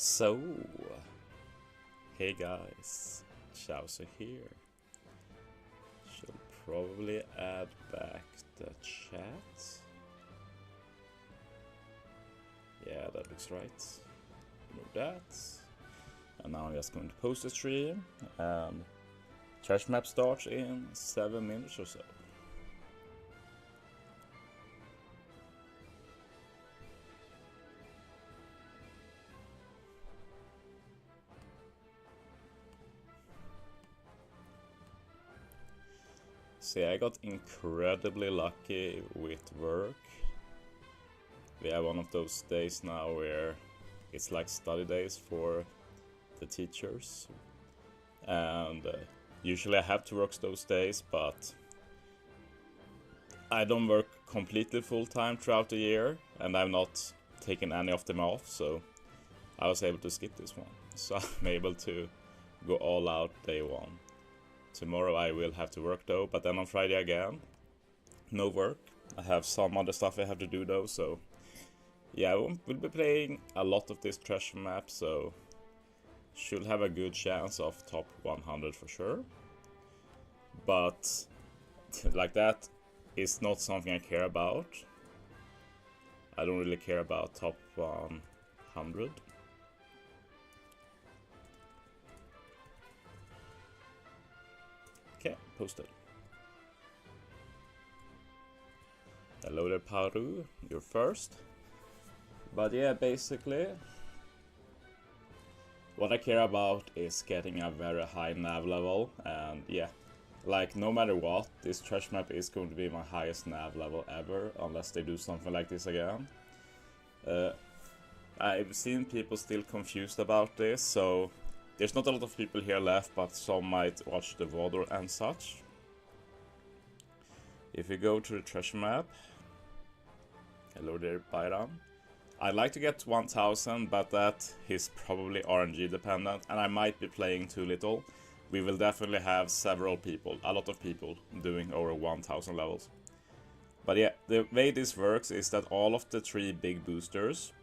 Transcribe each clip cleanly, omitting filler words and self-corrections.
So, hey guys, Chauzu here. Should probably add back the chat. Yeah, that looks right. Move that. And now I'm just going to post the stream. Trash map starts in 7 minutes or so. See, I got incredibly lucky with work. We have one of those days now where it's like study days for the teachers. And usually I have to work those days, but I don't work completely full-time throughout the year, and I'm not taking any of them off, so I was able to skip this one. So I'm able to go all out day one. Tomorrow I will have to work though, but then on Friday again, no work. I have some other stuff I have to do though, so yeah, we'll be playing a lot of this treasure map, so should have a good chance of top 100 for sure. But like that is not something I care about. I don't really care about top 100. Okay, posted. Hello there, Paru. You're first. But yeah, basically, what I care about is getting a very high nav level, and yeah, like no matter what, this trash map is going to be my highest nav level ever, unless they do something like this again. I've seen people still confused about this, so there's not a lot of people here left, but some might watch the VOD and such. If you go to the treasure map, hello there, Byram. I'd like to get 1000, but that is probably RNG dependent, and I might be playing too little. We will definitely have several people, a lot of people, doing over 1000 levels. But yeah, the way this works is that all of the 3 big boosters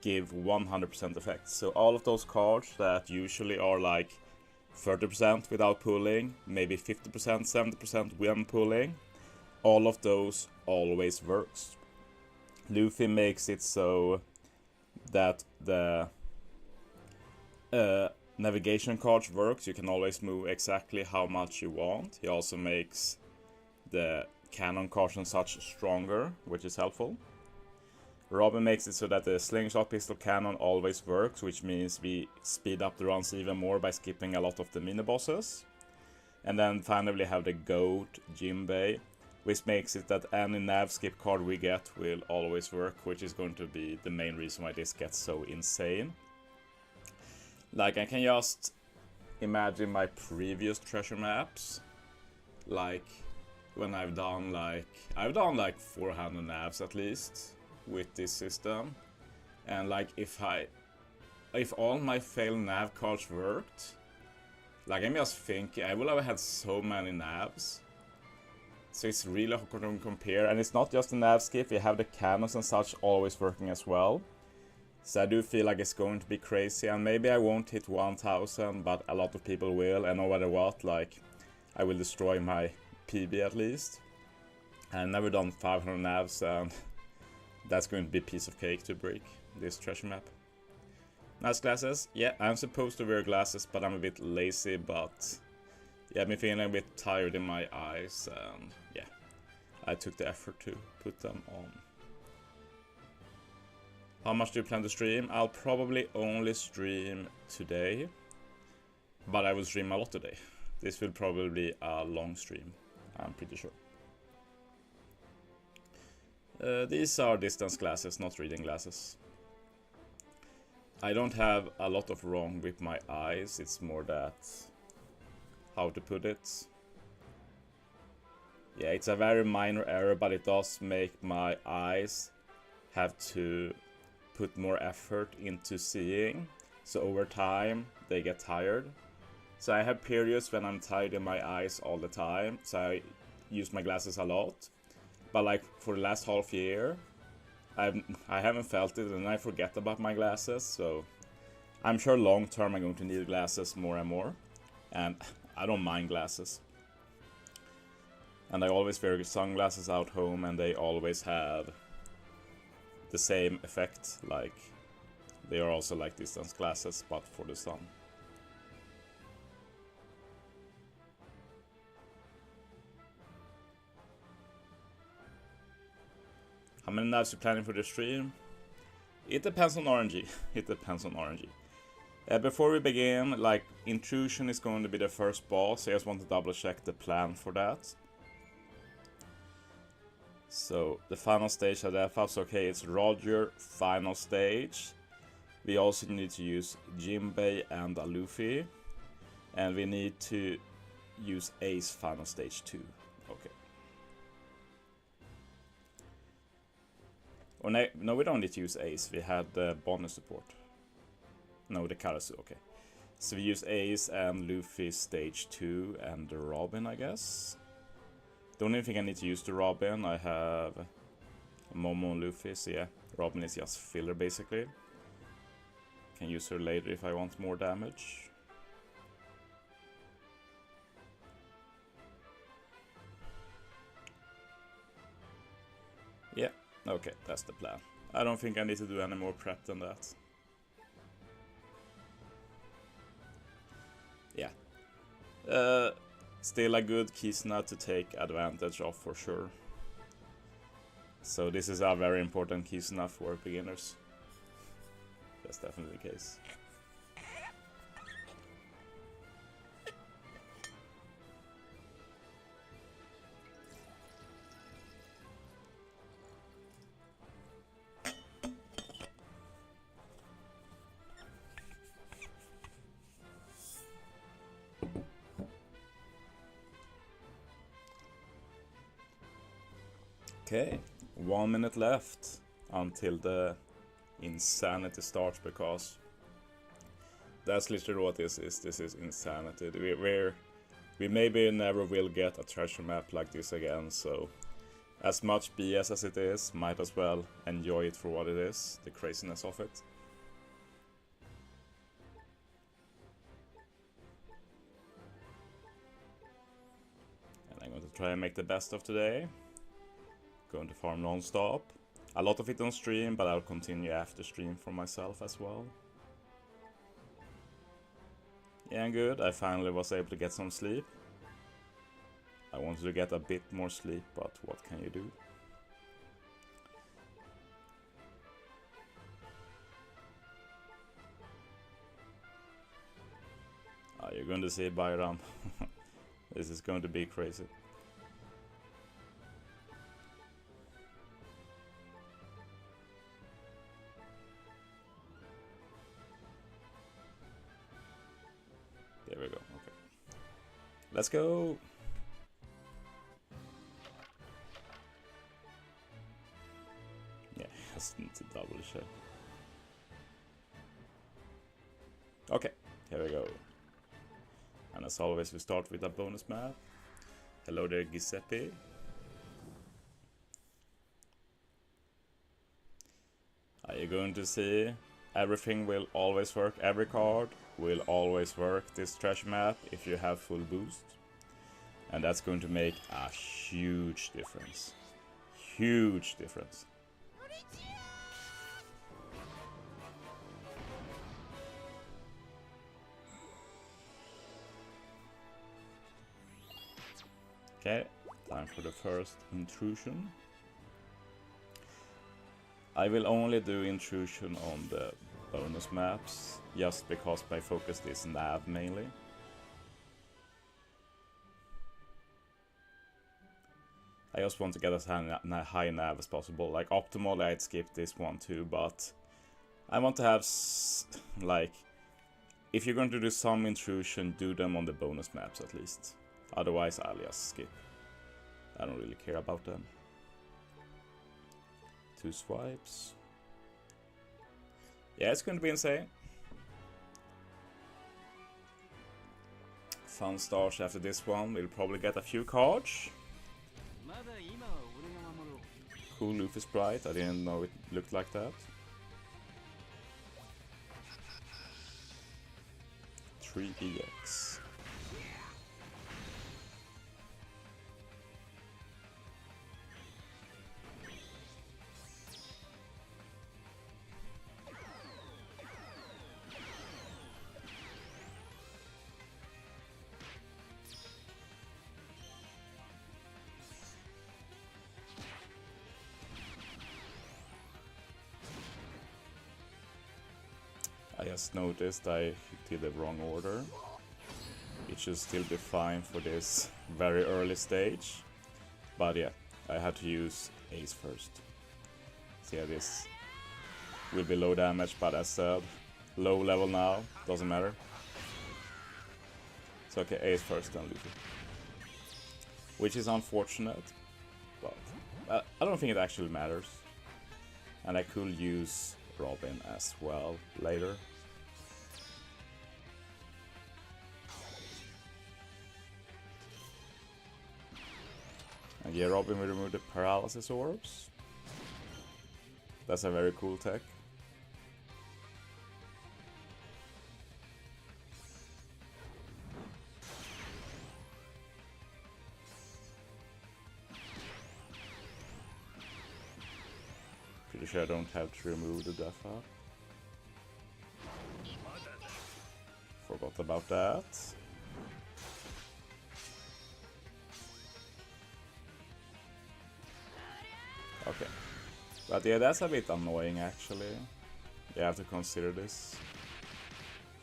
give 100% effect. So all of those cards that usually are like 30% without pulling, maybe 50%, 70% when pulling, all of those always works. Luffy makes it so that the navigation cards works. You can always move exactly how much you want. He also makes the cannon cards and such stronger, which is helpful. Robin makes it so that the slingshot pistol cannon always works, which means we speed up the runs even more by skipping a lot of the mini bosses. And then finally we have the goat Jimbei, which makes it that any nav skip card we get will always work, which is going to be the main reason why this gets so insane. Like, I can just imagine my previous treasure maps, like when I've done like 400 navs at least with this system, and like if all my failed nav cards worked, like I'm just thinking I will have had so many navs. So it's really hard to compare, and it's not just the nav skip, you have the cannons and such always working as well. So I do feel like it's going to be crazy, and maybe I won't hit 1000, but a lot of people will, and no matter what, like, I will destroy my PB at least. I've never done 500 navs, and that's going to be a piece of cake to break this treasure map. Nice glasses. Yeah, I'm supposed to wear glasses, but I'm a bit lazy, but yeah, I'm feeling a bit tired in my eyes, and yeah, I took the effort to put them on. How much do you plan to stream? I'll probably only stream today, but I will stream a lot today. This will probably be a long stream, I'm pretty sure. These are distance glasses, not reading glasses. I don't have a lot of wrong with my eyes, it's more that, how to put it? Yeah, it's a very minor error, but it does make my eyes have to put more effort into seeing. So over time, they get tired. So I have periods when I'm tired in my eyes all the time, so I use my glasses a lot. But like for the last half year, I haven't felt it, and I forget about my glasses, so I'm sure long term I'm going to need glasses more and more, and I don't mind glasses. And I always wear sunglasses out home, and they always have the same effect, like they are also like distance glasses, but for the sun. How many knives are you planning for the stream? It depends on RNG. It depends on RNG. Before we begin, like, Intrusion is going to be the first boss. I just want to double check the plan for that. So, the final stage of the FFs, okay, it's Roger, final stage. We also need to use Jinbei and a Luffy. And we need to use Ace, final stage 2. Okay. Or no, we don't need to use Ace. We had the bonus support. No, the Karasu, okay. So we use Ace and Luffy stage 2 and the Robin, I guess. Don't even think I need to use the Robin. I have Momo and Luffy, so yeah. Robin is just filler, basically. Can use her later if I want more damage. Yeah, okay, that's the plan. I don't think I need to do any more prep than that. Yeah. Still a good Kisna to take advantage of for sure. So this is a very important Kisna for beginners. That's definitely the case. Okay, 1 minute left until the insanity starts, because that's literally what this is. This is insanity. We maybe never will get a treasure map like this again, so as much BS as it is, might as well enjoy it for what it is, the craziness of it. And I'm going to try and make the best of today. Going to farm non-stop. A lot of it on stream, but I'll continue after stream for myself as well. Yeah, good. I finally was able to get some sleep. I wanted to get a bit more sleep, but what can you do? You're going to see Bayram. This is going to be crazy. There we go, okay. Let's go! Yeah, just need to double check. Okay, here we go. And as always, we start with a bonus map. Hello there, Giuseppe. You're going to see everything will always work. Every card will always work this treasure map if you have full boost. And that's going to make a huge difference. Huge difference. Okay, time for the first intrusion. I will only do intrusion on the bonus maps, just because my focus is nav mainly. I just want to get as high nav as possible. Like, optimally I'd skip this one too, but I want to have, like, if you're going to do some intrusion, do them on the bonus maps at least. Otherwise I'll just skip. I don't really care about them. 2 swipes. Yeah, it's going to be insane. Fun start after this one. We'll probably get a few cards. Cool Luffy sprite. I didn't know it looked like that. 3 EX. I just noticed I did the wrong order. It should still be fine for this very early stage. But yeah, I had to use Ace first. So yeah, this will be low damage, but as said, low level now, doesn't matter. So okay, Ace first, then Luffy. Which is unfortunate, but I don't think it actually matters. And I could use Robin as well later. And yeah, Robin will remove the paralysis orbs. That's a very cool tech. Pretty sure I don't have to remove the death up. Forgot about that. Okay. But yeah, that's a bit annoying actually. You have to consider this.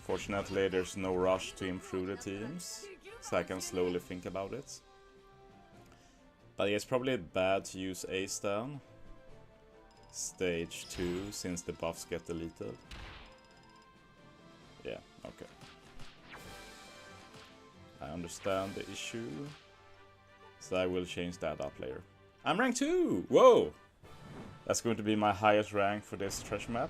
Fortunately, there's no rush to improve the teams, so I can slowly think about it. But yeah, it's probably bad to use Ace down. Stage 2, since the buffs get deleted. Yeah, okay. I understand the issue. So I will change that up later. I'm rank 2! Whoa! That's going to be my highest rank for this treasure map.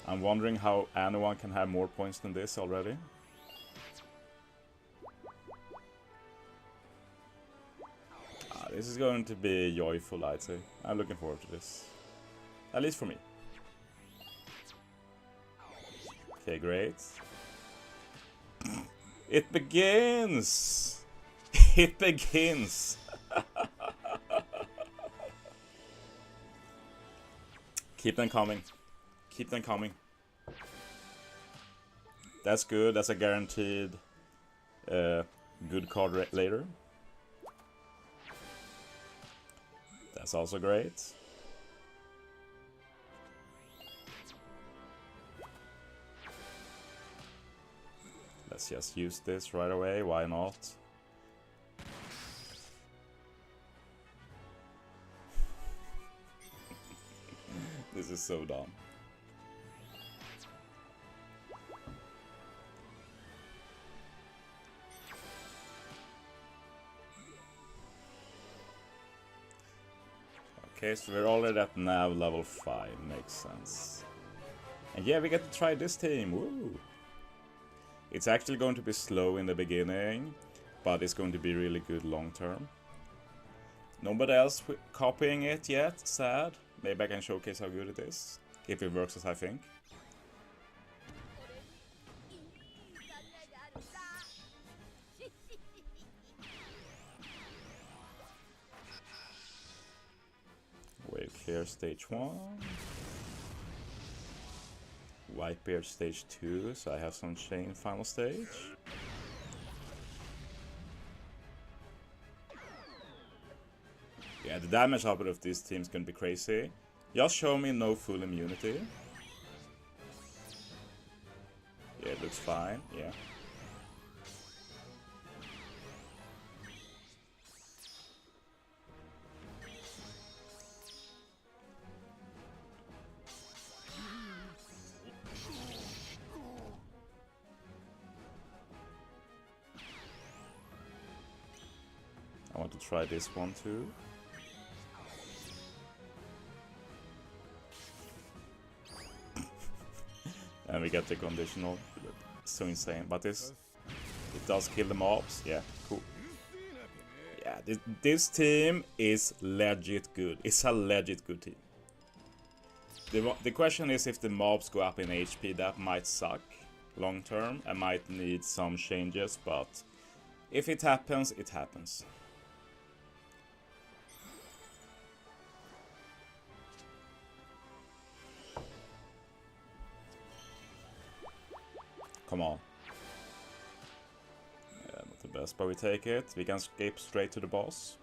I'm wondering how anyone can have more points than this already. This is going to be joyful, I'd say. I'm looking forward to this. At least for me. Okay, great. It begins! It begins! Keep them coming. Keep them coming. That's good. That's a guaranteed good card later. That's also great. Let's just use this right away, why not? This is so dumb. Okay, so we're already at nav level 5, makes sense. And yeah, we get to try this team, woo! It's actually going to be slow in the beginning, but it's going to be really good long term. Nobody else copying it yet, sad. Maybe I can showcase how good it is, if it works as I think. Wave clear stage 1. Whitebeard stage 2, so I have some chain final stage. Yeah, the damage output of this team is gonna be crazy. Just show me no full immunity. Yeah, it looks fine, yeah. I want to try this one too. And we get the conditional. So insane. But this, it does kill the mobs. Yeah, cool. Yeah, this team is legit good. It's a legit good team. The question is if the mobs go up in HP, that might suck long term. I might need some changes, but if it happens, it happens. Come on. Yeah, not the best, but we take it. We can skip straight to the boss.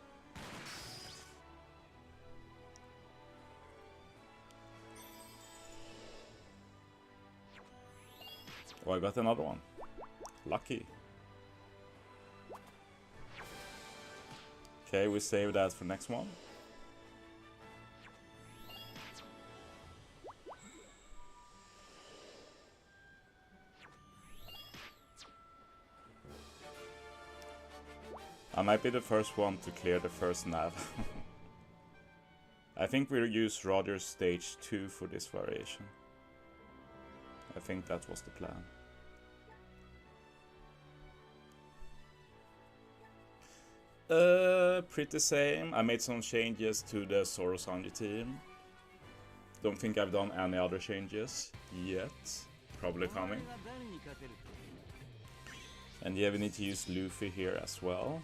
Oh, I got another one. Lucky. Okay, we save that for next one. I might be the first one to clear the first nav. I think we'll use Roger's stage 2 for this variation. I think that was the plan. Pretty same. I made some changes to the Sorosanji team. Don't think I've done any other changes yet. Probably coming. And yeah, we need to use Luffy here as well.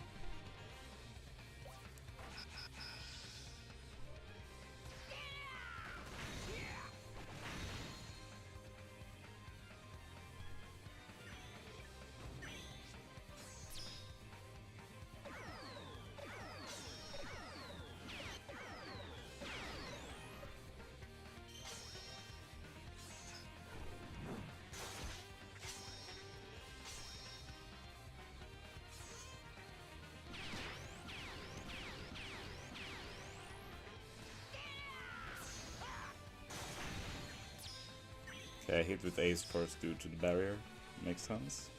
Okay, I hit with Ace first due to the barrier. Makes sense.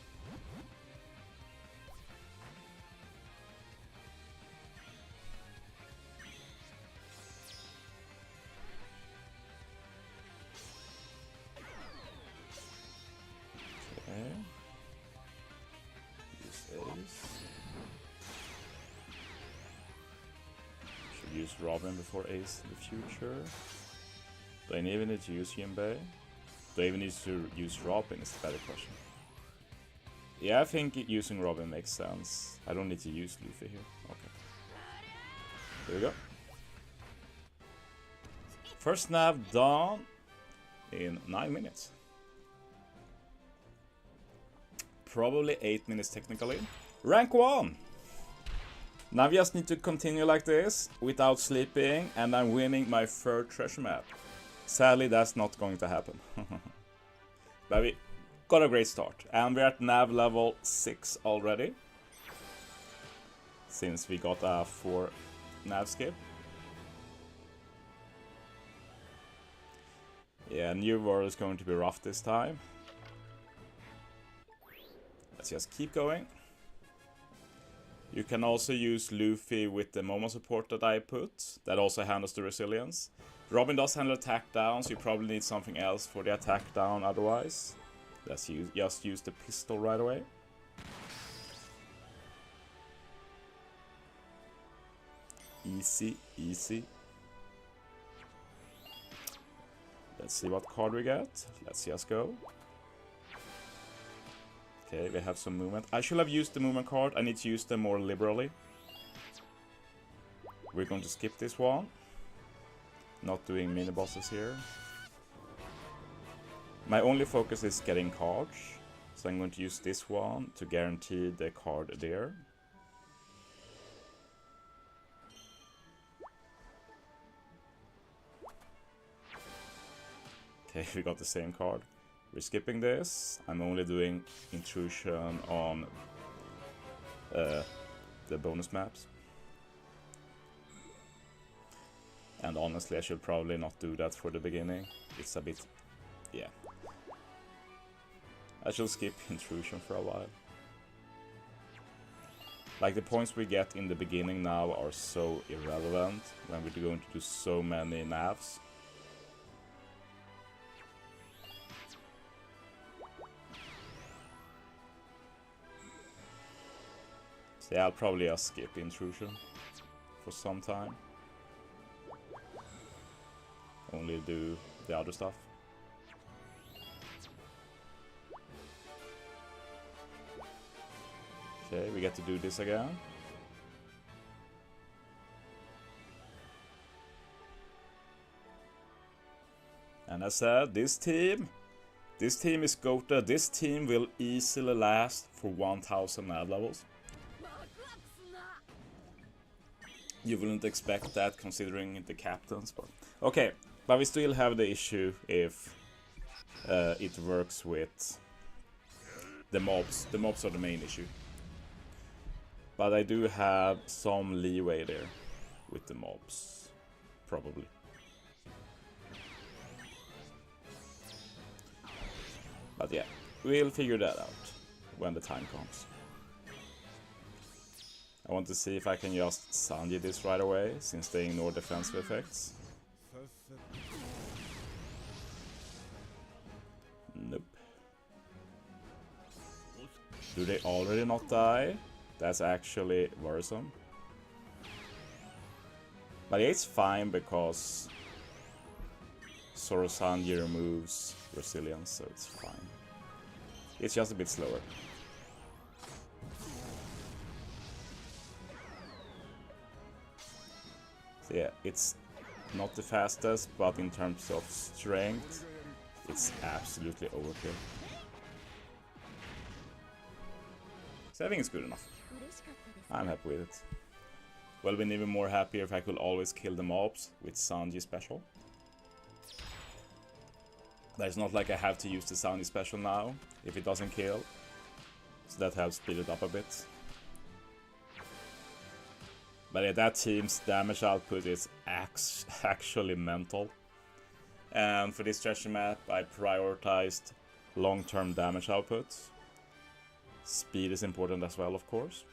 Okay. Use Ace. Should use Robin before Ace in the future. Do I even need to use Yinbei? Do I even need to use Robin is the better question. Yeah, I think using Robin makes sense. I don't need to use Luffy here. Okay. Here we go. First nav done in 9 minutes. Probably 8 minutes technically. Rank 1! Now I just need to continue like this without sleeping and I'm winning my third treasure map. Sadly, that's not going to happen. But we got a great start. And we're at nav level 6 already. Since we got a 4 nav skip. Yeah, New World is going to be rough this time. Let's just keep going. You can also use Luffy with the Momo support that I put. That also handles the resilience. Robin does handle attack down, so you probably need something else for the attack down otherwise. Let's just use the pistol right away. Easy, easy. Let's see what card we get. Let's just go. Okay, we have some movement. I should have used the movement card. I need to use them more liberally. We're going to skip this one. Not doing mini bosses here. My only focus is getting cards. So I'm going to use this one to guarantee the card there. Okay, we got the same card. We're skipping this. I'm only doing intrusion on the bonus maps. And honestly, I should probably not do that for the beginning. It's a bit... yeah. I should skip intrusion for a while. Like, the points we get in the beginning now are so irrelevant when we're going to do so many navs. So yeah, I'll probably just skip intrusion for some time. Only actually do the other stuff. Okay, we get to do this again. And as I said, this team is goated. This team will easily last for 1000 ad levels. You wouldn't expect that considering the captains, but okay. But we still have the issue if it works with the mobs. The mobs are the main issue. But I do have some leeway there with the mobs, probably. But yeah, we'll figure that out when the time comes. I want to see if I can just Sanji this right away, since they ignore defensive effects. Nope. Do they already not die? That's actually worrisome. But yeah, it's fine because Sanji removes resilience, so it's fine. It's just a bit slower. So yeah, it's not the fastest, but in terms of strength, it's absolutely overkill. So I think it's good enough. I'm happy with it. Well, I've been even more happier if I could always kill the mobs with Sanji special. But it's not like I have to use the Sanji special now if it doesn't kill. So that helps speed it up a bit. But yeah, that team's damage output is actually mental. And for this treasure map, I prioritized long-term damage output. Speed is important as well, of course.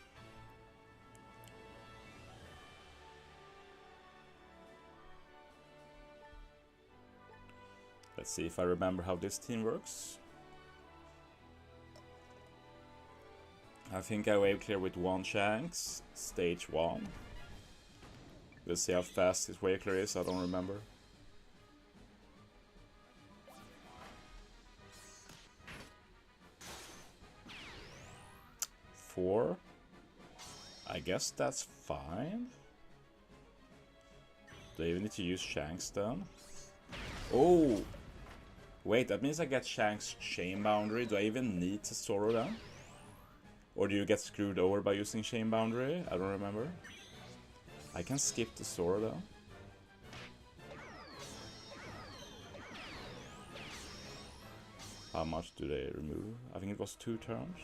Let's see if I remember how this team works. I think I wave clear with 1 Shanks, stage 1. We'll see how fast his wave clear is, I don't remember. Four. I guess that's fine. Do I even need to use Shanks then? Oh! Wait, that means I get Shanks Chain Boundary. Do I even need Tesoro then? Or do you get screwed over by using Chain Boundary? I don't remember. I can skip Tesoro though. How much do they remove? I think it was 2 turns.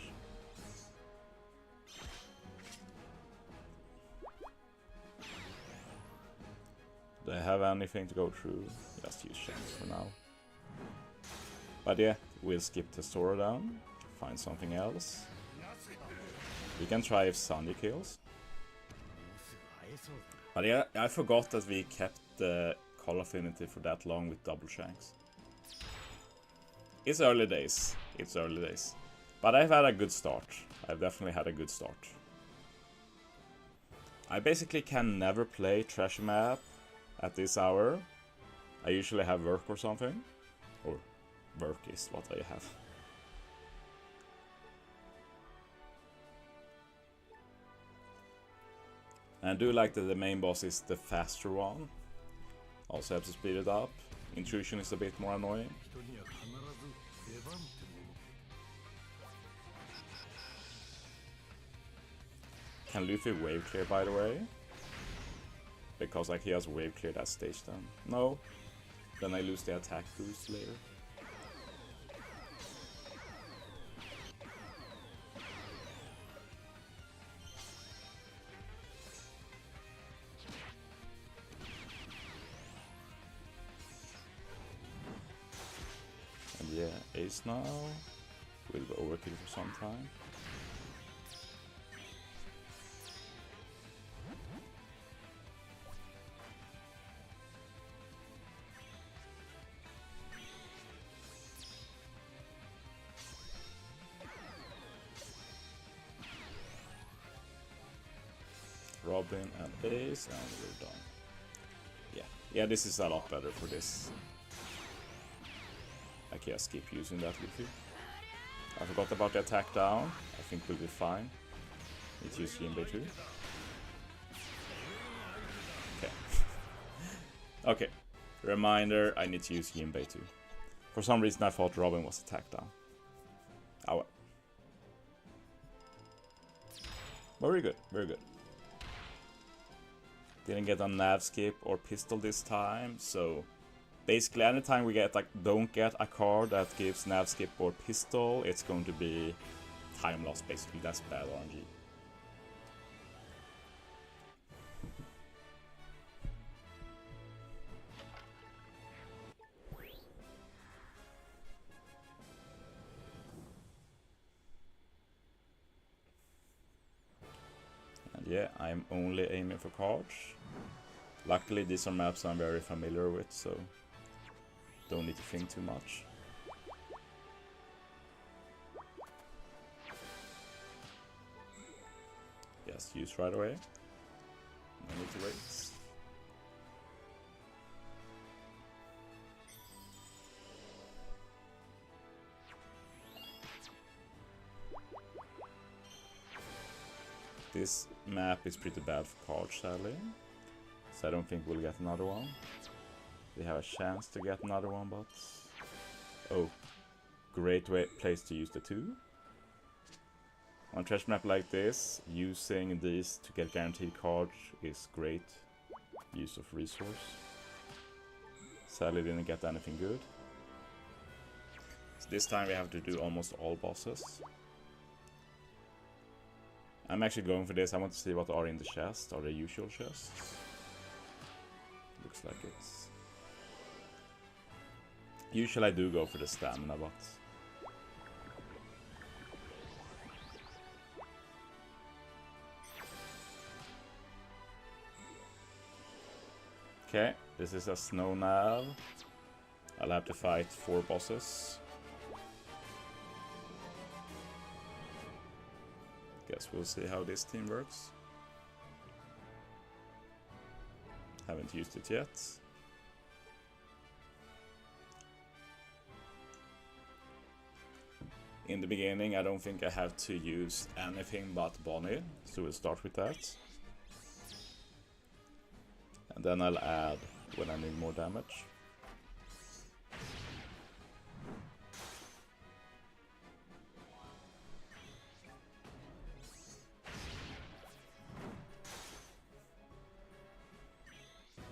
Do I have anything to go through? Just use Shanks for now. But yeah, we'll skip Tesoro down. Find something else. We can try if Sanji kills. But yeah, I forgot that we kept the call affinity for that long with double Shanks. It's early days. It's early days. But I've had a good start. I've definitely had a good start. I basically can never play treasure map at this hour. I usually have work or something. Or work is what I have. And I do like that the main boss is the faster one. Also have to speed it up. Intrusion is a bit more annoying. Can Luffy wave clear, by the way? Because like he has wave clear that stage then. No. Then I lose the attack boost later. And yeah, Ace now. Will be overkill for some time. Robin and Ace, and we're done. Yeah, this is a lot better for this I can skip using that Luffy. I forgot about the attack down. I think we'll be fine. Need to use Jinbei too. Okay. Okay. Reminder, I need to use Jinbei too. For some reason I thought Robin was attack down. Oh well. Very good, very good. Didn't get a nav skip or pistol this time, so basically anytime we get don't get a card that gives nav skip or pistol, it's going to be time loss basically. That's bad RNG. Yeah, I'm only aiming for cards. Luckily these are maps I'm very familiar with, so don't need to think too much. Yes, use right away. No need to wait. This map is pretty bad for cards, sadly, so I don't think we'll get another one. We have a chance to get another one, but... Oh, great place to use the 2. On a treasure map like this, using these to get guaranteed cards is great use of resource. Sadly didn't get anything good. So this time we have to do almost all bosses. I'm actually going for this. I want to see what are in the chest, or the usual chests. Looks like it's... Usually I do go for the stamina, but... Okay, this is a snow nav. I'll have to fight 4 bosses. Guess we'll see how this team works. Haven't used it yet. In the beginning, I don't think I have to use anything but Bonnie, so we'll start with that. And then I'll add when I need more damage.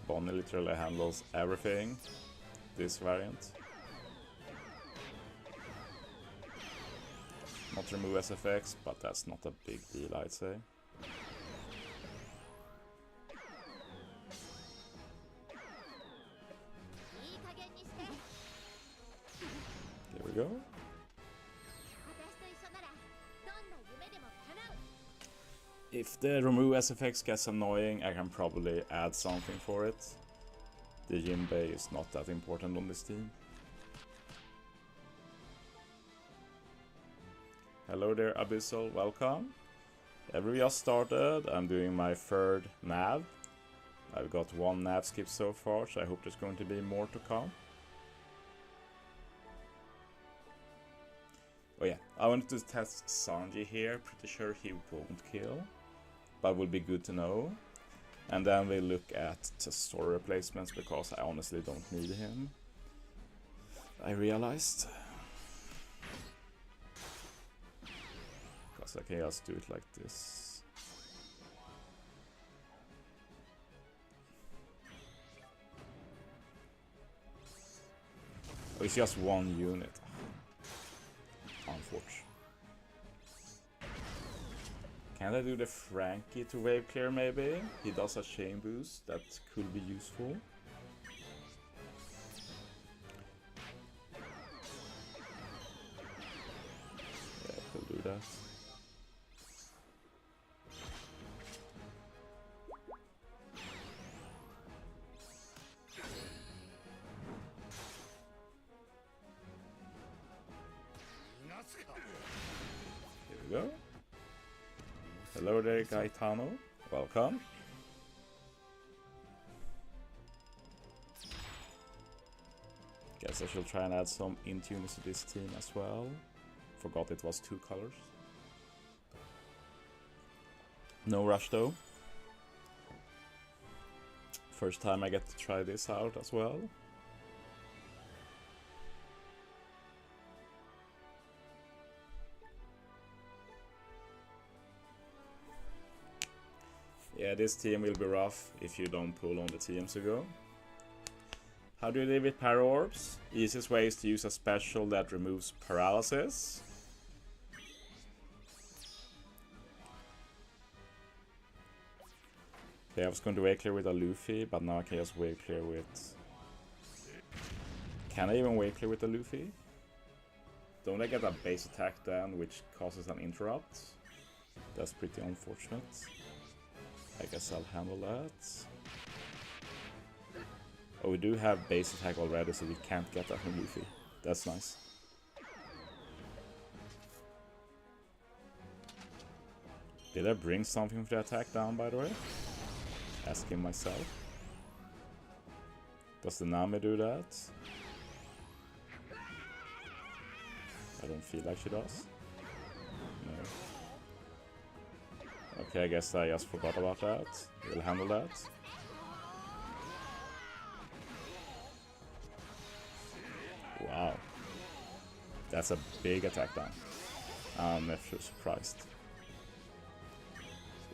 Bonnie literally handles everything, this variant. Not remove SFX, but that's not a big deal, I'd say. Here we go. If the remove SFX gets annoying, I can probably add something for it. The Jinbei is not that important on this team. Hello there Abyssal, welcome. We just started, I'm doing my 3rd nav. I've got 1 nav skip so far, so I hope there's going to be more to come. Oh yeah, I wanted to test Sanji here, pretty sure he won't kill. But will be good to know. And then we look at the story replacements, because I honestly don't need him. I realized. Because I can just do it like this. Oh, it's just 1 unit. Unfortunate. Can I do the Frankie to wave clear maybe? He does a chain boost that could be useful. Yeah, I could do that. Here we go. Hello there, Gaetano. Welcome. Guess I should try and add some in-tuners to this team as well. Forgot it was 2 colors. No rush though. First time I get to try this out as well. Yeah, this team will be rough if you don't pull on the teams you go. How do you deal with Para Orbs? Easiest way is to use a special that removes paralysis. Okay, I was going to wave clear with a Luffy, but now I can just wave clear with... Can I even wave clear with a Luffy? Don't I get a base attack then, which causes an interrupt? That's pretty unfortunate. I guess I'll handle that. Oh, we do have base attack already, so we can't get that from Luffy. That's nice. Did I bring something for the attack down, by the way? Asking myself. Does the Nami do that? I don't feel like she does. No. Okay, I guess I just forgot about that. We'll handle that. Wow. That's a big attack down. I'm actually surprised.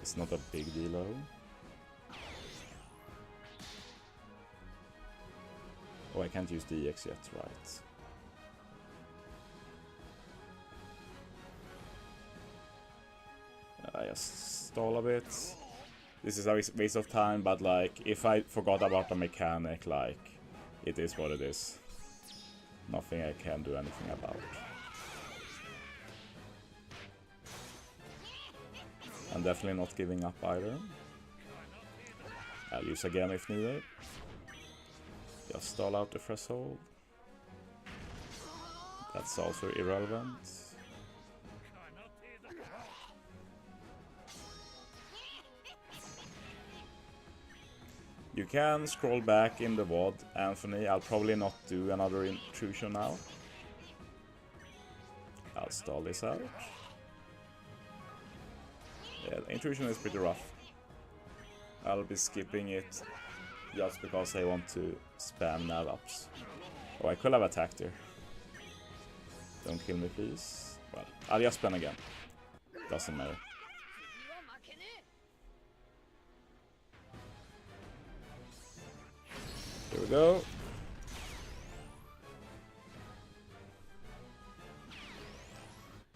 It's not a big deal though. Oh, I can't use DX yet, right. I just stall a bit. This is a waste of time, but like, if I forgot about the mechanic, like, it is what it is. Nothing I can do anything about. I'm definitely not giving up either. I'll use again if needed. Just stall out the threshold. That's also irrelevant. You can scroll back in the VOD, Anthony. I'll probably not do another intrusion now. I'll stall this out. Yeah, the intrusion is pretty rough. I'll be skipping it just because I want to spam nav ups. Oh, I could have attacked here. Don't kill me, please. Well, I'll just spam again. Doesn't matter. Here we go.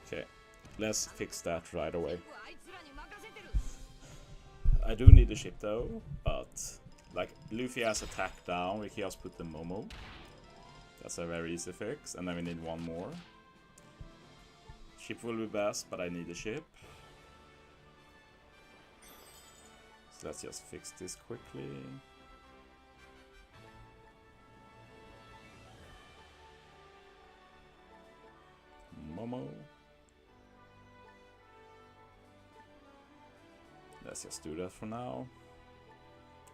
Okay, let's fix that right away. I do need the ship though, but like Luffy has attack down, we can just put the Momo. That's a very easy fix, and then we need one more. Ship will be best, but I need a ship. So let's just fix this quickly. Momo. Let's just do that for now,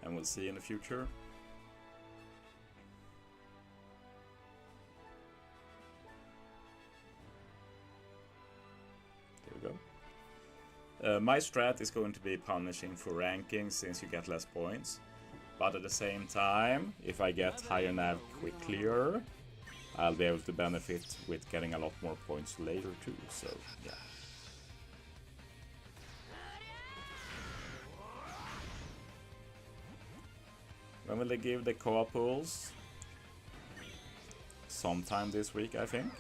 and we'll see in the future. There we go. My strat is going to be punishing for ranking since you get less points, but at the same time, if I get higher nav quicklier, I'll be able to benefit with getting a lot more points later too, so yeah. When will they give the co-op pools? Sometime this week, I think.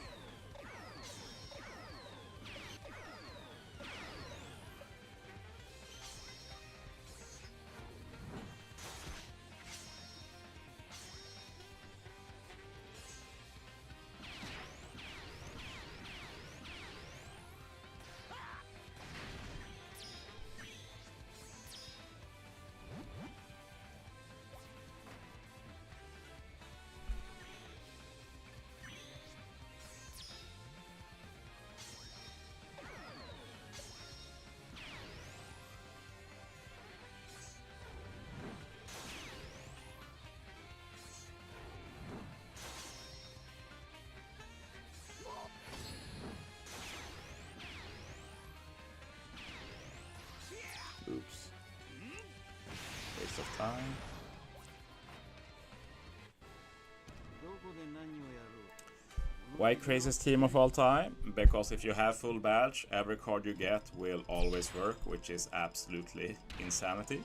Why craziest team of all time? Because if you have full badge, every card you get will always work, which is absolutely insanity.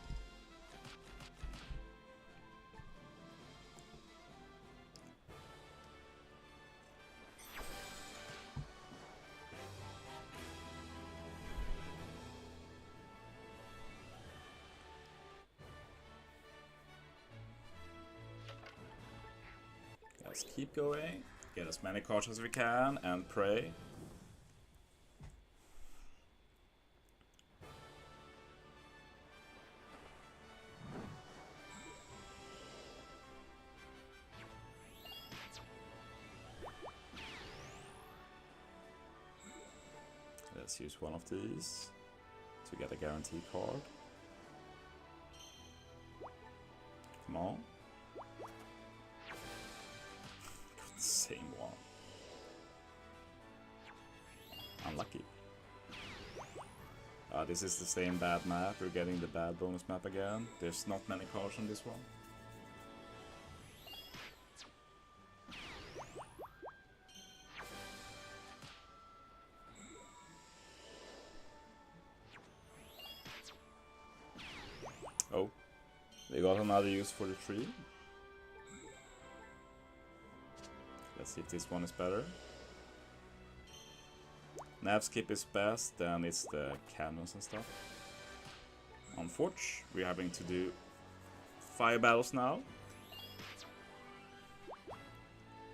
Let's keep going, get as many cards as we can, and pray. Let's use one of these to get a guarantee card. Come on. Same one. Unlucky. This is the same bad map. We're getting the bad bonus map again. There's not many cards on this one. Oh, we got another use for the tree. Let's see if this one is better. Nav skip is best, then it's the cannons and stuff. Unfortunately, we're having to do fire battles now.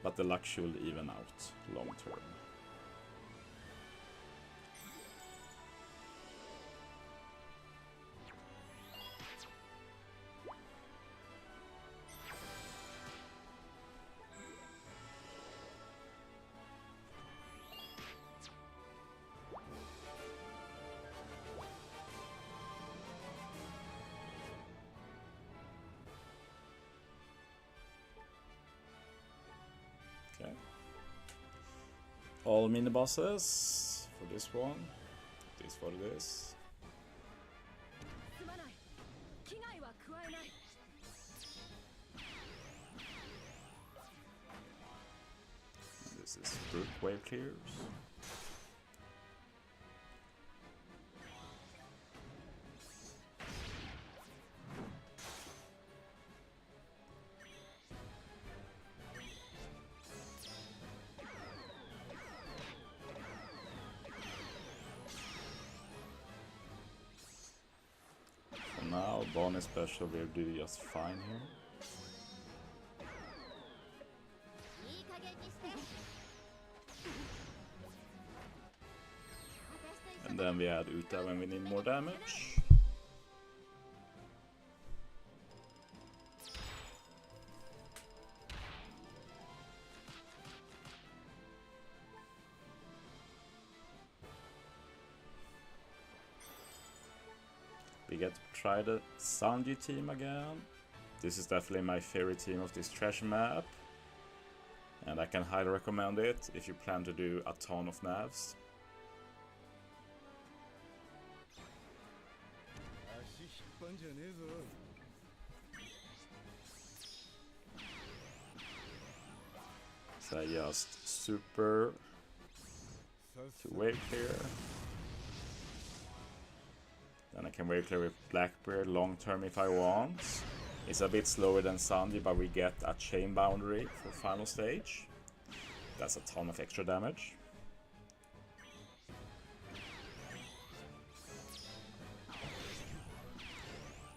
But the luck should even out long term. Okay. All mini bosses for this one. This for this. And this is brute wave clears. Now, bonus special will do just fine here. And then we add Uta when we need more damage. We get to try the Sanji team again. This is definitely my favorite team of this treasure map. And I can highly recommend it if you plan to do a ton of navs. So I just super to wave clear. Then I can wave clear with Blackbeard long term if I want. It's a bit slower than Sanji, but we get a chain boundary for final stage. That's a ton of extra damage.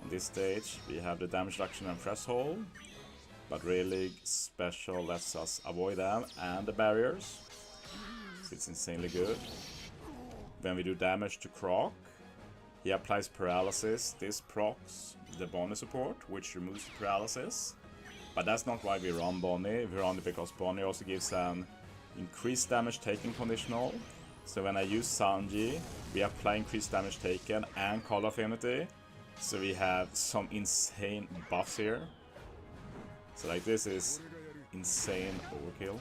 On this stage we have the damage reduction and threshold, but really special lets us avoid them and the barriers. So it's insanely good. When we do damage to Croc, he applies paralysis. This procs the Bonnie support, which removes the paralysis. But that's not why we run Bonnie. We run it because Bonnie also gives an increased damage taken conditional. So when I use Sanji, we apply increased damage taken and Call of Affinity. So we have some insane buffs here. So like this is insane overkill.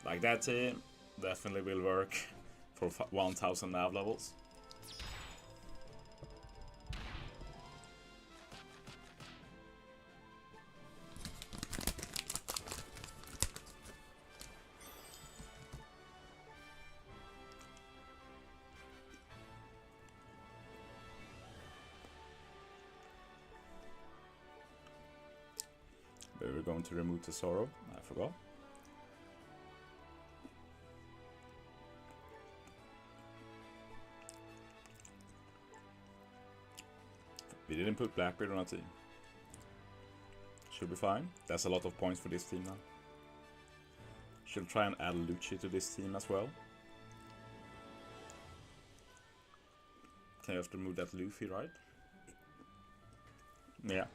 Like that team definitely will work for 1000 nav levels. we're going to remove Tesoro. I forgot. We didn't put Blackbeard on our team. Should be fine. That's a lot of points for this team now. Should try and add Lucci to this team as well. Can you have to remove that Luffy, right? Yeah.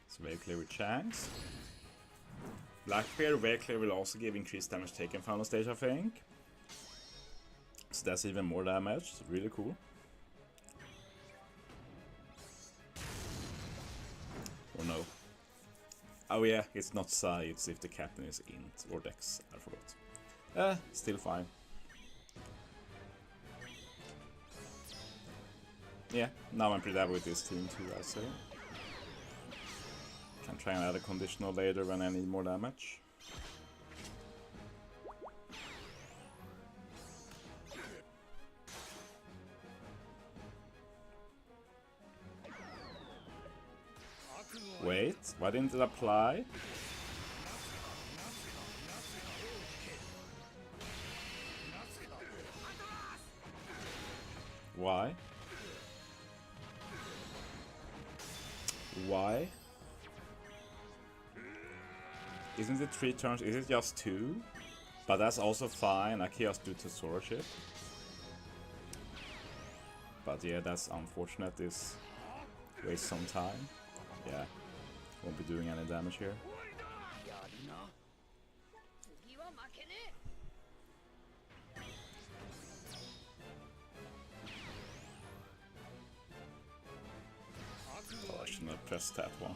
It's very clear with Shanks. Blackbeard very clear will also give increased damage taken final stage, I think. So that's even more damage. It's really cool. Or no. Oh yeah, it's not Sai, it's if the captain is int or dex. I forgot. Still fine. Yeah, now I'm pretty happy with this team too, I'd say. Can try and add a conditional later when I need more damage. Wait, why didn't it apply? Why? Why? Isn't it 3 turns? Is it just 2? But that's also fine. I can just do Tesoro ship. But yeah, that's unfortunate. This wastes some time. Yeah, won't be doing any damage here. Oh, I shouldn't have pressed that one.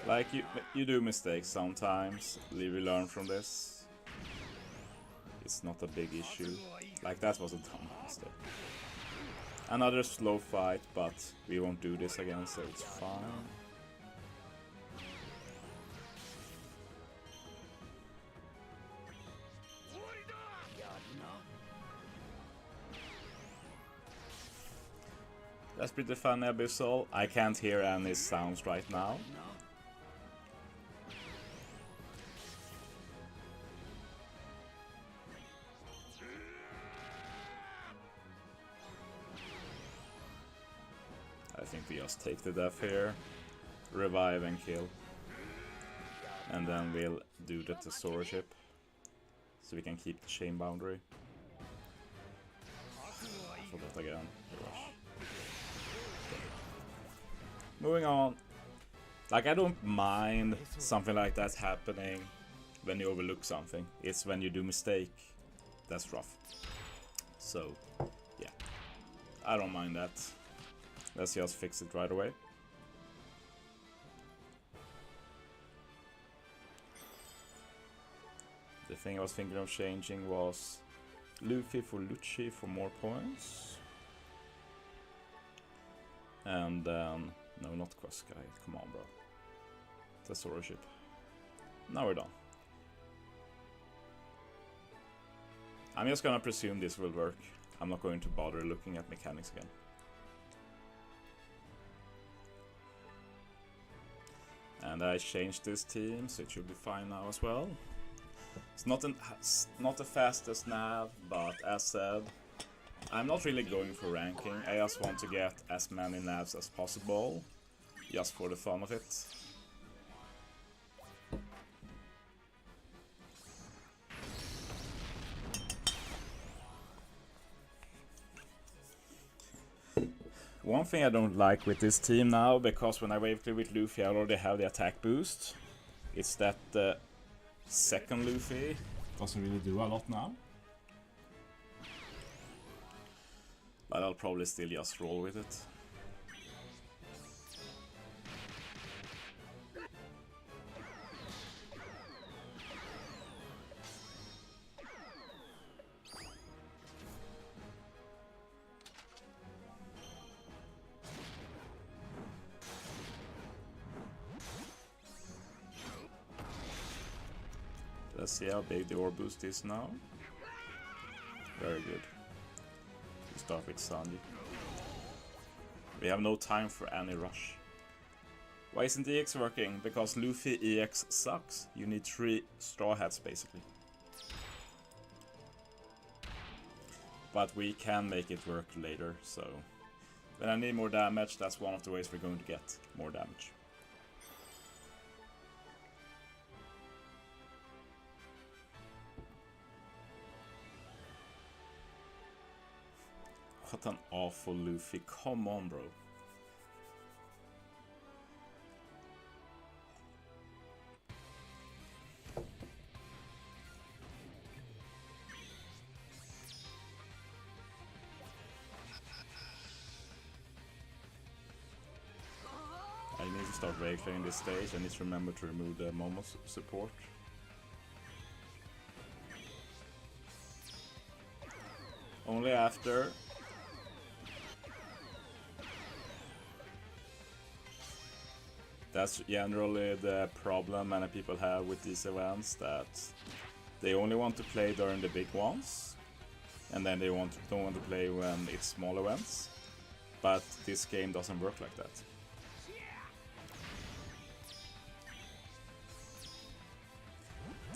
Like, you do mistakes sometimes. We learn from this. It's not a big issue. Like, that was a dumb mistake. Another slow fight, but we won't do this again, so it's fine. That's pretty funny, Abyssal. I can't hear any sounds right now. I think we just take the death here, revive and kill. And then we'll do the Tesoro ship, so we can keep the chain boundary. I forgot again. Rush. Moving on. Like, I don't mind something like that happening when you overlook something. It's when you do mistake that's rough. So, yeah. I don't mind that. Let's just fix it right away. The thing I was thinking of changing was Luffy for Lucci for more points. And then... no, not Quest Guy. Come on, bro. Tesoro ship. Now we're done. I'm just gonna presume this will work. I'm not going to bother looking at mechanics again. And I changed this team, so it should be fine now as well. It's not the fastest nav, but as said, I'm not really going for ranking. I just want to get as many navs as possible, just for the fun of it. One thing I don't like with this team now, because when I wave clear with Luffy I already have the attack boost, it's that the second Luffy doesn't really do a lot now. But I'll probably still just roll with it. Let's see how big the ore boost is now. Very good. We start with Sanji. We have no time for any rush. Why isn't EX working? Because Luffy EX sucks. You need 3 straw hats basically. But we can make it work later, so... When I need more damage, that's one of the ways we're going to get more damage. What an awful Luffy. Come on, bro. I need to start raid clearing this stage. I need to remember to remove the Momo support. Only after. That's generally the problem many people have with these events, that they only want to play during the big ones, and then they don't want to play when it's small events. But this game doesn't work like that.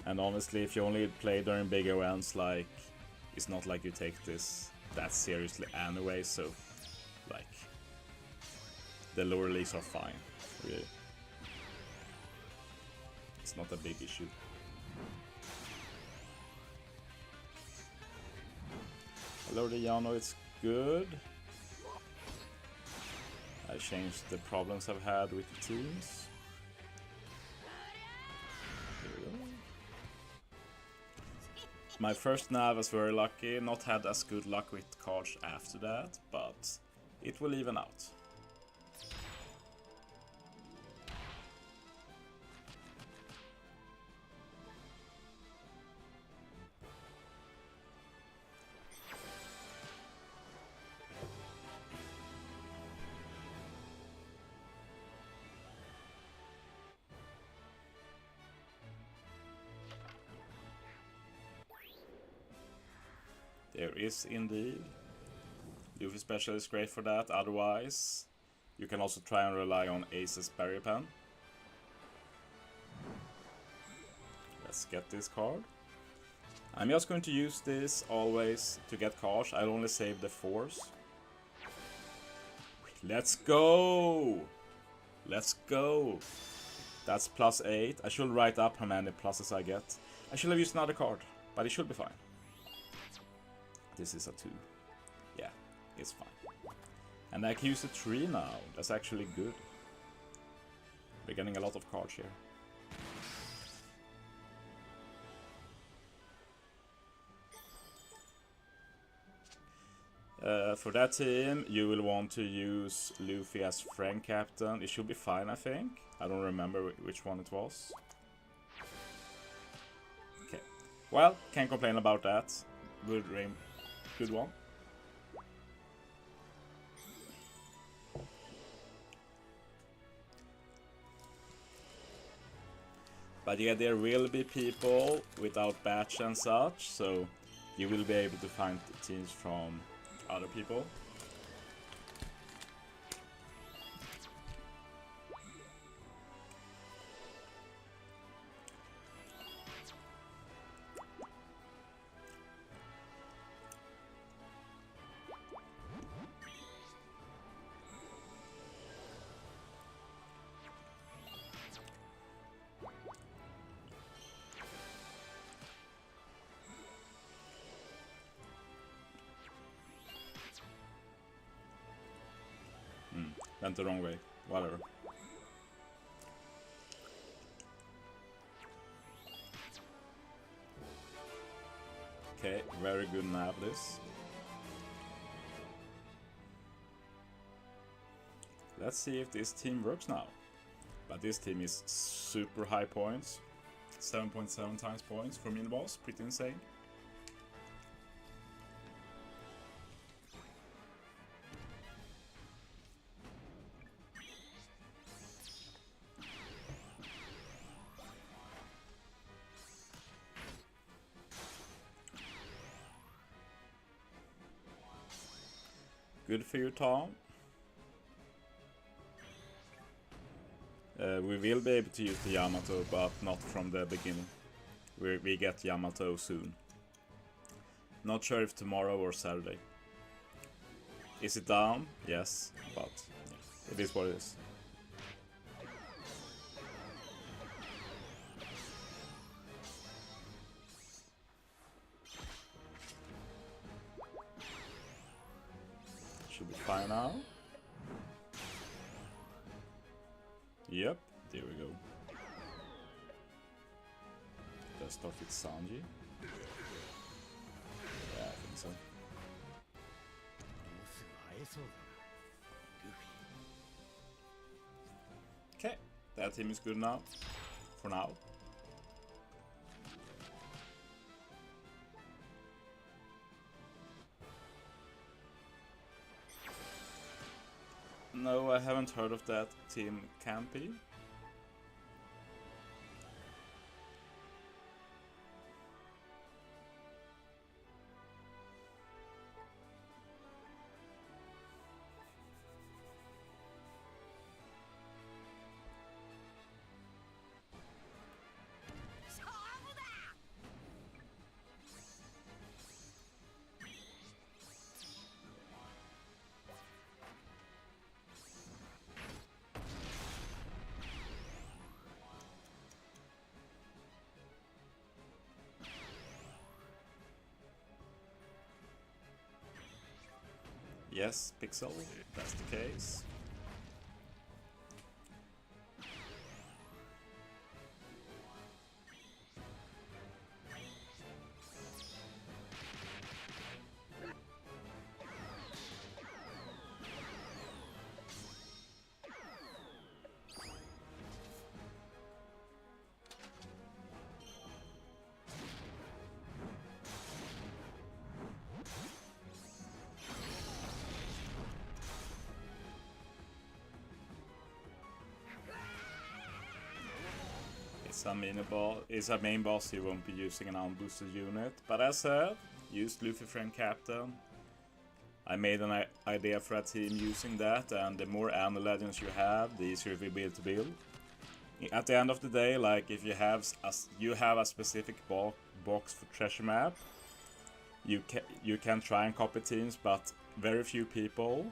And honestly, if you only play during big events, like, it's not like you take this that seriously anyway, so, like, the lower leagues are fine, really. It's not a big issue. Hello, Diano, it's good. I changed the problems I've had with the teams. Here we go. My first nav was very lucky, not had as good luck with cards after that, but it will even out. There is indeed. Luffy special is great for that, otherwise you can also try and rely on Ace's Berry Pen. Let's get this card. I'm just going to use this always to get cards. I'll only save the 4s. Let's go! Let's go! That's +8. I should write up how many pluses I get. I should have used another card, but it should be fine. This is a 2. Yeah, it's fine. And I can use a 3 now. That's actually good. We're getting a lot of cards here. For that team, you will want to use Luffy as friend captain. It should be fine, I think. I don't remember which one it was. Okay. Well, can't complain about that. Good dream. Good one. But yeah, there will be people without batch and such, so you will be able to find teams from other people. Went the wrong way. Whatever. Okay, very good nav this. Let's see if this team works now. But this team is super high points. 7.7 times points for mini boss, pretty insane. Good for you, Tom. We will be able to use the Yamato, but not from the beginning. We get Yamato soon. Not sure if tomorrow or Saturday. Is it down? Yes, but yeah, it is what it is. Should be fine now. Yep, there we go. Let's start with Sanji. Yeah, I think so. Okay, that team is good enough for now. No, I haven't heard of that team Campy. Yes, Pixel, that's the case. It's a main boss, he won't be using an unboosted unit. But as said, used Luffy Friend Captain. I made an idea for a team using that, and the more Anno Legends you have, the easier it will be to build. At the end of the day, like if you have a specific box for treasure map, you can try and copy teams, but very few people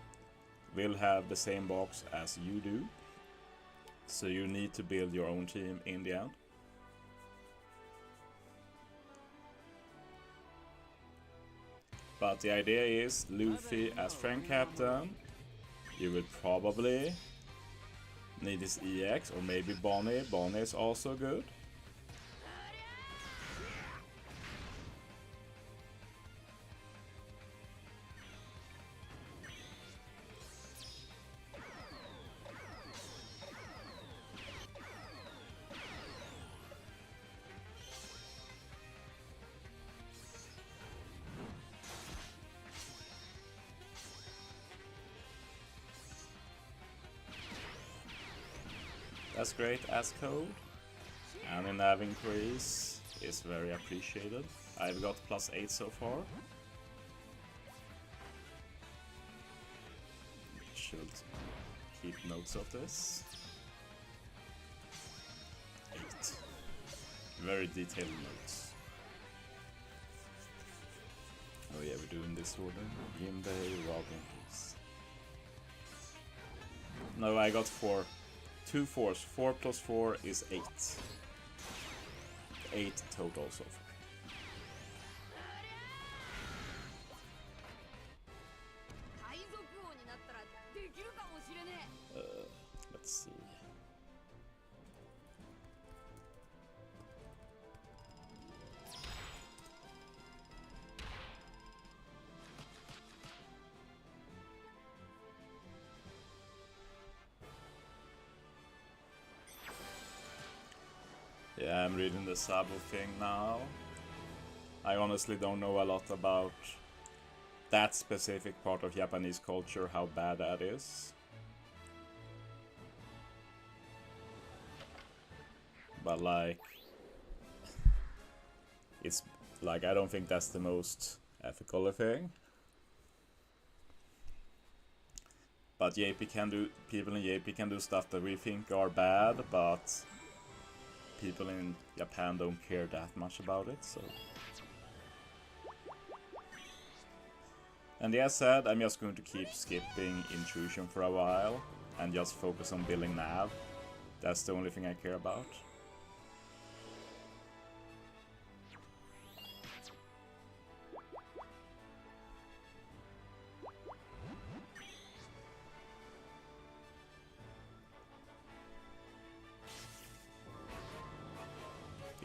will have the same box as you do. So you need to build your own team in the end. But the idea is Luffy as friend captain. You will probably need his EX or maybe Bonnie. Bonnie is also good. That's great as code, and a nav increase is very appreciated. I've got +8 so far. Should keep notes of this. 8. Very detailed notes. Oh yeah, we're doing this order. Jinbei, Robin, please. No, I got 4. 2 4s. 4 plus 4 is 8. 8 total so far. Let's see. Yeah, I'm reading the Sabo thing now. I honestly don't know a lot about that specific part of Japanese culture, how bad that is. But like, it's like, I don't think that's the most ethical thing. But people in JP can do stuff that we think are bad, but people in Japan don't care that much about it, so. And as said, I'm just going to keep skipping intrusion for a while and just focus on building nav. That's the only thing I care about.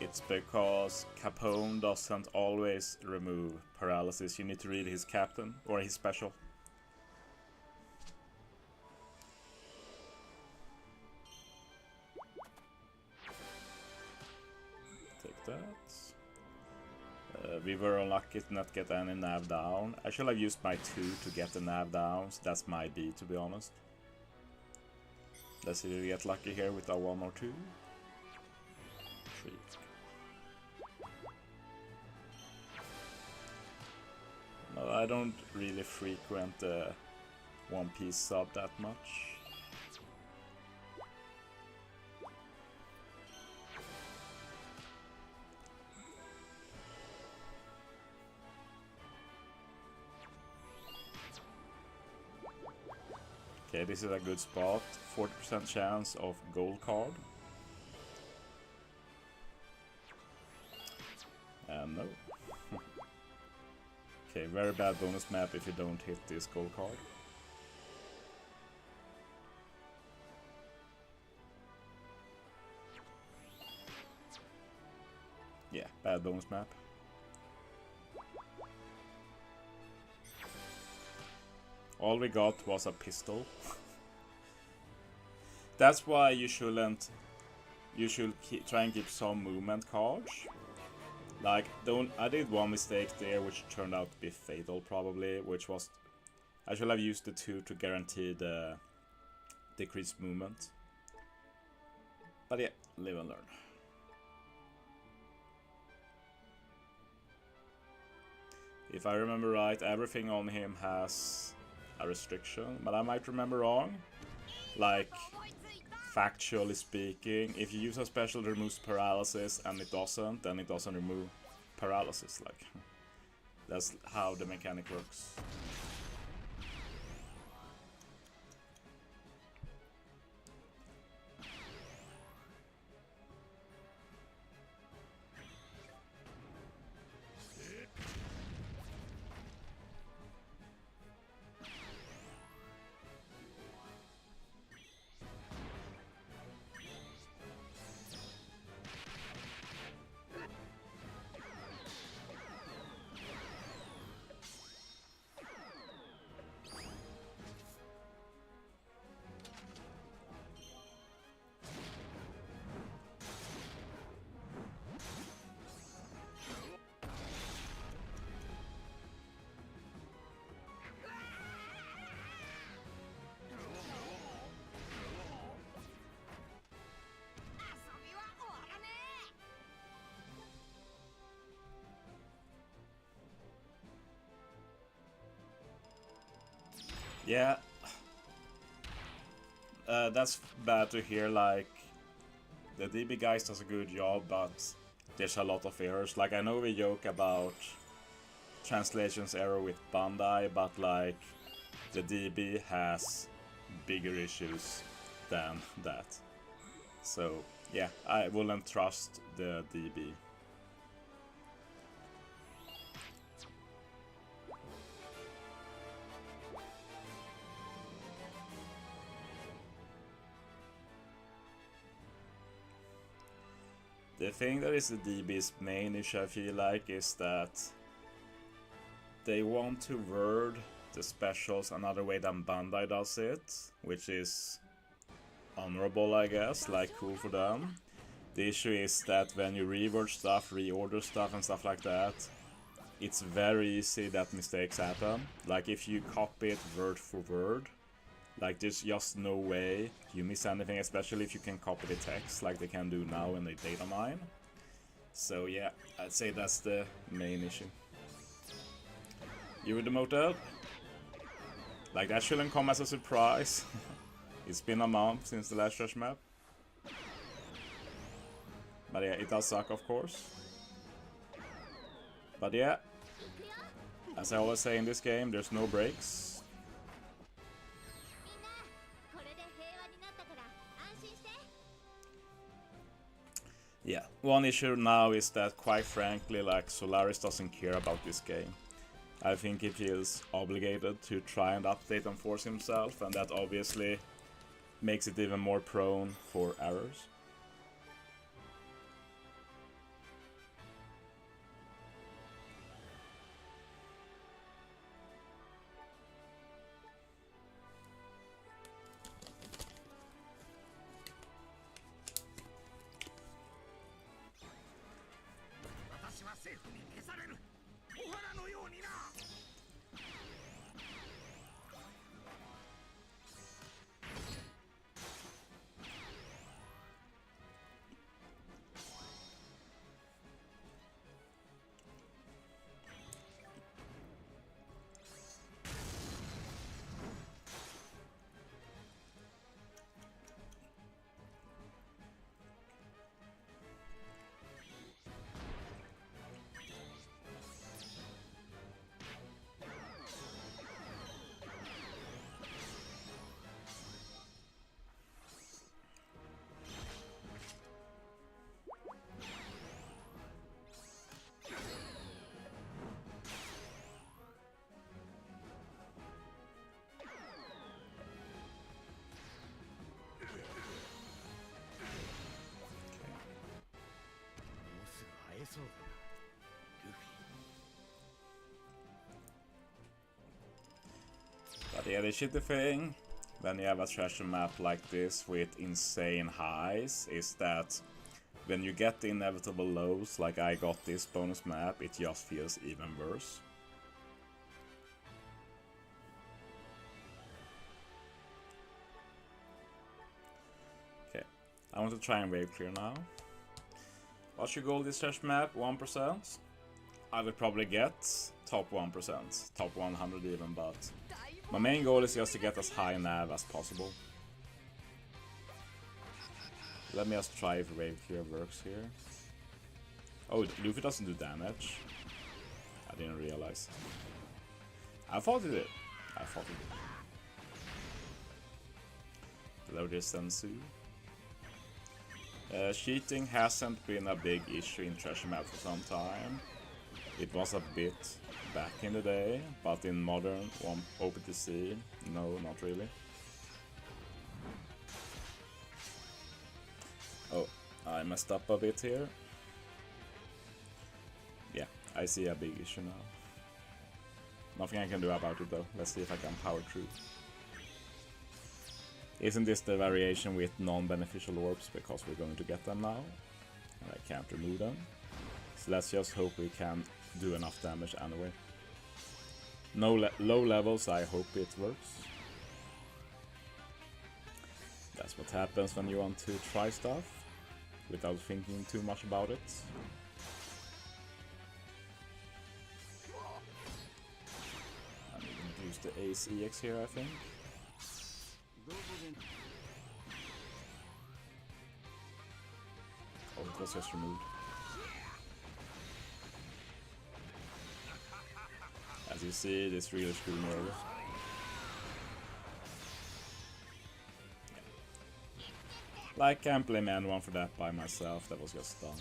It's because Capone doesn't always remove paralysis. You need to read his captain or his special. Take that. We were unlucky to not get any nav down. I should have used my 2 to get the nav down, so that's my B, to be honest. Let's see if we get lucky here with our 1 or 2. 3. No, I don't really frequent the One Piece sub that much. Okay, this is a good spot. 40% chance of gold card. And no. Okay, very bad bonus map if you don't hit this gold card. Yeah, bad bonus map. All we got was a pistol. That's why you shouldn't. You should try and keep some movement cards. Like, I did one mistake there, which turned out to be fatal probably, which was I should have used the 2 to guarantee the decreased movement. But yeah, live and learn. If I remember right, everything on him has a restriction, but I might remember wrong. Like, factually speaking, if you use a special that removes paralysis and it doesn't, then it doesn't remove paralysis. Like, that's how the mechanic works. Yeah, that's bad to hear. Like, the DB guys does a good job, but there's a lot of errors. Like, I know we joke about translations error with Bandai, but like, the DB has bigger issues than that. So yeah, I wouldn't trust the DB. The thing that is the DB's main issue, I feel like, is that they want to word the specials another way than Bandai does it, which is honorable, I guess, like cool for them. The issue is that when you reword stuff, reorder stuff and stuff like that, it's very easy that mistakes happen. Like if you copy it word for word, like there's just no way you miss anything, especially if you can copy the text like they can do now when they data mine. So yeah, I'd say that's the main issue. You with the motor? Like, that shouldn't come as a surprise. It's been a month since the last trash map. But yeah, it does suck, of course. But yeah, as I always say in this game, there's no breaks. Yeah, one issue now is that, quite frankly, like, Solaris doesn't care about this game. I think he feels obligated to try and update and force himself, and that obviously makes it even more prone for errors. But yeah, the shitty thing when you have a treasure map like this with insane highs is that when you get the inevitable lows, like I got this bonus map, it just feels even worse. Okay, I want to try and wave clear now. What's your goal this treasure map? 1%? I would probably get top 1%, top 100 even, but my main goal is just to get as high nav as possible. Let me just try if wave clear works here. Oh, Luffy doesn't do damage. I didn't realize. I thought it did. I thought it did. Hello there, Sensu. Cheating hasn't been a big issue in treasure map for some time. It was a bit back in the day, but in modern OPTC, no, not really. Oh, I messed up a bit here. Yeah, I see a big issue now. Nothing I can do about it though. Let's see if I can power through. Isn't this the variation with non-beneficial orbs, because we're going to get them now? And I can't remove them. So let's just hope we can do enough damage anyway. No low levels, I hope it works. That's what happens when you want to try stuff without thinking too much about it. I'm going to use the Ace EX here, I think. Oh, it was just removed. As you see, this really screwed me over. Like, can't blame anyone for that by myself, that was just dumb.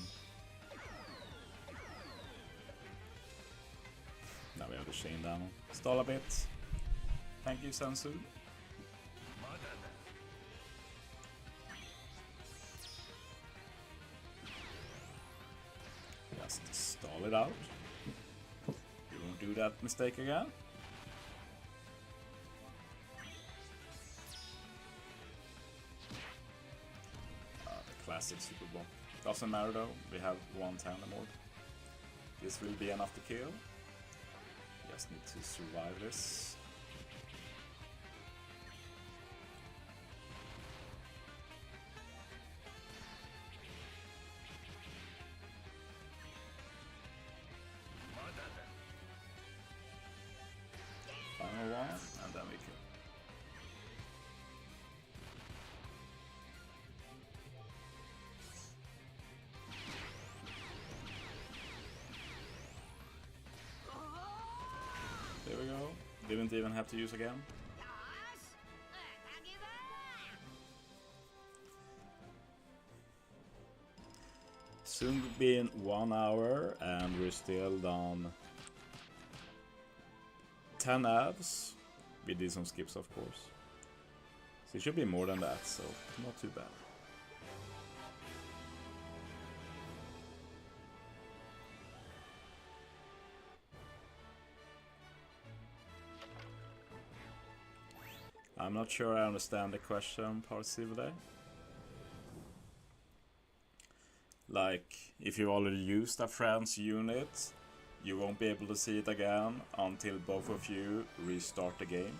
Now we have the chain down. Stall a bit. Thank you, Sensu. Just stall it out. You won't do that mistake again. The classic super bomb. Doesn't matter though, we have one tandem orb. This will be enough to kill. Just need to survive this. Final one, and then we kill. didn't even have to use again. Soon been 1 hour and we're still down 10 abs. We did some skips, of course. So it should be more than that, so not too bad. I'm not sure I understand the question possibly. Like, if you already used a friend's unit, you won't be able to see it again until both of you restart the game.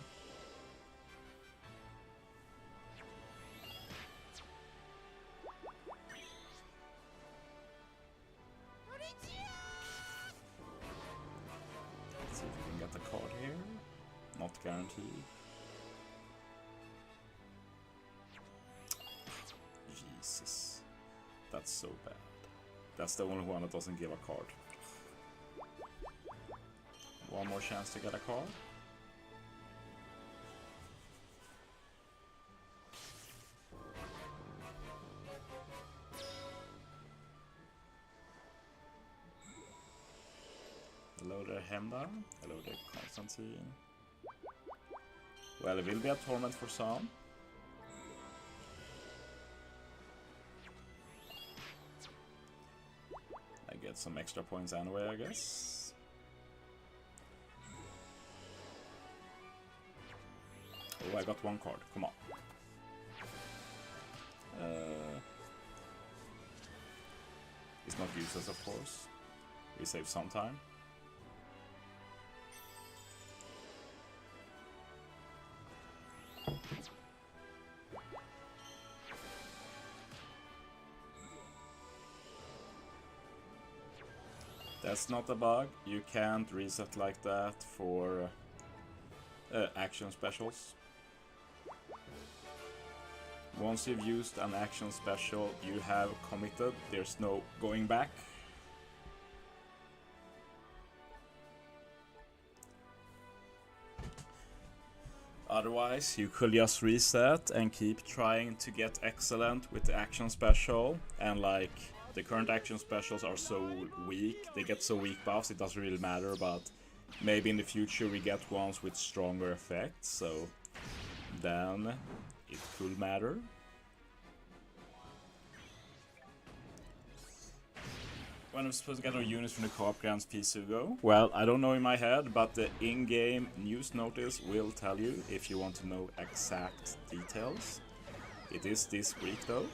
Let's see if we can get a card here. Not guaranteed. Jesus. That's so bad. That's the only one that doesn't give a card. One more chance to get a card. Hello there, Hemda. Hello there, Constantine. Well, it will be a torment for some. I get some extra points anyway, I guess. Oh, I got one card. Come on. It's not useless, of course. We save some time. That's not a bug. You can't reset like that for action specials. Once you've used an action special, you have committed. There's no going back. Otherwise, you could just reset and keep trying to get excellent with the action special. And like, the current action specials are so weak, they get so weak buffs, it doesn't really matter, but maybe in the future we get ones with stronger effects, so then it could matter. When I'm supposed to get our units from the co-op Grants Pisugo? Well, I don't know in my head, but the in-game news notice will tell you if you want to know exact details. It is this week though.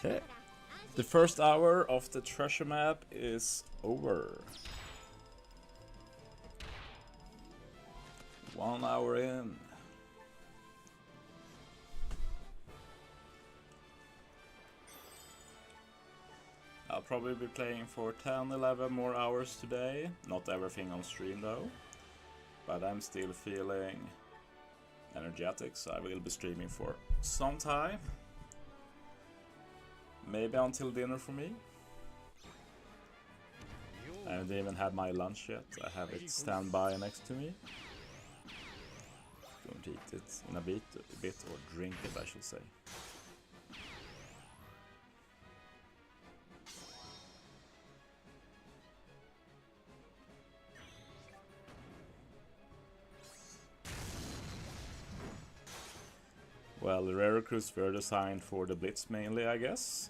Okay. The first hour of the treasure map is over. 1 hour in. I'll probably be playing for 10-11 more hours today. Not everything on stream though. But I'm still feeling energetic, so I will be streaming for some time. Maybe until dinner for me. I haven't even had my lunch yet. I have it standby next to me. Going to eat it in a bit or drink it, I should say. Well, the rare recruits were designed for the Blitz mainly, I guess.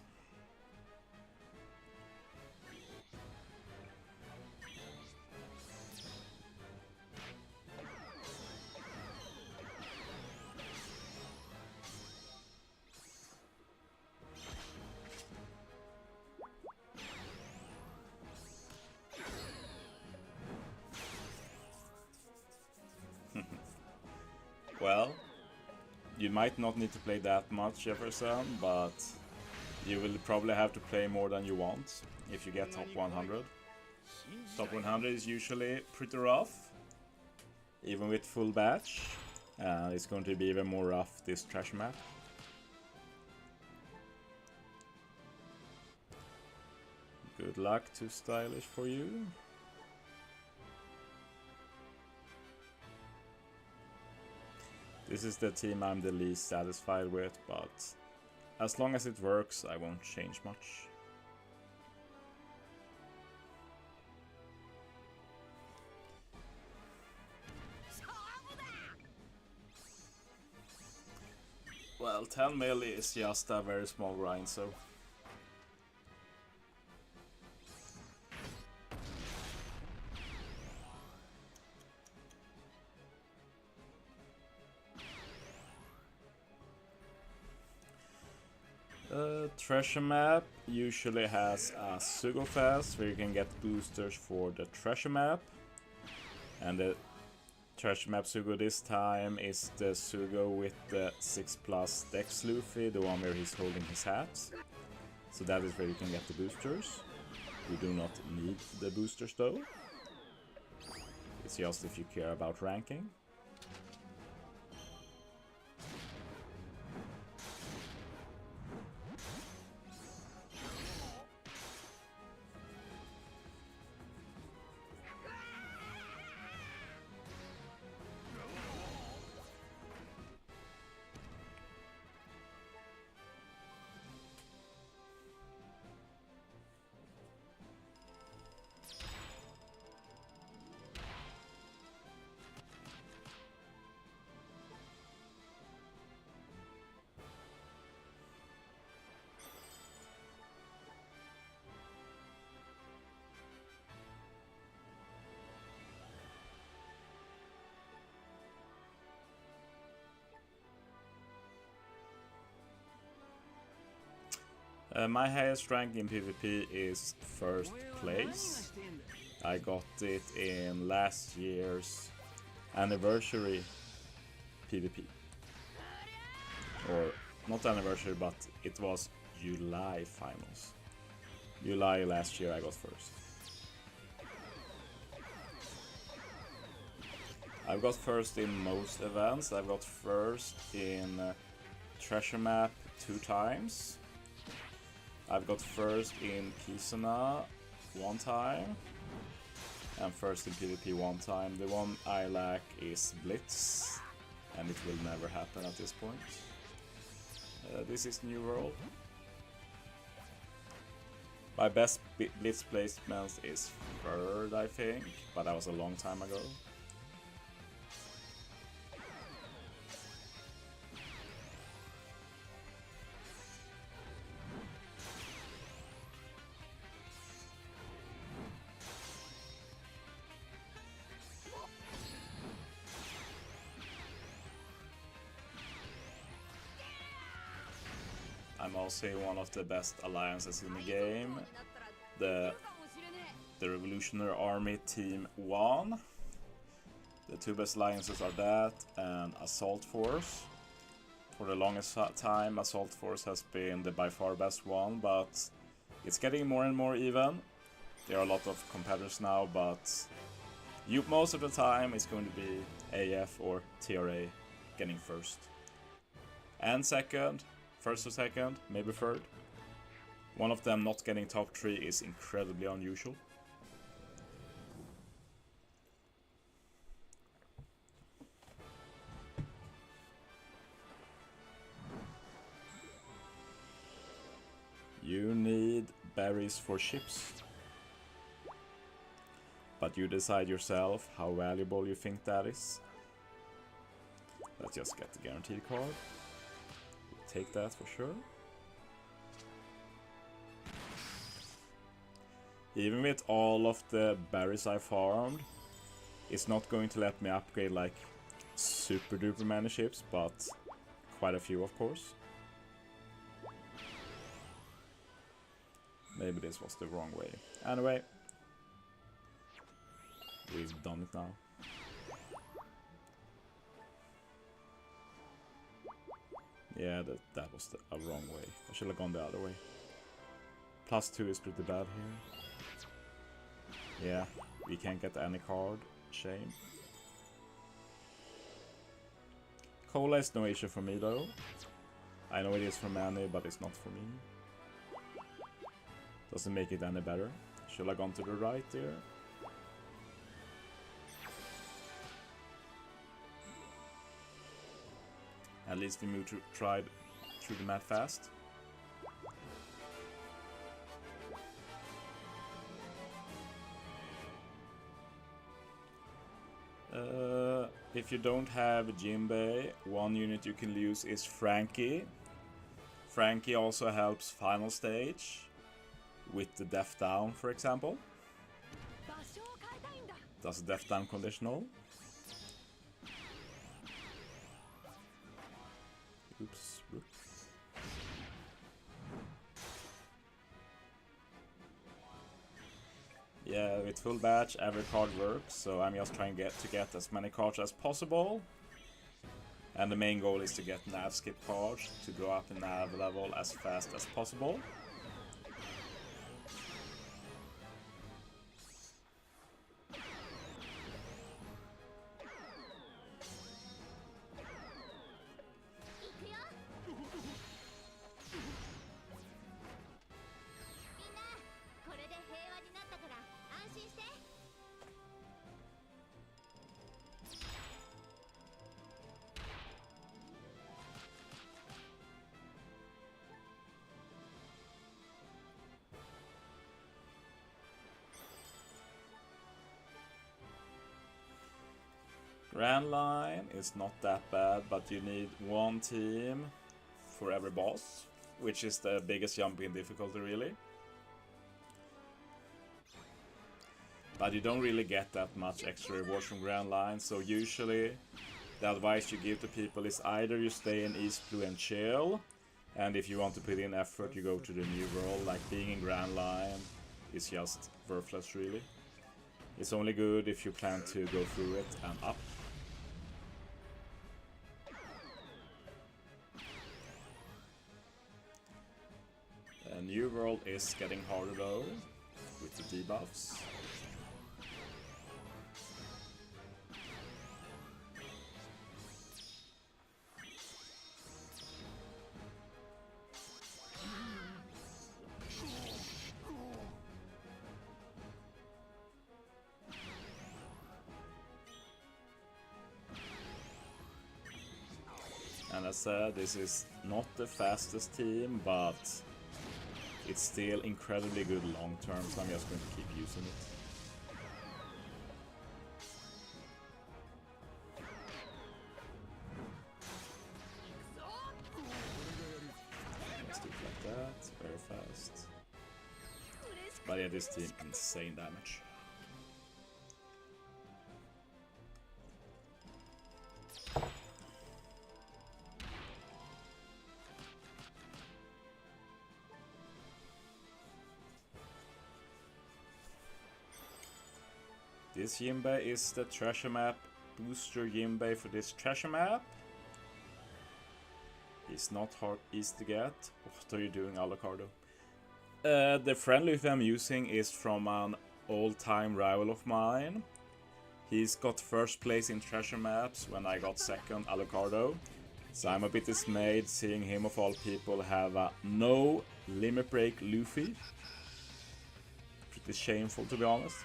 Well, you might not need to play that much, Jefferson, but you will probably have to play more than you want if you get top 100. Top 100 is usually pretty rough. even with full batch. It's going to be even more rough this treasure map. Good luck, too stylish for you. This is the team I'm the least satisfied with, but as long as it works, I won't change much. Well, 10 mil is just a very small grind, so... treasure map usually has a Sugo Fest where you can get boosters for the treasure map. And the treasure map Sugo this time is the Sugo with the 6+ Dex Luffy, the one where he's holding his hat. So that is where you can get the boosters. You do not need the boosters though. It's just if you care about ranking. My highest rank in PvP is first place. I got it in last year's anniversary PvP. Or not anniversary, but it was July finals. July last year I got first. I've got first in most events. I've got first in treasure map 2 times. I've got first in Kisuna 1 time, and first in PvP 1 time. The one I lack is Blitz, and it will never happen at this point. This is New World. My best Blitz placement is 3rd, I think, but that was a long time ago. I'm also one of the best alliances in the game. The Revolutionary Army Team 1. The 2 best alliances are that and Assault Force. For the longest time, Assault Force has been the by far best one, but it's getting more and more even. There are a lot of competitors now, but most of the time it's going to be AF or TRA getting first. And second. First or second, maybe third. One of them not getting top 3 is incredibly unusual. You need berries for ships. But you decide yourself how valuable you think that is. Let's just get the guaranteed card. Take that for sure. Even with all of the berries I farmed, it's not going to let me upgrade like super duper many ships, but quite a few of course. Maybe this was the wrong way. Anyway, we've done it now. Yeah, that was a wrong way. I should have gone the other way. +2 is pretty bad here. Yeah, we can't get any card. Shame. Cola is no issue for me though. I know it is for many, but it's not for me. Doesn't make it any better. Should I have gone to the right there? At least we moved tried through the map fast. If you don't have Jinbei, one unit you can use is Frankie. Frankie also helps final stage with the death down, for example. Does death down conditional. Oops. Yeah, with full batch, every card works, so I'm just trying to get as many cards as possible. And the main goal is to get nav skip cards to go up in nav level as fast as possible. Grand Line is not that bad, but you need one team for every boss, which is the biggest jump in difficulty really. But you don't really get that much extra rewards from Grand Line, so usually the advice you give to people is either you stay in East Blue and chill, and if you want to put in effort you go to the New World. Like being in Grand Line is just worthless really. It's only good if you plan to go through it and up. New World is getting harder though, with the debuffs. And as I said, this is not the fastest team, but it's still incredibly good long term, so I'm just going to keep using it. Let's do it like that, very fast. But yeah, this team, insane damage. This Jinbei is the treasure map booster Jinbei for this treasure map. He's not hard easy to get. What are you doing, Alucardo? The friend Luffy I'm using is from an old-time rival of mine. He's got first place in treasure maps when I got second, Alucardo. So I'm a bit dismayed seeing him of all people have a no limit break Luffy. Pretty shameful to be honest.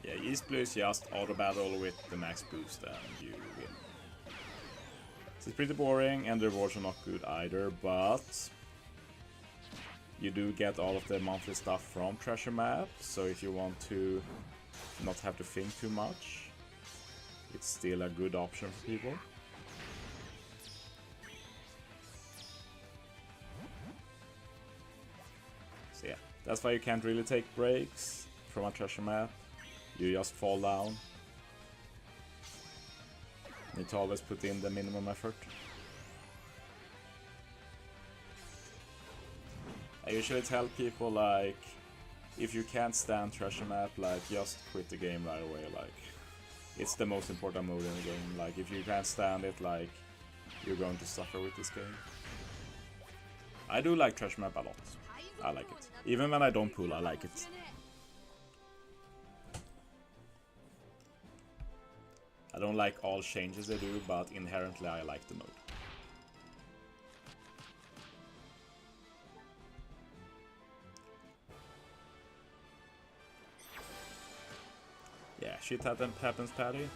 Yeah, East Blue is just auto battle with the max boost and you win. So it's pretty boring and the rewards are not good either, but you do get all of the monthly stuff from treasure map, so if you want to not have to think too much, it's still a good option for people. So yeah, that's why you can't really take breaks from a treasure map. You just fall down. Need to always put in the minimum effort. I usually tell people, like, if you can't stand treasure map, like, just quit the game right away. Like, it's the most important mode in the game. Like, if you can't stand it, like, you're going to suffer with this game. I do like treasure map a lot. I like it. Even when I don't pull, I like it. I don't like all changes they do, but inherently I like the mode. Yeah, shit happens, Patty.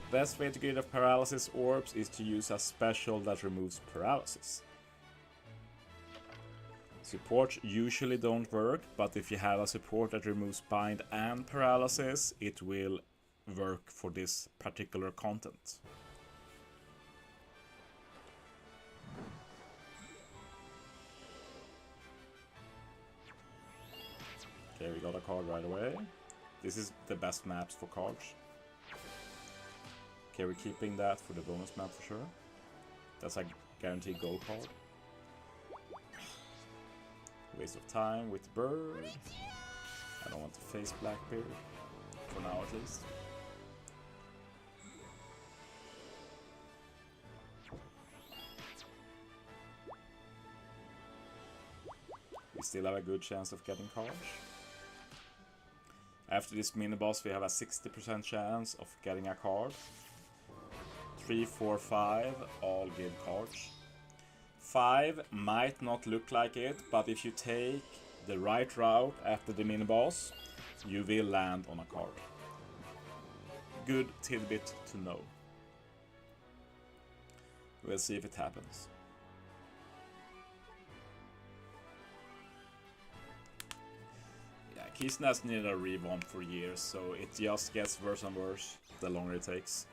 Best way to get rid of paralysis orbs is to use a special that removes paralysis. Supports usually don't work, but if you have a support that removes bind and paralysis, it will work for this particular content. Okay, we got a card right away. This is the best maps for cards. Okay, we're keeping that for the bonus map for sure. That's a guaranteed gold card. Waste of time with bird. I don't want to face Blackbeard. For now at least. We still have a good chance of getting cards. After this mini boss we have a 60% chance of getting a card. 3, 4, 5 all give cards. 5 might not look like it, but if you take the right route after the mini boss, you will land on a card. Good tidbit to know. We'll see if it happens. Yeah, Kisna has needed a revamp for years, so it just gets worse and worse the longer it takes.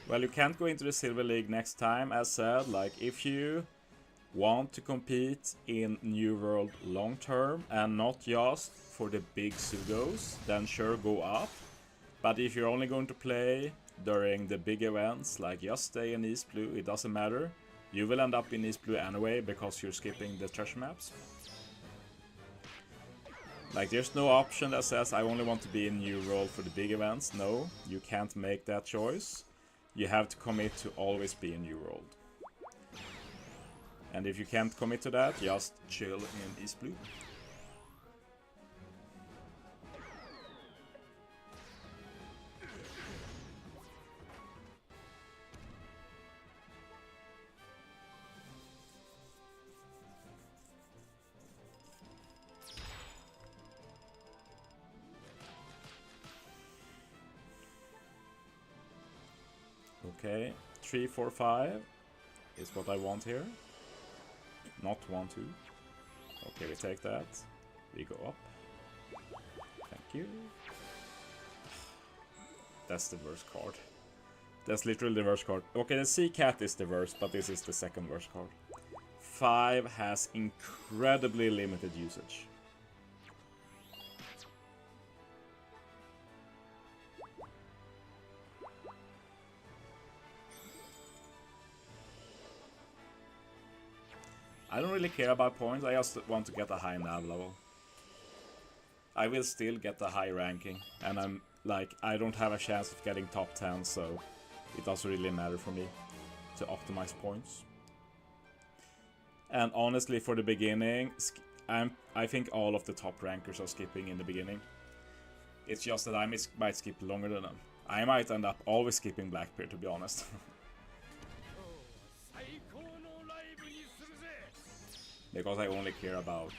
Well, you can't go into the Silver League next time, as said. Like, if you want to compete in New World long term and not just for the big Sugos, then sure, go up. But if you're only going to play during the big events, like just stay in East Blue, it doesn't matter. You will end up in East Blue anyway, because you're skipping the treasure maps. Like, there's no option that says, I only want to be in New World for the big events. No, you can't make that choice. You have to commit to always be in New World. And if you can't commit to that, just chill in East Blue. Okay, 3, 4, 5 is what I want here. Not 1, 2. Okay, we take that. We go up. Thank you. That's the worst card. That's literally the worst card. Okay, the Sea Cat is the worst, but this is the second worst card. 5 has incredibly limited usage. I don't really care about points, I just want to get a high nav level. I will still get a high ranking, and I'm like, I don't have a chance of getting top 10, so it doesn't really matter for me to optimize points. And honestly, for the beginning, I think all of the top rankers are skipping in the beginning. It's just that I might skip longer than them. I might end up always skipping Blackbeard, to be honest. Because I only care about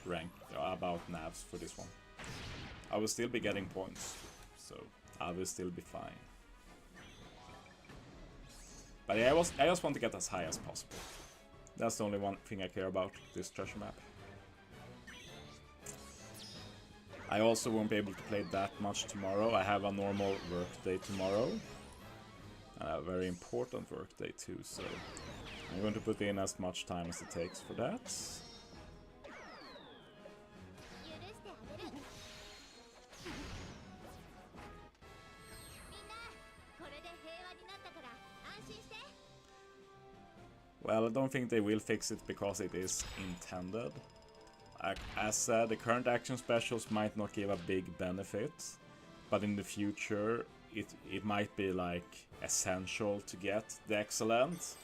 navs for this one. I will still be getting points, so I will still be fine. But yeah, I just want to get as high as possible. That's the only one thing I care about, this treasure map. I also won't be able to play that much tomorrow. I have a normal work day tomorrow. And a very important work day too, so I'm going to put in as much time as it takes for that. Well, I don't think they will fix it because it is intended. As said, the current action specials might not give a big benefit, but in the future it might be like essential to get the excellent,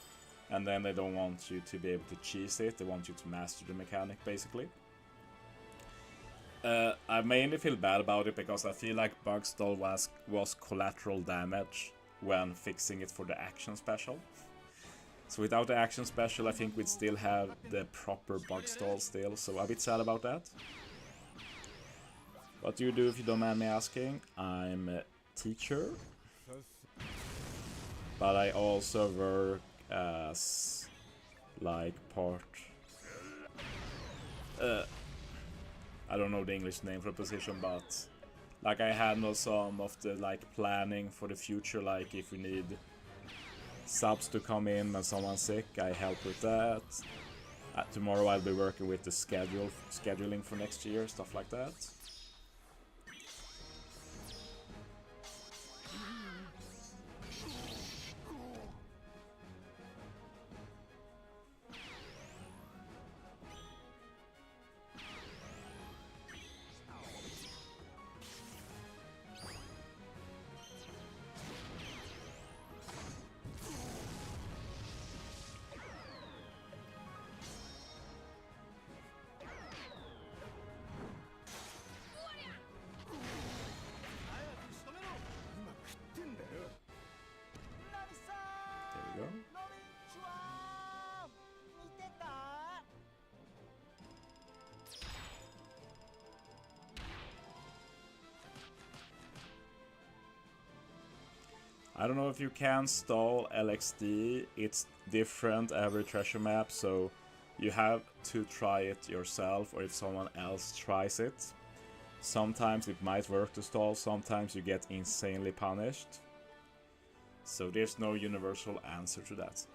and then they don't want you to be able to cheese it, they want you to master the mechanic basically. I mainly feel bad about it because I feel like Bug Stall was collateral damage when fixing it for the action special. So without the action special, I think we'd still have the proper Bug Stall still, so a bit sad about that. What do you do if you don't mind me asking? I'm a teacher, but I also work as like part... I don't know the English name for the position, but like I handle some of the like planning for the future, like if we need subs to come in when someone's sick, I help with that. Tomorrow I'll be working with the scheduling for next year, stuff like that. There we go. I don't know if you can stall LXD, it's different every treasure map, so you have to try it yourself or if someone else tries it. Sometimes it might work to stall, sometimes you get insanely punished. So there's no universal answer to that.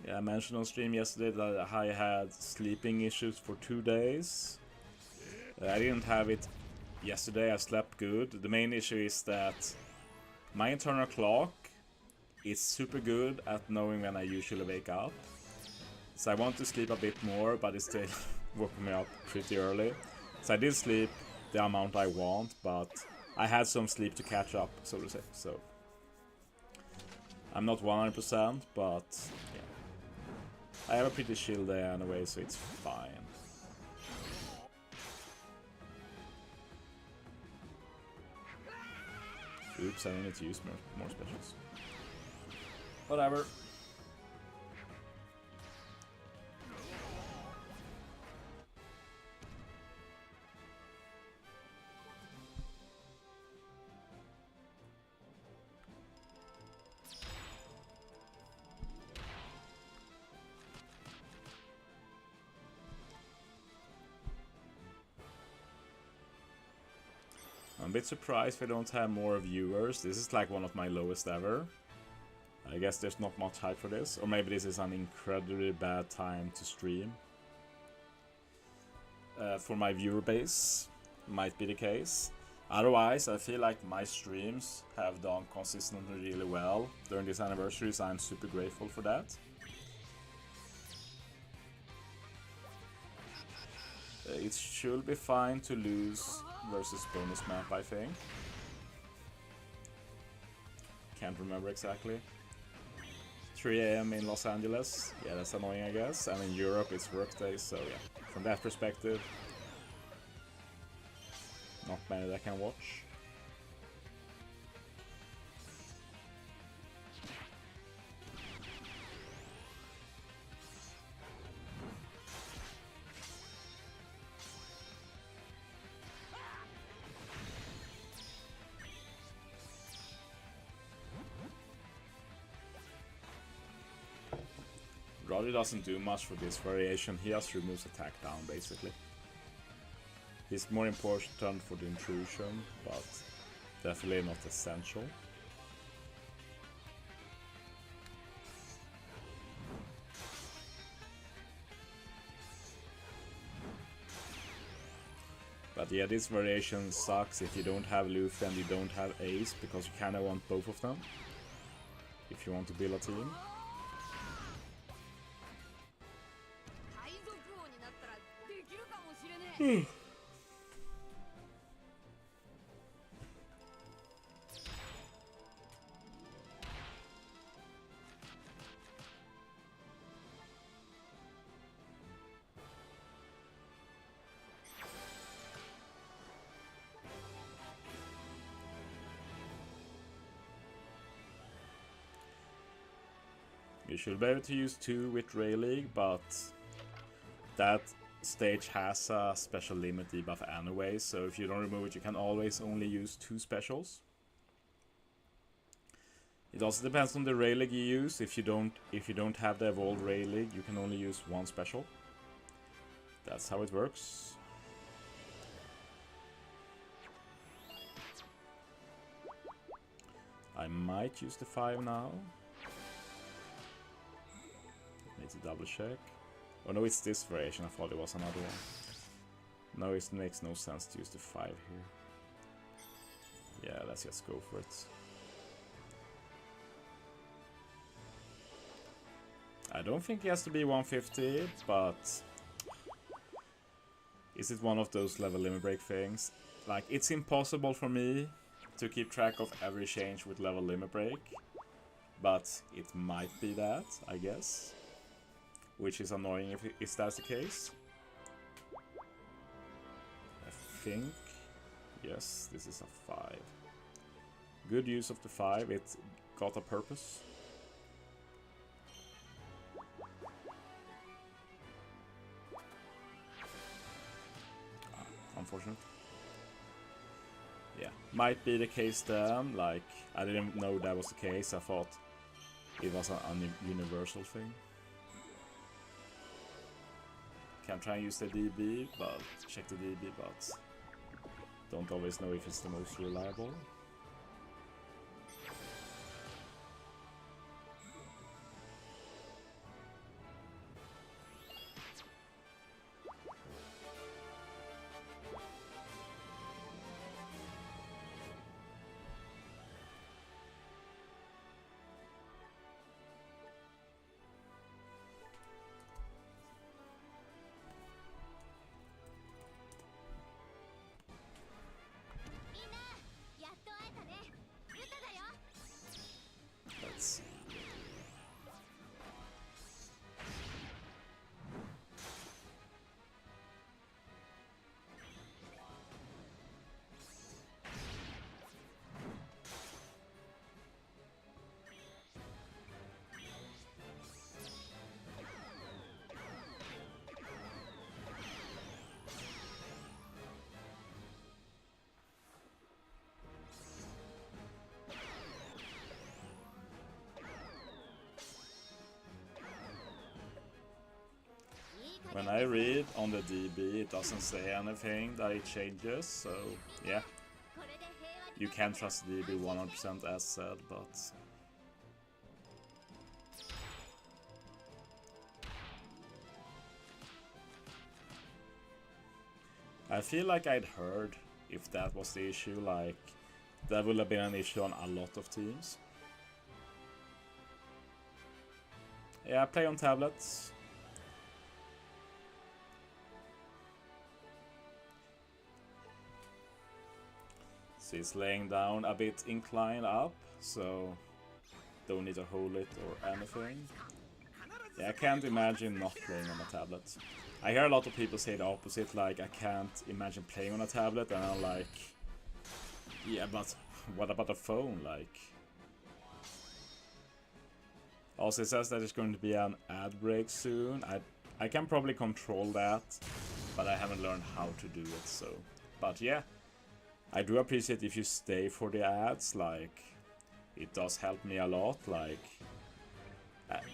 Yeah, I mentioned on stream yesterday that I had sleeping issues for 2 days. I didn't have it yesterday, I slept good. The main issue is that my internal clock is super good at knowing when I usually wake up. So I want to sleep a bit more, but it still woke me up pretty early. So I did sleep the amount I want, but I had some sleep to catch up, so to say. So I'm not 100%, but yeah. I have a pretty chill day anyway, so it's fine. Oops, I need to use more specials. Whatever. I'm a bit surprised we don't have more viewers. This is like one of my lowest ever. I guess there's not much hype for this. Or maybe this is an incredibly bad time to stream. For my viewer base, might be the case. Otherwise, I feel like my streams have done consistently really well during this anniversary, so I'm super grateful for that. It should be fine to lose versus bonus map, I think. Can't remember exactly. 3 AM in Los Angeles. Yeah, that's annoying, I guess. And in Europe, it's workday, so yeah. From that perspective, not many that I can watch. Roddy doesn't do much for this variation, he just removes attack down basically. He's more important for the intrusion, but definitely not essential. But yeah, this variation sucks if you don't have Luffy and you don't have Ace, because you kinda want both of them if you want to build a team. You should be able to use 2 with Ray League, but that stage has a special limit debuff anyway, so if you don't remove it, you can always only use 2 specials. It also depends on the Ray League you use. If you don't have the evolved Ray League, you can only use 1 special. That's how it works. I might use the 5 now. Need to double check. Oh no, it's this variation. I thought it was another one. No, it makes no sense to use the 5 here. Yeah, let's just go for it. I don't think it has to be 150, but is it one of those level limit break things? Like, it's impossible for me to keep track of every change with level limit break, but it might be that, I guess. Which is annoying if that's the case. I think, yes, this is a 5. Good use of the 5, it got a purpose. Unfortunate. Yeah, might be the case then, like, I didn't know that was the case, I thought it was a universal thing. Can try and use the DB, but check the DB, but don't always know if it's the most reliable. Let's see. When I read on the DB, it doesn't say anything that it changes, so yeah. You can trust DB 100% as said, but I feel like I'd heard if that was the issue, like that would have been an issue on a lot of teams. Yeah, I play on tablets. So it's laying down a bit inclined up, so don't need to hold it or anything. Yeah, I can't imagine not playing on a tablet. I hear a lot of people say the opposite, like I can't imagine playing on a tablet, and I'm like, yeah, but what about a phone, like? Also, it says that there's going to be an ad break soon. I can probably control that, but I haven't learned how to do it, so. But yeah, I do appreciate if you stay for the ads, like, it does help me a lot, like,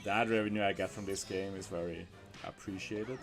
the ad revenue I get from this game is very appreciated.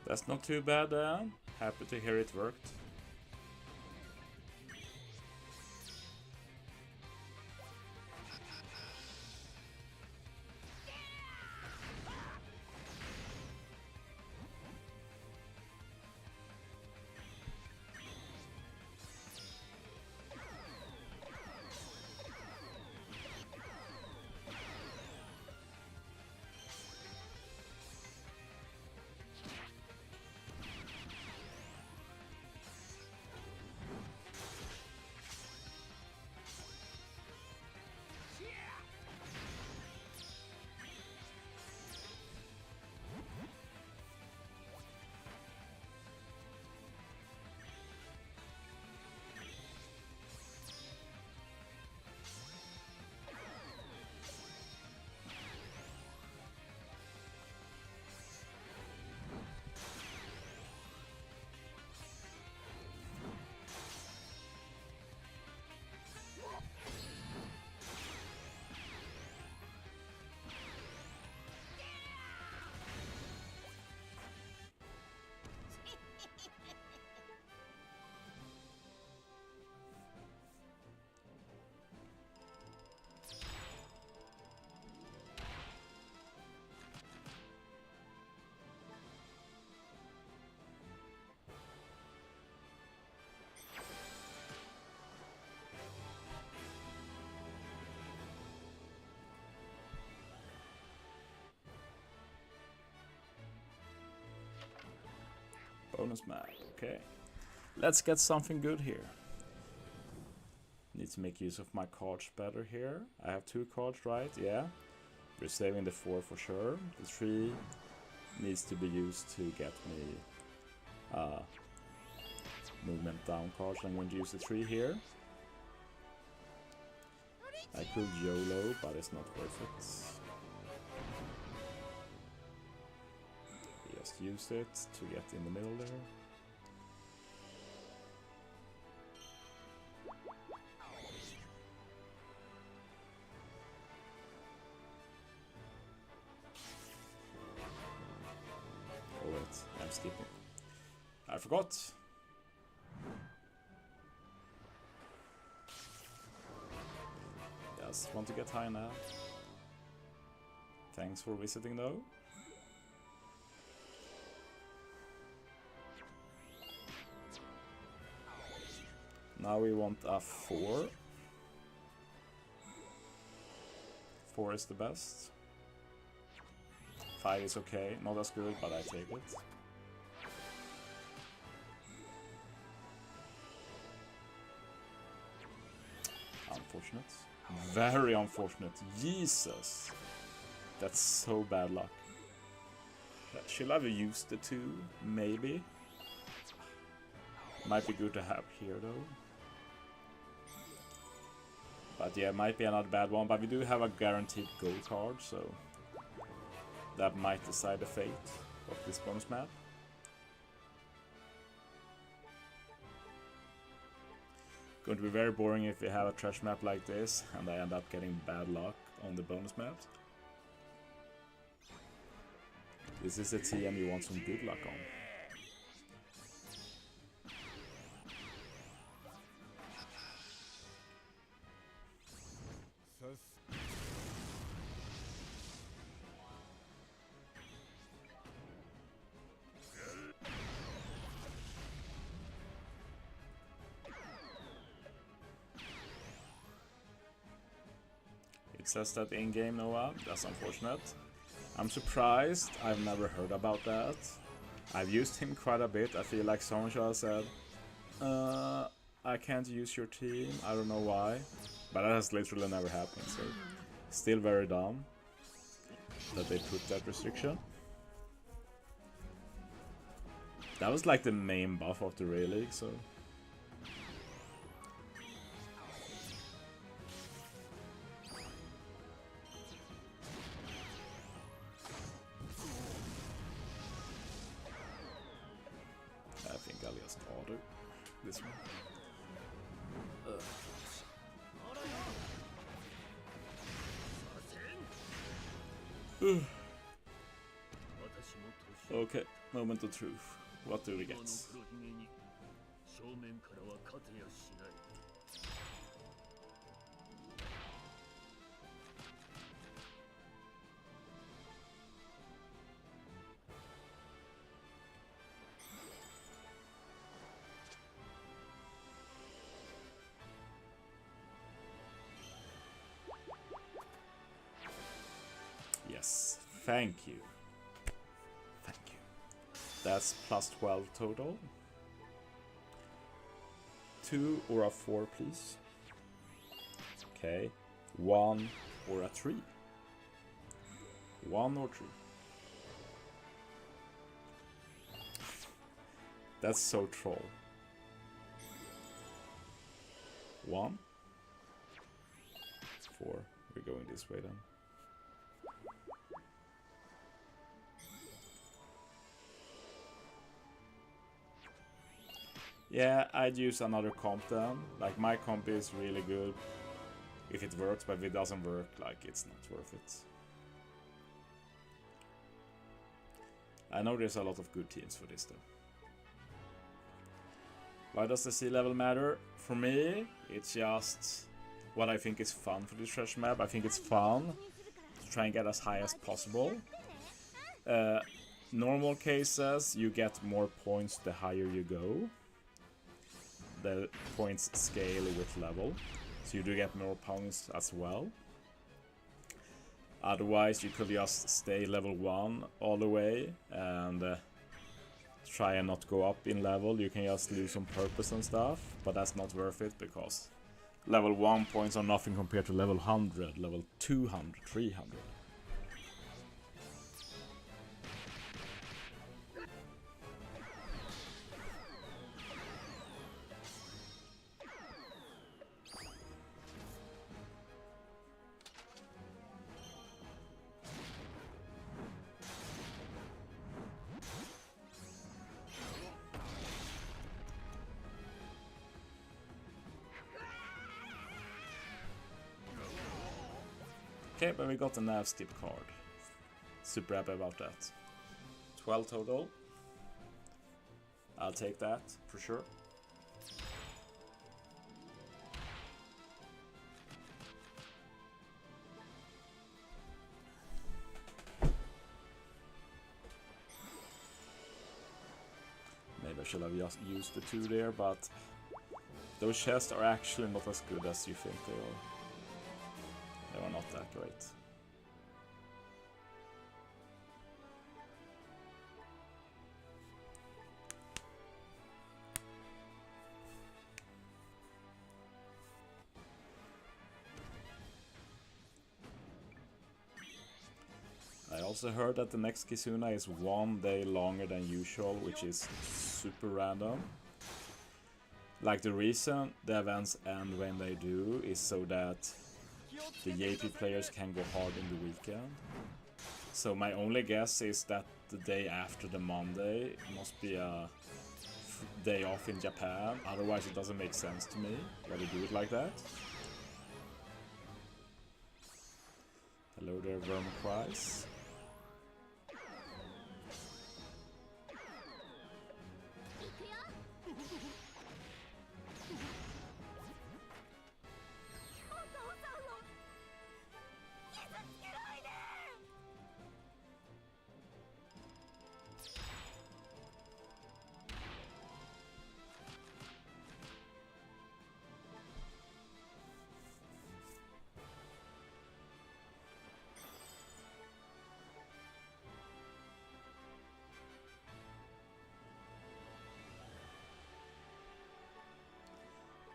That's not too bad. Happy to hear it worked. Bonus map, okay. Let's get something good here. Need to make use of my cards better here. I have 2 cards, right? Yeah. We're saving the 4 for sure. The 3 needs to be used to get me movement down cards. I'm going to use the 3 here. I could YOLO, but it's not worth it. Just use it to get in the middle there. Oh wait, I'm skipping. I forgot. Just want to get high now. Thanks for visiting though. Now we want a 4. 4 is the best. 5 is okay, not as good, but I take it. Unfortunate. Very unfortunate. Jesus! That's so bad luck. Should I have used the 2? Maybe. Might be good to have here though. But yeah, might be another bad one. But we do have a guaranteed gold card, so that might decide the fate of this bonus map. Going to be very boring if we have a trash map like this and I end up getting bad luck on the bonus maps. This is a TM you want some good luck on. It says that in-game Noah, that's unfortunate. I'm surprised, I've never heard about that. I've used him quite a bit. I feel like someone should have said, I can't use your team, I don't know why. But that has literally never happened, so still very dumb that they put that restriction. That was like the main buff of the Ray League, so... I think I'll just order this one. Okay, moment of truth. What do we get? Yes, thank you. Thank you. That's plus 12 total. 2 or a 4, please. Okay. 1 or a 3. 1 or 3. That's so troll. 1. 4. We're going this way then. Yeah, I'd use another comp then. Like, my comp is really good if it works, but if it doesn't work, like, it's not worth it. I know there's a lot of good teams for this though. Why does the sea level matter? For me, it's just what I think is fun for this trash map. I think it's fun to try and get as high as possible. Normal cases, you get more points the higher you go. The points scale with level, so you do get more points as well. Otherwise, you could just stay level 1 all the way and try and not go up in level. You can just lose on purpose and stuff, but that's not worth it because level 1 points are nothing compared to level 100, level 200, 300. Okay, but we got the nav skip card. Super happy about that. 12 total. I'll take that, for sure. Maybe I should have just used the 2 there, but Those chests are actually not as good as you think they are. They are not that great. I also heard that the next Kizuna is 1 day longer than usual, which is super random. Like, the reason the events end when they do is so that the JP players can go hard in the weekend. So my only guess is that the day after the Monday must be a day off in Japan, otherwise it doesn't make sense to me why they do it like that. Hello there, Vermicrise.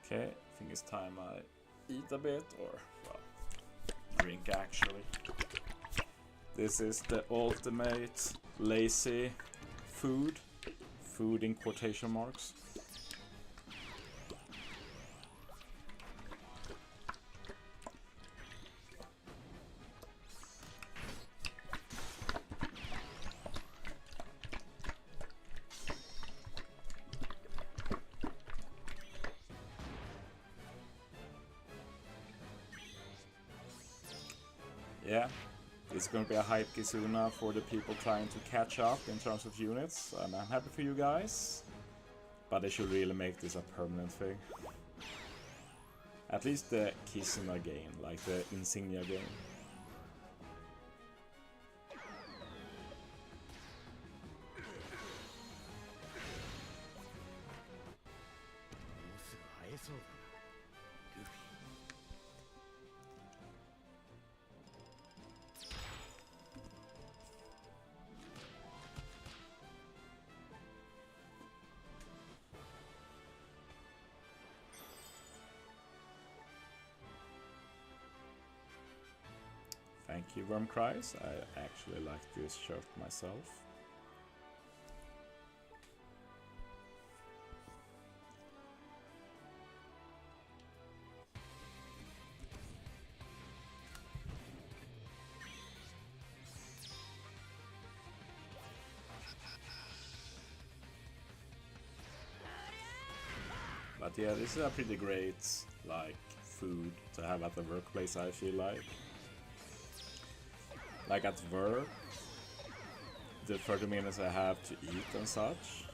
Okay, I think it's time I eat a bit, or, well, drink actually. This is the ultimate lazy food. Food in quotation marks. Yeah, it's going to be a hype Kizuna for the people trying to catch up in terms of units, and I'm happy for you guys, but they should really make this a permanent thing. At least the Kizuna game, like the Insignia game. Thank you, Wormcries. I actually like this shirt myself. But yeah, this is a pretty great, like, food to have at the workplace, I feel like. Like at work, the 30 minutes I have to eat and such,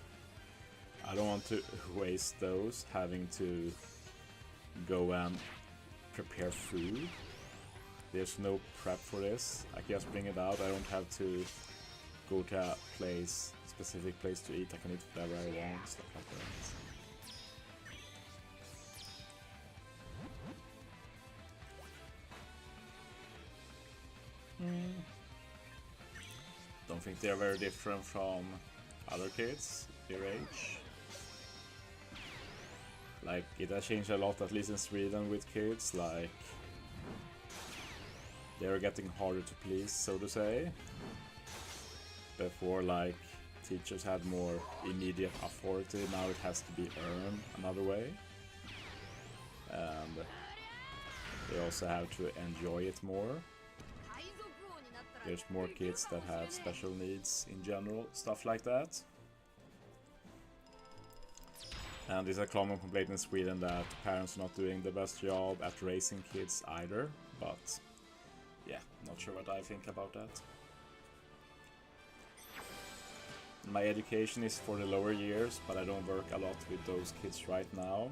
I don't want to waste those having to go and prepare food. There's no prep for this. I can just bring it out. I don't have to go to a place, specific place to eat. I can eat whatever I want, stuff like that. Don't think they're very different from other kids their age. Like, it has changed a lot, at least in Sweden, with kids. Like, they're getting harder to please, so to say. Before, like, teachers had more immediate authority, now it has to be earned another way. And they also have to enjoy it more. There's more kids that have special needs in general, stuff like that. And it's a common complaint in Sweden that parents are not doing the best job at raising kids either, but yeah, not sure what I think about that. My education is for the lower years, but I don't work a lot with those kids right now.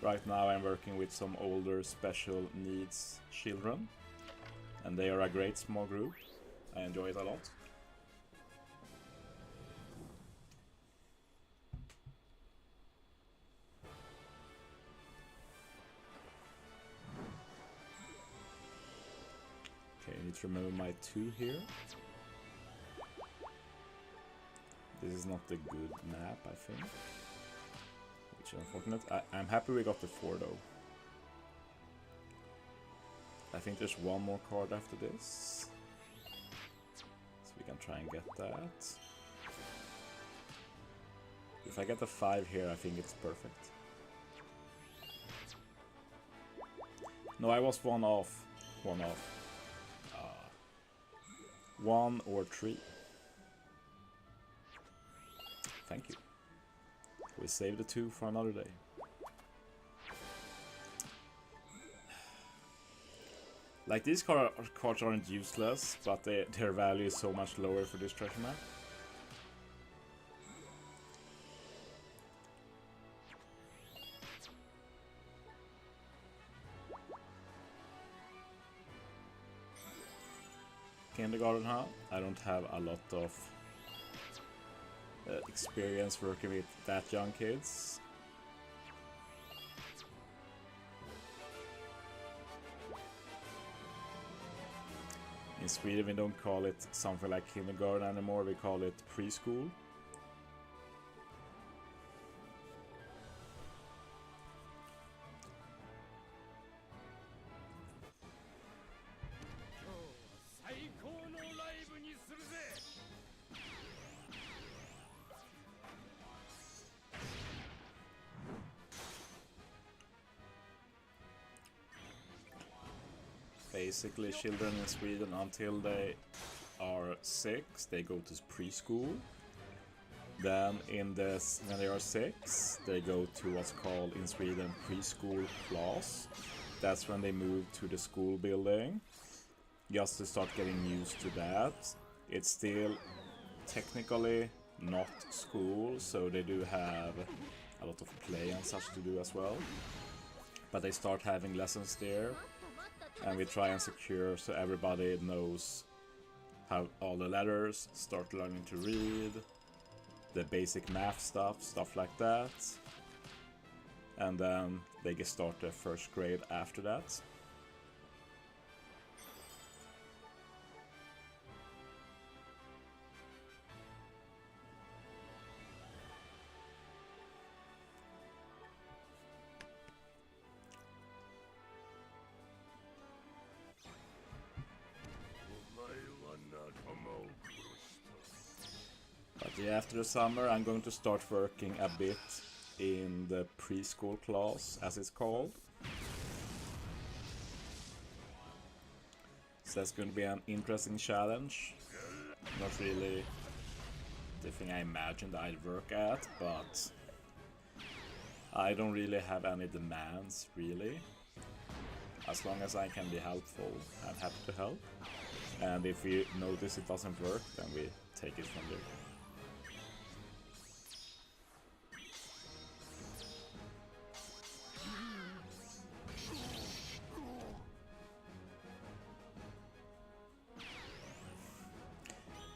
Right now I'm working with some older special needs children, and they are a great small group. I enjoy it a lot. need to remember my 2 here. This is not the good map, I think. Which is unfortunate. I'm happy we got the 4 though. I think there's one more card after this. So we can try and get that. If I get a 5 here, I think it's perfect. No, I was 1 off. 1 off. 1 or 3. Thank you. We saved the 2 for another day. Like, these cards aren't useless, but their value is so much lower for this treasure map. Kindergarten, huh? I don't have a lot of experience working with that young kids. In Sweden we don't call it something like kindergarten anymore, we call it preschool. Basically, children in Sweden until they are 6, they go to preschool. Then when they are 6, they go to what's called in Sweden preschool class. That's when they move to the school building, just to start getting used to that. It's still technically not school, so they do have a lot of play and such to do as well. But they start having lessons there. And we try and secure so everybody knows how all the letters, start learning to read, the basic math stuff like that. And then they can start their first grade after that. But yeah, after the summer I'm going to start working a bit in the preschool class, as it's called. So that's going to be an interesting challenge. Not really the thing I imagined I'd work at, but I don't really have any demands, really. As long as I can be helpful, I'm happy to help. And if we notice it doesn't work, then we take it from there.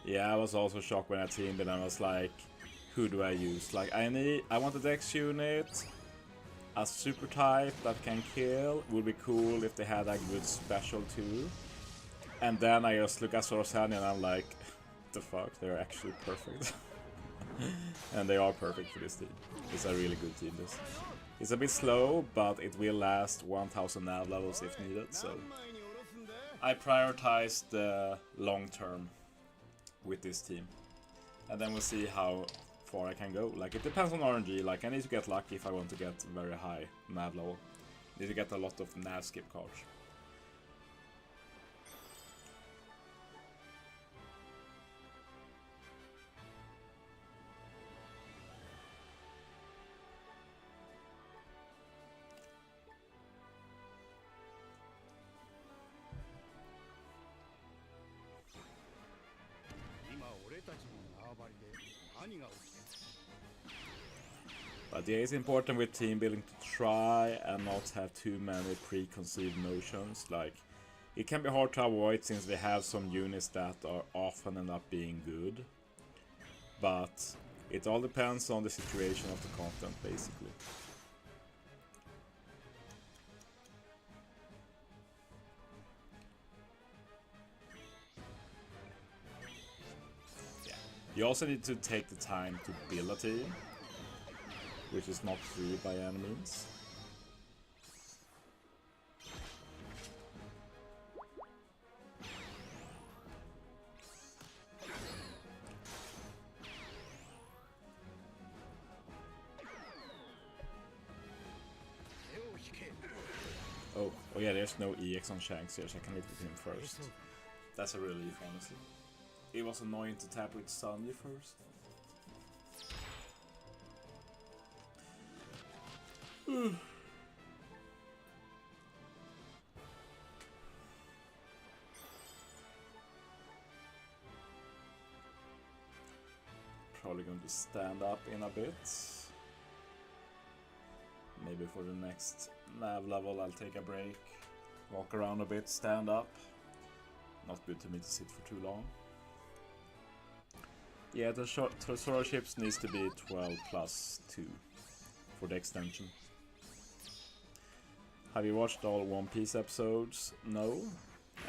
Yeah, I was also shocked when I teamed and I was like, who do I use? Like, I want a dex unit, a super type that can kill. Would be cool if they had a good special too. And then I just look at Sorosani and I'm like, the fuck, they're actually perfect. And they are perfect for this team. It's a really good team, this. It's a bit slow, but it will last 1000 nav levels if needed, so I prioritize the long term with this team. And then we'll see how far I can go. Like, it depends on RNG. Like, I need to get lucky if I want to get very high nav level. Need to get a lot of nav skip cards. But yeah, it's important with team building to try and not have too many preconceived notions. Like, it can be hard to avoid since we have some units that are often end up being good. But it all depends on the situation of the content, basically. You also need to take the time to build a team, which is not free by any means. Oh yeah, there's no EX on Shanks here, so I can hit with him first. That's a relief, honestly. It was annoying to tap with Sunny first. Probably going to stand up in a bit. Maybe for the next nav level I'll take a break, walk around a bit, stand up. Not good to me to sit for too long. Yeah, the Tesoro ships needs to be 12 plus 2 for the extension. Have you watched all One Piece episodes? No,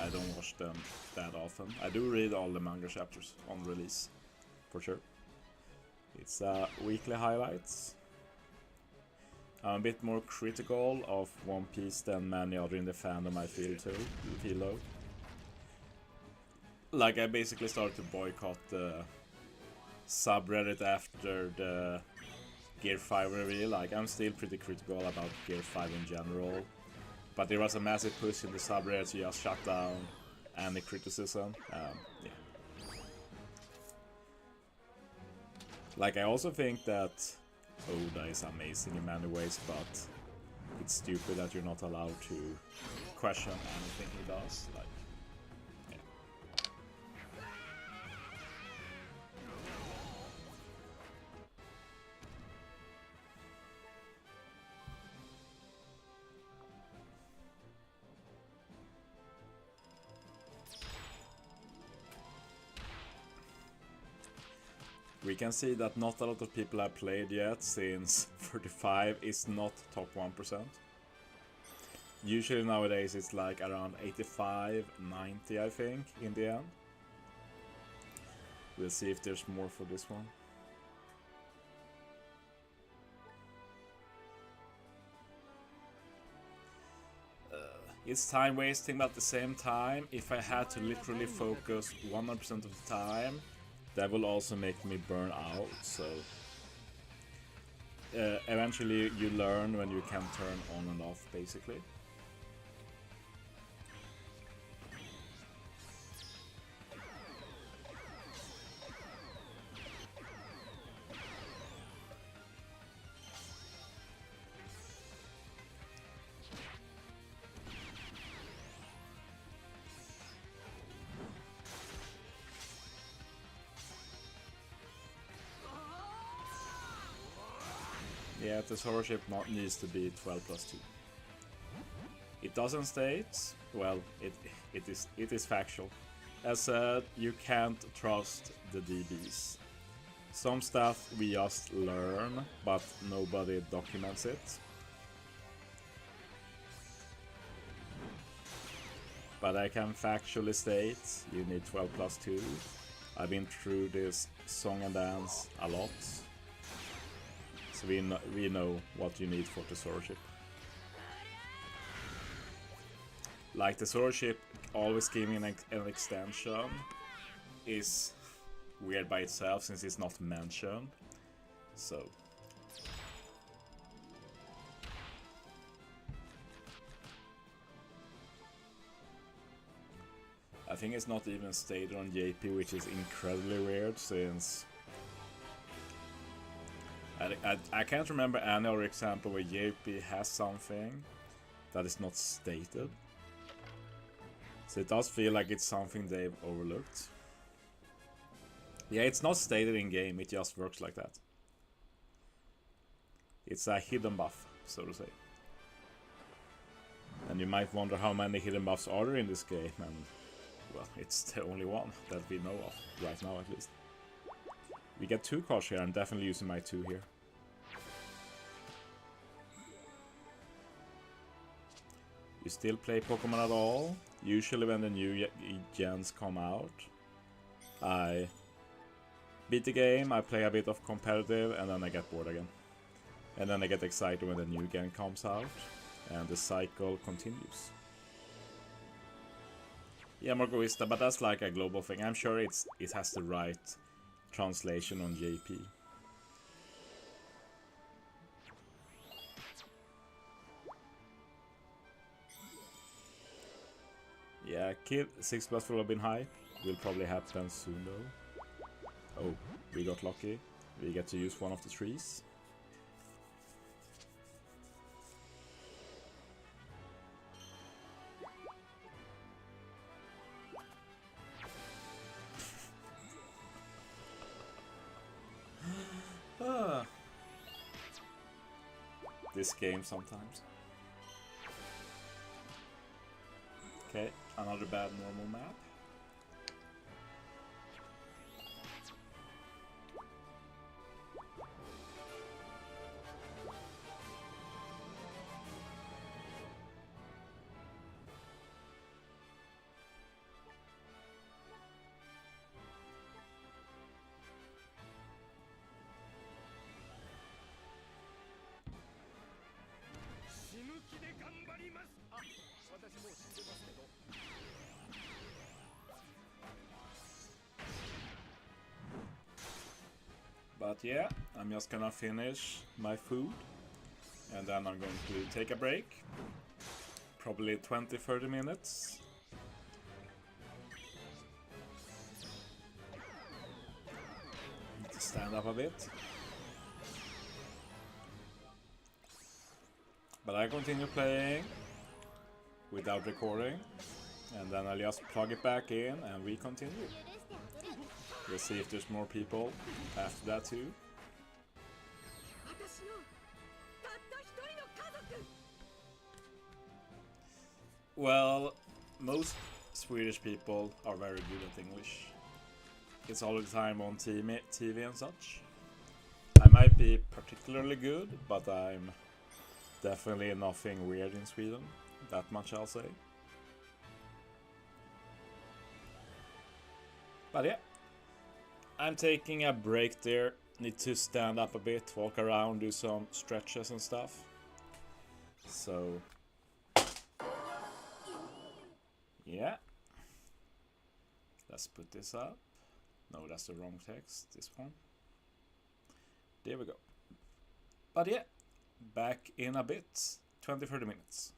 I don't watch them that often. I do read all the manga chapters on release, for sure. It's weekly highlights. I'm a bit more critical of One Piece than many other in the fandom I feel though. Like I basically started to boycott the subreddit after the Gear 5 reveal. Like I'm still pretty critical about Gear 5 in general. But there was a massive push in the subreddit to just shut down any criticism. Yeah. Like I also think that Oda is amazing in many ways, but it's stupid that you're not allowed to question anything he does. Like, yeah. We can see that not a lot of people have played yet, since 35 is not top 1%. Usually nowadays it's like around 85, 90 I think, in the end. We'll see if there's more for this one. It's time wasting, but at the same time, if I had to literally focus 100% of the time, that will also make me burn out, so eventually you learn when you can turn on and off, basically. Yeah, the Tesoro ship needs to be 12 plus 2. It doesn't state, well, it is factual. As said, you can't trust the DBs. Some stuff we just learn, but nobody documents it. But I can factually state, you need 12 plus 2. I've been through this song and dance a lot. So we know what you need for the Tesoro ship. Like the Tesoro ship always giving an extension is weird by itself since it's not mentioned. So I think it's not even stated on JP, which is incredibly weird since I can't remember any other example where JP has something that is not stated. So it does feel like it's something they've overlooked. Yeah, it's not stated in game, it just works like that. It's a hidden buff, so to say. And you might wonder how many hidden buffs are there in this game, and well, it's the only one that we know of, right now at least. We get 2 cards here, I'm definitely using my 2 here. You still play Pokemon at all? Usually when the new gens come out, I beat the game, I play a bit of competitive, and then I get bored again. And then I get excited when the new game comes out, and the cycle continues. Yeah, Morgoista, but that's like a global thing. I'm sure it has the right translation on JP. Yeah, Kid 6+ will have been high. Will probably happen soon though. Oh, we got lucky. We get to use one of the trees. This game sometimes. Okay, another bad normal map. But yeah, I'm just gonna finish my food and then I'm going to take a break. Probably 20-30 minutes. Need to stand up a bit. But I continue playing without recording, and then I'll just plug it back in and we continue. We'll see if there's more people after that too. Well, most Swedish people are very good at English. It's all the time on TV and such. I might be particularly good, but I'm definitely nothing weird in Sweden. That much I'll say. But yeah, I'm taking a break there. Need to stand up a bit, walk around, do some stretches and stuff. So yeah, let's put this up. No, that's the wrong text. This one. There we go. But yeah, back in a bit. 20-30 minutes.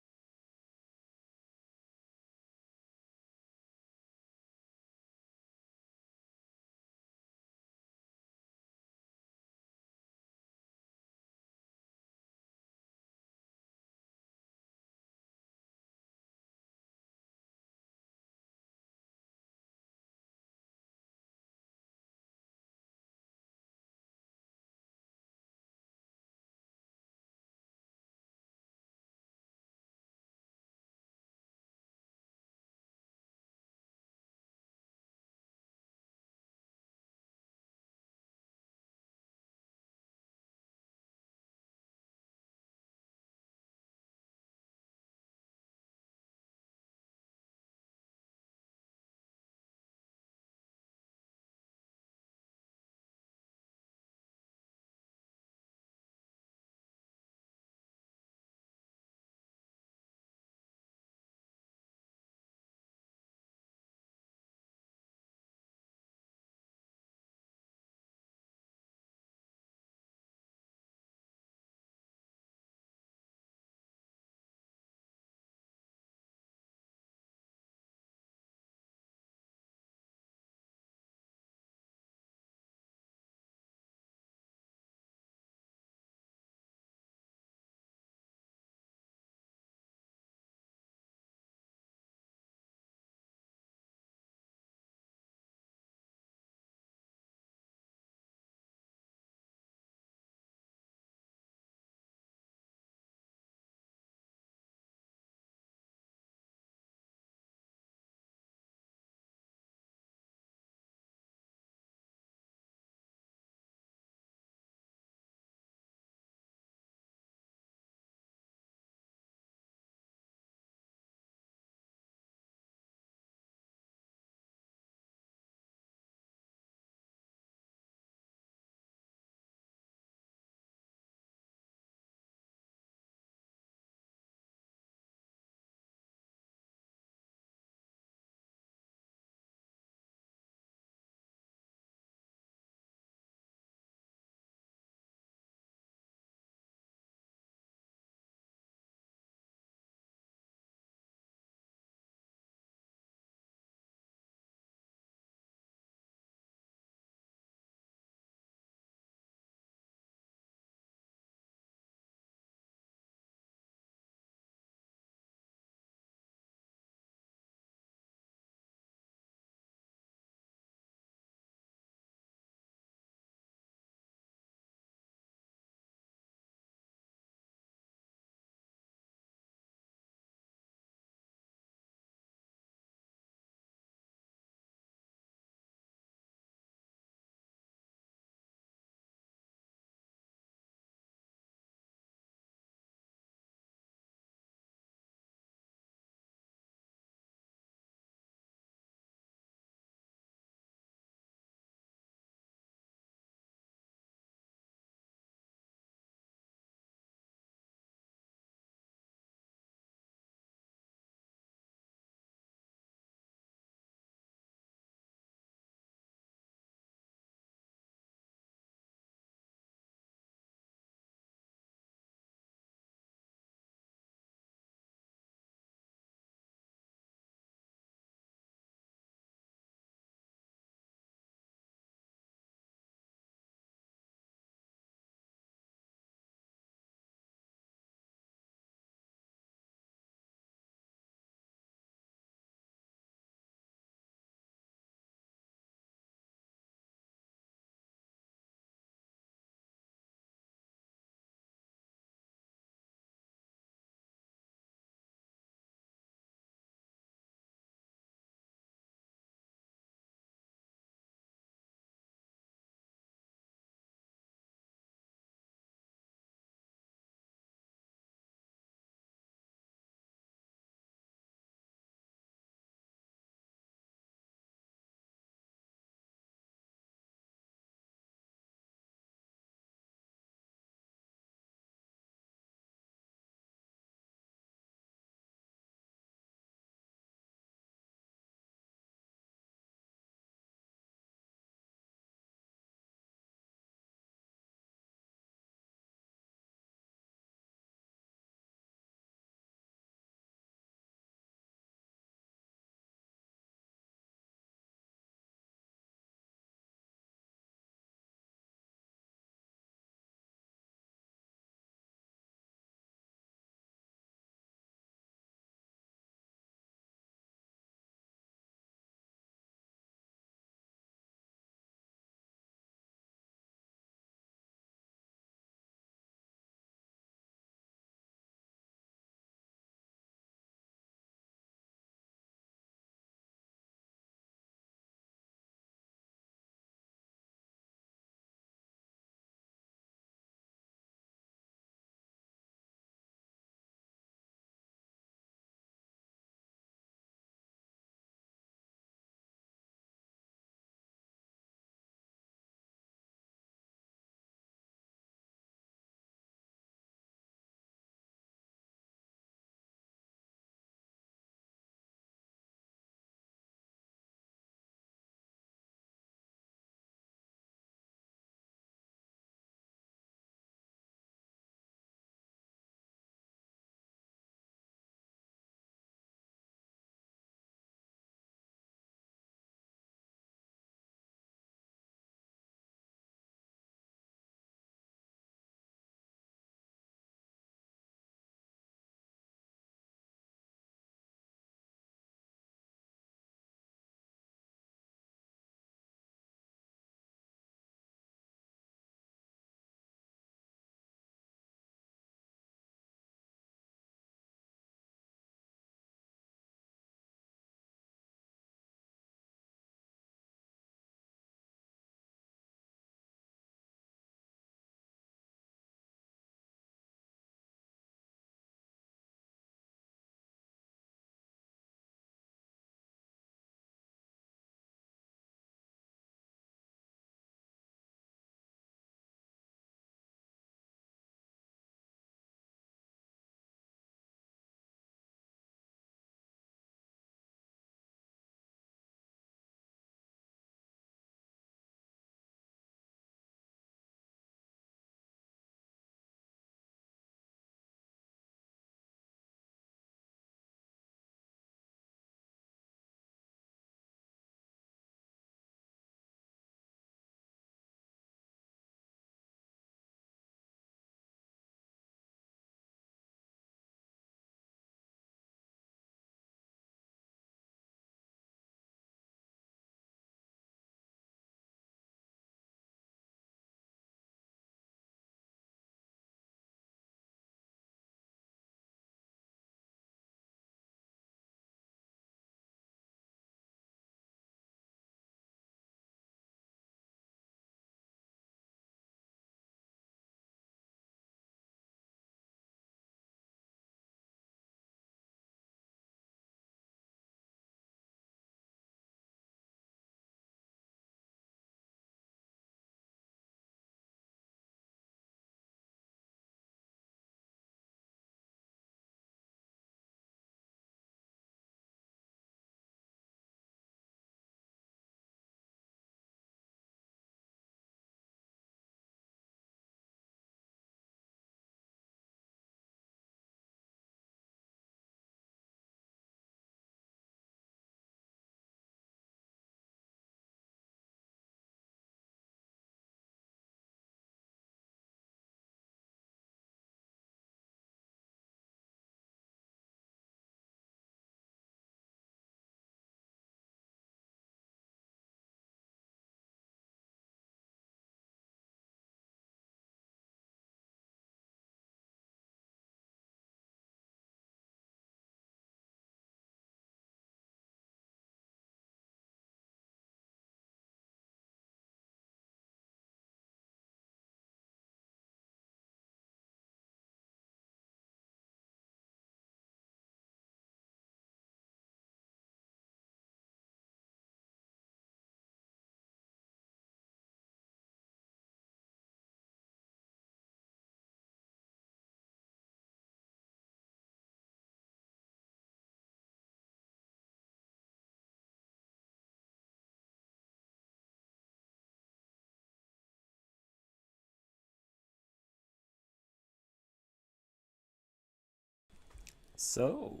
So,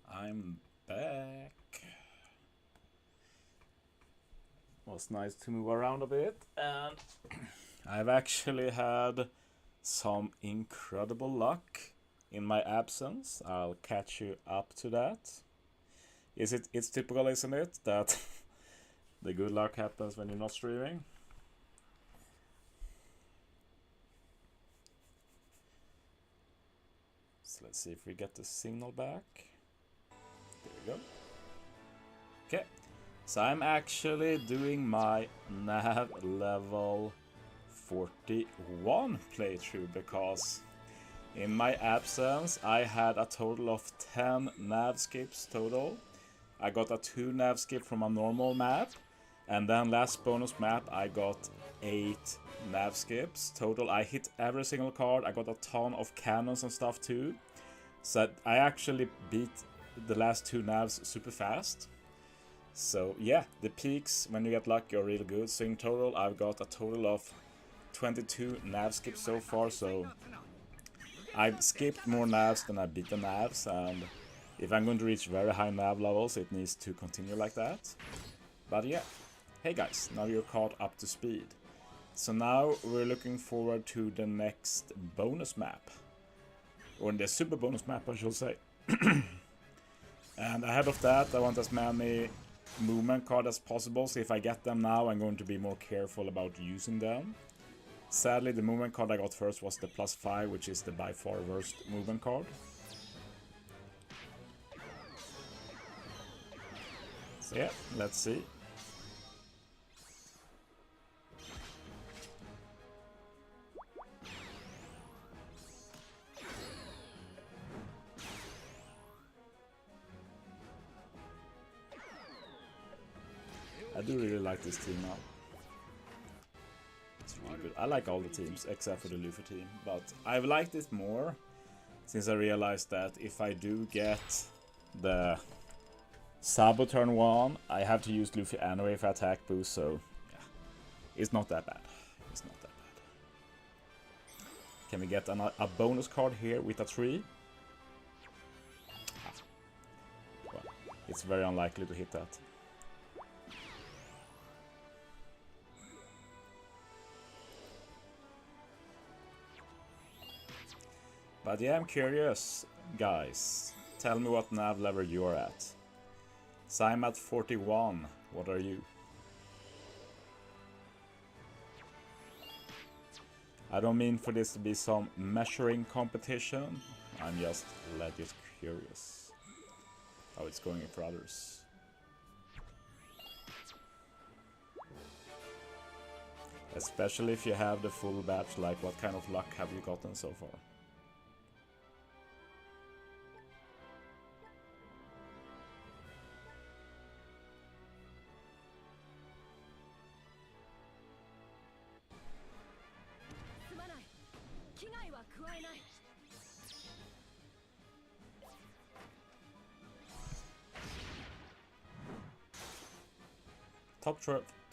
I'm back. Was nice to move around a bit, and I've actually had some incredible luck in my absence. I'll catch you up to that. It's typical, isn't it, that the good luck happens when you're not streaming? So let's see if we get the signal back. There we go. Okay, so I'm actually doing my nav level 41 playthrough because in my absence I had a total of 10 nav skips total. I got a 2 nav skip from a normal map, and then last bonus map I got 8 nav skips total. I hit every single card. I got a ton of cannons and stuff too. So I actually beat the last 2 navs super fast. So yeah, the peaks when you get lucky are really good. So in total I've got a total of 22 nav skips so far. So I've skipped more navs than I beat the navs, and if I'm going to reach very high nav levels it needs to continue like that. But yeah, hey guys, now you're caught up to speed. So now we're looking forward to the next bonus map. Or the super bonus map, I should say. And ahead of that, I want as many movement cards as possible, so if I get them now, I'm going to be more careful about using them. Sadly, the movement card I got first was the +5, which is the by far worst movement card. So yeah, let's see. I do really like this team now. It's really good. I like all the teams except for the Luffy team, but I've liked it more since I realized that if I do get the Sabo turn 1, I have to use Luffy anyway for attack boost, so yeah, it's not that bad. It's not that bad. Can we get a bonus card here with a 3? Well, it's very unlikely to hit that. But yeah, I'm curious, guys. Tell me what nav level you're at. So I'm at 41. What are you? I don't mean for this to be some measuring competition. I'm just legit curious how it's going for others. Especially if you have the full batch, like what kind of luck have you gotten so far?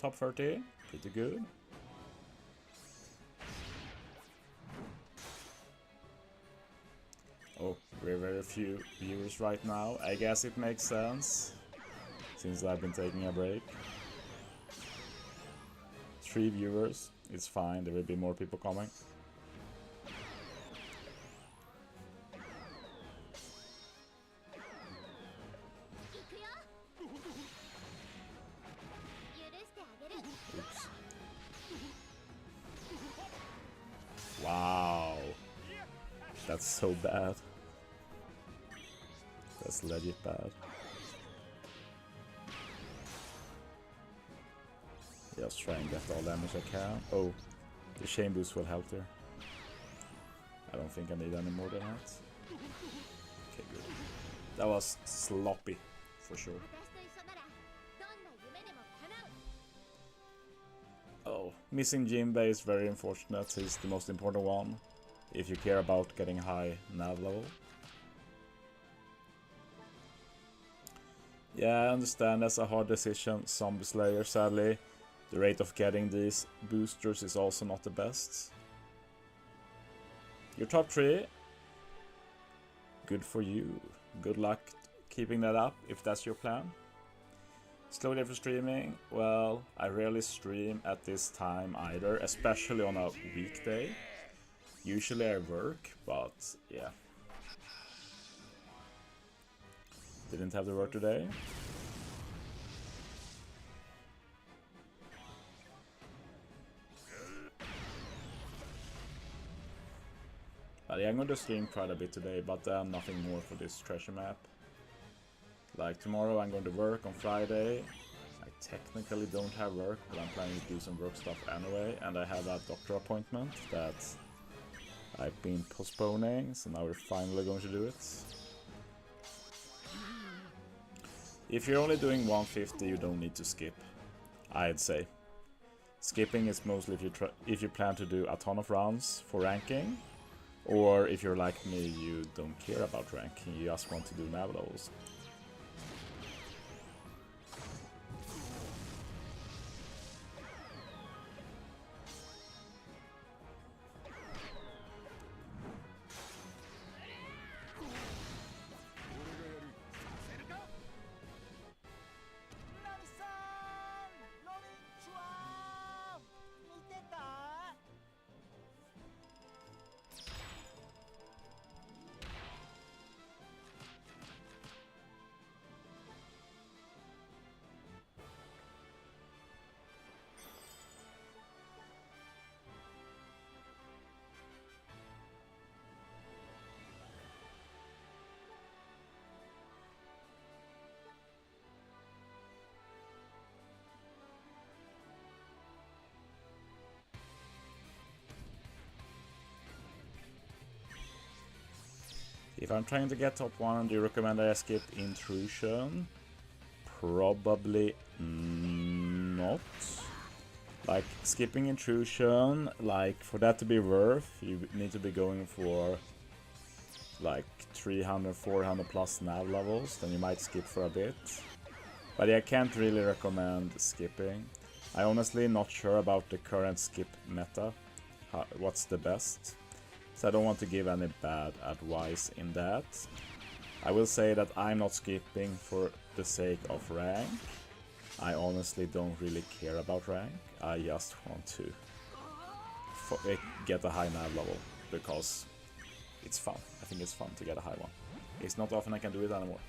Top 30, pretty good. Oh, we're very few viewers right now. I guess it makes sense, since I've been taking a break. 3 viewers, it's fine, there will be more people coming. Oops. Wow. That's so bad. That's legit bad. Just try and get all damage I can. Oh, the chain boost will help there. I don't think I need any more than that. Okay, good. That was sloppy, for sure. Oh, missing Jinbei is very unfortunate. He's the most important one if you care about getting high nav level. Yeah, I understand that's a hard decision, Zombie Slayer, sadly. The rate of getting these boosters is also not the best. Your top 3. Good for you. Good luck keeping that up if that's your plan. Slow day for streaming. Well, I rarely stream at this time either, especially on a weekday. Usually I work, but yeah. Didn't have to work today. But yeah, I'm going to stream quite a bit today, but nothing more for this treasure map. Like tomorrow I'm going to work on Friday. I technically don't have work, but I'm planning to do some work stuff anyway. And I have a doctor appointment that I've been postponing, so now we're finally going to do it. If you're only doing 150, you don't need to skip, I'd say. Skipping is mostly if you plan to do a ton of rounds for ranking, or if you're like me, you don't care about ranking, you just want to do nav levels. If I'm trying to get top 1, do you recommend I skip Intrusion? Probably not. Like, skipping Intrusion, like, for that to be worth, you need to be going for like 300, 400 plus nav levels, then you might skip for a bit. But yeah, I can't really recommend skipping. I honestly not sure about the current skip meta, what's the best. So I don't want to give any bad advice in that. I will say that I'm not skipping for the sake of rank. I honestly don't really care about rank. I just want to get a high nav level because it's fun. I think it's fun to get a high one. It's not often I can do it anymore.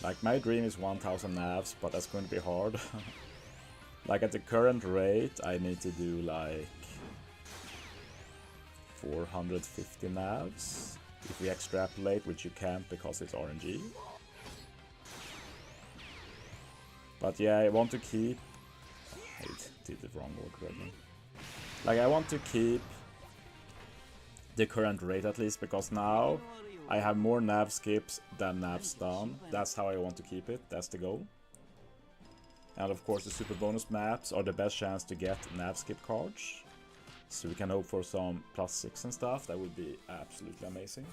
Like, my dream is 1000 navs, but that's going to be hard. Like, at the current rate, I need to do like 450 navs. If we extrapolate, which you can't because it's RNG. But yeah, I want to keep... I did the wrong order again. Like, I want to keep the current rate at least, because now I have more nav skips than navs done. That's how I want to keep it, that's the goal. And of course the super bonus maps are the best chance to get nav skip cards. So we can hope for some +6 and stuff, that would be absolutely amazing.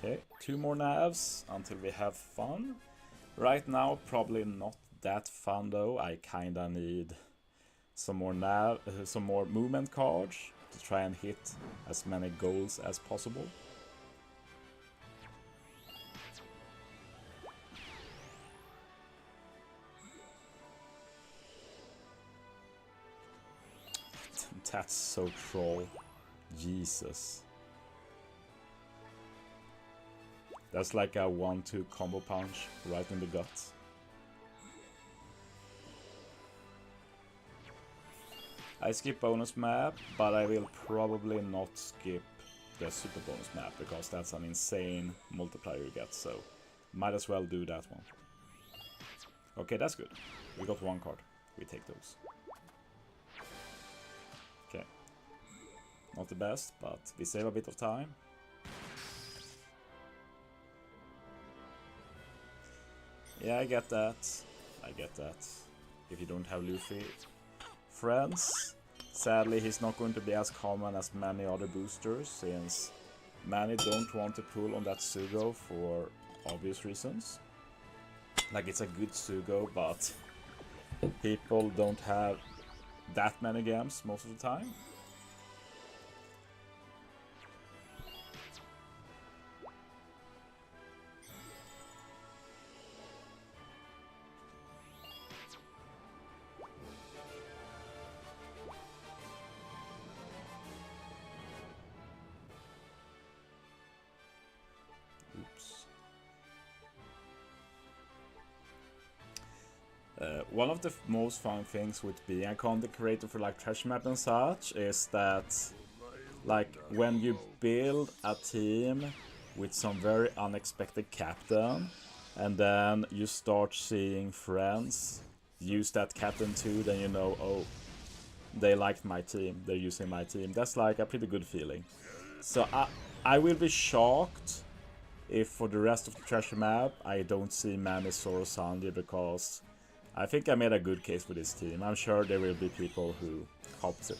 Okay, 2 more navs until we have fun. Right now, probably not that fun though. I kinda need some more movement cards to try and hit as many goals as possible. That's so troll. Jesus. That's like a 1-2 combo punch right in the gut. I skip bonus map, but I will probably not skip the super bonus map because that's an insane multiplier you get, so might as well do that one. Okay, that's good. We got 1 card. We take those. Okay. Not the best, but we save a bit of time. Yeah, I get that. I get that. If you don't have Luffy friends, Sadly, he's not going to be as common as many other boosters, since many don't want to pull on that Sugo for obvious reasons. Like, it's a good Sugo, but people don't have that many games most of the time. One of the most fun things with being a content creator for like Treasure Map and such is that, like, when you build a team with some very unexpected captain, and then you start seeing friends use that captain too, then you know, oh, they liked my team, they're using my team. That's like a pretty good feeling. So I will be shocked if for the rest of the Treasure Map I don't see many Sorosandi, because I think I made a good case for this team. I'm sure there will be people who cops it.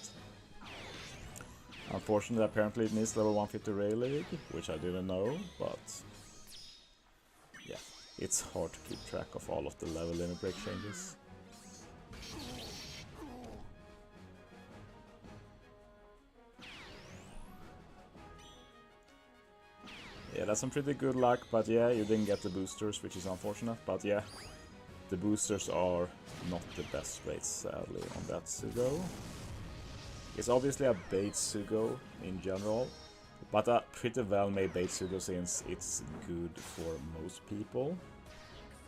Unfortunately, apparently it needs level 150 Ray League, which I didn't know, but yeah, it's hard to keep track of all of the level limit break changes. Yeah, that's some pretty good luck, but yeah, you didn't get the boosters, which is unfortunate, but yeah. The boosters are not the best rates, sadly, on that Sugo. It's obviously a bait Sugo in general, but a pretty well made bait Sugo since it's good for most people.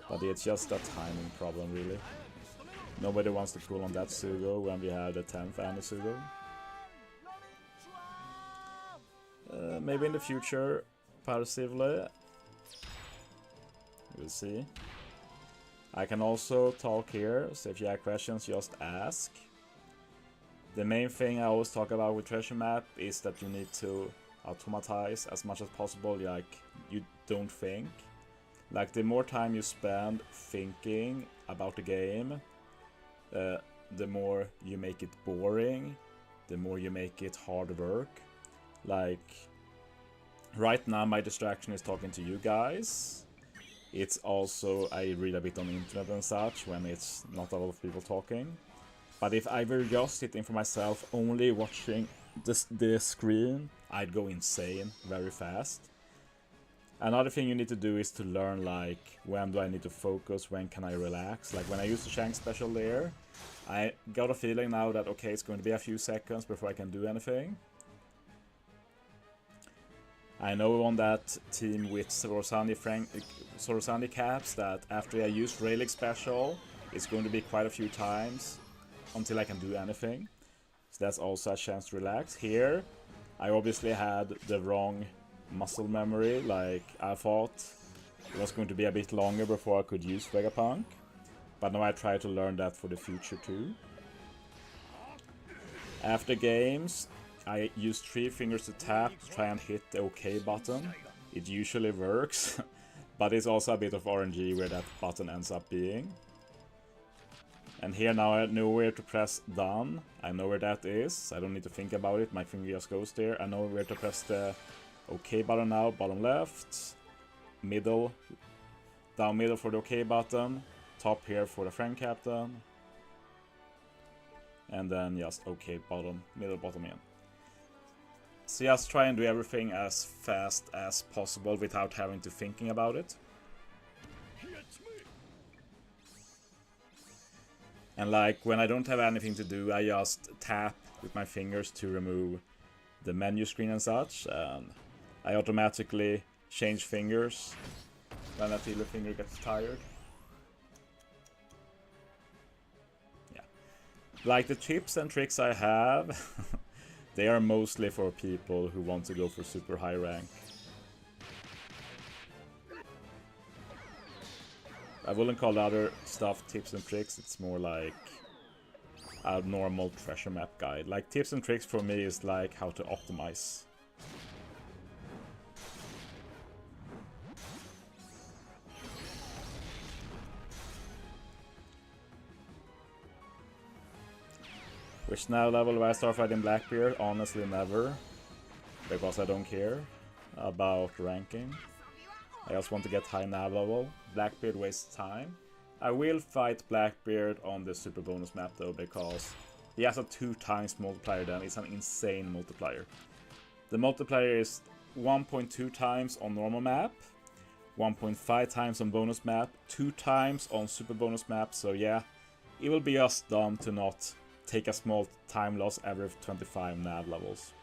But it's just a timing problem, really. Nobody wants to pull on that Sugo when we have the 10th Annie Sugo. Maybe in the future, passively. We'll see. I can also talk here, so if you have questions, just ask. The main thing I always talk about with Treasure Map is that you need to automatize as much as possible, like you don't think. Like, the more time you spend thinking about the game, the more you make it boring, the more you make it hard work. Like, right now my distraction is talking to you guys. It's also, I read a bit on the internet and such when it's not a lot of people talking. But if I were just sitting for myself, only watching the screen, I'd go insane very fast. Another thing you need to do is to learn, like, when do I need to focus, when can I relax. Like, when I use the Shank special there, I got a feeling now that, okay, it's going to be a few seconds before I can do anything. I know on that team with Sorosandi caps that after I use Relic special, it's going to be quite a few times until I can do anything. So that's also a chance to relax. Here, I obviously had the wrong muscle memory. Like, I thought it was going to be a bit longer before I could use Vegapunk. But now I try to learn that for the future too. After games, I use 3 fingers to tap to try and hit the OK button. It usually works, but it's also a bit of RNG where that button ends up being. And here now I know where to press done. I know where that is. I don't need to think about it. My finger just goes there. I know where to press the OK button now. Bottom left, middle, down middle for the OK button, top here for the friend captain, and then just OK bottom, middle bottom in. So just try and do everything as fast as possible without having to thinking about it. And like, when I don't have anything to do, I just tap with my fingers to remove the menu screen and such. And I automatically change fingers when I feel the finger gets tired. Yeah. Like, the tips and tricks I have, they are mostly for people who want to go for super high rank. I wouldn't call the other stuff tips and tricks, it's more like a normal treasure map guide. Like, tips and tricks for me is like how to optimize. Which nav level do I start fighting Blackbeard? Honestly, never. Because I don't care about ranking. I just want to get high nav level. Blackbeard wastes time. I will fight Blackbeard on the super bonus map though, because he has a 2 times multiplier then. It's an insane multiplier. The multiplier is 1.2 times on normal map, 1.5 times on bonus map, 2 times on super bonus map, so yeah, it will be just dumb to not take a small time loss every 25 nav levels.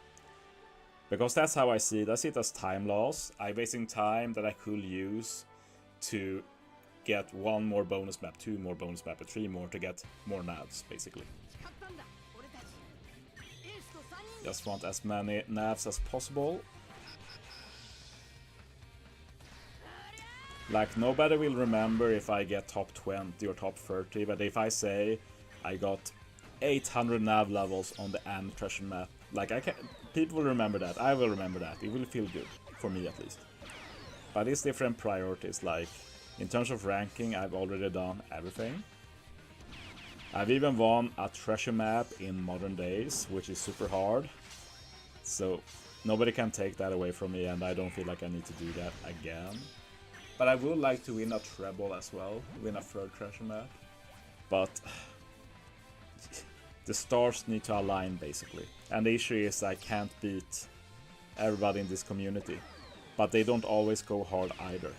Because that's how I see it. I see it as time loss. I'm wasting time that I could use to get 1 more bonus map, 2 more bonus map, 3 more to get more navs, basically. Just want as many navs as possible. Like, nobody will remember if I get top 20 or top 30, but if I say I got 800 nav levels on the Am treasure map, like, people will remember that. I will remember that. It will feel good, for me at least. But it's different priorities. Like, in terms of ranking, I've already done everything. I've even won a treasure map in modern days, which is super hard. So nobody can take that away from me, and I don't feel like I need to do that again. But I would like to win a treble as well, win a 3rd treasure map. But the stars need to align, basically. And the issue is I can't beat everybody in this community. But they don't always go hard either.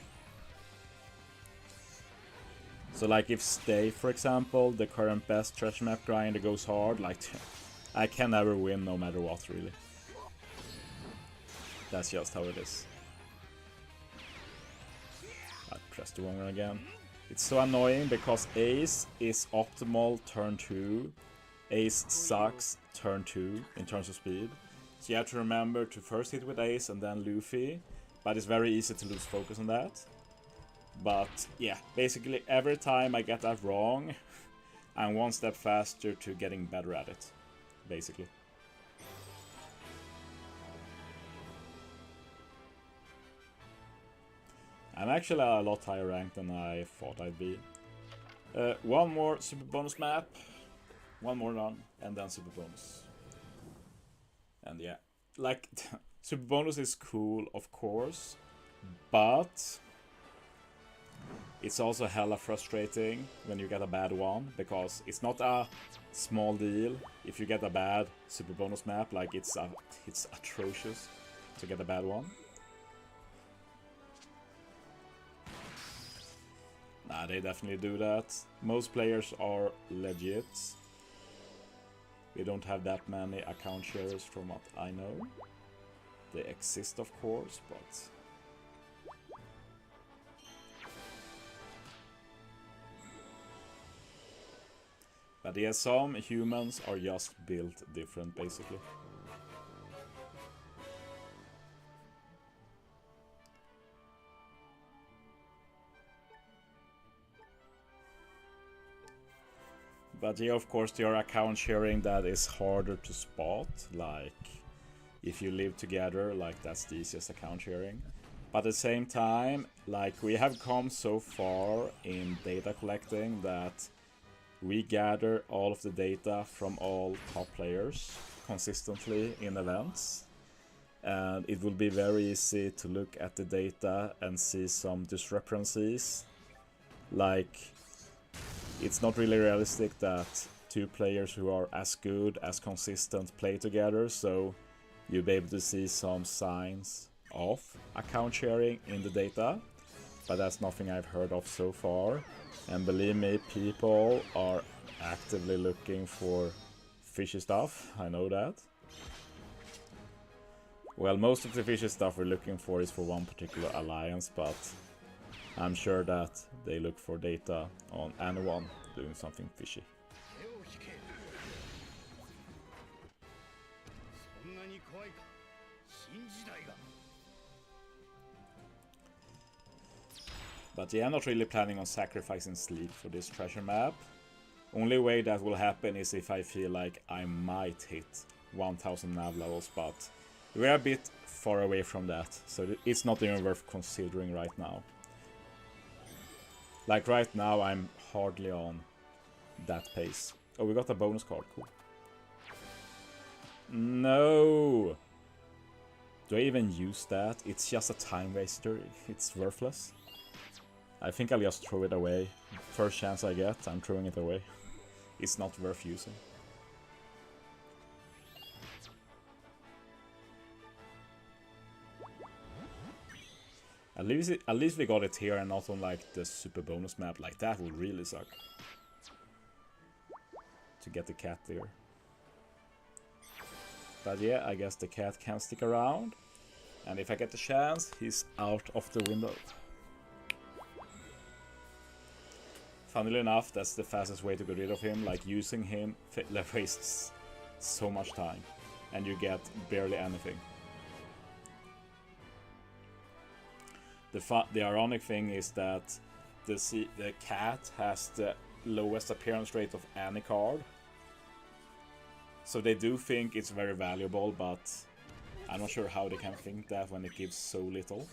So like if Stay, for example, the current best treasure map grinder goes hard, like I can never win no matter what, really. That's just how it is. I pressed the wrong one again. It's so annoying because Ace is optimal turn 2. Ace sucks turn 2 in terms of speed. So you have to remember to first hit with Ace and then Luffy. But it's very easy to lose focus on that. But yeah, basically every time I get that wrong, I'm 1 step faster to getting better at it, basically. I'm actually a lot higher ranked than I thought I'd be. 1 more super bonus map, 1 more run, and then super bonus. And yeah, like, super bonus is cool, of course, but it's also hella frustrating when you get a bad one, because it's not a small deal if you get a bad super bonus map. Like, it's atrocious to get a bad one. Nah, they definitely do that. Most players are legit. We don't have that many account sharers from what I know. They exist, of course, but yeah, some humans are just built different, basically. But yeah, of course, there are account sharing that is harder to spot. Like, if you live together, like, that's the easiest account sharing. But at the same time, like, we have come so far in data collecting that we gather all of the data from all top players consistently in events. And it will be very easy to look at the data and see some discrepancies. Like, it's not really realistic that 2 players who are as good, as consistent play together, so you'll be able to see some signs of account sharing in the data, but that's nothing I've heard of so far. And believe me, people are actively looking for fishy stuff, I know that. Well, most of the fishy stuff we're looking for is for one particular alliance, but I'm sure that they look for data on anyone doing something fishy. But yeah, I'm not really planning on sacrificing sleep for this treasure map. Only way that will happen is if I feel like I might hit 1000 nav levels, but we're a bit far away from that, so it's not even worth considering right now. Like, right now I'm hardly on that pace. Oh, we got a bonus card, cool. No! Do I even use that? It's just a time waster. It's worthless. I think I'll just throw it away. First chance I get, I'm throwing it away. It's not worth using. At least we got it here and not on like the super bonus map. Like that would really suck. To get the cat there. But yeah, I guess the cat can stick around. And if I get the chance, he's out of the window. Funnily enough, that's the fastest way to get rid of him. Like using him wastes so much time. And you get barely anything. The ironic thing is that the cat has the lowest appearance rate of any card. So they do think it's very valuable, but I'm not sure how they can think that when it gives so little.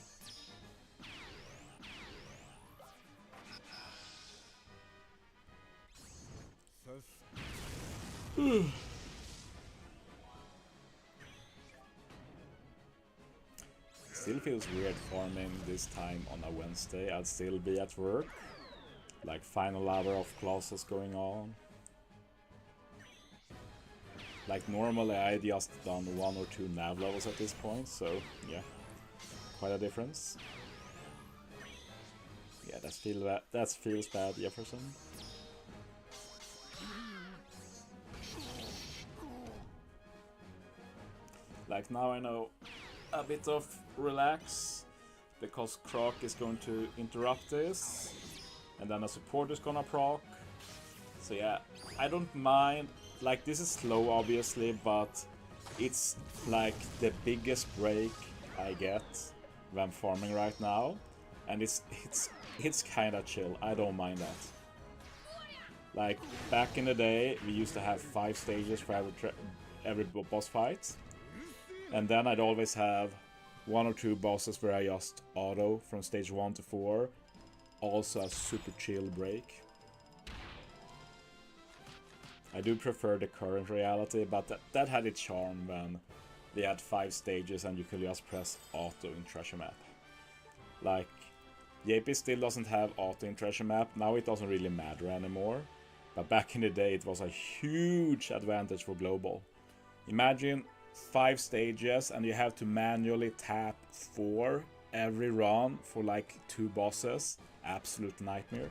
Still feels weird farming this time on a Wednesday. I'd still be at work. Like final hour of classes going on. Like normally I just done 1 or 2 nav levels at this point, so yeah, quite a difference. Yeah, that feels bad, Jefferson. Like now I know a bit of relax because Croc is going to interrupt this, and then a support is gonna proc. So yeah, I don't mind. Like this is slow obviously, but it's like the biggest break I get when farming right now, and it's kinda chill. I don't mind that. Like back in the day, we used to have 5 stages for every boss fight, and then I'd always have 1 or 2 bosses where I just auto from stage 1 to 4. Also a super chill break. I do prefer the current reality, but that had its charm when they had 5 stages and you could just press auto in Treasure Map. Like, JP still doesn't have auto in Treasure Map, now it doesn't really matter anymore. But back in the day it was a huge advantage for global. Imagine 5 stages and you have to manually tap 4 every run for like 2 bosses. Absolute nightmare.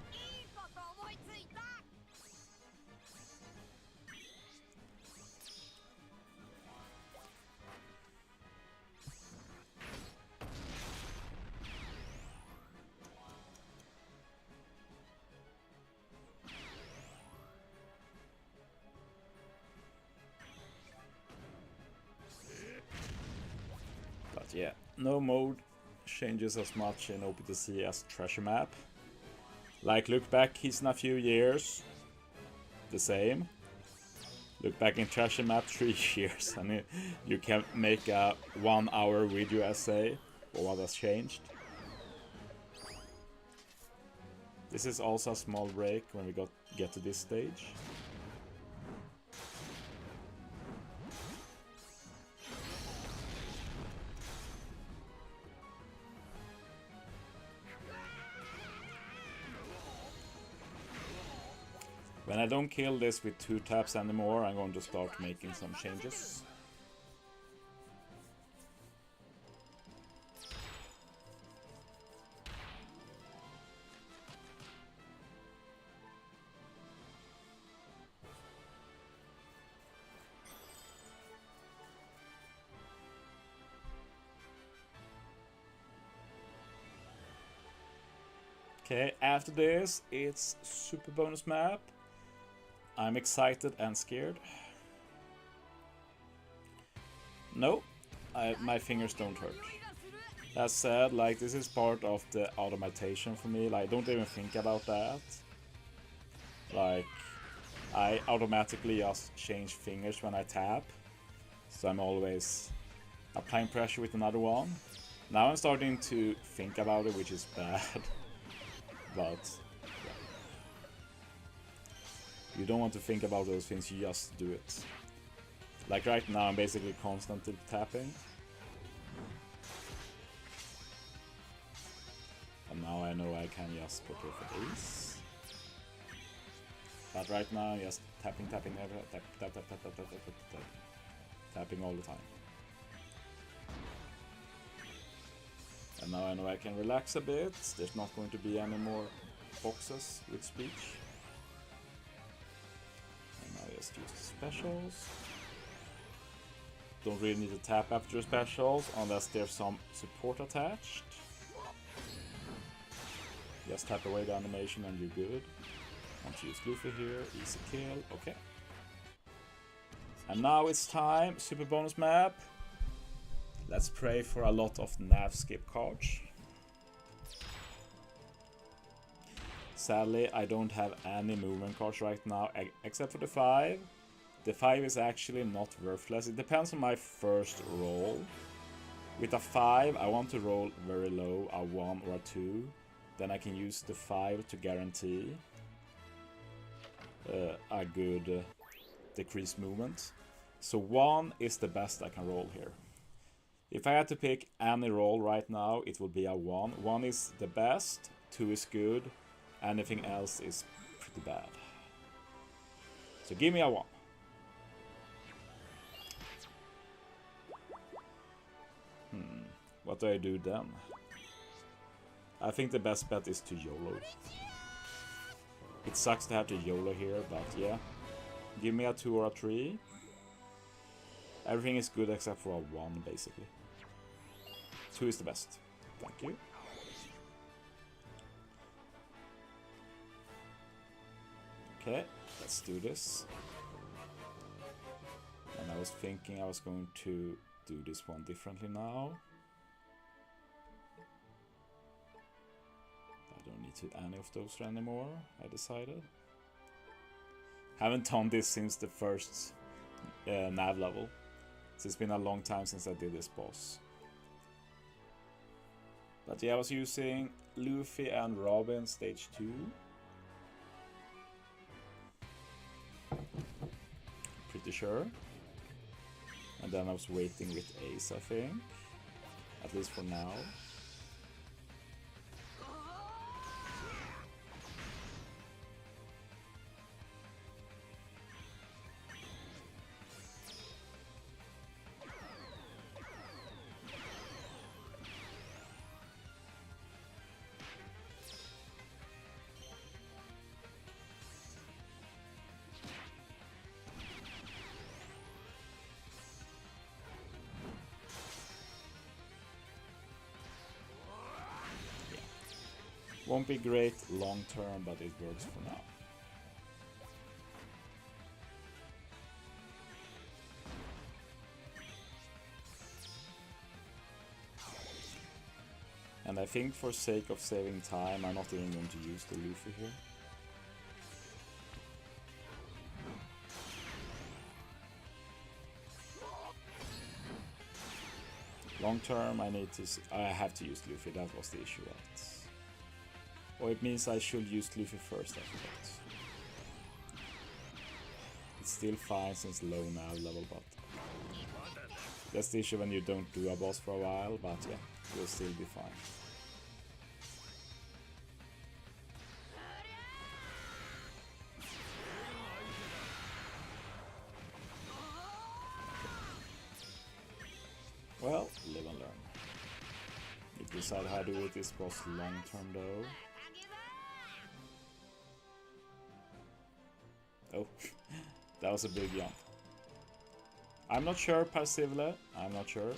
Yeah, no mode changes as much in OPTC as Treasure Map. Like, look back, he's in a few years, the same. Look back in Treasure Map, 3 years, and you can make a 1-hour video essay for what has changed. This is also a small break when we get to this stage. When I don't kill this with 2 taps anymore, I'm going to start making some changes. Okay, after this, it's super bonus map. I'm excited and scared. No, my fingers don't hurt. That said, like this is part of the automation for me. Like don't even think about that. Like I automatically just change fingers when I tap. So I'm always applying pressure with another one. Now I'm starting to think about it, which is bad. But you don't want to think about those things, you just do it. Like right now, I'm basically constantly tapping. And now I know I can just put her for ace. But right now, just tapping, tapping, tapping all the time. And now I know I can relax a bit. There's not going to be any more boxes with speech. And now I just use the specials. Don't really need to tap after specials unless there's some support attached. Just tap away the animation and you're good. Want to use Luffy here, easy kill, okay. And now it's time, super bonus map. Let's pray for a lot of nav skip cards. Sadly, I don't have any movement cards right now, except for the 5. The 5 is actually not worthless. It depends on my first roll. With a 5, I want to roll very low, a 1 or a 2. Then I can use the 5 to guarantee a good decreased movement. So 1 is the best I can roll here. If I had to pick any roll right now, it would be a 1. 1 is the best, 2 is good, anything else is pretty bad. So give me a 1. What do I do then? I think the best bet is to YOLO. It sucks to have to YOLO here, but yeah. Give me a 2 or a 3. Everything is good except for a 1, basically. 2 is the best. Thank you. Okay, let's do this. And I was thinking I was going to do this one differently now. I don't need to any of those anymore, I decided. Haven't done this since the first nav level. So it's been a long time since I did this boss. But yeah, I was using Luffy and Robin stage 2. Pretty sure. And then I was waiting with Ace, I think. At least for now. Won't be great long term, but it works for now. And I think for sake of saving time, I'm not even going to use the Luffy here. Long term, I have to use Luffy. That was the issue, right? Or it means I should use Luffy first, I forgot. It's still fine since low nav level, but that's the issue when you don't do a boss for a while, but yeah, you'll still be fine. Well, live and learn. Need to decide how to do this boss long term though. Oh, that was a big jump. I'm not sure, Parsivle. I'm not sure.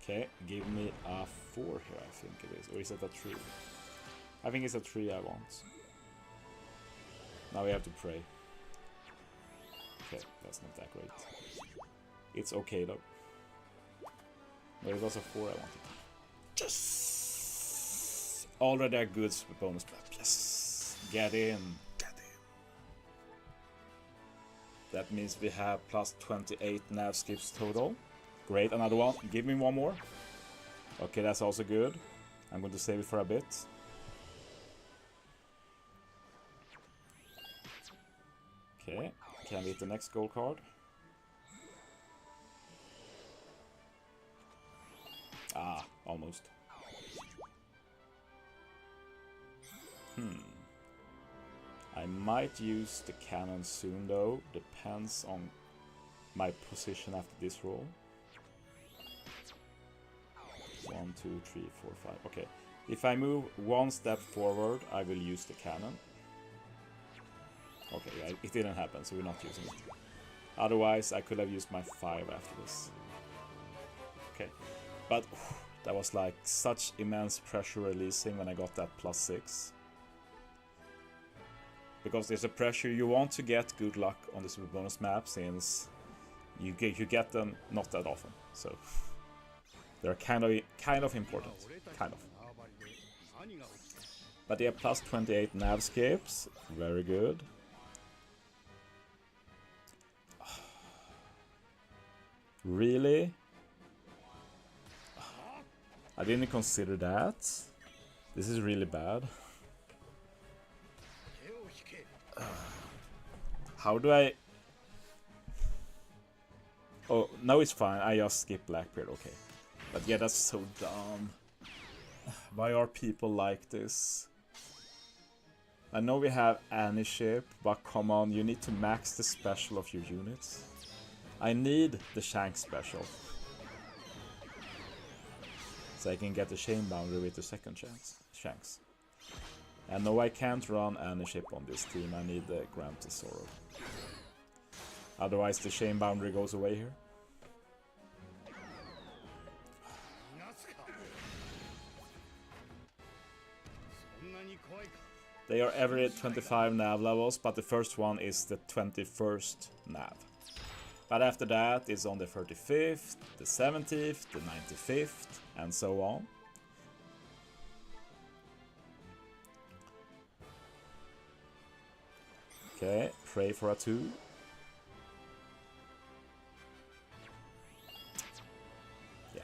Okay, give me a 4 here, I think it is. Or is it a 3? I think it's a 3 I want. Now we have to pray. Okay, that's not that great. It's okay though. But it was a 4 I wanted. Yes! Already a good bonus map. Yes! Get in! Get in! That means we have plus 28 nav skips total. Great, another one. Give me one more. Okay, that's also good. I'm going to save it for a bit. Can we hit the next gold card? Ah, almost. I might use the cannon soon though, depends on my position after this roll. 1, 2, 3, 4, 5. Okay. If I move one step forward, I will use the cannon. Okay, yeah, it didn't happen, so we're not using it. Otherwise, I could have used my 5 after this. Okay. But that was like such immense pressure releasing when I got that +6. Because there's a pressure you want to get good luck on the super bonus map, since you get them not that often. So they're kind of important, kind of. But yeah, +28 navscapes, very good. Really? I didn't consider that. This is really bad. How do I... Oh, no, it's fine. I just skip Blackbeard, okay. But yeah, that's so dumb. Why are people like this? I know we have any ship, but come on, you need to max the special of your units. I need the Shank special. So I can get the chain boundary with the second Shanks. And no, I can't run any ship on this team, I need the Grand Tesoro. Otherwise the chain boundary goes away here. They are every 25 nav levels, but the first one is the 21st nav. But after that it's on the 35th, the 70th, the 95th, and so on. Okay, pray for a 2. Yeah.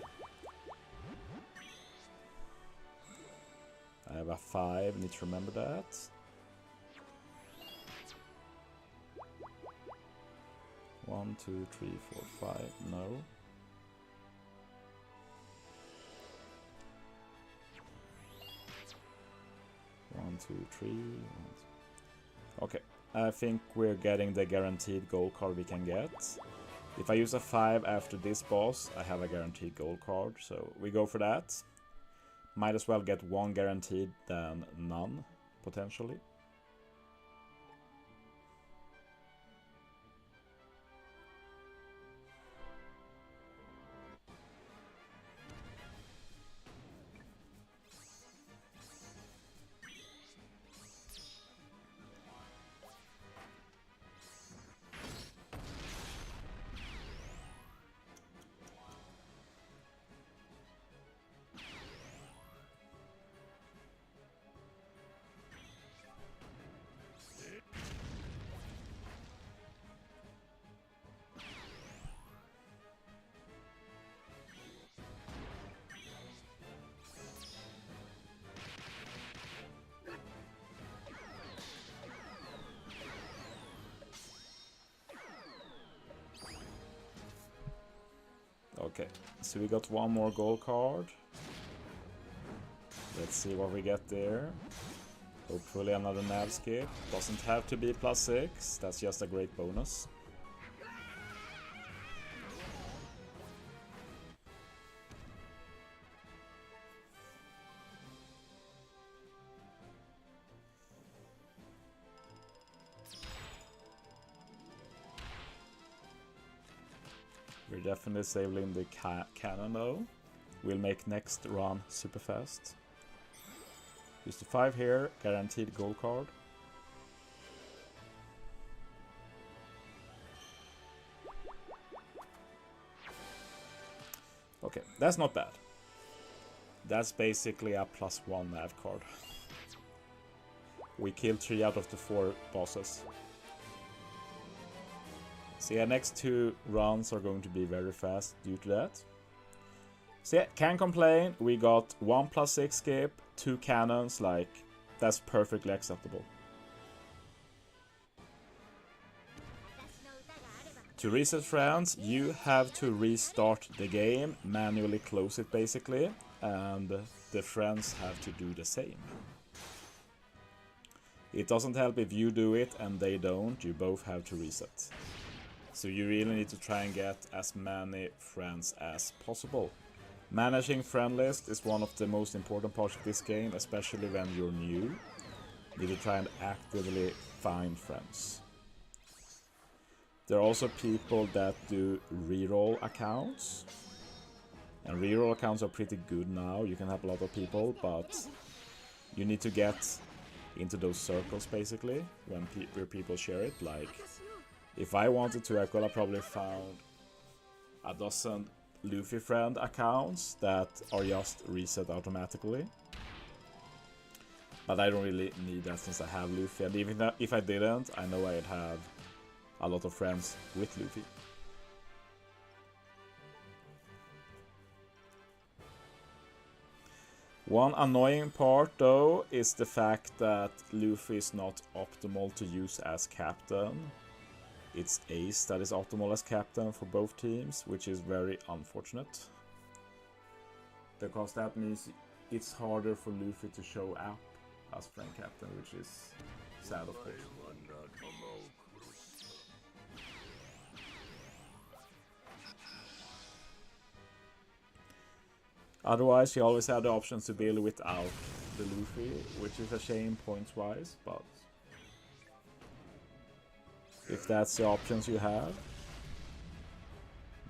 I have a 5, need to remember that. One, 2, 3, 4, 5, no. One, 2, 3. Okay, I think we're getting the guaranteed gold card we can get. If I use a 5 after this boss, I have a guaranteed gold card, so we go for that. Might as well get one guaranteed than none, potentially. Okay, so we got one more gold card. Let's see what we get there. Hopefully another nav skip. Doesn't have to be +6, that's just a great bonus. We're definitely disabling the cannon though. We'll make next run super fast. Use the 5 here, guaranteed gold card. Okay, that's not bad. That's basically a +1 nav card. We killed 3 out of the 4 bosses. So yeah, next 2 runs are going to be very fast due to that. So yeah, can't complain. We got 1 +6 skip, 2 cannons, like, that's perfectly acceptable. To reset friends, you have to restart the game, manually close it basically, and the friends have to do the same. It doesn't help if you do it and they don't, you both have to reset. So you really need to try and get as many friends as possible. Managing friend list is one of the most important parts of this game, especially when you're new. You need to try and actively find friends. There are also people that do reroll accounts. And reroll accounts are pretty good now. You can have a lot of people, but you need to get into those circles basically when where people share it. Like, if I wanted to, I could have probably found a dozen Luffy friend accounts that are just reset automatically. But I don't really need that since I have Luffy, and even if I didn't, I know I'd have a lot of friends with Luffy. One annoying part though is the fact that Luffy is not optimal to use as captain. It's Ace that is optimal as captain for both teams, which is very unfortunate. Because that means it's harder for Luffy to show up as friend captain, which is sad of course. Otherwise, you always have the options to build without the Luffy, which is a shame points-wise, but if that's the options you have,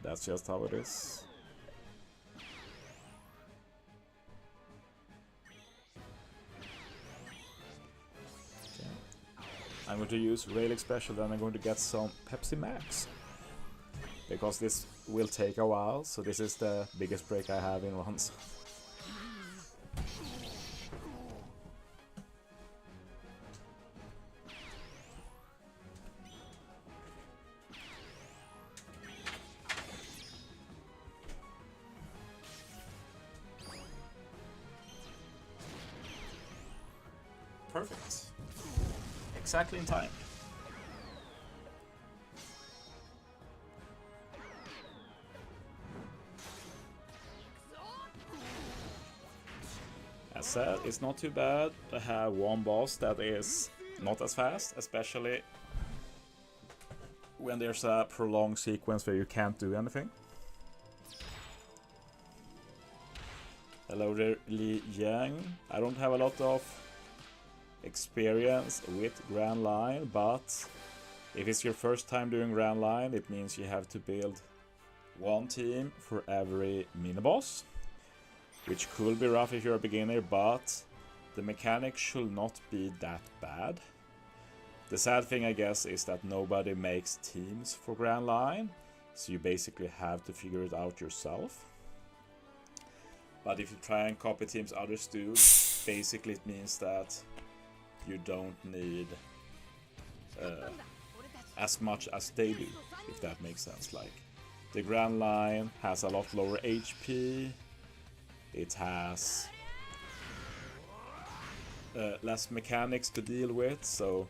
that's just how it is. Okay. I'm going to use Relic Special, then I'm going to get some Pepsi Max. Because this will take a while, so this is the biggest break I have in runs. Perfect. Exactly in time. As said, it's not too bad to have one boss that is not as fast, especially when there's a prolonged sequence where you can't do anything. Hello there, Li Yang. I don't have a lot of experience with Grand Line, but if it's your first time doing Grand Line, it means you have to build one team for every mini-boss. Which could be rough if you're a beginner, but the mechanics should not be that bad. The sad thing, I guess, is that nobody makes teams for Grand Line, so you basically have to figure it out yourself. But if you try and copy teams others do, basically it means that you don't need as much as they do, if that makes sense. Like, the Grand Line has a lot lower HP. It has less mechanics to deal with, so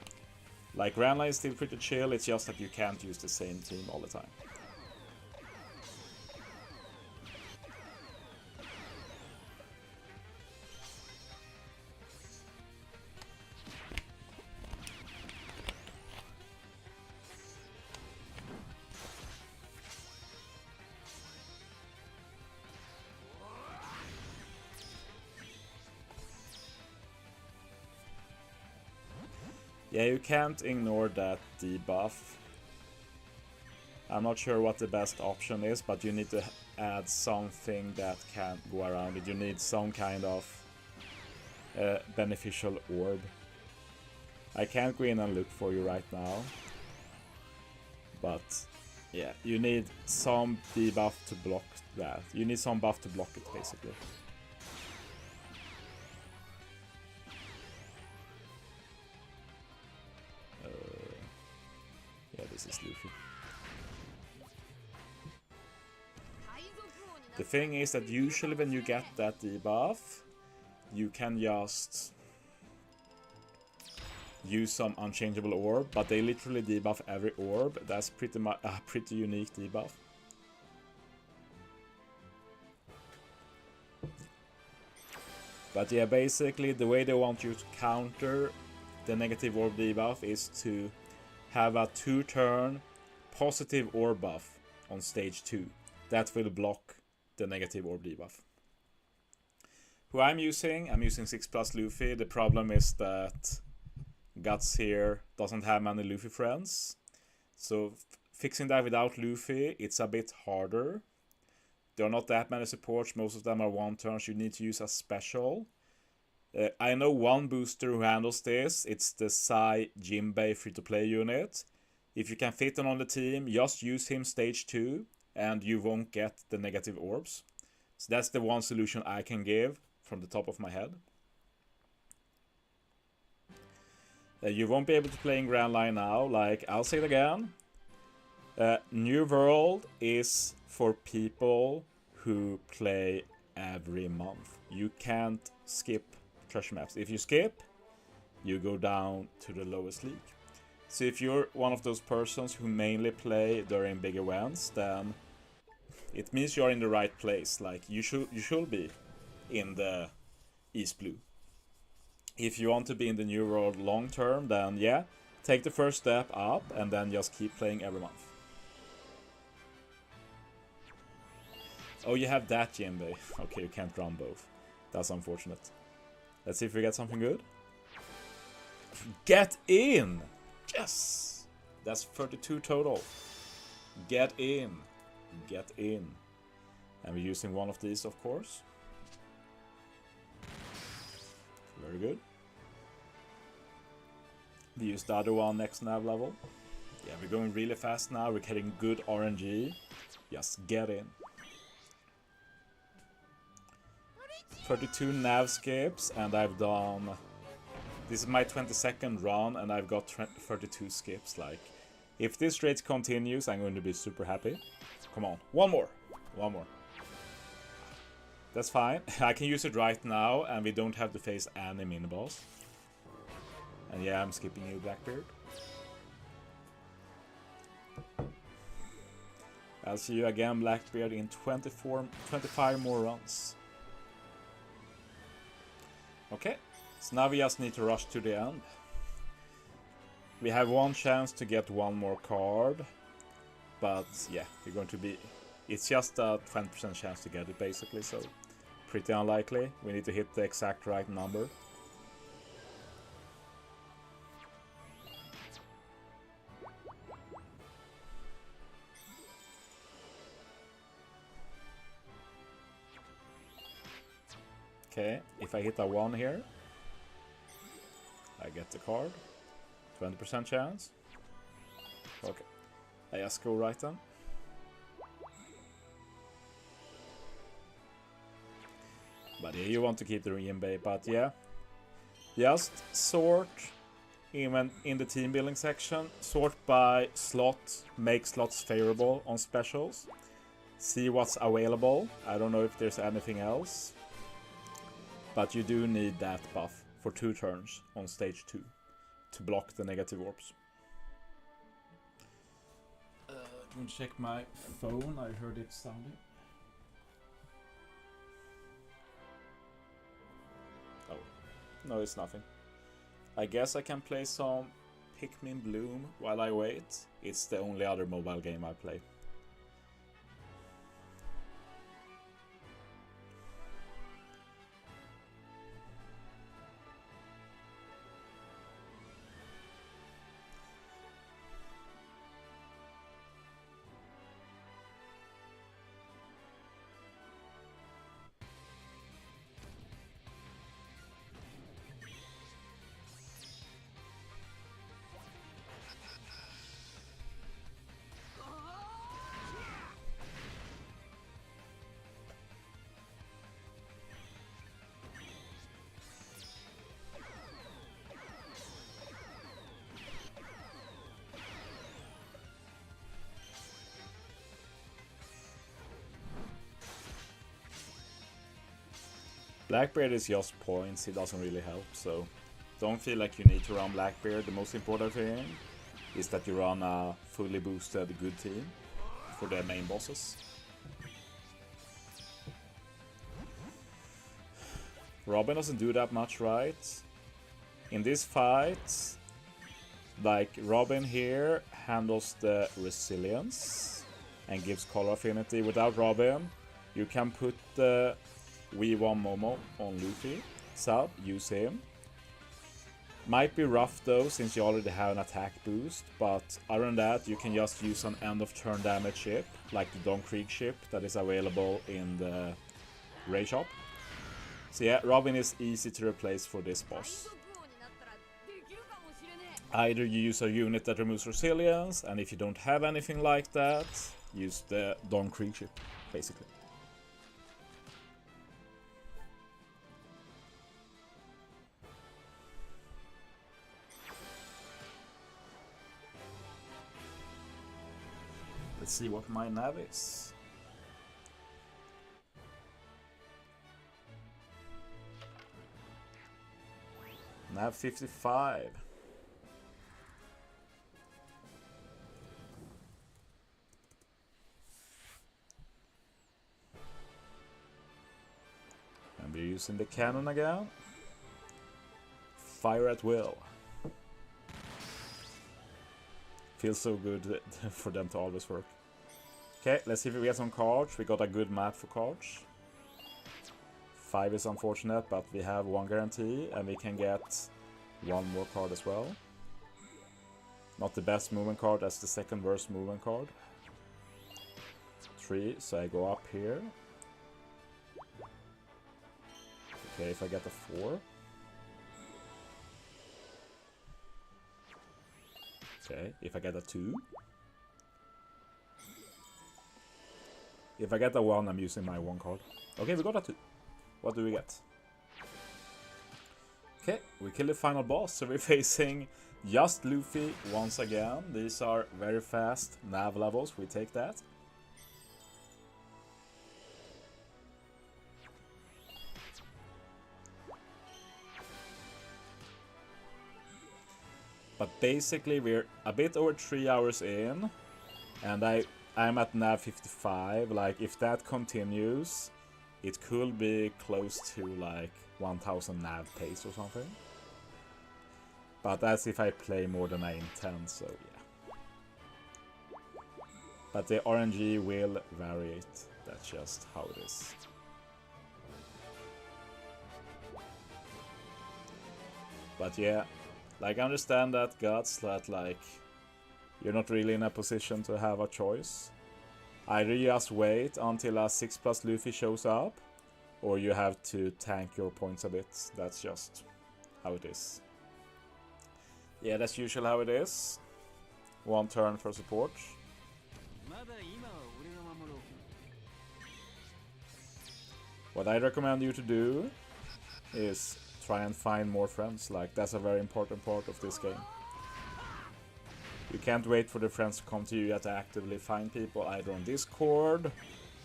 like Grand Line is still pretty chill, it's just that you can't use the same team all the time. Yeah, you can't ignore that debuff. I'm not sure what the best option is, but you need to add something that can go around it. You need some kind of beneficial orb. I can't go in and look for you right now. But yeah, you need some debuff to block that. You need some buff to block it, basically. Yeah, this is Luffy. The thing is that usually when you get that debuff, you can just use some unchangeable orb, but they literally debuff every orb. That's pretty much a pretty unique debuff. But yeah, basically the way they want you to counter the negative orb debuff is to have a 2-turn positive orb buff on stage 2. That will block the negative orb debuff. Who I'm using 6+ Luffy. The problem is that Guts here doesn't have many Luffy friends. So fixing that without Luffy, it's a bit harder. There are not that many supports, most of them are 1-turns, you need to use a special. I know one booster who handles this, it's the Sai Jinbei free-to-play unit. If you can fit him on the team, just use him stage 2, and you won't get the negative orbs. So that's the one solution I can give from the top of my head. You won't be able to play in Grand Line now, like, I'll say it again. New World is for people who play every month. You can't skip treasure maps. If you skip, you go down to the lowest league. So if you're one of those persons who mainly play during big events, then it means you're in the right place. Like, you should be in the East Blue. If you want to be in the New World long term, then yeah, take the first step up and then just keep playing every month. Oh, you have that Jinbei. Okay, you can't run both. That's unfortunate. Let's see if we get something good. Get in! Yes! That's 32 total. Get in. Get in. And we're using one of these, of course. Very good. We use the other one next nav level. Yeah, we're going really fast now. We're getting good RNG. Just get in. 32 nav skips, and I've done... This is my 22nd run, and I've got 32 skips. Like, if this rate continues, I'm going to be super happy. Come on, one more. One more. That's fine. I can use it right now, and we don't have to face any mini-boss. And yeah, I'm skipping you, Blackbeard. I'll see you again, Blackbeard, in 25 more runs. Okay, so now we just need to rush to the end. We have one chance to get one more card. But yeah, we're going to be... It's just a 20% chance to get it, basically, so... Pretty unlikely. We need to hit the exact right number. Okay, if I hit a 1 here, I get the card. 20% chance. Okay, I just go right then. But yeah, you want to keep the Jinbei, but yeah. Just sort, even in the team building section, sort by slot, make slots favorable on specials. See what's available. I don't know if there's anything else. But you do need that buff for 2 turns on stage 2 to block the negative orbs. I'm going to check my phone. I heard it sounding. Oh, no, it's nothing. I guess I can play some Pikmin Bloom while I wait. It's the only other mobile game I play. Blackbeard is just points, he doesn't really help, so don't feel like you need to run Blackbeard. The most important thing is that you run a fully boosted good team for the main bosses. Robin doesn't do that much, right? In this fight, like Robin here handles the resilience and gives color affinity. Without Robin, you can put the V1 Momo on Luffy, sub, use him. Might be rough though, since you already have an attack boost, but other than that, you can just use an end of turn damage ship, like the Don Krieg ship that is available in the Ray shop. So yeah, Robin is easy to replace for this boss. Either you use a unit that removes resilience, and if you don't have anything like that, use the Don Krieg ship, basically. Let's see what my nav is. Nav 55. And we're using the cannon again. Fire at will. Feels so good for them to always work. Okay, let's see if we get some cards. We got a good map for cards. 5 is unfortunate, but we have 1 guarantee, and we can get 1 more card as well. Not the best movement card, that's the second worst movement card. 3, so I go up here. Okay, if I get a 4. Okay, if I get a 2. If I get a 1, I'm using my 1 card. Okay, we got a 2. What do we get? Okay, we kill the final boss, so we're facing just Luffy once again. These are very fast nav levels, we take that. But basically we're a bit over 3 hours in, and I'm at nav 55. Like, if that continues, it could be close to like 1000 nav pace or something. But that's if I play more than I intend, so yeah. But the RNG will vary it. That's just how it is. But yeah, like, I understand that, Guts, that like you're not really in a position to have a choice. Either you just wait until a 6+ Luffy shows up, or you have to tank your points a bit. That's just how it is. Yeah, that's usually how it is. 1 turn for support. What I recommend you to do is try and find more friends. Like, that's a very important part of this game. You can't wait for the friends to come to you. You have to actively find people either on Discord,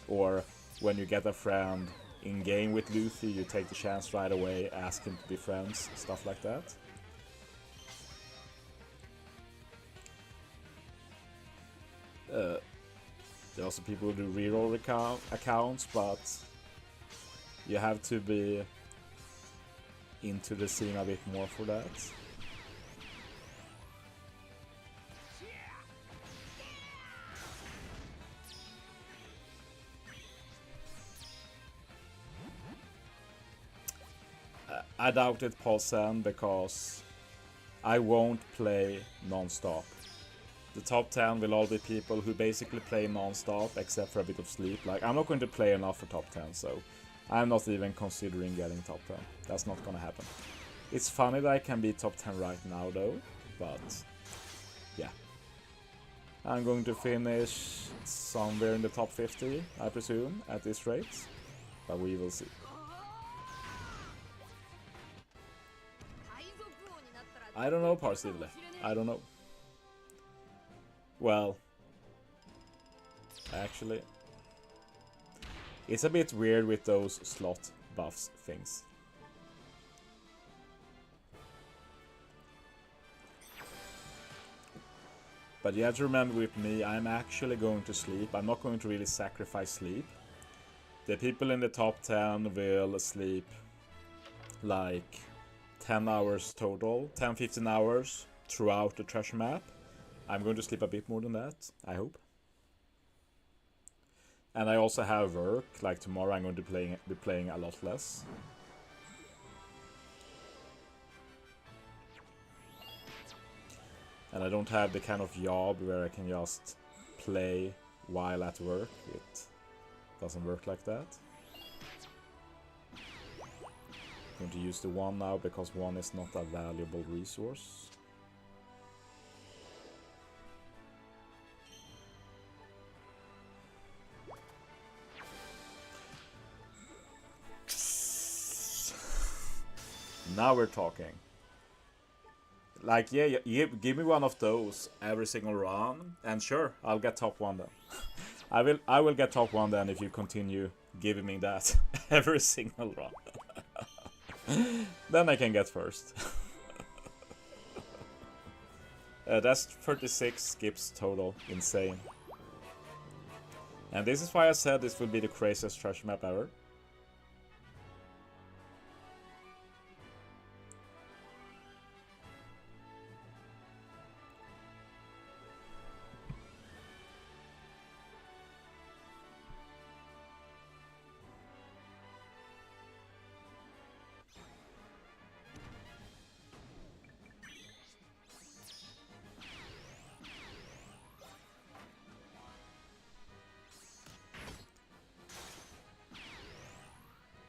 or when you get a friend in game with Luffy, you take the chance right away, ask him to be friends, stuff like that. There are also people who do reroll accounts, but you have to be into the scene a bit more for that. I doubt it, Paulsen, because I won't play non-stop. The top 10 will all be people who basically play non-stop except for a bit of sleep. Like, I'm not going to play enough for top 10, so I'm not even considering getting top 10. That's not gonna happen. It's funny that I can be top 10 right now though, but yeah. I'm going to finish somewhere in the top 50, I presume, at this rate, but we will see. I don't know, Parsivle. I don't know. Well, actually, it's a bit weird with those slot buffs things. But you have to remember with me, I'm actually going to sleep. I'm not going to really sacrifice sleep. The people in the top 10 will sleep like 10 hours total, 10-15 hours throughout the treasure map. I'm going to sleep a bit more than that, I hope. And I also have work, like tomorrow I'm going to be playing a lot less. And I don't have the kind of job where I can just play while at work. It doesn't work like that. I'm going to use the 1 now because 1 is not a valuable resource. Now we're talking. Like, yeah, give me one of those every single run, and sure, I'll get top 1 then. I will get top 1 then if you continue giving me that every single run. Then I can get first. That's 36 skips total, insane. And this is why I said this will be the craziest treasure map ever.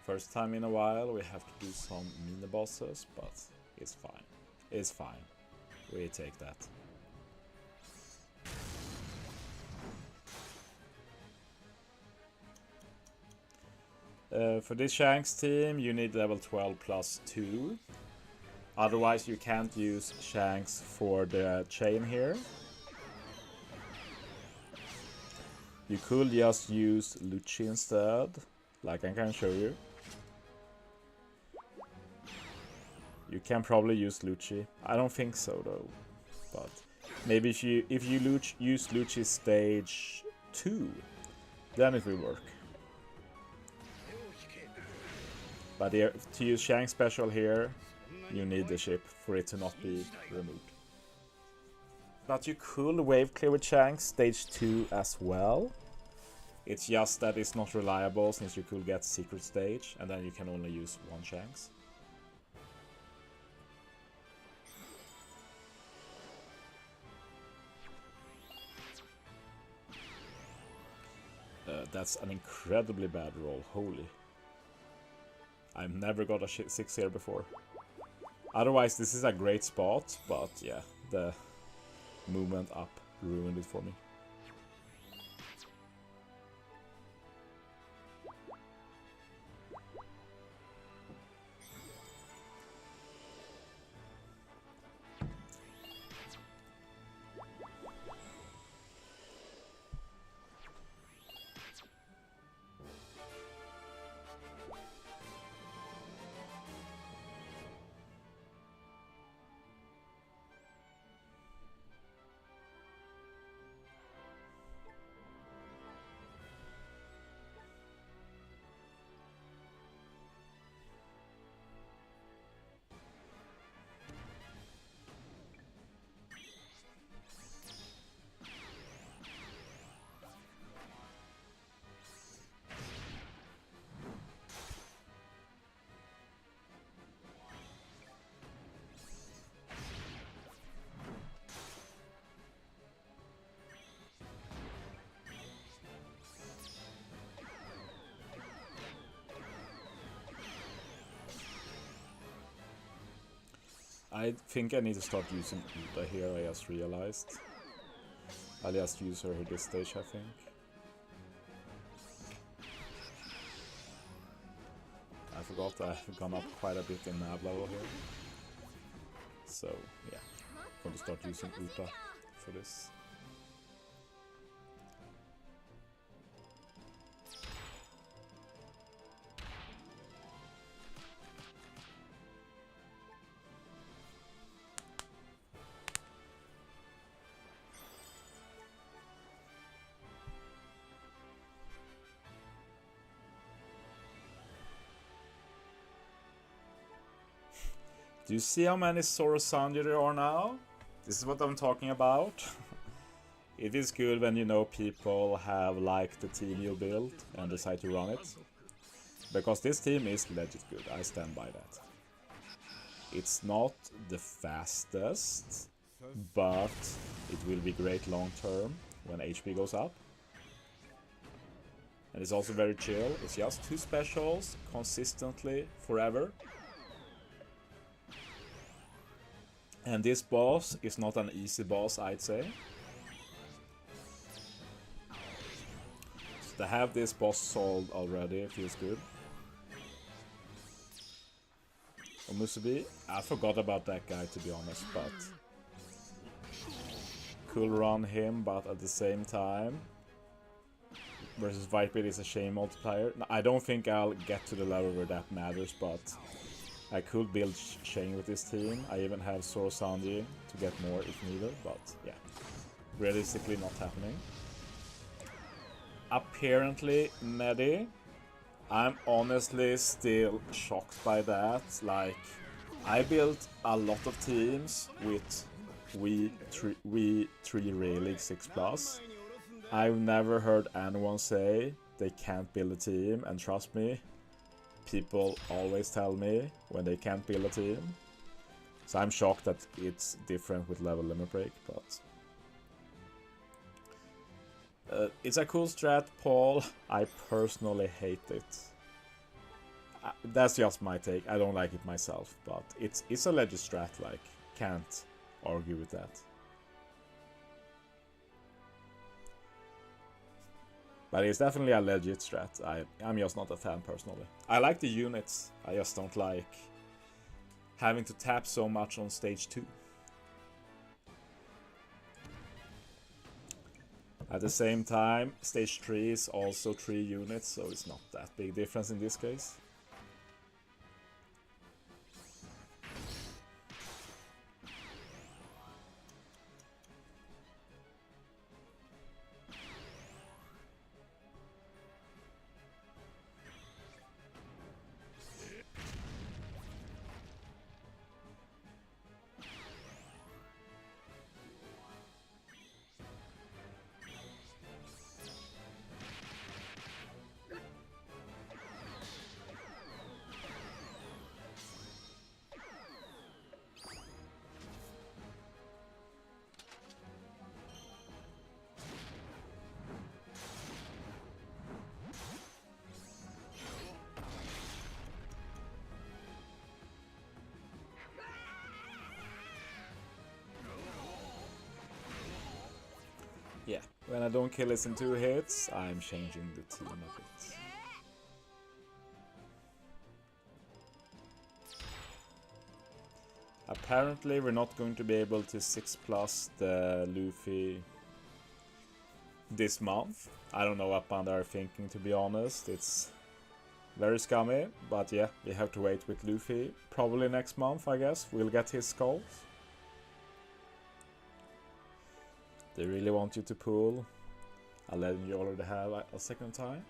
First time in a while, we have to do some mini bosses, but it's fine. It's fine. We take that. For this Shanks team, you need level 12 plus 2. Otherwise, you can't use Shanks for the chain here. You could just use Lucci instead, like I can show you. You can probably use Lucci. I don't think so though. But maybe if you use Lucci stage 2, then it will work. But here, to use Shang special here, you need the ship for it to not be removed. But you could wave clear with Shanks stage 2 as well. It's just that it's not reliable since you could get secret stage and then you can only use 1 Shanks. That's an incredibly bad roll, holy. I've never got a 6 here before. Otherwise this is a great spot, but yeah, the movement up ruined it for me. I think I need to start using Uta here, I just realized. I'll just use her at this stage, I think. I forgot that I've gone up quite a bit in nav level here. So, yeah. I'm going to start using Uta for this. Do you see how many Sorosanji there are now? This is what I'm talking about. It is good when you know people have liked the team you built and decide to run it. Because this team is legit good, I stand by that. It's not the fastest, but it will be great long term when HP goes up. And it's also very chill, it's just 2 specials consistently forever. And this boss is not an easy boss, I'd say. So to have this boss solved already feels good. Musubi, I forgot about that guy to be honest, but cool run him, but at the same time versus Viper is a Shane multiplier. Now, I don't think I'll get to the level where that matters, but I could build Shane with this team. I even have Sorosanji to get more if needed, but yeah, realistically not happening. Apparently Medi, I'm honestly still shocked by that. Like, I built a lot of teams with we 3 Rayleigh 6+. I've never heard anyone say they can't build a team, and trust me, people always tell me when they can't build a team. So I'm shocked that it's different with level limit break, but it's a cool strat, Paul. I personally hate it. That's just my take. I don't like it myself, but it's a legit strat, like, can't argue with that. But it's definitely a legit strat. I'm just not a fan personally. I like the units, I just don't like having to tap so much on stage 2. At the same time, stage 3 is also 3 units, so it's not that big difference in this case. Yeah, when I don't kill it in 2 hits, I'm changing the team a bit. Apparently we're not going to be able to 6+ the Luffy this month. I don't know what Panda are thinking, to be honest. It's very scummy, but yeah, we have to wait with Luffy. Probably next month, I guess, we'll get his skulls. They really want you to pull a legend you already have a second time.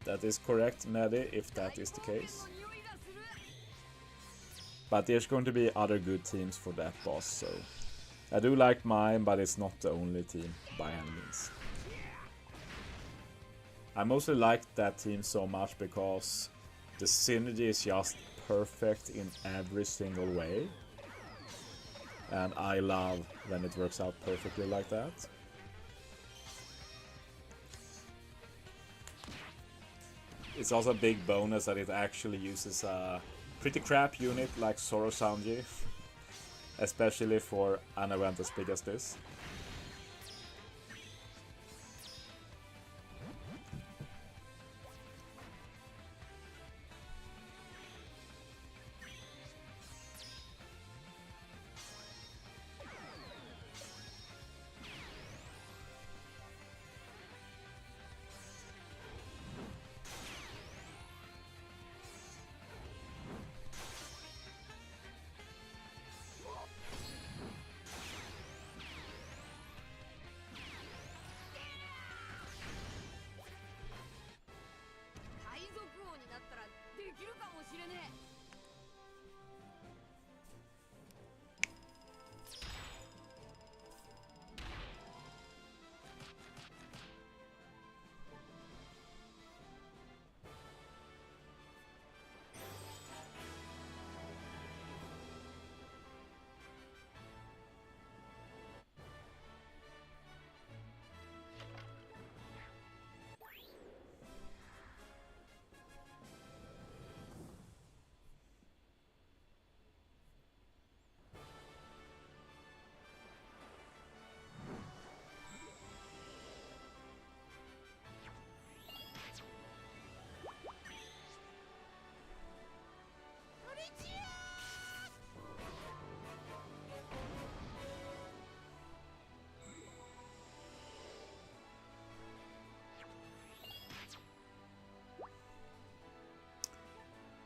That is correct, Medi, if that is the case. But there's going to be other good teams for that boss, so I do like mine, but it's not the only team by any means. I mostly like that team so much because the synergy is just perfect in every single way. And I love when it works out perfectly like that. It's also a big bonus that it actually uses a pretty crap unit like Sorosanji, especially for an event as big as this.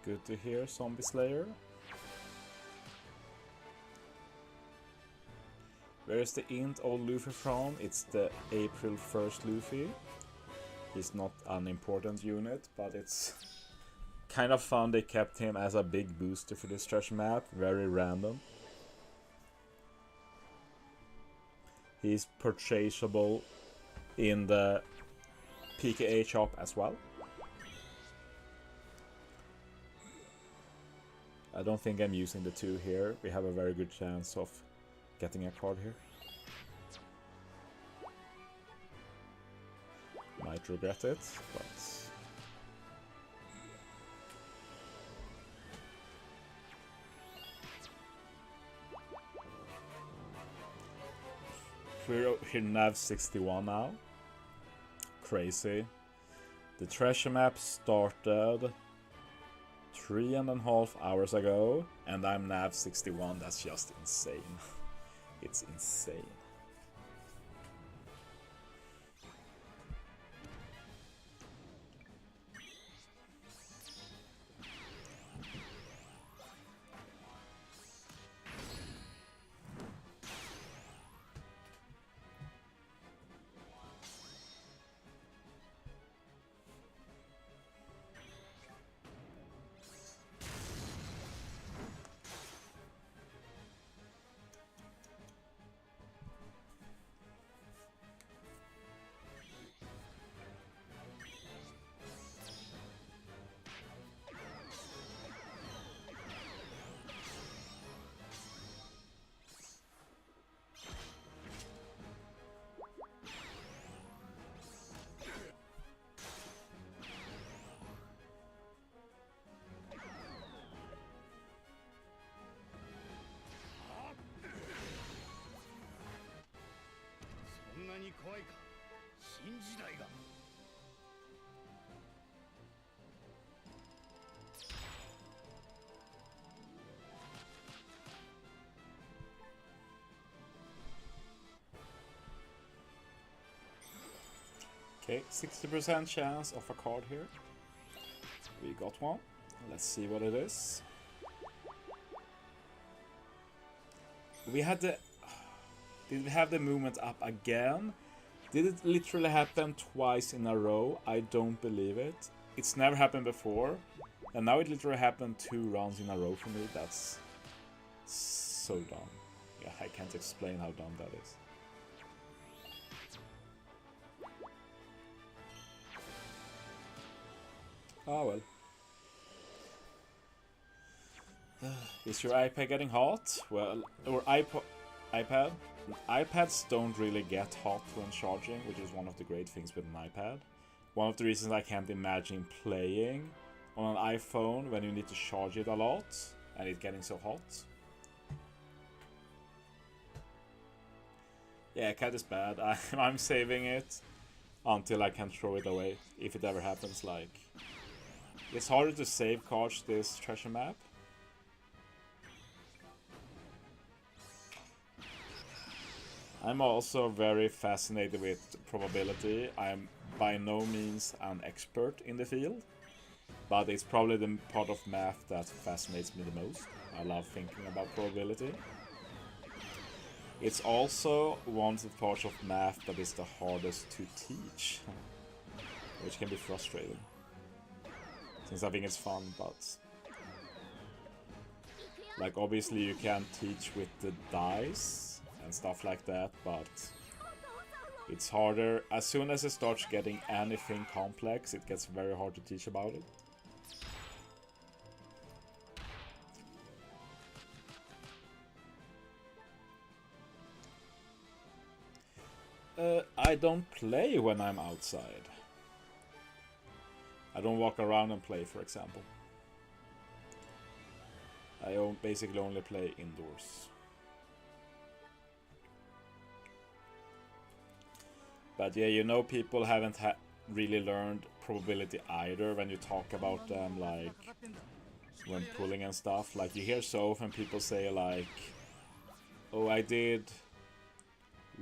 Good to hear, Zombie Slayer. Where's the int old Luffy from? It's the April 1st Luffy. He's not an important unit, but it's kind of fun they kept him as a big booster for this treasure map. Very random. He's purchasable in the PKA shop as well. I don't think I'm using the 2 here. We have a very good chance of getting a card here. Might regret it, but... We're here Nav 61 now. Crazy. The treasure map started 3.5 hours ago, and I'm Nav 61. That's just insane. It's insane. Okay, 60% chance of a card here. We got one. Let's see what it is. We had the... Did we have the movement up again? Did it literally happen twice in a row? I don't believe it. It's never happened before. And now it literally happened 2 rounds in a row for me. That's so dumb. Yeah, I can't explain how dumb that is. Oh well. Is your iPad getting hot? Well, or iPad? iPads don't really get hot when charging, which is one of the great things with an iPad. One of the reasons I can't imagine playing on an iPhone when you need to charge it a lot and it getting so hot. Yeah, cat is bad. I'm saving it until I can throw it away, if it ever happens. Like, it's harder to save cards this treasure map. I'm also very fascinated with probability. I'm by no means an expert in the field, but it's probably the part of math that fascinates me the most. I love thinking about probability. It's also one of the parts of math that is the hardest to teach, which can be frustrating, since I think it's fun, but like obviously you can teach with the dice and stuff like that, but it's harder. As soon as it starts getting anything complex, it gets very hard to teach about it. I don't play when I'm outside. I don't walk around and play, for example. I basically only play indoors. But yeah, you know, people haven't really learned probability either when you talk about them, like when pulling and stuff. Like you hear so often people say like, oh, I did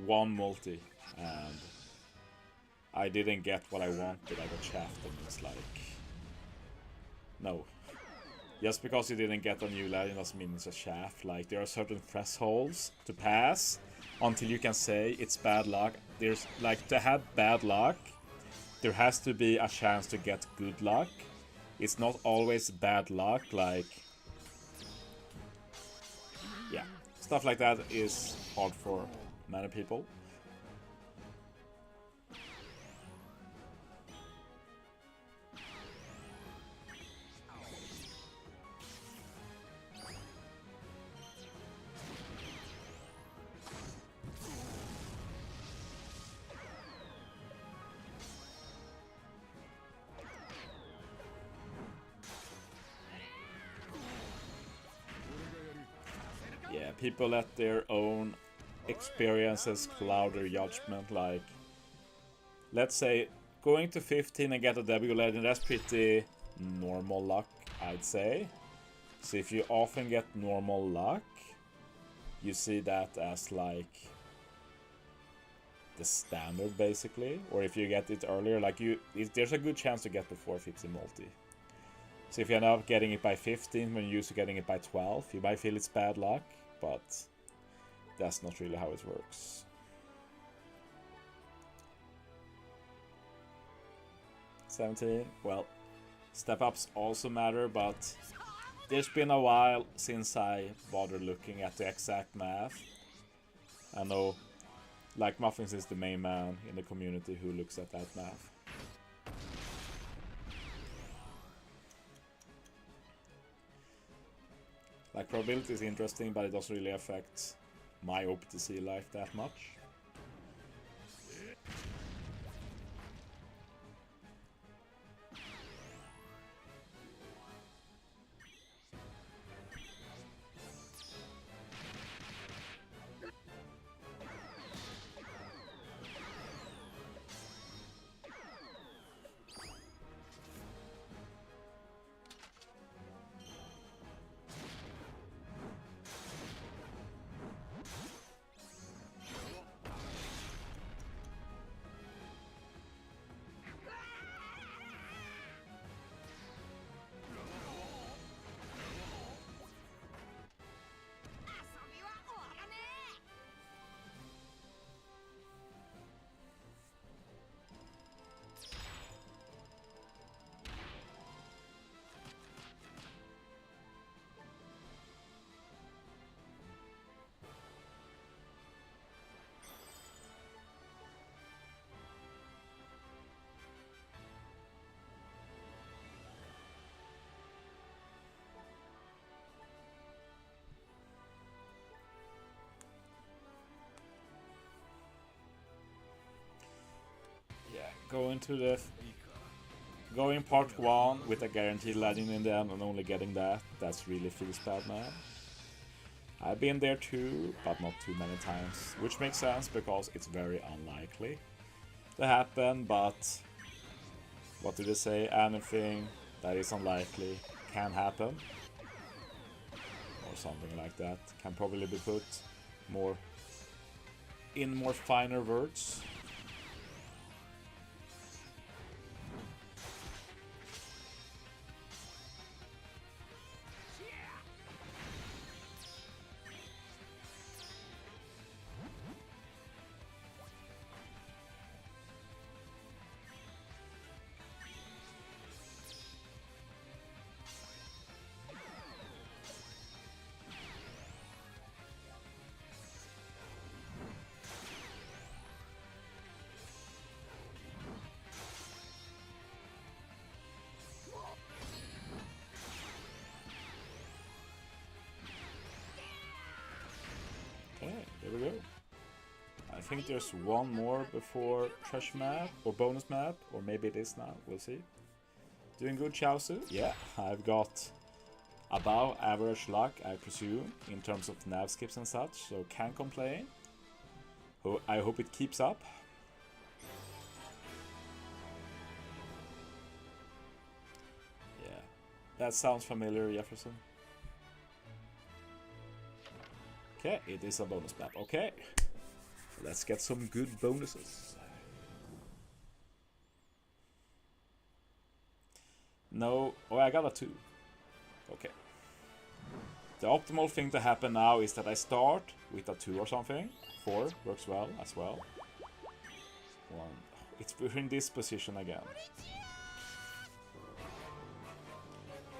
one multi and I didn't get what I wanted, I got shafted. It's like, no, Just because you didn't get a new legend doesn't mean it's a shaft. Like, there are certain thresholds to pass until you can say it's bad luck. There's, like, to have bad luck, there has to be a chance to get good luck. It's not always bad luck, like... Yeah, stuff like that is hard for many people. Yeah, people let their own experiences cloud their judgment. Like, let's say going to 15 and get a W legend, that's pretty normal luck, I'd say. So if you often get normal luck, you see that as like the standard basically. Or if you get it earlier, like there's a good chance to get before 15 multi. So if you end up getting it by 15 when you're used to getting it by 12, you might feel it's bad luck, but that's not really how it works. $17, well, step-ups also matter, but there's been a while since I bothered looking at the exact math. I know, like, Muffins is the main man in the community who looks at that math. Like, probability is interesting, but it doesn't really affect my OPTC life that much. Going part 1 with a guaranteed legend in the end and only getting that, that's really feels bad, man. I've been there too, but not too many times, which makes sense because it's very unlikely to happen, but what do they say? Anything that is unlikely can happen, or something like that. Can probably be put more in more finer words. Okay, there we go. I think there's one more before trash map or bonus map, or maybe it is now, we'll see. Doing good, Chauzu? Yeah, I've got above average luck, I presume, in terms of nav skips and such, so can't complain. I hope it keeps up. Yeah, that sounds familiar, Jefferson. Okay, it is a bonus map. Okay, let's get some good bonuses. No, oh, I got a 2. Okay. The optimal thing to happen now is that I start with a 2 or something. 4 works well as well. 1. We're in this position again.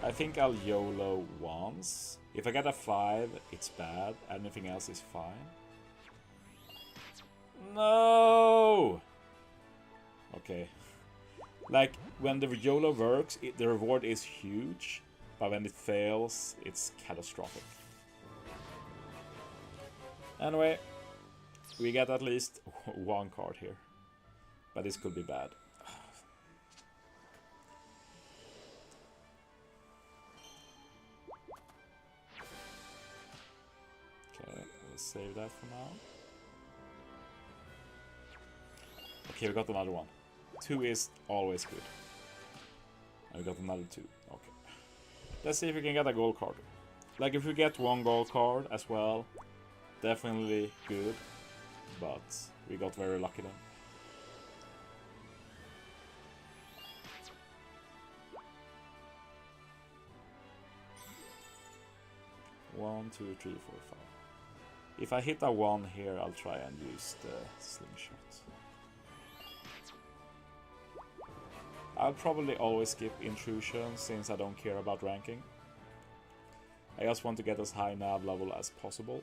I think I'll YOLO once. If I get a 5, it's bad. Anything else is fine. No! Okay. Like, when the YOLO works, the reward is huge. But when it fails, it's catastrophic. Anyway, we get at least 1 card here. But this could be bad. Okay, let's save that for now. Okay, we got another one. 2 is always good. And we got another 2. Okay. Let's see if we can get a gold card. Like, if we get 1 gold card as well, definitely good. But we got very lucky then. One, 2, 3, 4, 5. If I hit a 1 here, I'll try and use the slingshot. I'll probably always skip intrusion since I don't care about ranking. I just want to get as high nav level as possible.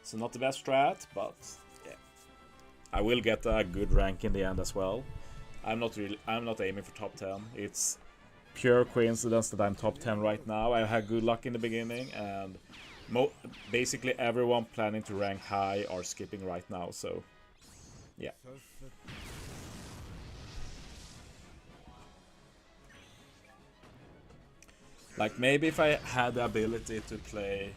So not the best strat, but yeah. I will get a good rank in the end as well. I'm not aiming for top 10. It's pure coincidence that I'm top 10 right now. I had good luck in the beginning, and basically everyone planning to rank high are skipping right now, so yeah. Like, maybe if I had the ability to play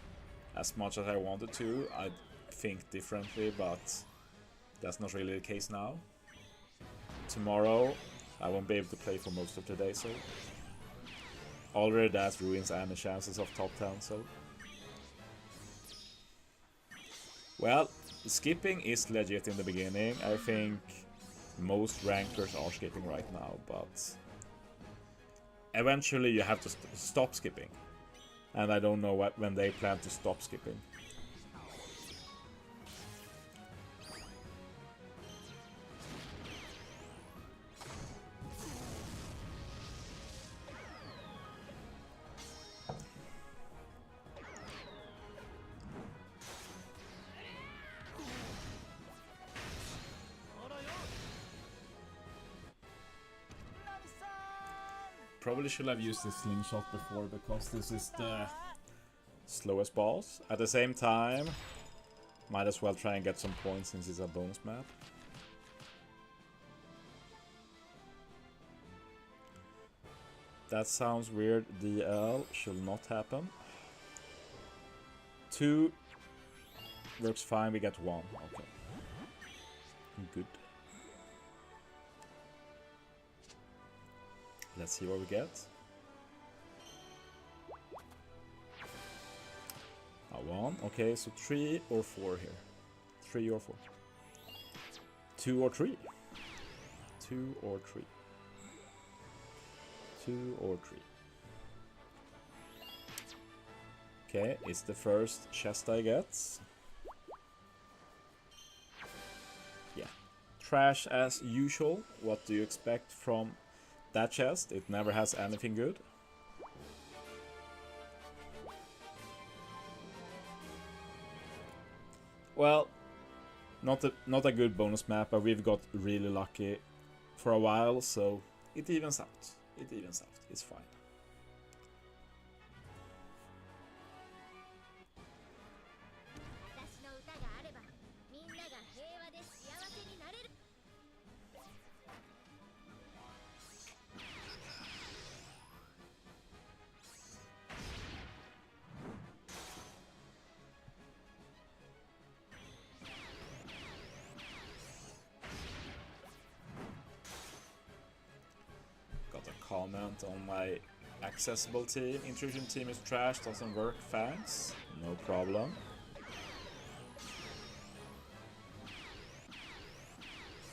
as much as I wanted to, I'd think differently, but that's not really the case now. Tomorrow, I won't be able to play for most of the day, so already that ruins any chances of top 10, so. Well, skipping is legit in the beginning. I think most rankers are skipping right now, but eventually you have to stop skipping. And I don't know when they plan to stop skipping. Probably should have used the slingshot before, because this is the slowest boss. At the same time, might as well try and get some points since it's a bonus map. That sounds weird. DL should not happen. 2 works fine, we get 1. Okay. Good. Let's see what we get. A 1. Okay, so 3 or 4 here. 3 or 4. 2 or 3. 2 or 3. 2 or 3. Okay, it's the first chest I get. Yeah. Trash as usual. What do you expect from that chest? It never has anything good. Well, not a good bonus map, but we've got really lucky for a while, so it evens out. It evens out. It's fine. Comment on my accessible team. Intrusion team is trash, doesn't work, thanks. No problem.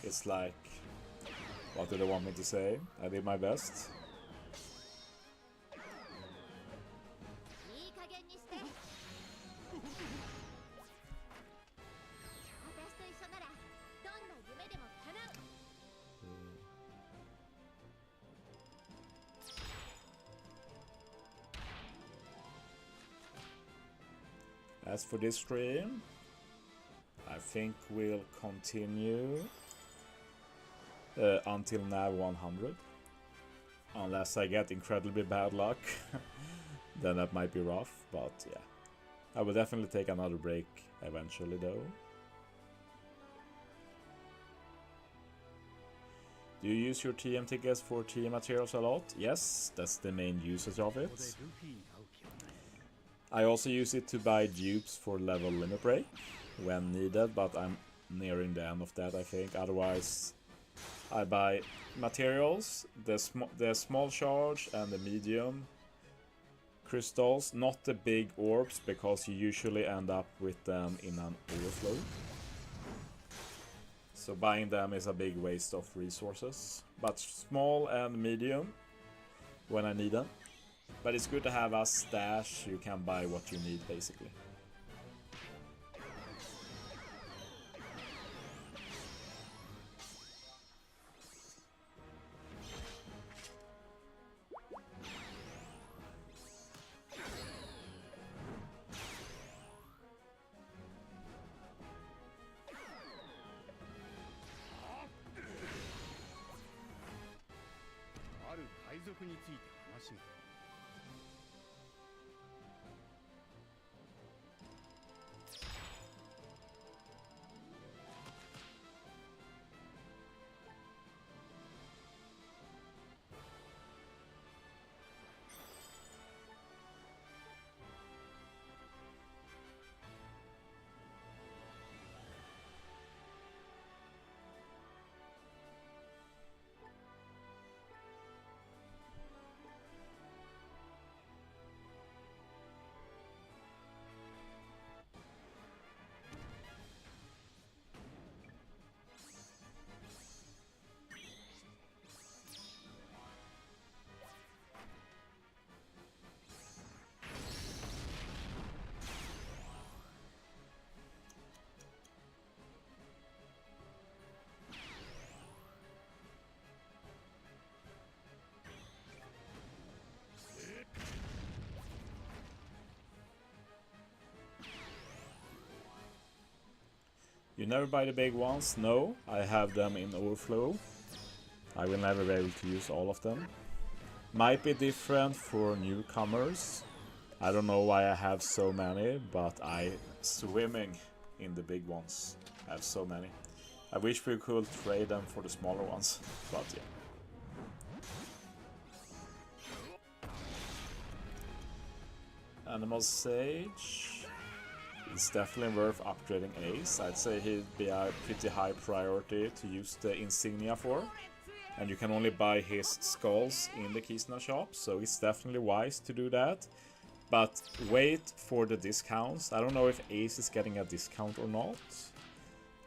It's like, what do they want me to say? I did my best. as for this stream, I think we'll continue until nav 100. Unless I get incredibly bad luck, then that might be rough, but yeah. I will definitely take another break eventually though. Do you use your TM tickets for TM materials a lot? Yes, that's the main usage of it. I also use it to buy dupes for level limit break when needed, but I'm nearing the end of that, I think. Otherwise, I buy materials, the small charge and the medium crystals, not the big orbs, because you usually end up with them in an overflow. So buying them is a big waste of resources. But small and medium when I need them. But it's good to have a stash, you can buy what you need basically. You never buy the big ones? No, I have them in overflow. I will never be able to use all of them. Might be different for newcomers. I don't know why I have so many, but I'm swimming in the big ones. I have so many. I wish we could trade them for the smaller ones, but yeah. Animal Sage. It's definitely worth upgrading Ace. I'd say he'd be a pretty high priority to use the insignia for. And you can only buy his skulls in the Kisna shop, so it's definitely wise to do that. But wait for the discounts. I don't know if Ace is getting a discount or not.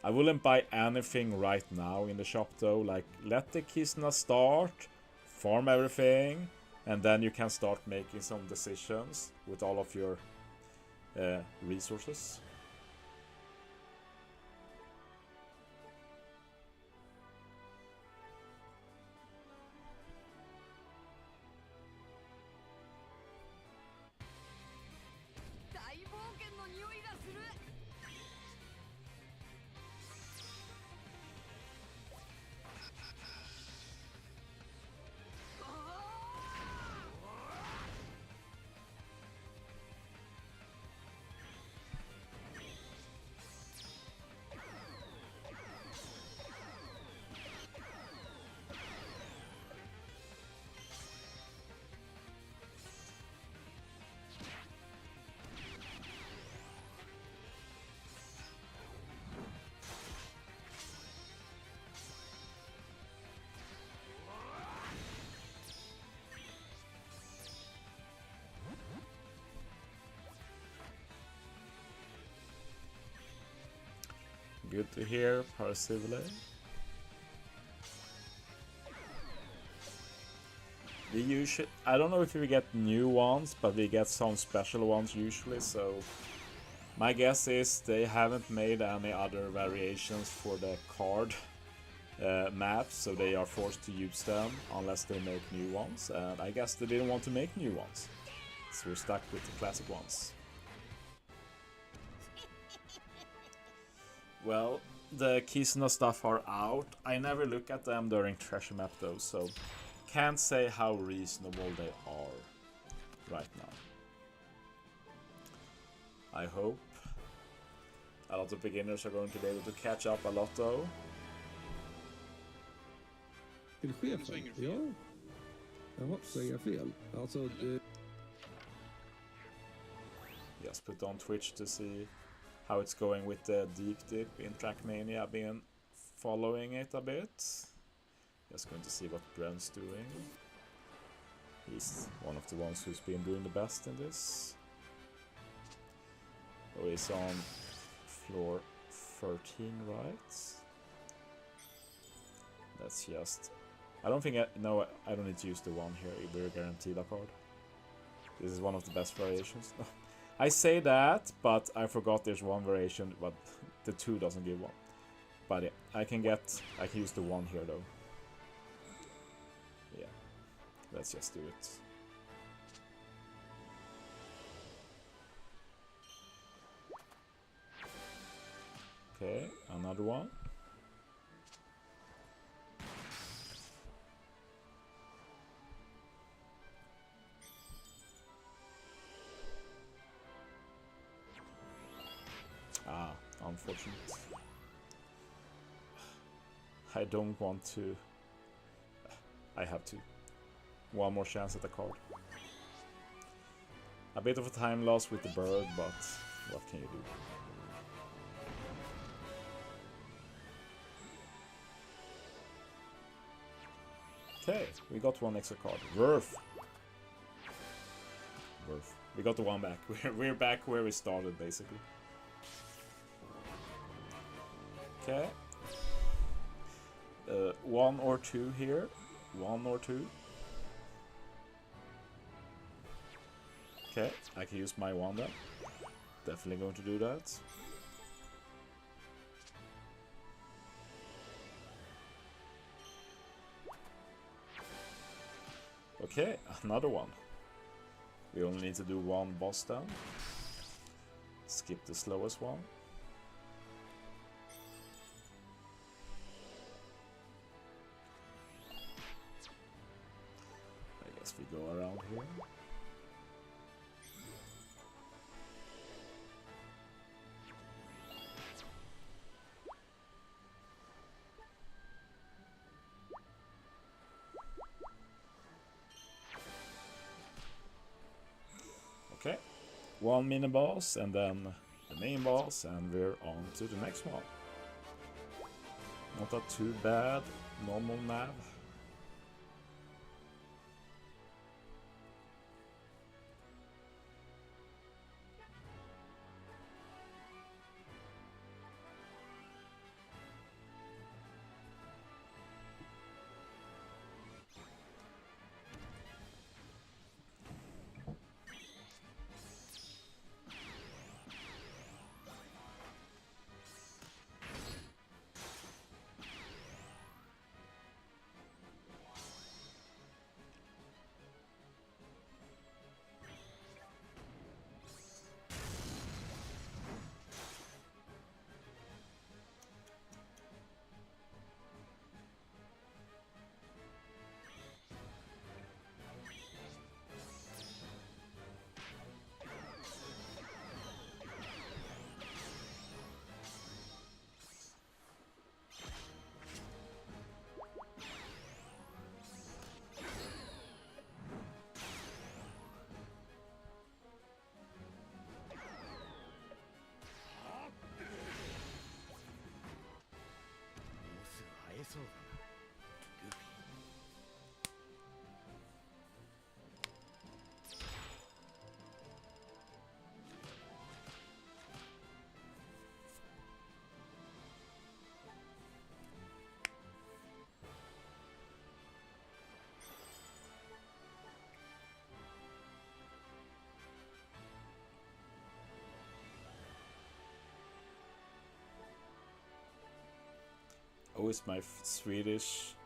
I wouldn't buy anything right now in the shop though. Like, let the Kisna start, farm everything, and then you can start making some decisions with all of your resources. Good to hear, Parsivale. We usually, I don't know if we get new ones, but we get some special ones usually, so my guess is they haven't made any other variations for the card maps, so they are forced to use them unless they make new ones, and I guess they didn't want to make new ones, so we're stuck with the classic ones. Well, the Kisuna stuff are out. I never look at them during Treasure Map though, so can't say how reasonable they are right now. I hope a lot of beginners are going to be able to catch up a lot though. Till chefen? Ja. Jaha, säger fel. Alltså... Just put on Twitch to see how it's going with the deep dip in Trackmania. I've been following it a bit. Just going to see what Brent's doing. He's one of the ones who's been doing the best in this. Oh, he's on floor 13, right? That's just... I don't think no, I don't need to use the one here. We're guaranteed a card. This is one of the best variations. I say that, but I forgot there's one variation, but the 2 doesn't give one. But yeah, I can use the 1 here though. Yeah, let's just do it. Okay, another one. Ah, unfortunate. I don't want to... I have to. One more chance at the card. A bit of a time loss with the bird, but what can you do? Okay, we got one extra card. Worth. We got the one back. We're back where we started, basically. Okay. 1 or 2 here. 1 or 2. Okay, I can use my wand then. Definitely going to do that. Okay, another one. We only need to do 1 boss down. Skip the slowest one. I guess we go around here. Okay, 1 mini boss and then the main boss, and we're on to the next one. Not a too bad normal nav. Oh, it's my Swedish...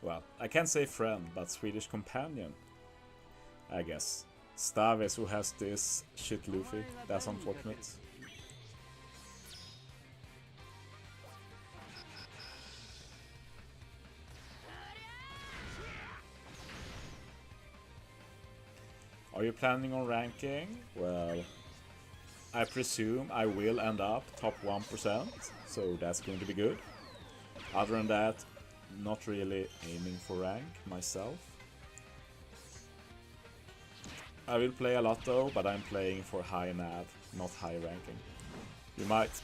Well, I can't say friend, but Swedish companion, I guess. Stavis, who has this shit Luffy. That's unfortunate. Are you planning on ranking? Well, I presume I will end up top 1%, so that's going to be good. Other than that, not really aiming for rank myself. I will play a lot though, but I'm playing for high nav, not high ranking. You might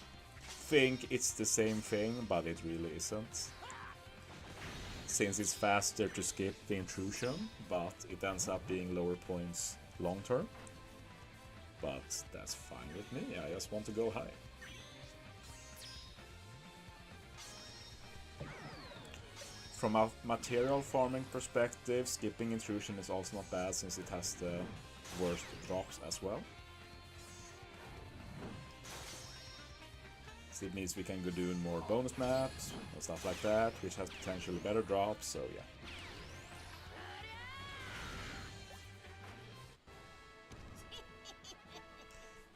think it's the same thing, but it really isn't. Since it's faster to skip the intrusion, but it ends up being lower points long term. But that's fine with me, I just want to go high. From a material farming perspective, skipping intrusion is also not bad since it has the worst drops as well. So it means we can go doing more bonus maps and stuff like that, which has potentially better drops, so yeah.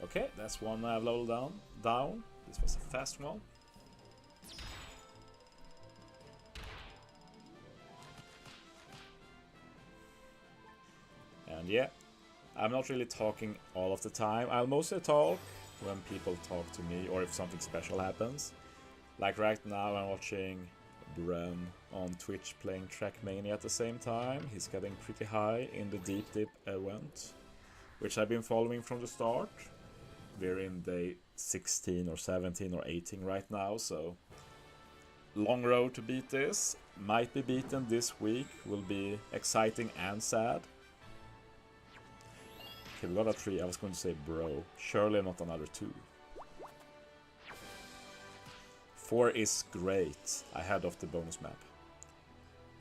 Okay, that's one I've leveled down. This was a fast one. And yeah, I'm not really talking all of the time. I'll mostly talk when people talk to me or if something special happens. Like right now I'm watching Bren on Twitch playing Trackmania at the same time. He's getting pretty high in the Deep Dip event, which I've been following from the start. We're in day 16 or 17 or 18 right now, so long road to beat this. Might be beaten this week, will be exciting and sad. Okay, we got a 3, I was going to say bro. Surely not another 2. 4 is great, ahead of the bonus map.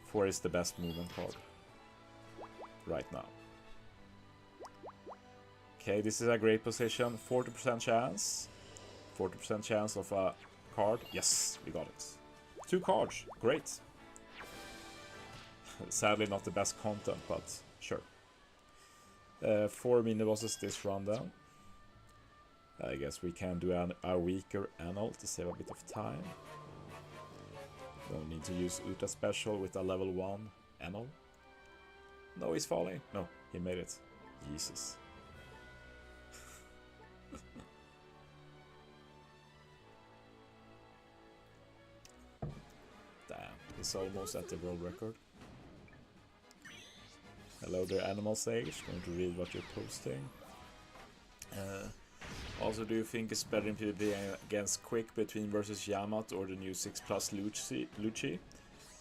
4 is the best movement card right now. Okay, this is a great position. 40% chance. 40% chance of a card. Yes, we got it. 2 cards. Great. Sadly not the best content, but sure. 4 mini bosses this rundown. I guess we can do a weaker Anal to save a bit of time. Don't need to use Uta special with a level 1 Anal. No, he's falling. No, he made it. Jesus. Damn, he's almost at the world record. Hello there, Animal Sage. Going to read what you're posting. Also, do you think it's better in PvP against Quick between versus Yamato or the new 6+ Lucci?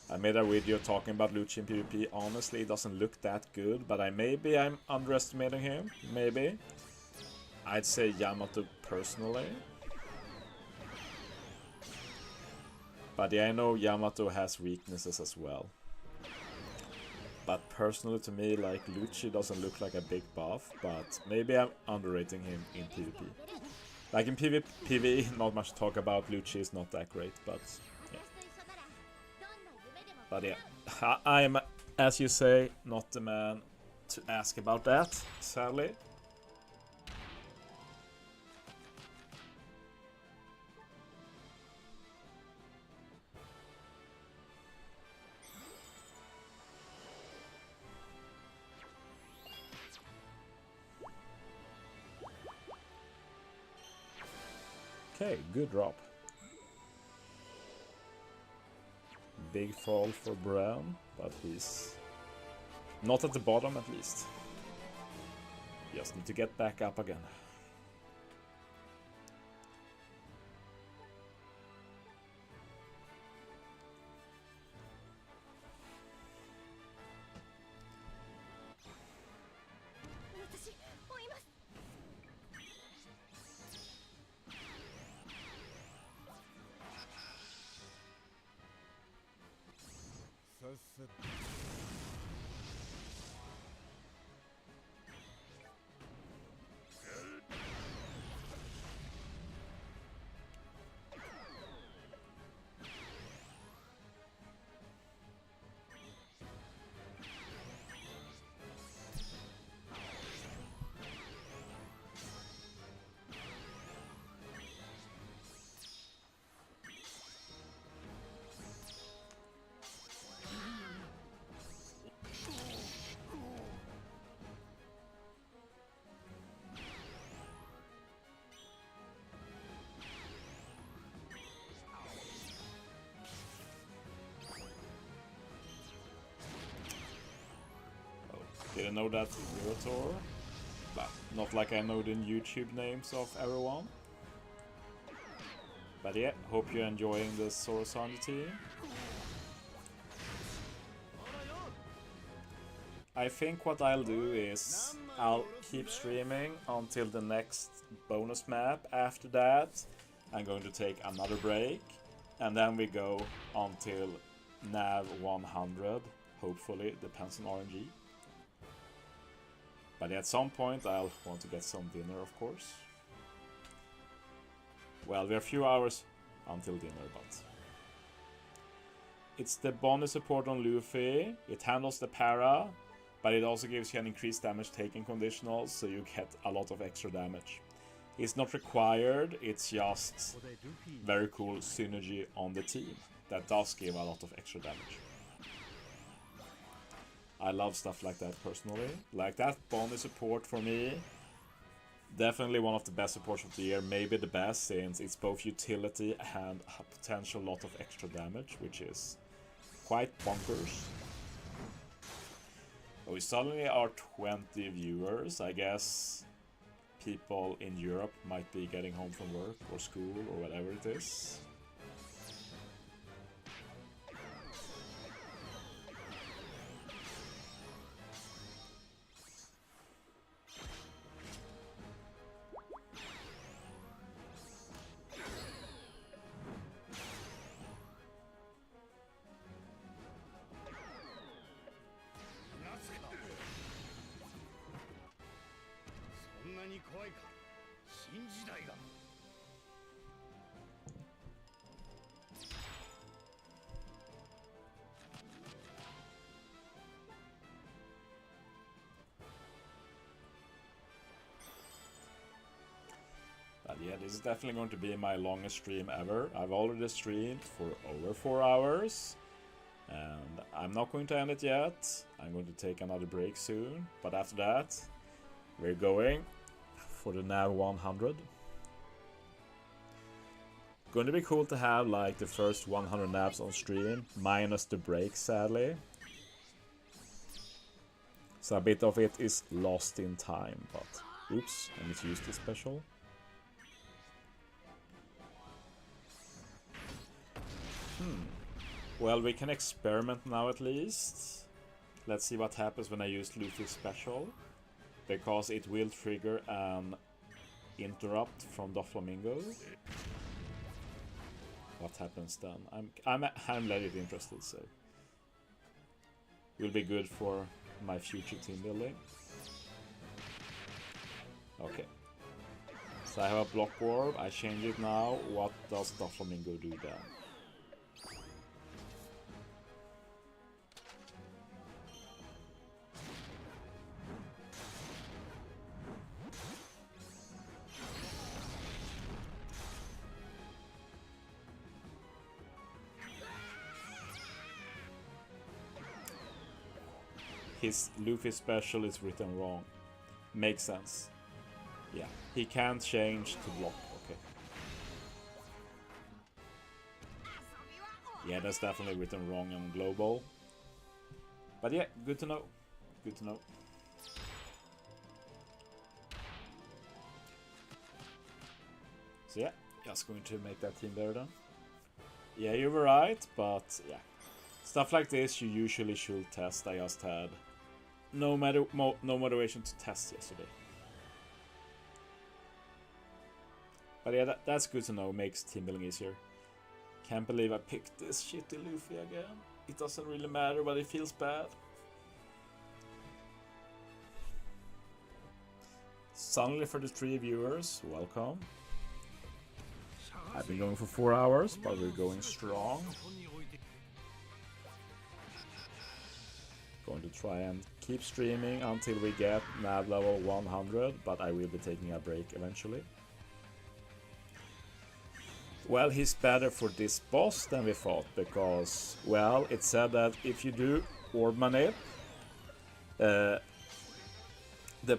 I made a video talking about Lucci in PvP. Honestly, it doesn't look that good, but maybe I'm underestimating him. Maybe. I'd say Yamato personally. But yeah, I know Yamato has weaknesses as well. But personally to me, like, Lucci doesn't look like a big buff, but maybe I'm underrating him in PvP. Like in PvE, not much to talk about. Lucci is not that great, but yeah. But yeah, I'm, as you say, not the man to ask about that, sadly. Okay, good drop. Big fall for Brown, but he's not at the bottom at least. Just need to get back up again. Didn't know that Eurotor. But not like I know the YouTube names of everyone. But yeah, hope you're enjoying this Sorosani team. I think what I'll do is I'll keep streaming until the next bonus map. After that, I'm going to take another break, and then we go until nav 100. Hopefully, depends on RNG. But at some point, I'll want to get some dinner, of course. Well, we have a few hours until dinner, but it's the bonus support on Luffy. It handles the para, but it also gives you an increased damage taken conditional, so you get a lot of extra damage. It's not required, it's just very cool synergy on the team that does give a lot of extra damage. I love stuff like that personally. Like that bonus support for me, definitely one of the best supports of the year, maybe the best, since it's both utility and a potential lot of extra damage, which is quite bonkers. We suddenly are 20 viewers. I guess people in Europe might be getting home from work or school or whatever it is. But yeah, this is definitely going to be my longest stream ever. I've already streamed for over 4 hours, and I'm not going to end it yet. I'm going to take another break soon, but after that, we're going for the nav 100. Going to be cool to have like the first 100 naps on stream, minus the break, sadly. So a bit of it is lost in time, but oops, I misused the special. Well, we can experiment now at least. Let's see what happens when I use Luffy's special, because it will trigger an interrupt from the Flamingo. What happens then? I'm legit interested, so will be good for my future team building. Okay. So I have a block orb. I change it now. What does the Flamingo do then? His Luffy special is written wrong. Makes sense. Yeah, he can't change to block. Okay. Yeah, that's definitely written wrong on global. But yeah, good to know. Good to know. So yeah, just going to make that team better then. Yeah, you were right, but yeah. Stuff like this you usually should test. I just had no motivation to test yesterday. But yeah, that's good to know. Makes team building easier. Can't believe I picked this shitty Luffy again. It doesn't really matter, but it feels bad. Suddenly for the 3 viewers, welcome. I've been going for 4 hours, but we're going strong. Going to try and keep streaming until we get nav level 100, but I will be taking a break eventually. Well, he's better for this boss than we thought, because, well, it said that if you do orb manip, the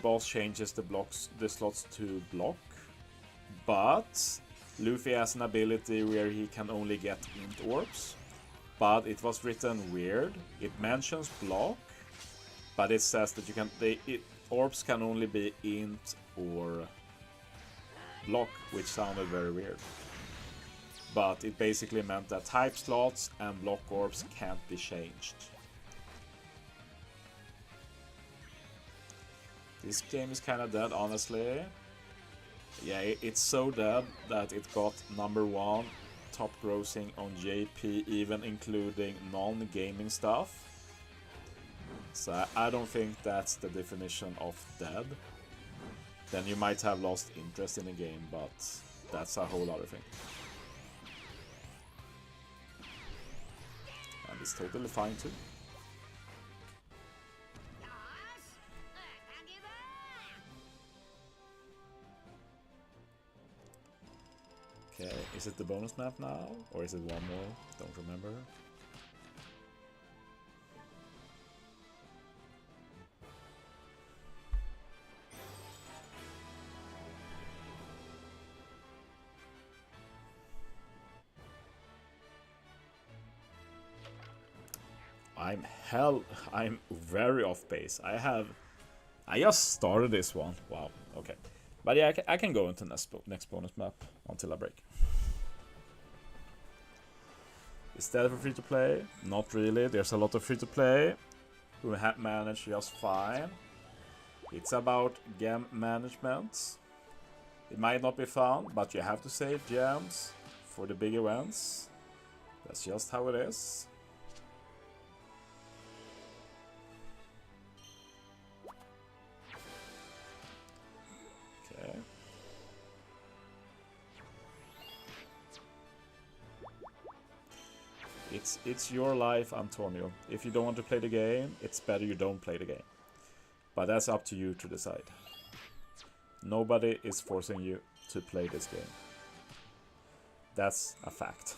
boss changes the slots to block, but Luffy has an ability where he can only get int orbs. But it was written weird. It mentions block, But it says that you can orbs can only be int or block, which sounded very weird. But it basically meant that type slots and block orbs can't be changed. This game is kinda dead, honestly. Yeah, it's so dead that it got #1 top grossing on JP, even including non-gaming stuff. So I don't think that's the definition of dead. Then you might have lost interest in the game, but that's a whole other thing. And it's totally fine too. Okay, is it the bonus map now? Or is it one more? Don't remember. I'm very off base. I just started this one. Wow, okay. But yeah, I can go into next bonus map until I break. Is that for free to play? Not really. There's a lot of free to play who have managed just fine. It's about game management. It might not be fun, but you have to save gems for the big events. That's just how it is. Okay. It's your life, Antonio. If you don't want to play the game, it's better you don't play the game. But that's up to you to decide. Nobody is forcing you to play this game. That's a fact.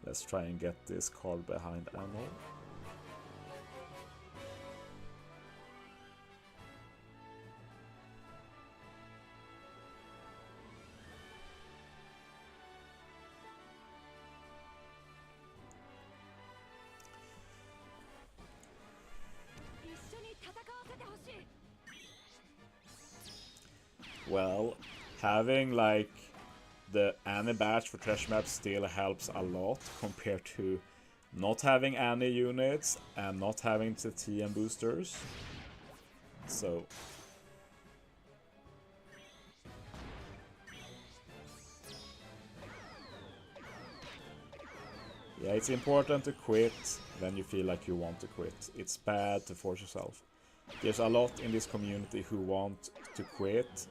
Let's try and get this card behind ammo. Well, having like the any batch for trash maps still helps a lot compared to not having any units and not having the TM boosters. So yeah, it's important to quit when you feel like you want to quit. It's bad to force yourself. There's a lot in this community who want to quit,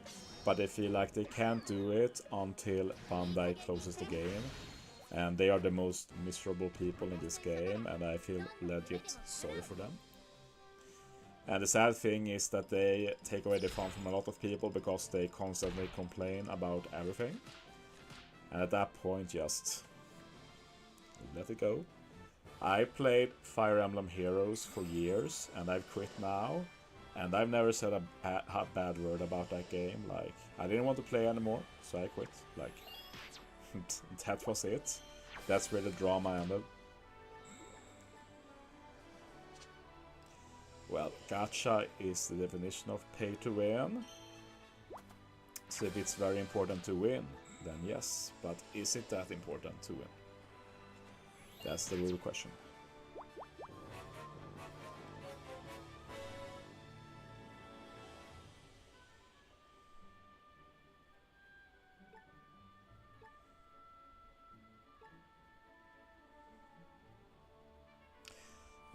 but they feel like they can't do it until Bandai closes the game. And they are the most miserable people in this game, and I feel legit sorry for them. And the sad thing is that they take away the fun from a lot of people because they constantly complain about everything. And at that point, just let it go. I played Fire Emblem Heroes for years, and I've quit now. And I've never said a bad word about that game. Like, I didn't want to play anymore, so I quit. Like, that was it. That's where the drama ended. Well, gacha is the definition of pay to win. So if it's very important to win, then yes. But is it that important to win? That's the real question.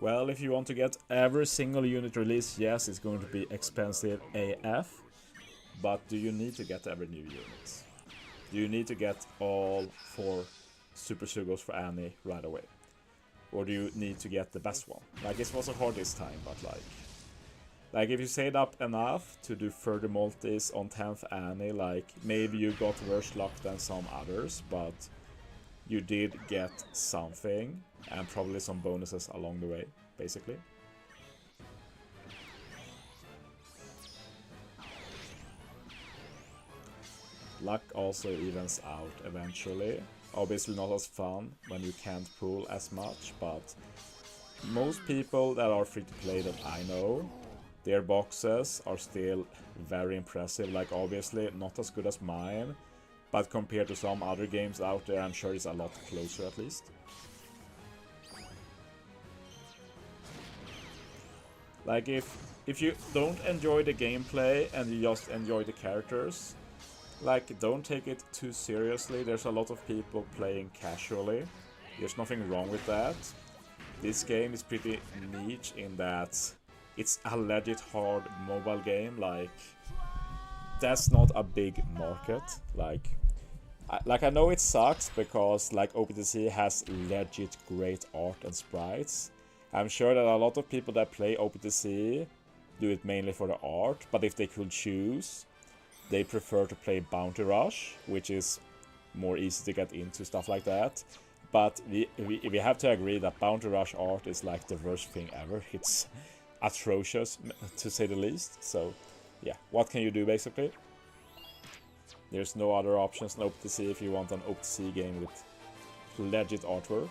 Well, if you want to get every single unit released, yes, it's going to be expensive AF. But do you need to get every new unit? Do you need to get all 4 Super Sugos for Annie right away? Or do you need to get the best one? Like, it wasn't hard this time, but like if you saved up enough to do further multis on 10th Annie, like, maybe you got worse luck than some others, but you did get something, and probably some bonuses along the way, basically. luck also evens out eventually. Obviously not as fun when you can't pull as much, but most people that are free to play that I know, their boxes are still very impressive. Like obviously not as good as mine, but compared to some other games out there, I'm sure it's a lot closer at least. Like if you don't enjoy the gameplay and you just enjoy the characters, like don't take it too seriously. There's a lot of people playing casually. There's nothing wrong with that. This game is pretty niche in that it's a legit hard mobile game. Like that's not a big market. Like I know it sucks because like OPTC has legit great art and sprites. I'm sure that a lot of people that play OPTC do it mainly for the art, but if they could choose, they prefer to play Bounty Rush, which is more easy to get into, stuff like that. But we have to agree that Bounty Rush art is like the worst thing ever. It's atrocious, to say the least. So yeah, what can you do basically? There's no other options in OPTC if you want an OPTC game with legit artwork.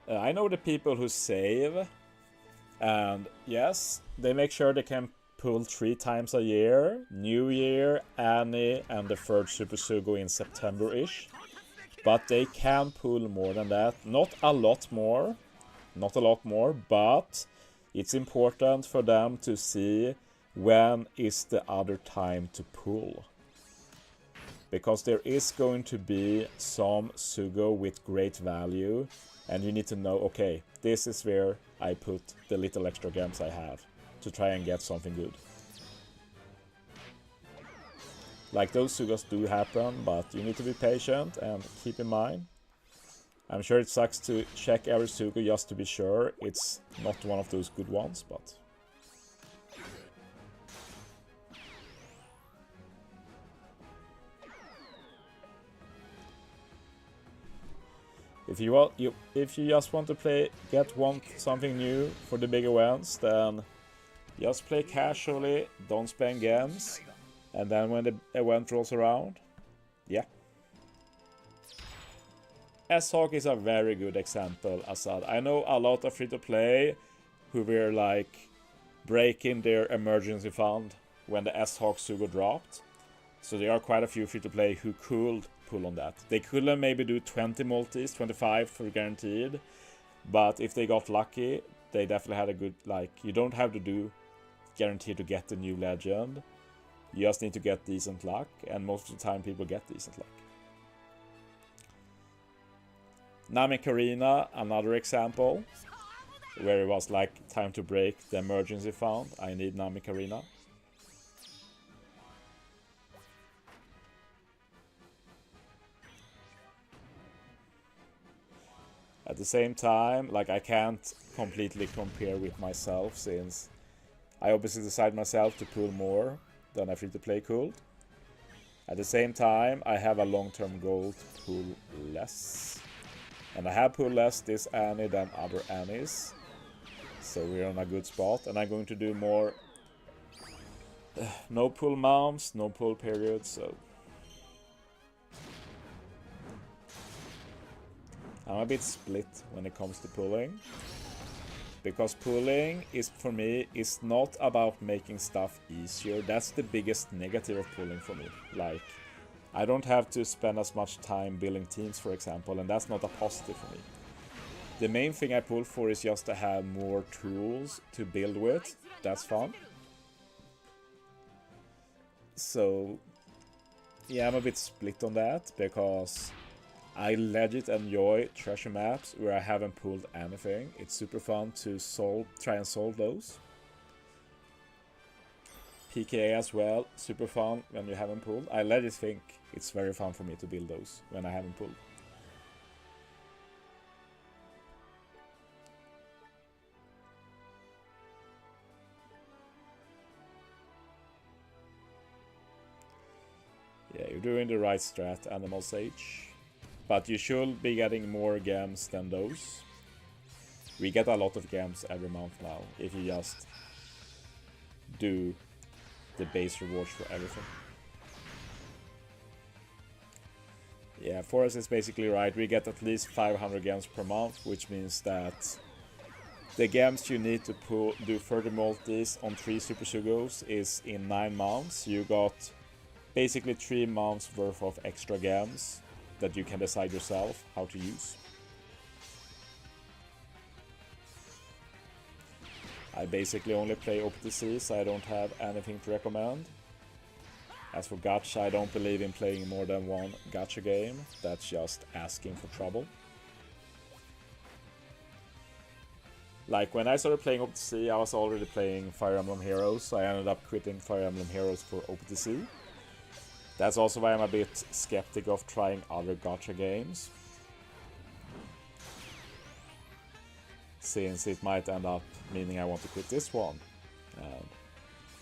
I know the people who save, and yes, they make sure they can pull 3 times a year. New Year, Annie, and the third Super Sugo in September-ish. But they can pull more than that. Not a lot more, but it's important for them to see when is the other time to pull. Because there is going to be some Sugo with great value, and you need to know, okay, this is where I put the little extra gems I have to try and get something good. Like those Sugos do happen, but you need to be patient and keep in mind. I'm sure it sucks to check every Sugo just to be sure it's not one of those good ones, but... If you just want to want something new for the big events, then just play casually, don't spend gems, and then when the event rolls around, yeah. S-Hawk is a very good example, Assad. I know a lot of free-to-play who were like breaking their emergency fund when the S-Hawk Sugo dropped. So there are quite a few free-to-play who could pull on that. They could maybe do 20 multis, 25 for guaranteed, but if they got lucky, they definitely had a good, like, you don't have to do guaranteed to get the new legend. You just need to get decent luck, and most of the time people get decent luck. Nami Karina, another example, where it was like time to break the emergency fund. I need Nami Karina. At the same time, like I can't completely compare with myself, since I obviously decide myself to pull more than a free-to-play could. At the same time, I have a long-term goal to pull less. And I have pulled less this Annie than other Annies. So we're on a good spot, and I'm going to do more no pull mounts, no pull periods, so I'm a bit split when it comes to pulling. Because pulling is, for me, is not about making stuff easier. That's the biggest negative of pulling for me. Like, I don't have to spend as much time building teams, for example, and that's not a positive for me. The main thing I pull for is just to have more tools to build with. That's fun. So, yeah, I'm a bit split on that, because I legit enjoy treasure maps where I haven't pulled anything. It's super fun to try and solve those. PKA as well, super fun when you haven't pulled. I legit think it's very fun for me to build those when I haven't pulled. Yeah, you're doing the right strat, Animal Sage. But you should be getting more gems than those. We get a lot of games every month now, if you just do the base rewards for everything. Yeah, Forrest is basically right. We get at least 500 games per month, which means that the games you need to do 30 multis on 3 Super Sugos is in 9 months. You got basically 3 months worth of extra games that you can decide yourself how to use. I basically only play OPTC, so I don't have anything to recommend. As for gacha, I don't believe in playing more than one gacha game. That's just asking for trouble. Like, when I started playing OPTC, I was already playing Fire Emblem Heroes, so I ended up quitting Fire Emblem Heroes for OPTC. That's also why I'm a bit skeptic of trying other gacha games, since it might end up meaning I want to quit this one. And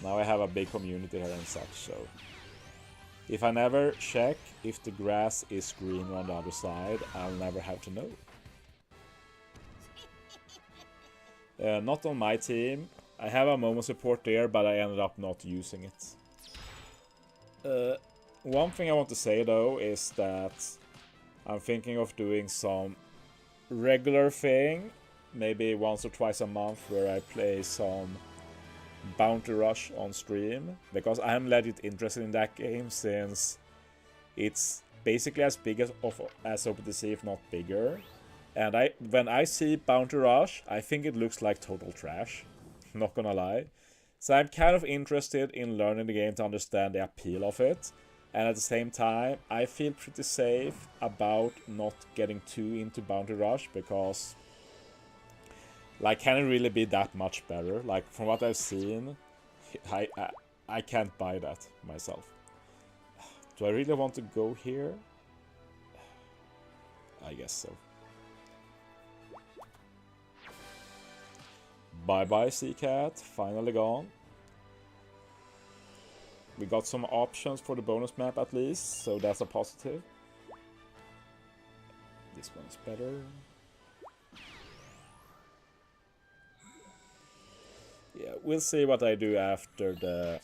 now I have a big community here and such, so if I never check if the grass is green on the other side, I'll never have to know. Not on my team. I have a Momo support there, but I ended up not using it. One thing I want to say though is that I'm thinking of doing some regular thing, maybe once or twice a month, where I play some Bounty Rush on stream, because I'm legit interested in that game, since it's basically as big as OPTC, if not bigger. And when I see Bounty Rush, I think it looks like total trash, not gonna lie. So I'm kind of interested in learning the game to understand the appeal of it, and at the same time I feel pretty safe about not getting too into Bounty Rush, because like, can it really be that much better? Like, from what I've seen, I can't buy that myself. Do I really want to go here? I guess so. Bye bye, Seacat. Finally gone. We got some options for the bonus map at least, so that's a positive. This one's better. Yeah, we'll see what I do after the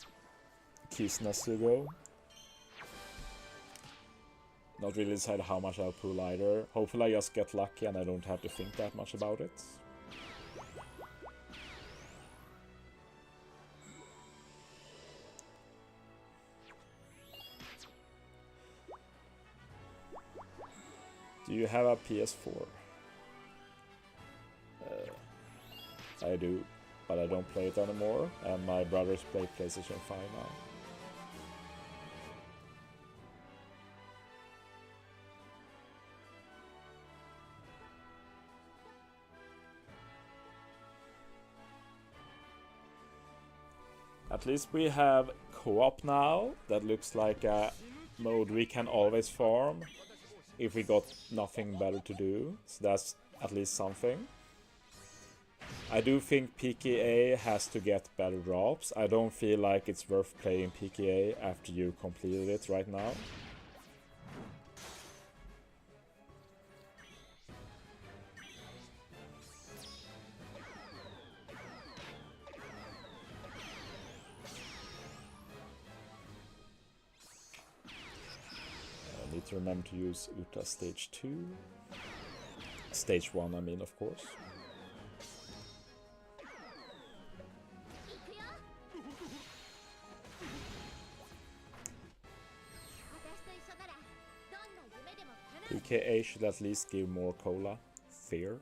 Kisna Sugo. Not really decided how much I'll pull either. Hopefully I just get lucky and I don't have to think that much about it. Do you have a PS4? I do, but I don't play it anymore, and my brothers play PlayStation 5 now. At least we have co-op now. That looks like a mode we can always farm if we got nothing better to do, so that's at least something. I do think PKA has to get better drops. I don't feel like it's worth playing PKA after you completed it right now. I need to remember to use Uta Stage 2. Stage 1, I mean, of course. PKA should at least give more cola. Fair.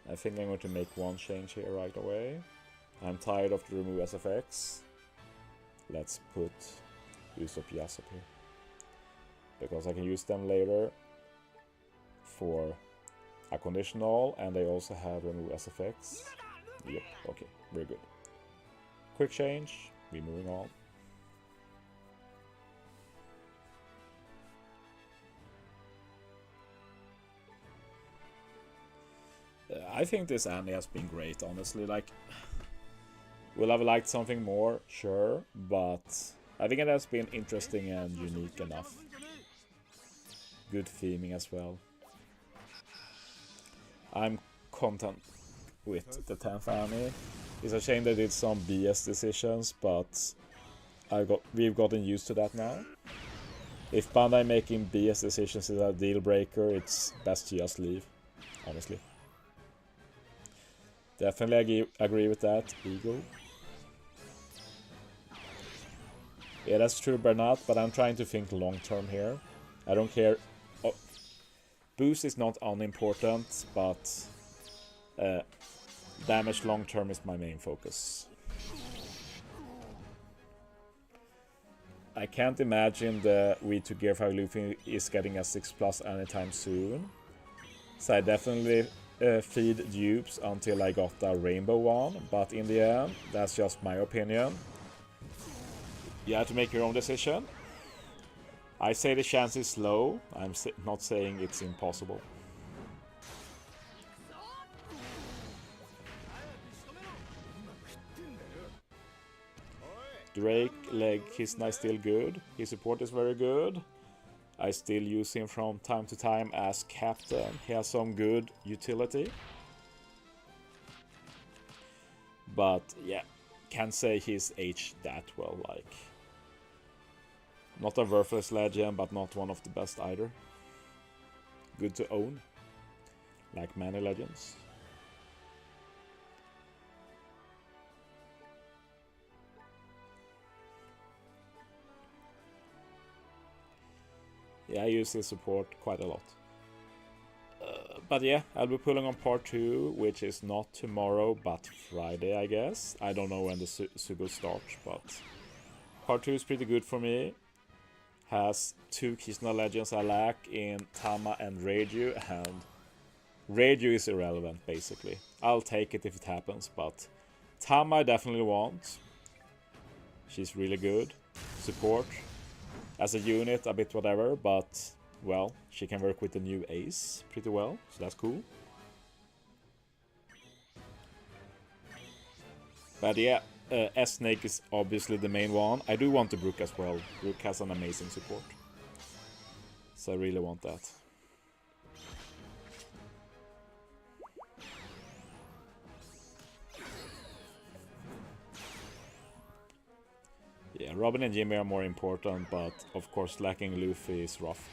I think I'm going to make one change here right away. I'm tired of the remove SFX. Let's put Usopp Yasop here, because I can use them later for a conditional, and they also have remove SFX. Yep, okay, very good. Quick change, we're moving on. I think this Annie has been great, honestly. Like, Will I have liked something more? Sure, but I think it has been interesting and unique enough. Good theming as well. I'm content with the 10th anime. It's a shame they did some BS decisions, but we've gotten used to that now. If Bandai making BS decisions is a deal breaker, it's best to just leave, honestly. Definitely agree with that, Ego. Yeah, that's true, Bernat, but I'm trying to think long term here. I don't care. Oh, boost is not unimportant, but damage long term is my main focus. I can't imagine the V2 Gear 5 Luffy is getting a 6+ anytime soon. So I definitely feed dupes until I got a rainbow one, but in the end, that's just my opinion. You have to make your own decision. I say the chance is low, I'm not saying it's impossible. Drake, leg, his nice still good. His support is very good. I still use him from time to time as captain. He has some good utility. But yeah, can't say he's aged that well, like. Not a worthless legend, but not one of the best either. Good to own, like many legends. Yeah, I use his support quite a lot. But yeah, I'll be pulling on part 2, which is not tomorrow, but Friday, I guess. I don't know when the Sugo starts, but part 2 is pretty good for me. Has 2 Kisuna legends I lack in Tama and Reiju, and Reiju is irrelevant, basically. I'll take it if it happens, but Tama I definitely want. She's really good. Support. As a unit, a bit whatever, but, well, she can work with the new ace pretty well, so that's cool. But yeah, S-Snake is obviously the main one. I do want the Brook as well. Brook has an amazing support. So I really want that. Yeah, Robin and Jimmy are more important, but of course lacking Luffy is rough.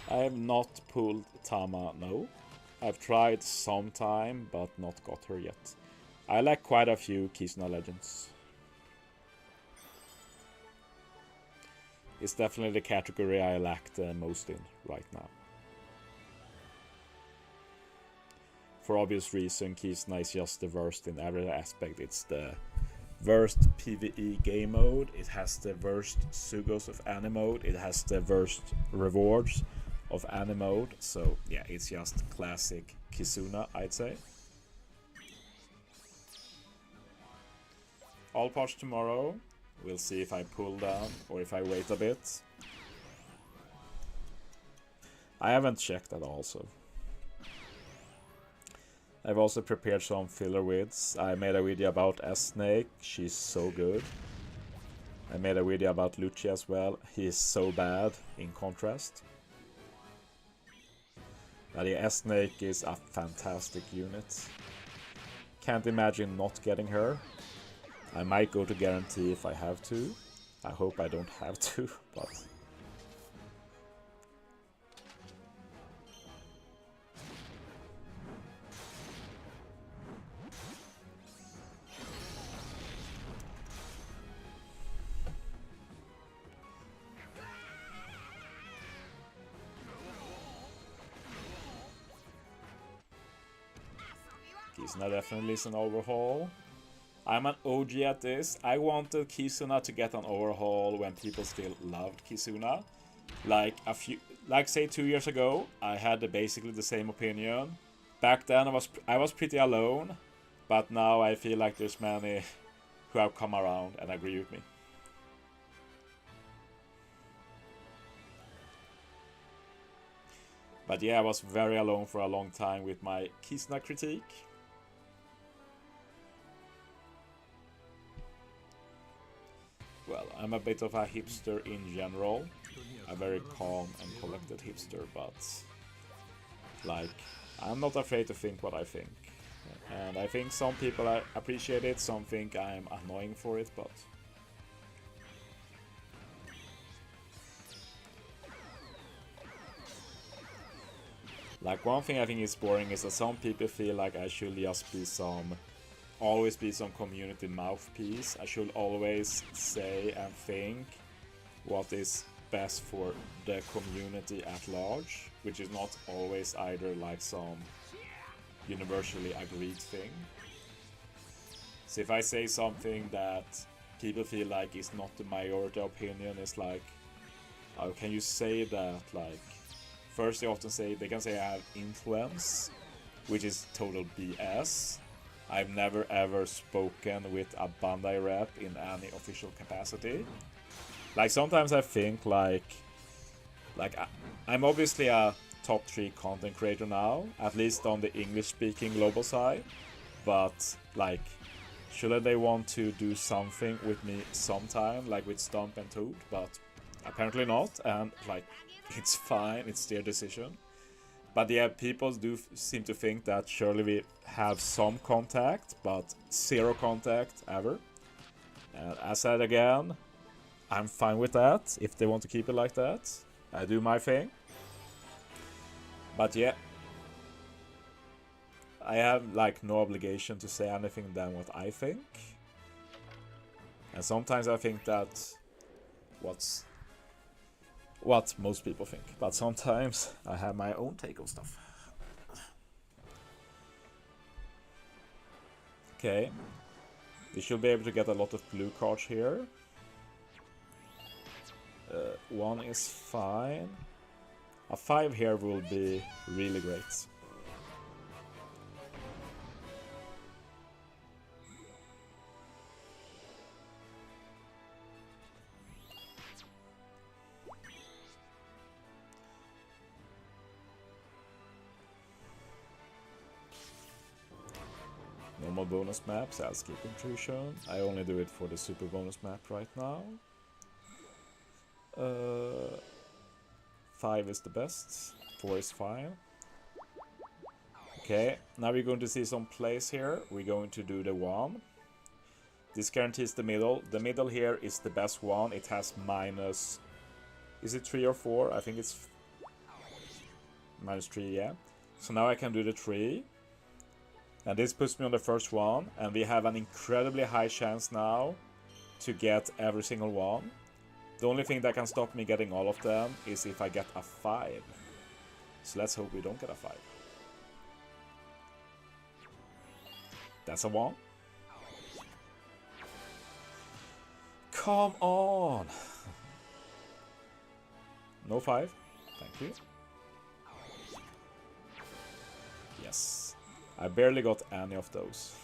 I have not pulled Tama, no. I've tried sometime, but not got her yet. I like quite a few Kisuna legends. It's definitely the category I lack the most in right now. For obvious reason, Kisuna is just the worst in every aspect. It's the worst PvE game mode, it has the worst Sugos of any mode, it has the worst rewards of any mode, so yeah, it's just classic Kisuna, I'd say. All parts tomorrow. We'll see if I pull down or if I wait a bit. I haven't checked that also. I've also prepared some filler vids. I made a video about S-Snake, she's so good. I made a video about Lucci as well, he is so bad in contrast. But the S-Snake is a fantastic unit. Can't imagine not getting her. I might go to guarantee if I have to. I hope I don't have to, but... Kisuna definitely is an overhaul. I'm an OG at this. I wanted Kisuna to get an overhaul when people still loved Kisuna. Like say 2 years ago, I had basically the same opinion. Back then I was pretty alone, but now I feel like there's many who have come around and agree with me. But yeah, I was very alone for a long time with my Kisna critique. Well, I'm a bit of a hipster in general. A very calm and collected hipster, but like, I'm not afraid to think what I think. And I think some people appreciate it, some think I'm annoying for it, but like, one thing I think is boring is that some people feel like I should just be always be some community mouthpiece. I should always say and think what is best for the community at large, which is not always either like some universally agreed thing. So if I say something that people feel like is not the majority opinion, it's like, how can you say that? Like, first they can say I have influence, which is total BS. I've never ever spoken with a Bandai rep in any official capacity. Like, sometimes I think like I'm obviously a top 3 content creator now, at least on the English speaking global side, but like, shouldn't they want to do something with me sometime, like with Stomp and Toad? But apparently not, and like, it's fine, it's their decision. But yeah, people do seem to think that surely we have some contact, but zero contact ever. And as said again, I'm fine with that, if they want to keep it like that. I do my thing. But yeah, I have like no obligation to say anything than what I think. And sometimes I think that what most people think, but sometimes I have my own take on stuff. Okay, we should be able to get a lot of blue cards here. 1 is fine. A 5 here will be really great. Normal bonus maps, I'll skip intrusion. I only do it for the super bonus map right now. 5 is the best, 4 is fine. Okay, now we're going to see some plays here. We're going to do the 1. This guarantees the middle. The middle here is the best one. It has minus... Is it 3 or 4? I think it's... minus 3, yeah. So now I can do the 3. And this puts me on the first one. And we have an incredibly high chance now to get every single one. The only thing that can stop me getting all of them is if I get a 5. So let's hope we don't get a 5. That's a 1. Come on! No 5. Thank you. Yes. I barely got any of those.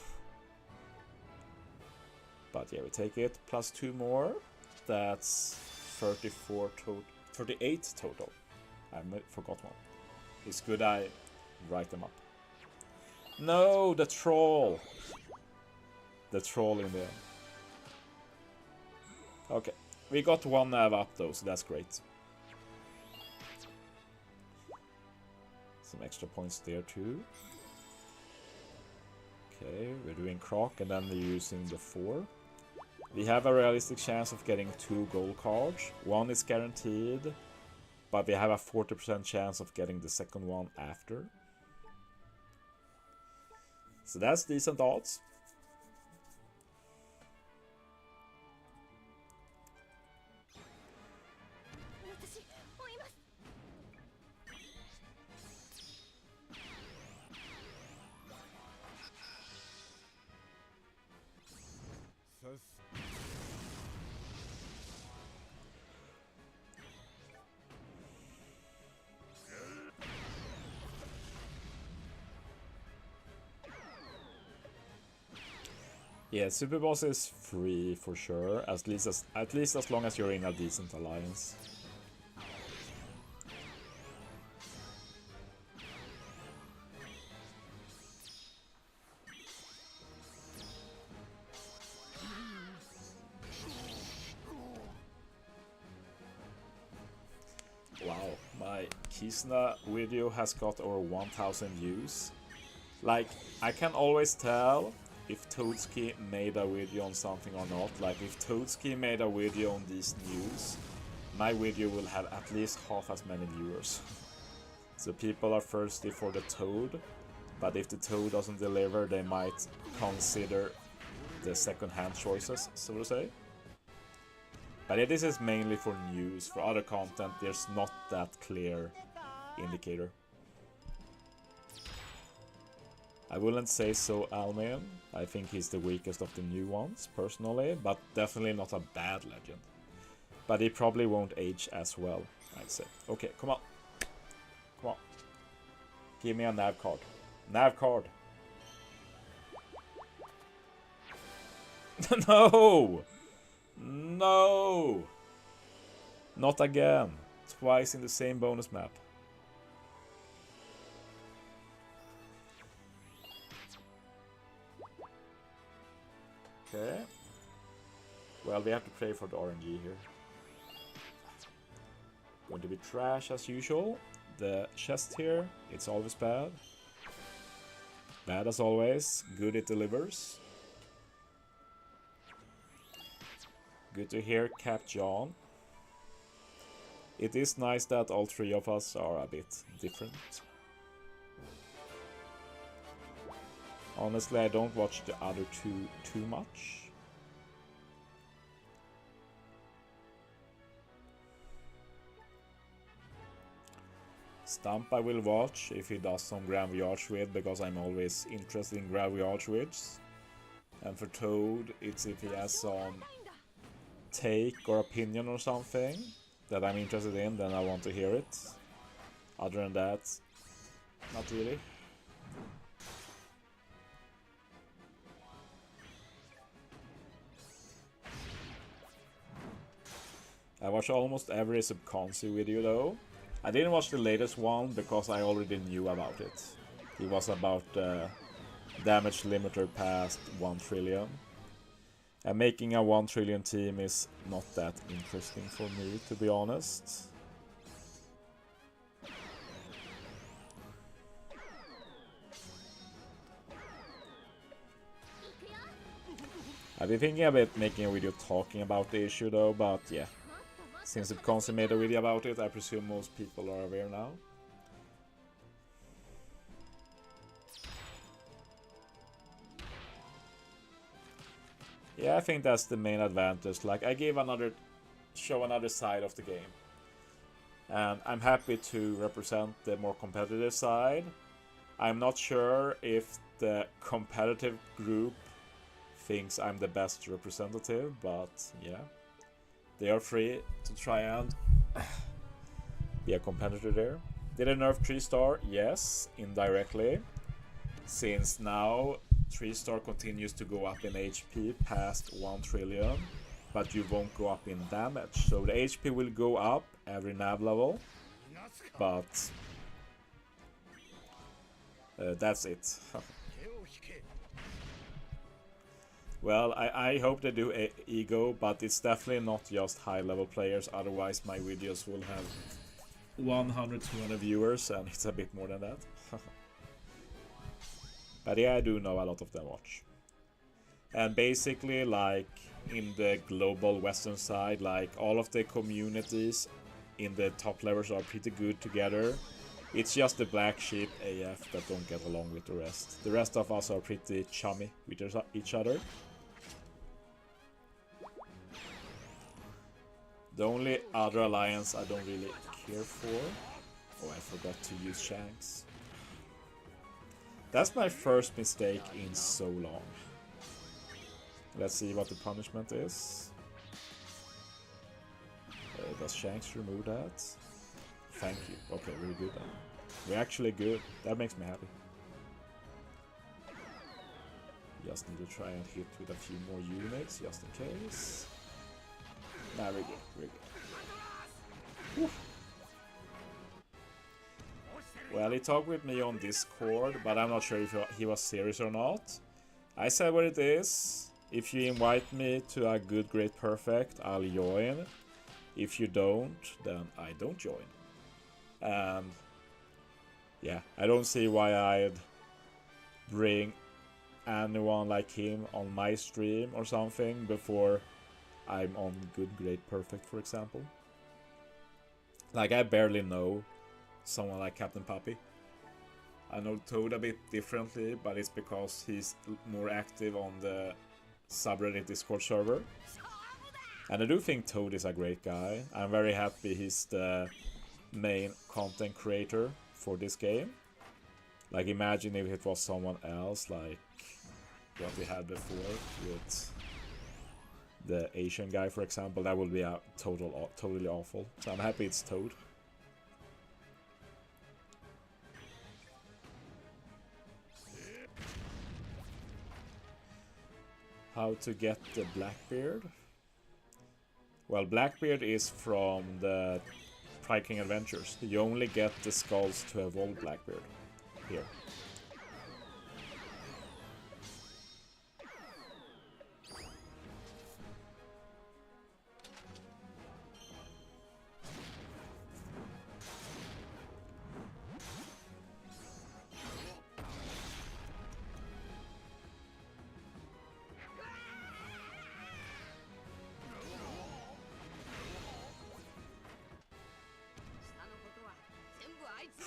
But yeah, we take it. Plus 2 more. That's 34 total. 38 total. I forgot one. It's good I write them up. No, the troll. The troll in there. Okay, we got 1 nav up though, so that's great. Some extra points there too. Okay, we're doing Croc and then we're using the 4. We have a realistic chance of getting 2 gold cards. 1 is guaranteed, but we have a 40% chance of getting the second one after. So that's decent odds. Yeah, Super Boss is free for sure, at least as long as you're in a decent alliance. Wow, my Kisna video has got over 1000 views. Like, I can always tell if Toadski made a video on something or not. Like, if Toadski made a video on these news, my video will have at least half as many viewers. So people are thirsty for the Toad, but if the Toad doesn't deliver, they might consider the second-hand choices, so to say. But yeah, this is mainly for news. For other content, there's not that clear indicator. I wouldn't say so, Almin. I think he's the weakest of the new ones, personally, but definitely not a bad legend. But he probably won't age as well, I'd say. Okay, come on. Come on. Give me a nav card. Nav card! No! No! Not again. Twice in the same bonus map. Okay. Well, we have to pray for the RNG here. Going to be trash as usual. The chest here, it's always bad. Bad as always. Good it delivers. Good to hear Cap John. It is nice that all three of us are a bit different. Honestly, I don't watch the other two too much. Stump I will watch if he does some Graveyard with, because I'm always interested in Graveyard wids. And for Toad, it's if he has some take or opinion or something that I'm interested in, then I want to hear it. Other than that, not really. I watch almost every Subconscious video though. I didn't watch the latest one because I already knew about it. It was about damage limiter past 1 trillion. And making a 1 trillion team is not that interesting for me, to be honest. I've been thinking about making a video talking about the issue though, but yeah. Since Subconscious made a video about it, I presume most people are aware now. Yeah, I think that's the main advantage. Like, I gave show another side of the game. And I'm happy to represent the more competitive side. I'm not sure if the competitive group thinks I'm the best representative, but yeah. They are free to try and be a competitor there. Did I nerf 3-star? Yes, indirectly. Since now 3-star continues to go up in HP past 1 trillion, but you won't go up in damage. So the HP will go up every nav level, but that's it. Well, I hope they do ego, but it's definitely not just high-level players, otherwise my videos will have 100-200 viewers, and it's a bit more than that. But yeah, I do know a lot of them watch. And basically, like, in the global western side, like, all of the communities in the top levels are pretty good together. It's just the black sheep AF that don't get along with the rest. The rest of us are pretty chummy with each other. The only other alliance I don't really care for... Oh, I forgot to use Shanks. That's my first mistake in so long. Let's see what the punishment is. Does Shanks remove that? Thank you. Okay, really good then. We're actually good. That makes me happy. Just need to try and hit with a few more units, just in case. Nah, we're good. We're good. Whew. Well, he talked with me on Discord, but I'm not sure if he was serious or not. I said what it is. If you invite me to a good, great, perfect, I'll join. If you don't, then I don't join. And yeah, I don't see why I'd bring anyone like him on my stream or something before I'm on good, great, perfect, for example. Like, I barely know someone like Captain Puppy. I know Toad a bit differently, but it's because he's more active on the subreddit Discord server. And I do think Toad is a great guy. I'm very happy he's the main content creator for this game. Like, imagine if it was someone else, like what we had before with the Asian guy, for example. That would be a totally awful. So I'm happy it's Toad. How to get the Blackbeard? Well, Blackbeard is from the Pride King Adventures. You only get the skulls to evolve Blackbeard here.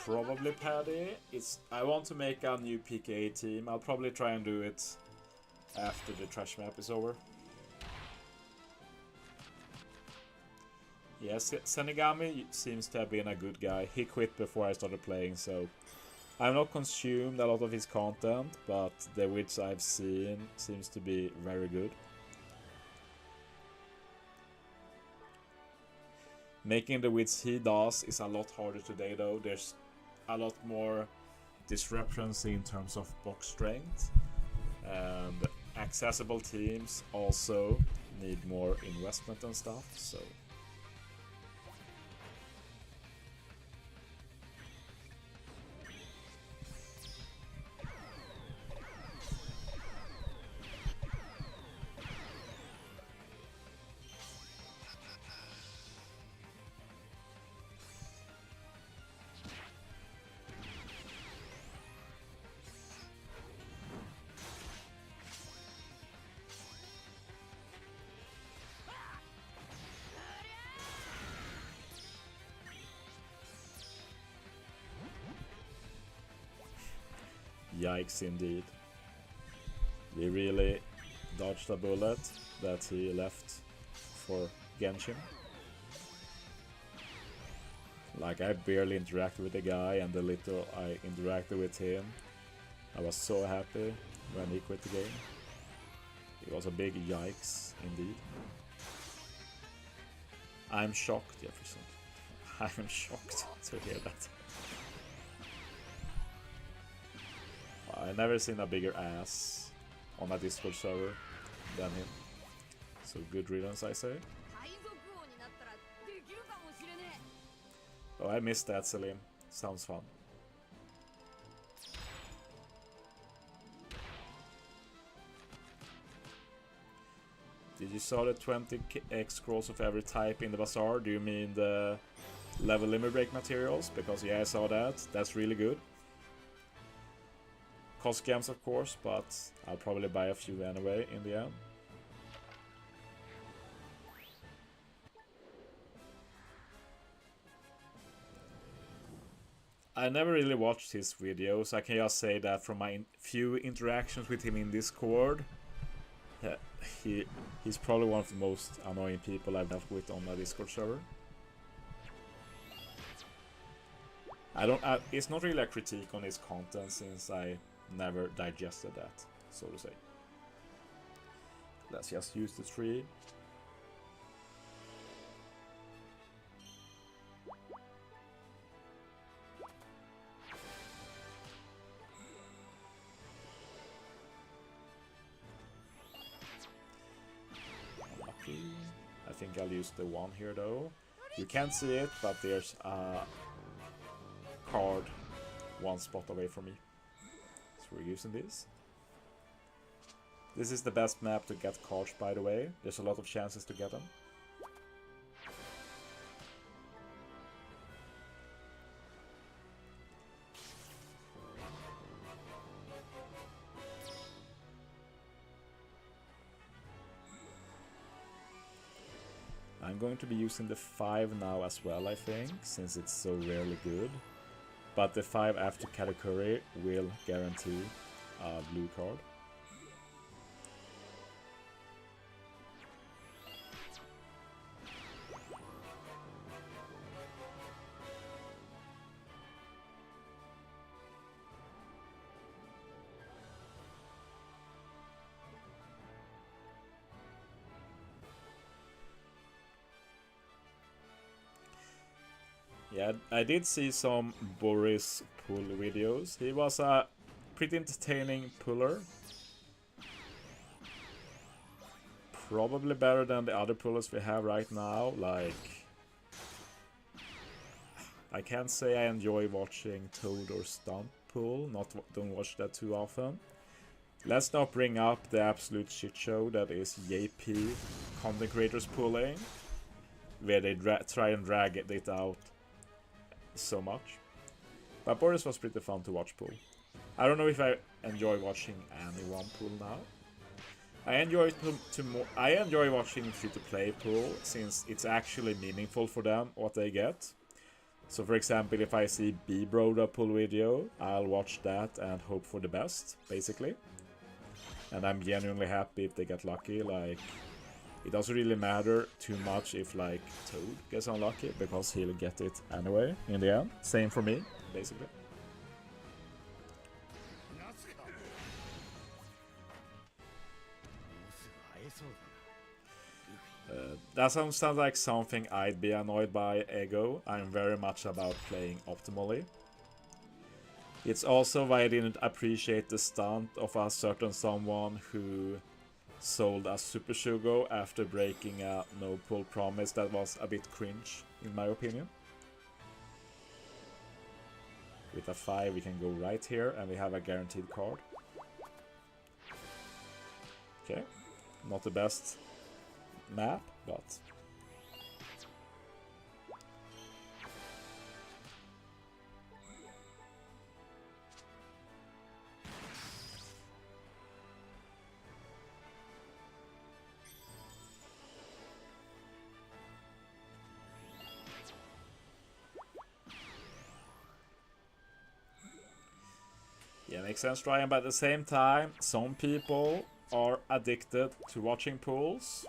Probably Paddy. I want to make a new PKA team. I'll probably try and do it after the trash map is over. Yes, Senigami seems to have been a good guy. He quit before I started playing, so I've not consumed a lot of his content, but the which I've seen seems to be very good. Making the widths he does is a lot harder today though. There's a lot more disruptions in terms of box strength, and accessible teams also need more investment and stuff, so yikes indeed. We really dodged a bullet that he left for Genshin. Like, I barely interacted with the guy, and the little I interacted with him, I was so happy when he quit the game. It was a big yikes indeed. I'm shocked, Jefferson. I'm shocked to hear that. I've never seen a bigger ass on a Discord server than him. So good riddance, I say. Oh, I missed that, Selim. Sounds fun. Did you saw the 20x scrolls of every type in the bazaar? Do you mean the level limit break materials? Because yeah, I saw that. That's really good. Cost scams, of course, but I'll probably buy a few anyway in the end. I never really watched his videos. I can just say that from my few interactions with him in Discord, he's probably one of the most annoying people I've dealt with on my Discord server. It's not really a critique on his content, since I never digested that, so to say. Let's just use the tree. Unlucky. I think I'll use the one here though. You can't see it, but there's a card one spot away from me. So we're using this. This is the best map to get cards, by the way. There's a lot of chances to get them. I'm going to be using the 5 now as well, I think, since it's so rarely good. But the 5 after Katakuri will guarantee a blue card. Yeah, I did see some Boris pull videos. He was a pretty entertaining puller. Probably better than the other pullers we have right now. Like, I can't say I enjoy watching Toad or Stump pull. Don't watch that too often. Let's not bring up the absolute shit show that is JP content creators pulling, where they try and drag it out so much. But Boris was pretty fun to watch pull. I don't know if I enjoy watching anyone pull now. I enjoy watching free-to-play pull, since it's actually meaningful for them what they get. So for example, if I see B-Broda pull video, I'll watch that and hope for the best, basically. And I'm genuinely happy if they get lucky. Like, it doesn't really matter too much if like Toad gets unlucky, because he'll get it anyway in the end. Same for me, basically. That sounds like something I'd be annoyed by, Ego. I'm very much about playing optimally. It's also why I didn't appreciate the stunt of a certain someone who sold a Super Shugo after breaking a no-pull promise. That was a bit cringe, in my opinion. With a 5 we can go right here, and we have a guaranteed card. Okay, not the best map, but... yeah, makes sense, Ryan, but at the same time, some people are addicted to watching pools.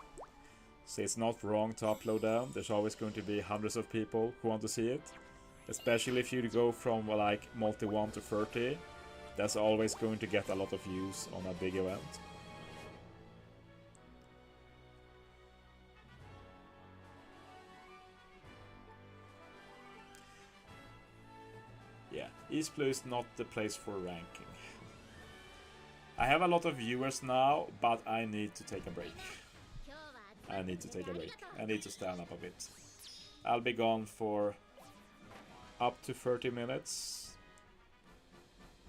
So it's not wrong to upload them. There's always going to be hundreds of people who want to see it. Especially if you go from like multi-1 to 30. That's always going to get a lot of views on a big event. Yeah, East Blue is not the place for ranking. I have a lot of viewers now, but I need to take a break. I need to take a break. I need to stand up a bit. I'll be gone for up to 30 minutes.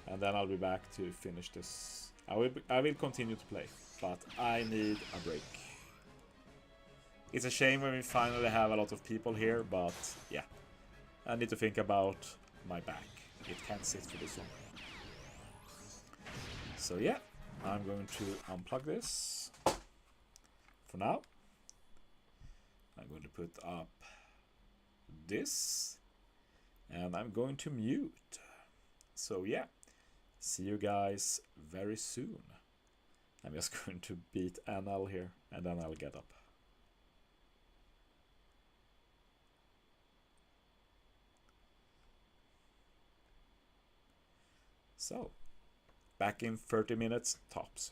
And then I'll be back to finish this. I will continue to play, but I need a break. It's a shame when we finally have a lot of people here, but yeah. I need to think about my back. It can't sit for this long. So yeah, I'm going to unplug this for now. I'm going to put up this, and I'm going to mute. So yeah, see you guys very soon. I'm just going to beat NL here, and then I'll get up. So, back in 30 minutes tops.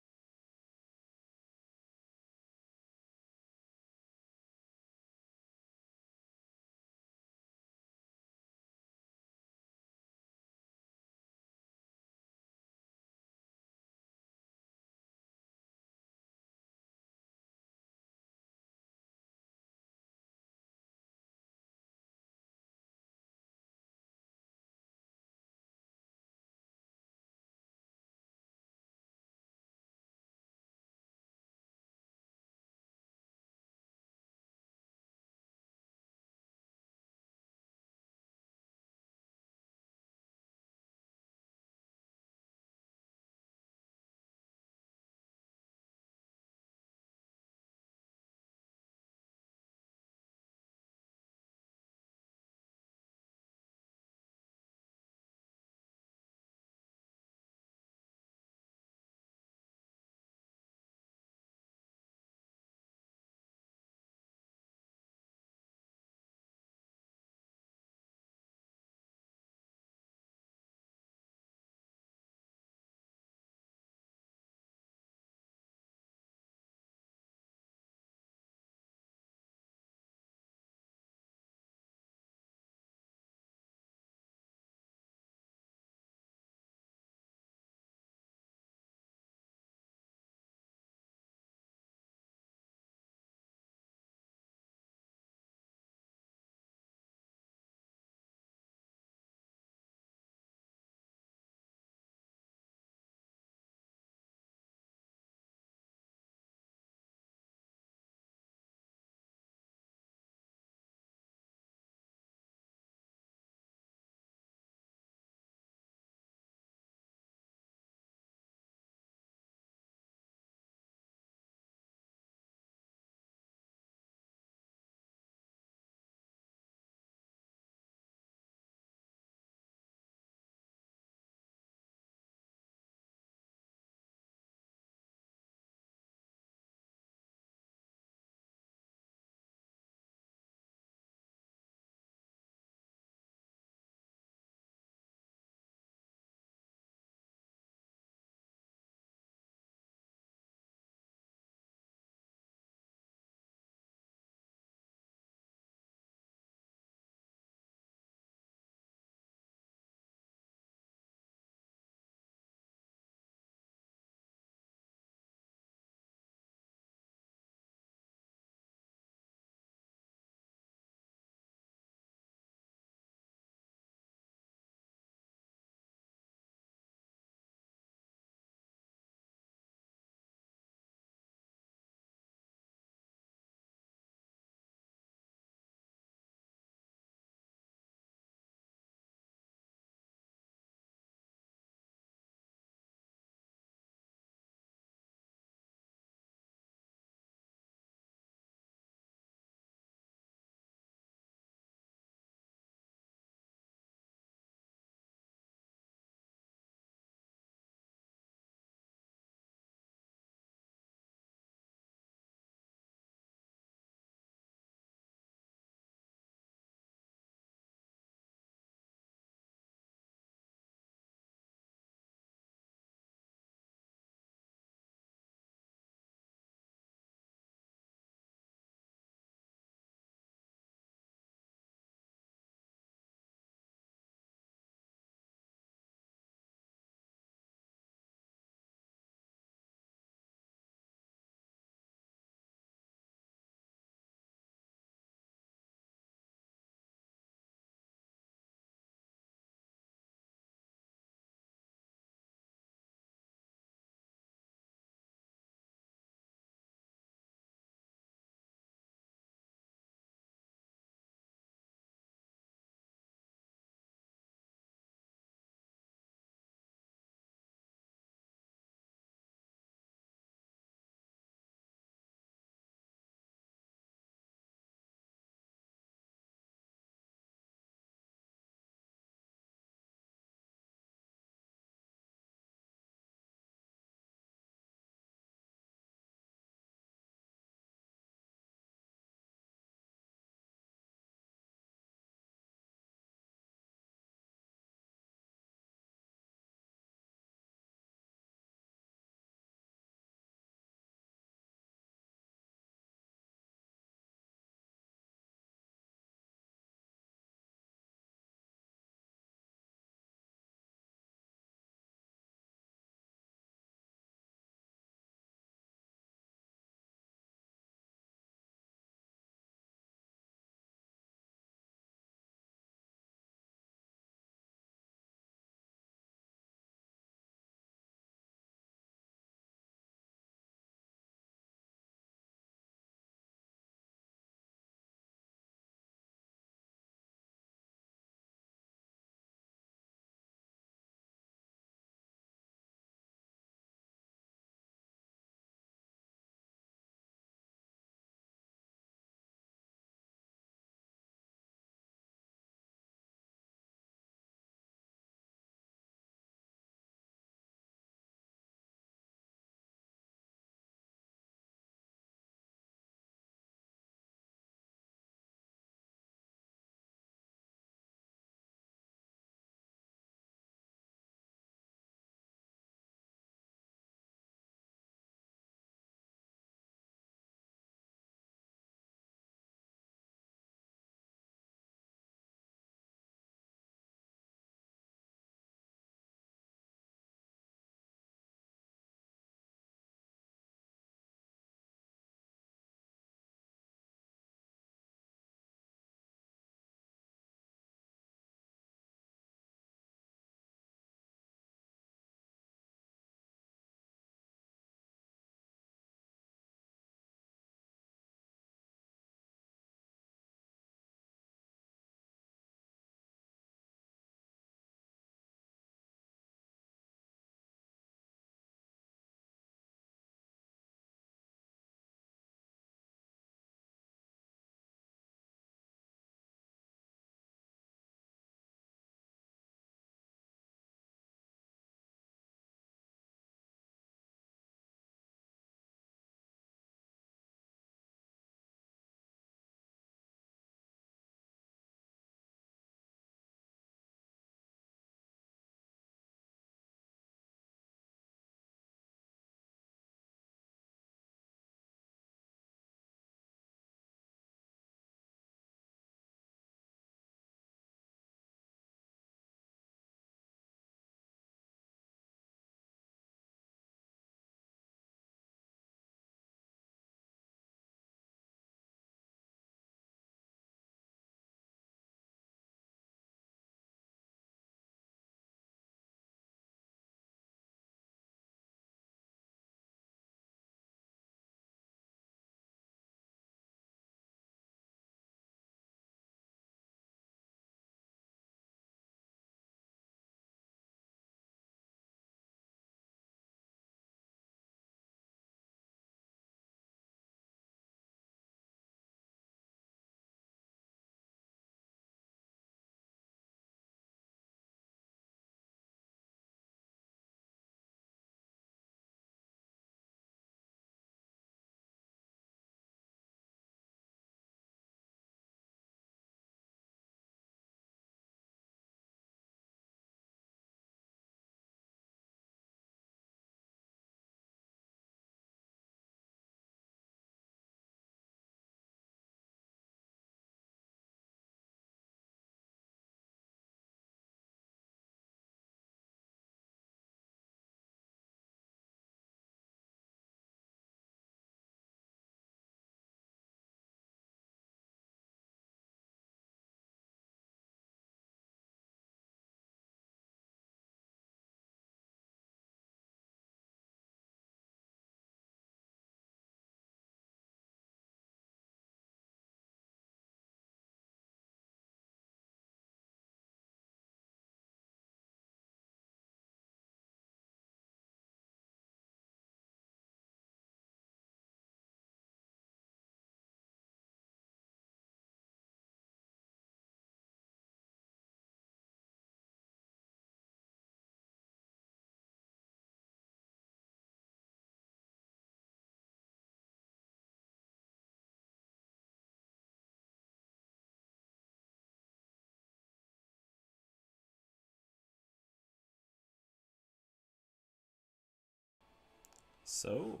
So,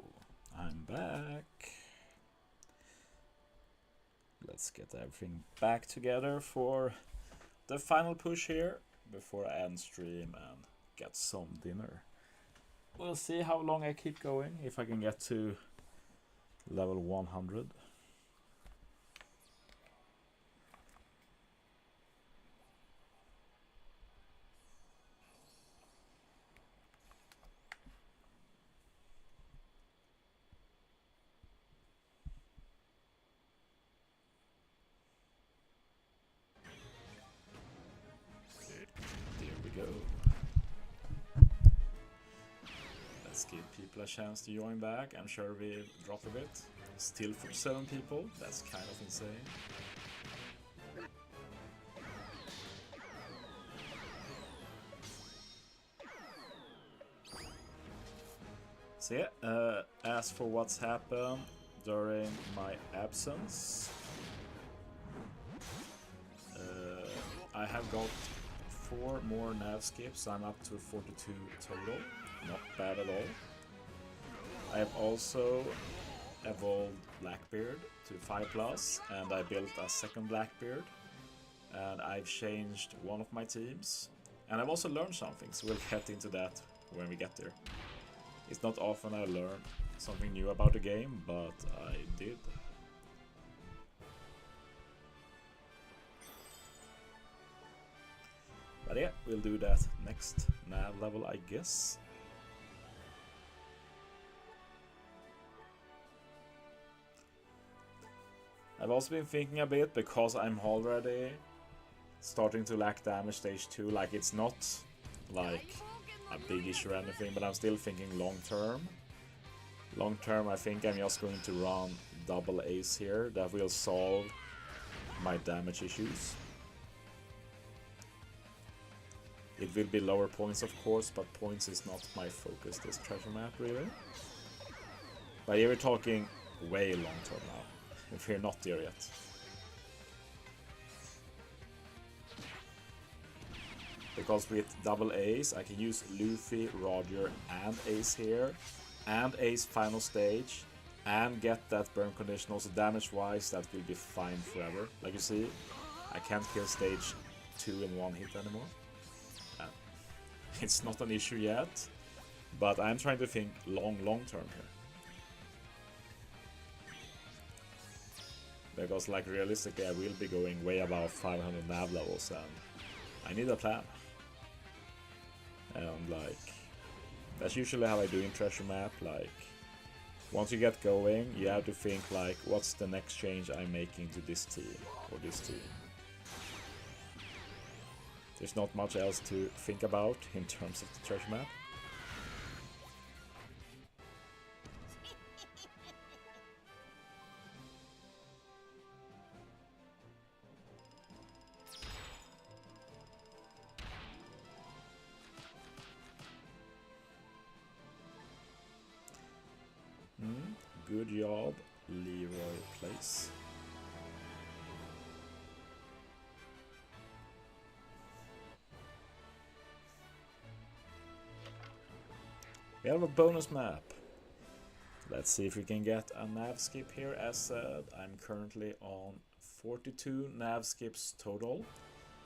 I'm back. Let's get everything back together for the final push here before I end stream and get some dinner. We'll see how long I keep going, if I can get to level 100. There we go. Let's give people a chance to join back. I'm sure we'll drop a bit. Still 47 people, that's kind of insane. So yeah, as for what's happened during my absence, I have got 4 more nav skips. I'm up to 42 total, not bad at all. I have also evolved Blackbeard to 5+, and I built a second Blackbeard, and I've changed one of my teams, and I've also learned something, so we'll get into that when we get there. It's not often I learn something new about the game, but I did. But yeah, we'll do that next nav level, I guess. I've also been thinking a bit, because I'm already starting to lack damage stage 2. Like, it's not like a big issue or anything, but I'm still thinking long term. Long term, I think I'm just going to run double ace here. That will solve my damage issues. It will be lower points, of course, but points is not my focus this treasure map, really. But here we're talking way long term now. If we're not there yet. Because with double ace, I can use Luffy, Roger, and ace here, and ace final stage, and get that burn conditional. So damage wise, that will be fine forever. Like you see, I can't kill stage 2 in 1 hit anymore. And it's not an issue yet, but I'm trying to think long term here. Because, like, realistically, I will be going way above 500 nav levels, and I need a plan. And, like, that's usually how I do in treasure map. Like, once you get going, you have to think, like, what's the next change I'm making to this team or this team. There's not much else to think about in terms of the treasure map. Good job, Leroy Place. We have a bonus map. Let's see if we can get a nav skip here. As said, I'm currently on 42 nav skips total.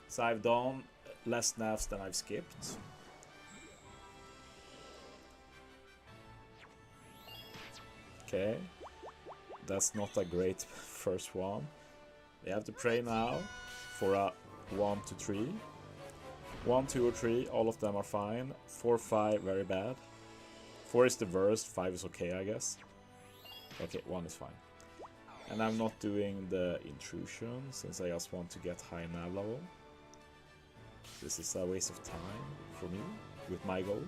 So I've done less navs than I've skipped. Okay, that's not a great first one. We have to pray now for a 1 to 3. 1, 2 or 3, all of them are fine. 4, 5, very bad. 4 is the worst, 5 is okay, I guess. Okay, 1 is fine. And I'm not doing the intrusion, since I just want to get high nav level. This is a waste of time for me, with my goal.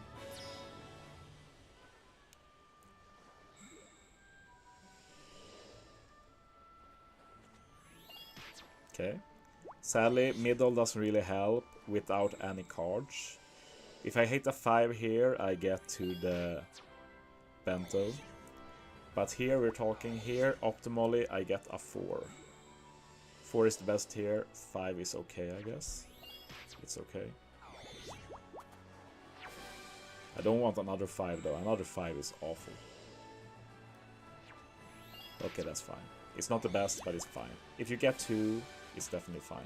Okay. Sadly, middle doesn't really help without any cards. If I hit a 5 here, I get to the bento. But here we're talking here, optimally I get a 4. 4 is the best here, 5 is okay, I guess. It's okay. I don't want another 5 though, another 5 is awful. Okay, that's fine. It's not the best, but it's fine. If you get 2, it's definitely fine.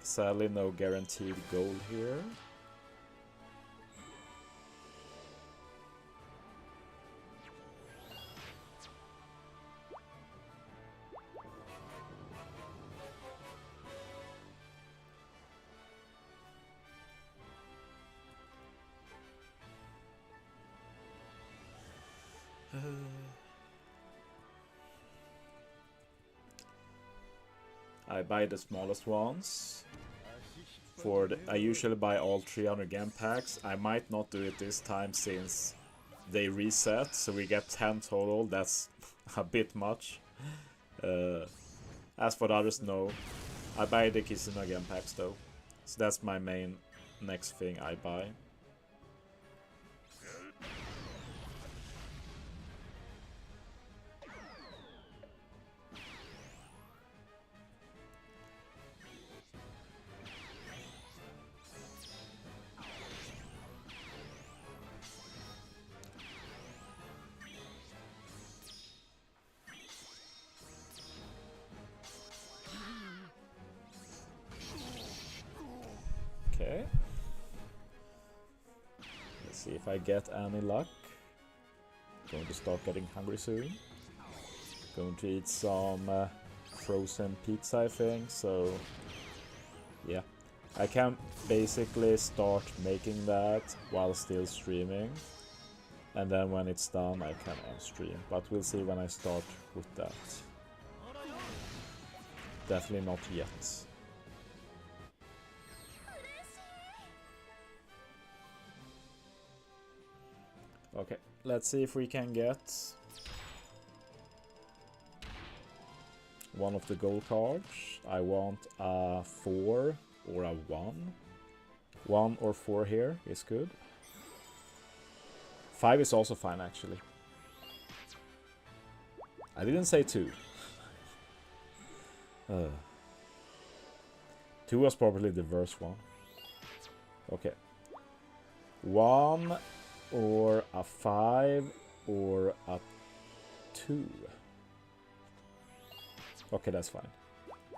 Sadly, no guaranteed gold here. I buy the smallest ones. I usually buy all 300 gem packs. I might not do it this time since they reset, so we get 10 total. That's a bit much. As for the others, no. I buy the Kisuna gem packs though. So that's my main next thing I buy. Okay. Let's see if I get any luck. Going to start getting hungry soon. Going to eat some frozen pizza, I think. So, yeah. I can basically start making that while still streaming. And then when it's done, I can end stream. But we'll see when I start with that. Definitely not yet. Okay, let's see if we can get one of the gold cards. I want a 4 or a 1. 1 or 4 here is good. 5 is also fine, actually. I didn't say 2. 2 was probably the worst one. Okay. 1 or a 5 or a 2. Okay, that's fine.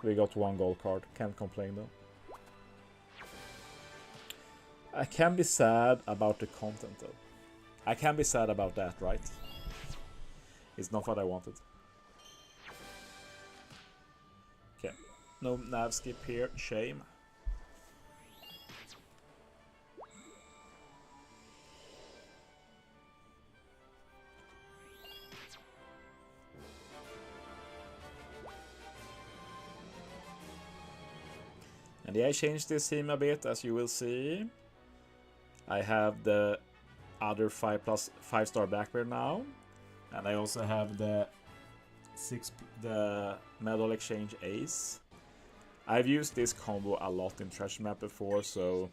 We got 1 gold card. Can't complain though. I can be sad about the content though. I can be sad about that, right? It's not what I wanted. Okay. No nav skip here. Shame. And yeah, I changed this theme a bit, as you will see. I have the other 5-star Blackbeard now, and I also have the Medal Exchange Ace. I've used this combo a lot in Treasure Map before, so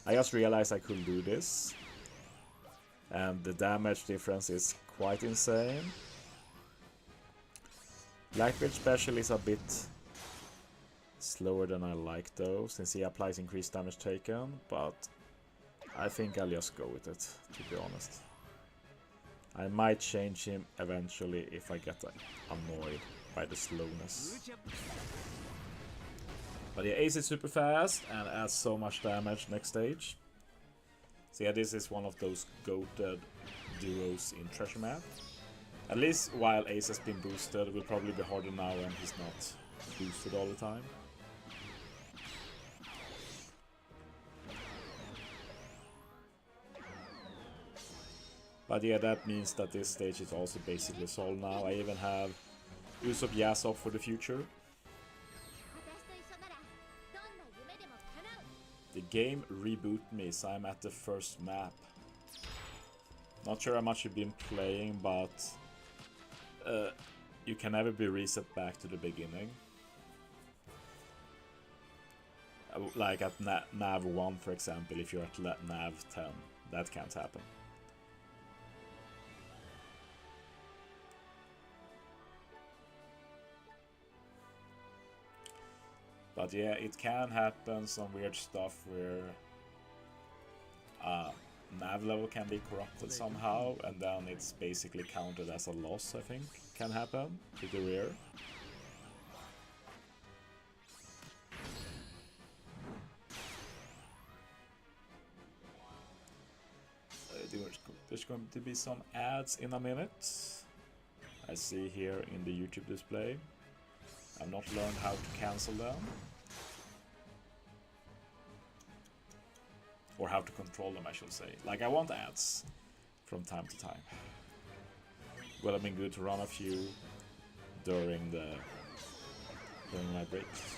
I just realized I could do this, and the damage difference is quite insane. Blackbeard special is a bit slower than I like though, since he applies increased damage taken, but I think I'll just go with it, to be honest. I might change him eventually if I get annoyed by the slowness. But yeah, Ace is super fast and adds so much damage next stage. So yeah, this is one of those goated duos in Treasure Map. At least while Ace has been boosted, it will probably be harder now when he's not boosted all the time. But yeah, that means that this stage is also basically solved now. I even have Usopp Yasop for the future. The game rebooted me, so I'm at the first map. Not sure how much you've been playing, but you can never be reset back to the beginning. Like at Nav 1, for example, if you're at Nav 10, that can't happen. But yeah, it can happen some weird stuff where nav level can be corrupted somehow, and then it's basically counted as a loss, I think, can happen to the rear. There's going to be some ads in a minute. I see here in the YouTube display. I've not learned how to cancel them. Or how to control them, I should say. Like, I want ads from time to time. Would have been good to run a few during my breaks.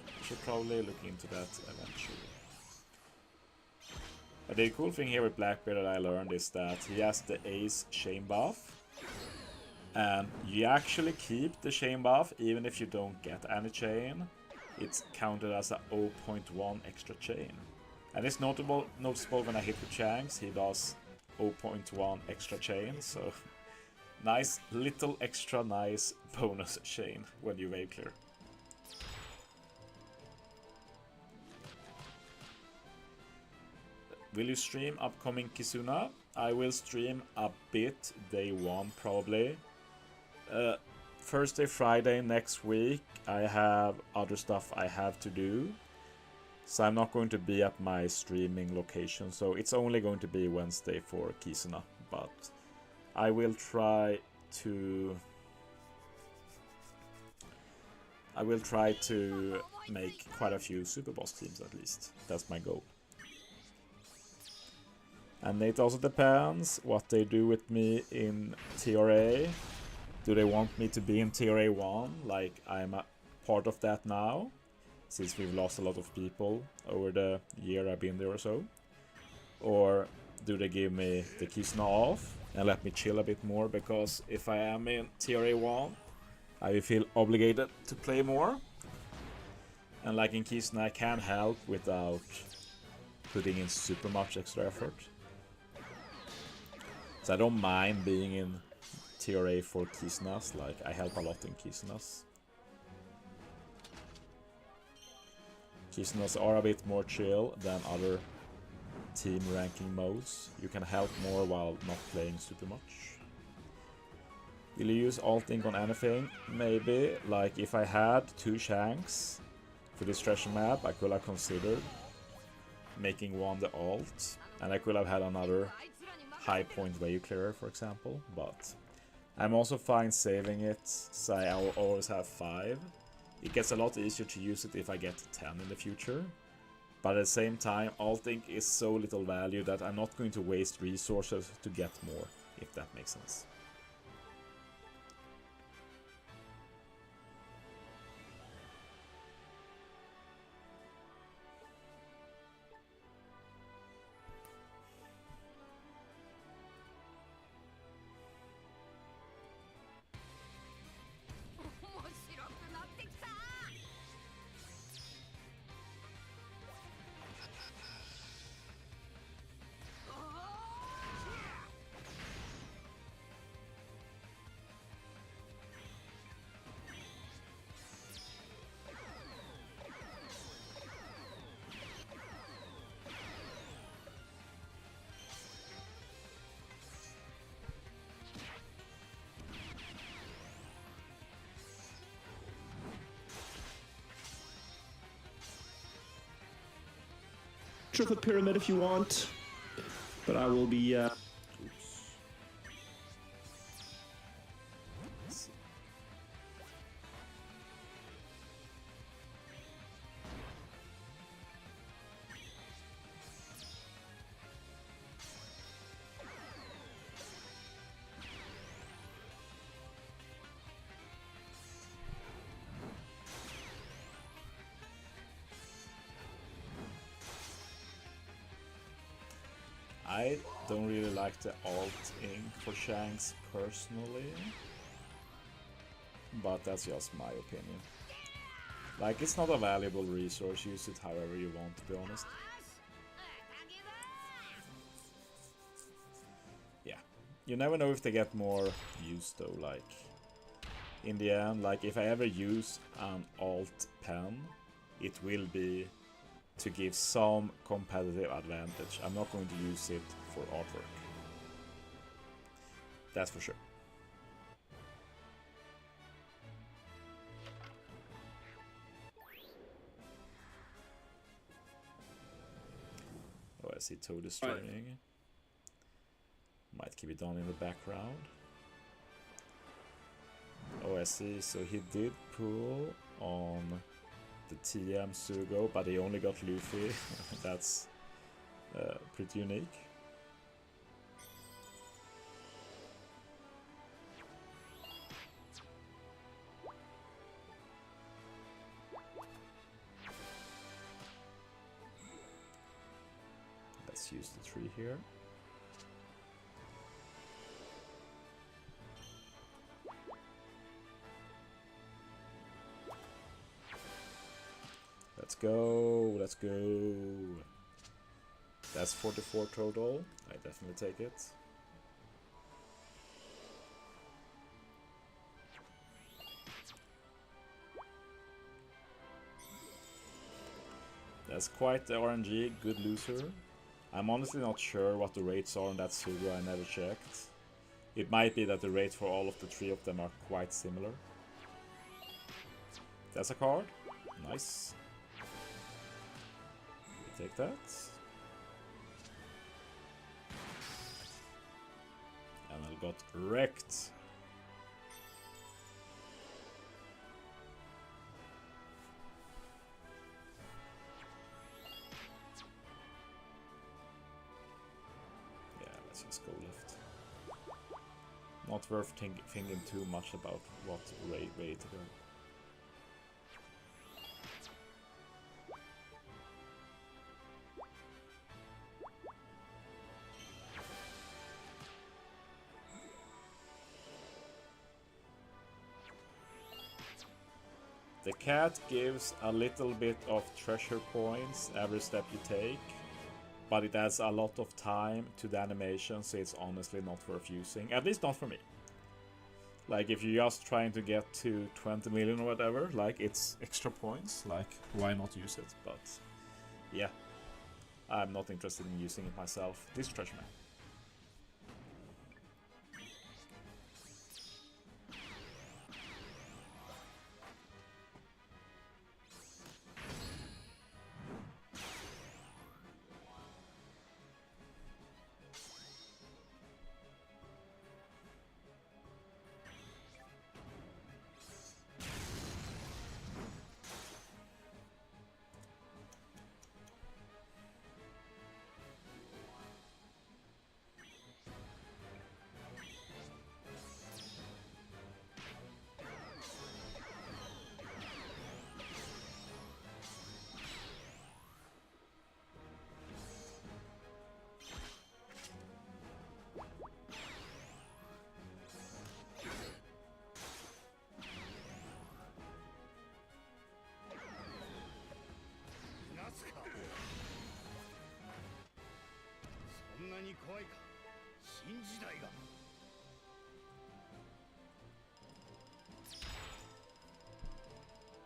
I should probably look into that eventually. But the cool thing here with Blackbeard that I learned is that he has the Ace chain buff. And you actually keep the chain buff even if you don't get any chain. It's counted as a 0.1 extra chain. And it's noticeable when I hit with Shanks, he does 0.1 extra chain, so nice little extra nice bonus chain when you wave clear. Will you stream upcoming Kizuna? I will stream a bit day one probably. Thursday, Friday next week I have other stuff I have to do. So I'm not going to be at my streaming location, so it's only going to be Wednesday for Kizuna. But I will try to make quite a few Super Boss teams at least. That's my goal. And it also depends what they do with me in TRA. Do they want me to be in TRA 1, like I'm a part of that now? Since we've lost a lot of people over the year I've been there or so. Or do they give me the Kizuna off and let me chill a bit more? Because if I am in TRA 1, I will feel obligated to play more. And like in Kizuna, I can help without putting in super much extra effort. So I don't mind being in TRA for Kizunas, like I help a lot in Kizunas. Kizunas are a bit more chill than other team ranking modes. You can help more while not playing super much. Will you use alt ink on anything? Maybe. Like if I had 2 Shanks for this treasure map, I could have considered making one the alt, and I could have had another high point wave clearer, for example. But I'm also fine saving it, so I will always have 5. It gets a lot easier to use it if I get 10 in the future. But at the same time, alt ink is so little value that I'm not going to waste resources to get more, if that makes sense. The pyramid if you want, but I will be I don't really like the alt ink for Shanks personally, but that's just my opinion. Like, it's not a valuable resource, use it however you want, to be honest. Yeah, you never know if they get more use though, like, in the end, like, if I ever use an alt pen, it will be to give some competitive advantage. I'm not going to use it for artwork. That's for sure. Oh, I see Toad destroying. Might keep it on in the background. Oh, I see. So he did pull on the TM Sugo, but he only got Luffy. That's pretty unique. Let's use the tree here. Let's go, let's go. That's 44 total. I definitely take it. That's quite the RNG, good loser. I'm honestly not sure what the rates are on that Sugo, I never checked. It might be that the rates for all of the three of them are quite similar. That's a card. Nice. Take that. And I got wrecked. Yeah, let's just go left. Not worth thinking too much about what way to go. The cat gives a little bit of treasure points every step you take, but it adds a lot of time to the animation, so it's honestly not worth using. At least not for me. Like, if you're just trying to get to 20 million or whatever, like, it's extra points, like, why not use it? But, yeah. I'm not interested in using it myself. This treasure map.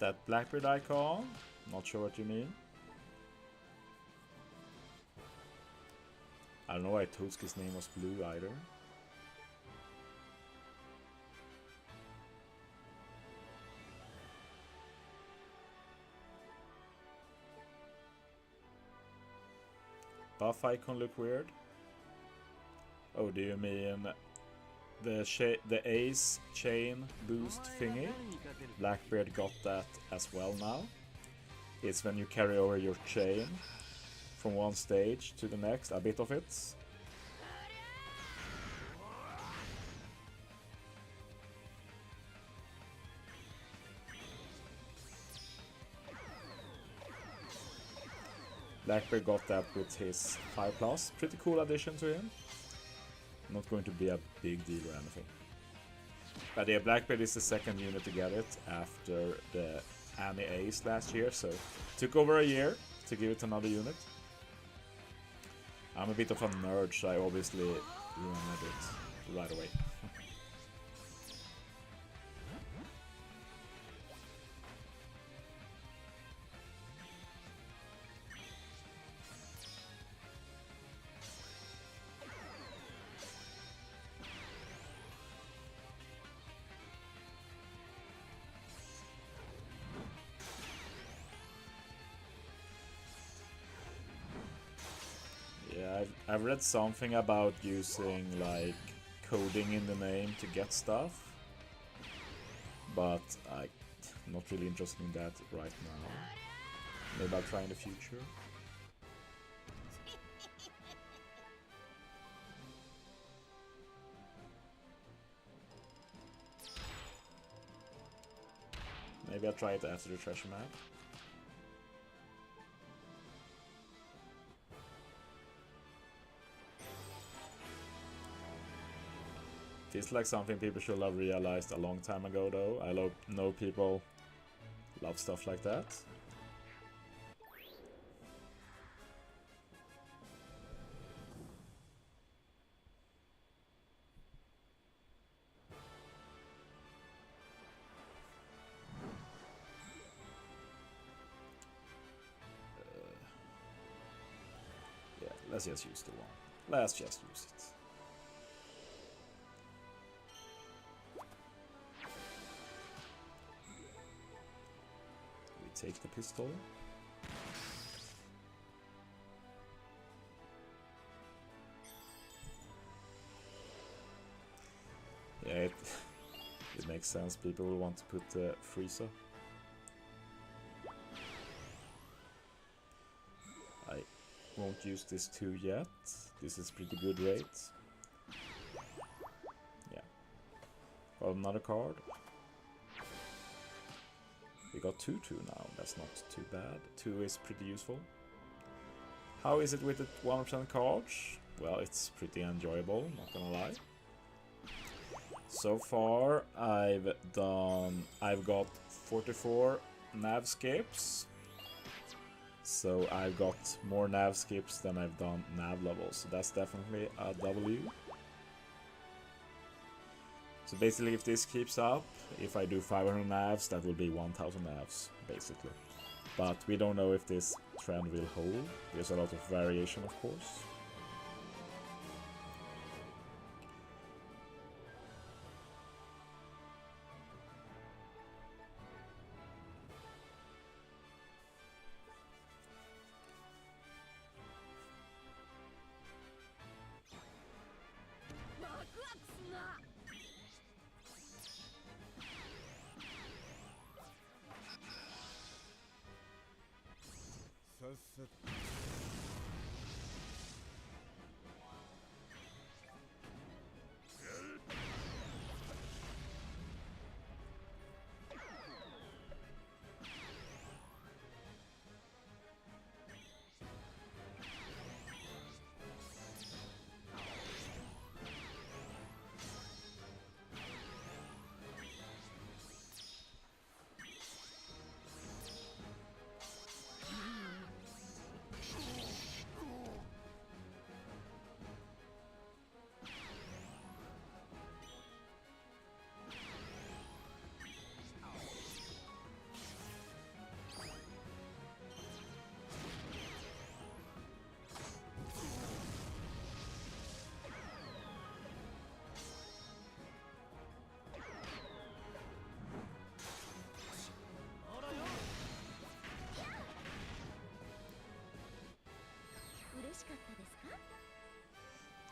That Blackbeard icon? Not sure what you mean. I don't know why Totsuki's name was blue either. Buff icon look weird. Oh, do you mean the Ace chain boost thingy? Blackbeard got that as well now. It's when you carry over your chain from one stage to the next, a bit of it. Blackbeard got that with his 5+. Pretty cool addition to him. Not going to be a big deal or anything. But yeah, Blackbeard is the second unit to get it after the Annie Ace last year, so took over a year to give it another unit. I'm a bit of a nerd, so I obviously remembered it right away. I've read something about using like coding in the name to get stuff, but I'm not really interested in that right now. Maybe I'll try in the future. Maybe I'll try it after the treasure map. Feels like something people should have realized a long time ago though. I know people love stuff like that. Yeah, let's just use the one. Let's just use it. Take the pistol. Yeah, it makes sense. People will want to put the freezer. I won't use this 2 yet. This is pretty good rate. Yeah. Got another card. We got 2/2 now, that's not too bad. 2 is pretty useful. How is it with the 1% cards? Well, it's pretty enjoyable, not gonna lie. So far, I've got 44 nav skips. So I've got more nav skips than I've done nav levels, so that's definitely a W. So basically, if this keeps up, if I do 500 navs, that will be 1000 navs, basically. But we don't know if this trend will hold. There's a lot of variation, of course.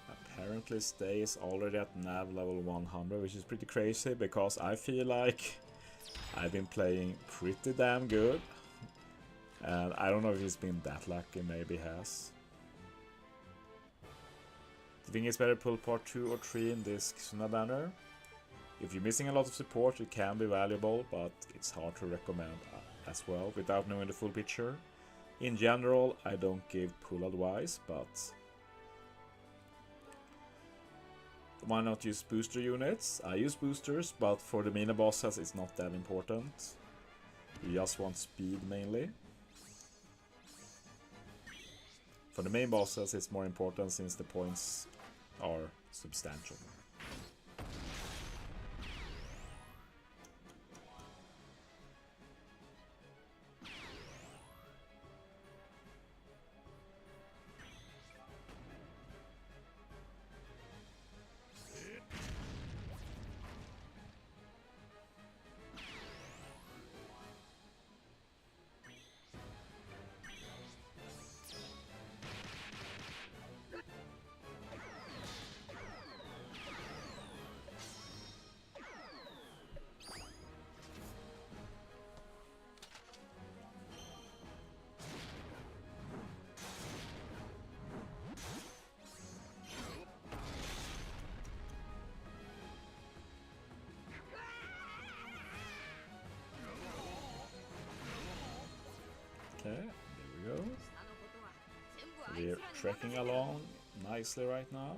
Apparently Stay is already at nav level 100, which is pretty crazy because I feel like I've been playing pretty damn good. And I don't know if he's been that lucky, maybe he has. Do you think it's better to pull part 2 or 3 in this Xuna banner? If you're missing a lot of support, it can be valuable, but it's hard to recommend as well without knowing the full picture. In general, I don't give pull advice, but why not use booster units? I use boosters, but for the mini bosses it's not that important. You just want speed mainly. For the main bosses it's more important since the points are substantial. there we go. We're trekking along nicely right now.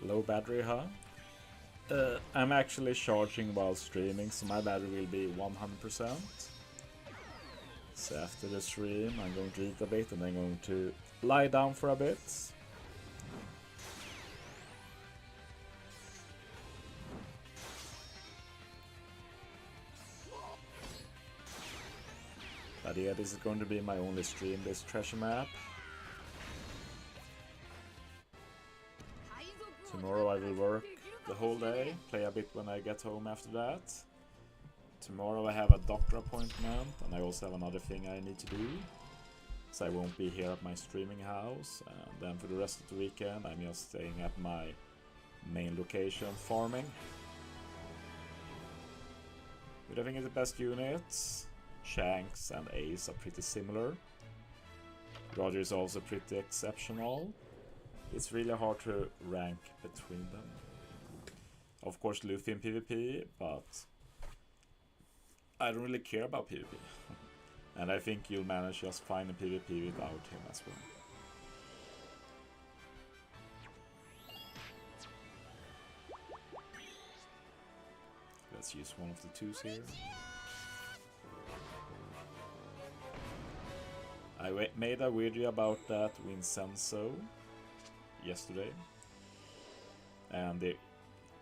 Low battery, huh? I'm actually charging while streaming, so my battery will be 100%. So after the stream, I'm going to eat a bit and then going to lie down for a bit. But yeah, this is going to be my only stream, this treasure map. Tomorrow I will work the whole day, play a bit when I get home after that. Tomorrow I have a doctor appointment and I also have another thing I need to do. So I won't be here at my streaming house. And then for the rest of the weekend I'm just staying at my main location farming. But I think it's the best units. Shanks and Ace are pretty similar. Roger is also pretty exceptional. It's really hard to rank between them. Of course Luffy in PvP, but I don't really care about PvP. And I think you'll manage just fine in PvP without him as well. Let's use one of the twos here. I made a video about that Vincenzo yesterday, and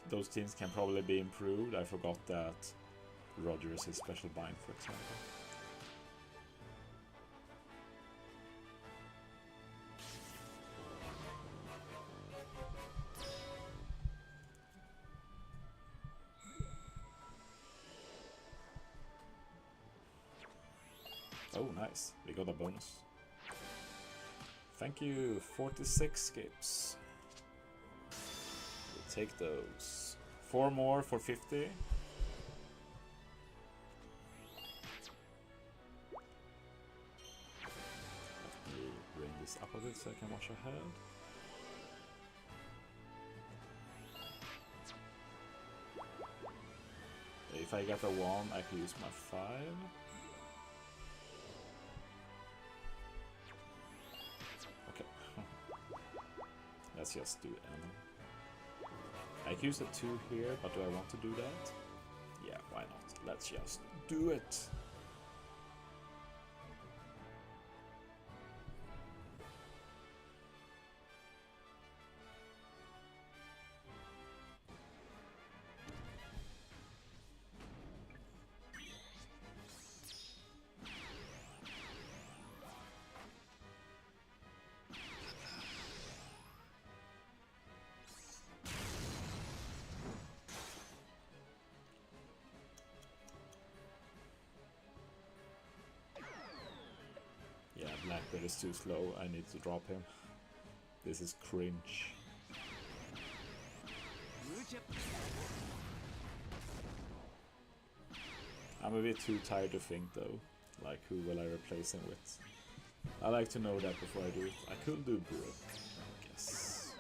those teams can probably be improved. I forgot that Roger is his special bind, for example. Oh, nice. We got a bonus. Thank you. 46 skips. We'll take those. 4 more for 50. Let me bring this up a bit so I can watch ahead. If I get a 1, I can use my 5. Let's just do N. I can use a 2 here, but do I want to do that? Yeah, why not? Let's just do it! Blackbeard is too slow, I need to drop him. This is cringe. I'm a bit too tired to think though, like who will I replace him with. I like to know that before I do it. I could do Brook, I guess.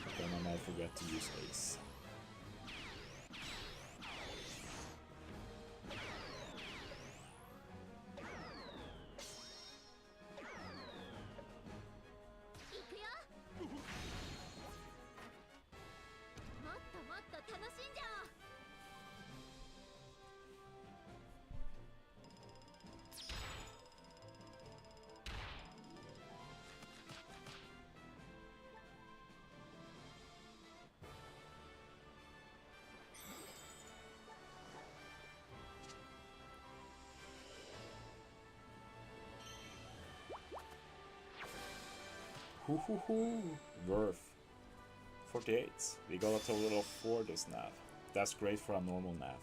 But then I might forget to use Ace. Hoo. Worth 48. We got a total of 4 this nav. That's great for a normal nav.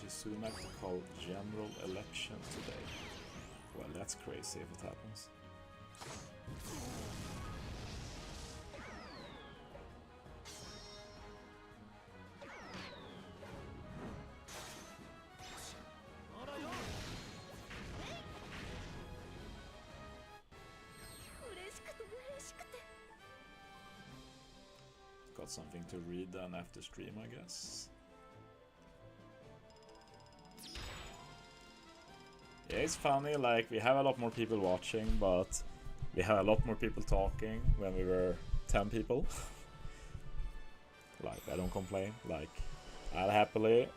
Sunak to call general election today. Well, that's crazy if it happens. Got something to read then after stream, I guess. Yeah, it's funny, like, we have a lot more people watching, but we have a lot more people talking when we were 10 people. Like, I don't complain. Like, I'll happily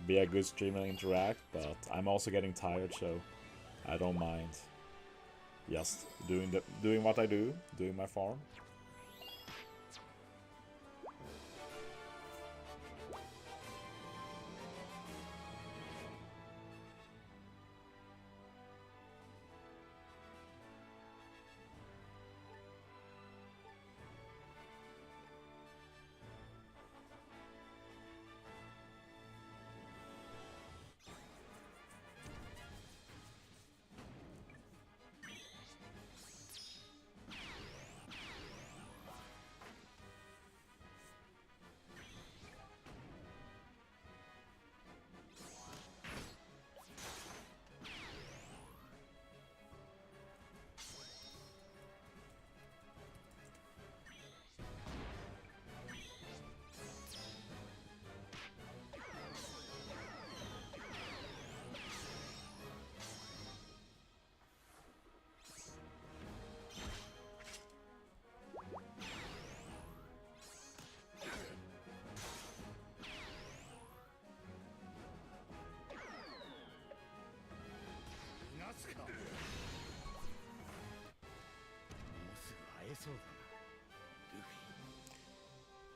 be a good streamer and interact, but I'm also getting tired, so I don't mind just doing what I do, doing my farm.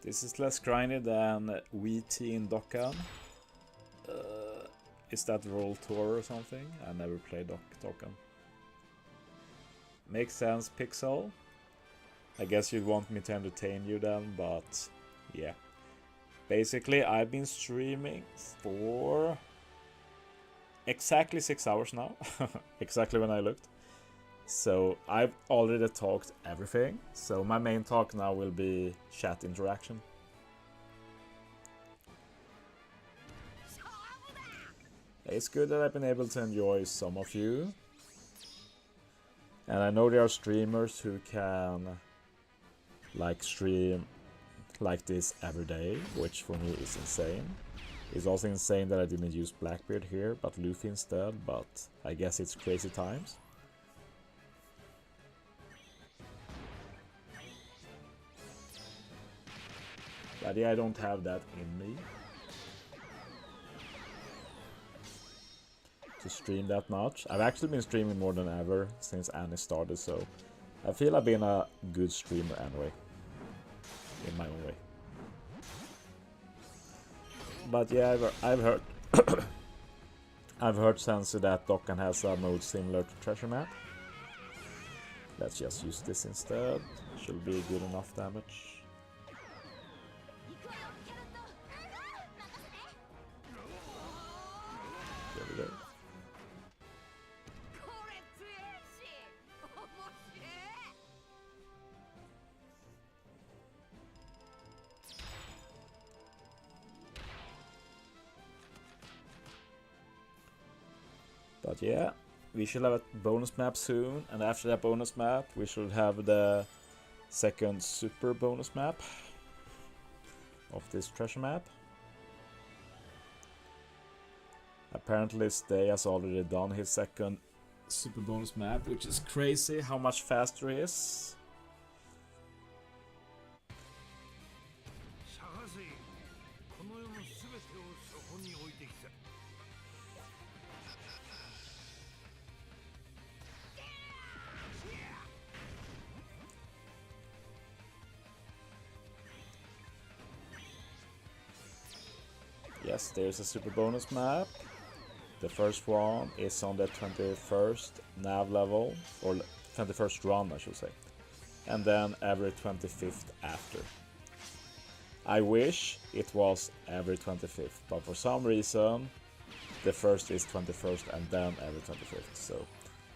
This is less grindy than WT in Dokkan. Is that Roll Tour or something? I never played Dokkan. Makes sense, Pixel. I guess you'd want me to entertain you then, but yeah. Basically, I've been streaming for exactly 6 hours now. Exactly when I looked. So I've already talked everything. So my main talk now will be chat interaction. It's good that I've been able to enjoy some of you. And I know there are streamers who can like stream like this every day, which for me is insane. It's also insane that I didn't use Blackbeard here, but Luffy instead, but I guess it's crazy times. But yeah, I don't have that in me to stream that much. I've actually been streaming more than ever since Annie started, so I feel I've been a good streamer anyway, in my own way. But yeah, I've heard I've heard Sensu that Dokkan has a mode similar to Treasure Map. Let's just use this instead. Should be good enough damage. There we go. But yeah, we should have a bonus map soon, and after that bonus map we should have the second super bonus map of this treasure map. Apparently Stay has already done his second super bonus map, which is crazy how much faster he is. Yes, there's a super bonus map. The first one is on the 21st nav level, or 21st run I should say. And then every 25th after. I wish it was every 25th, but for some reason the first is 21st and then every 25th. So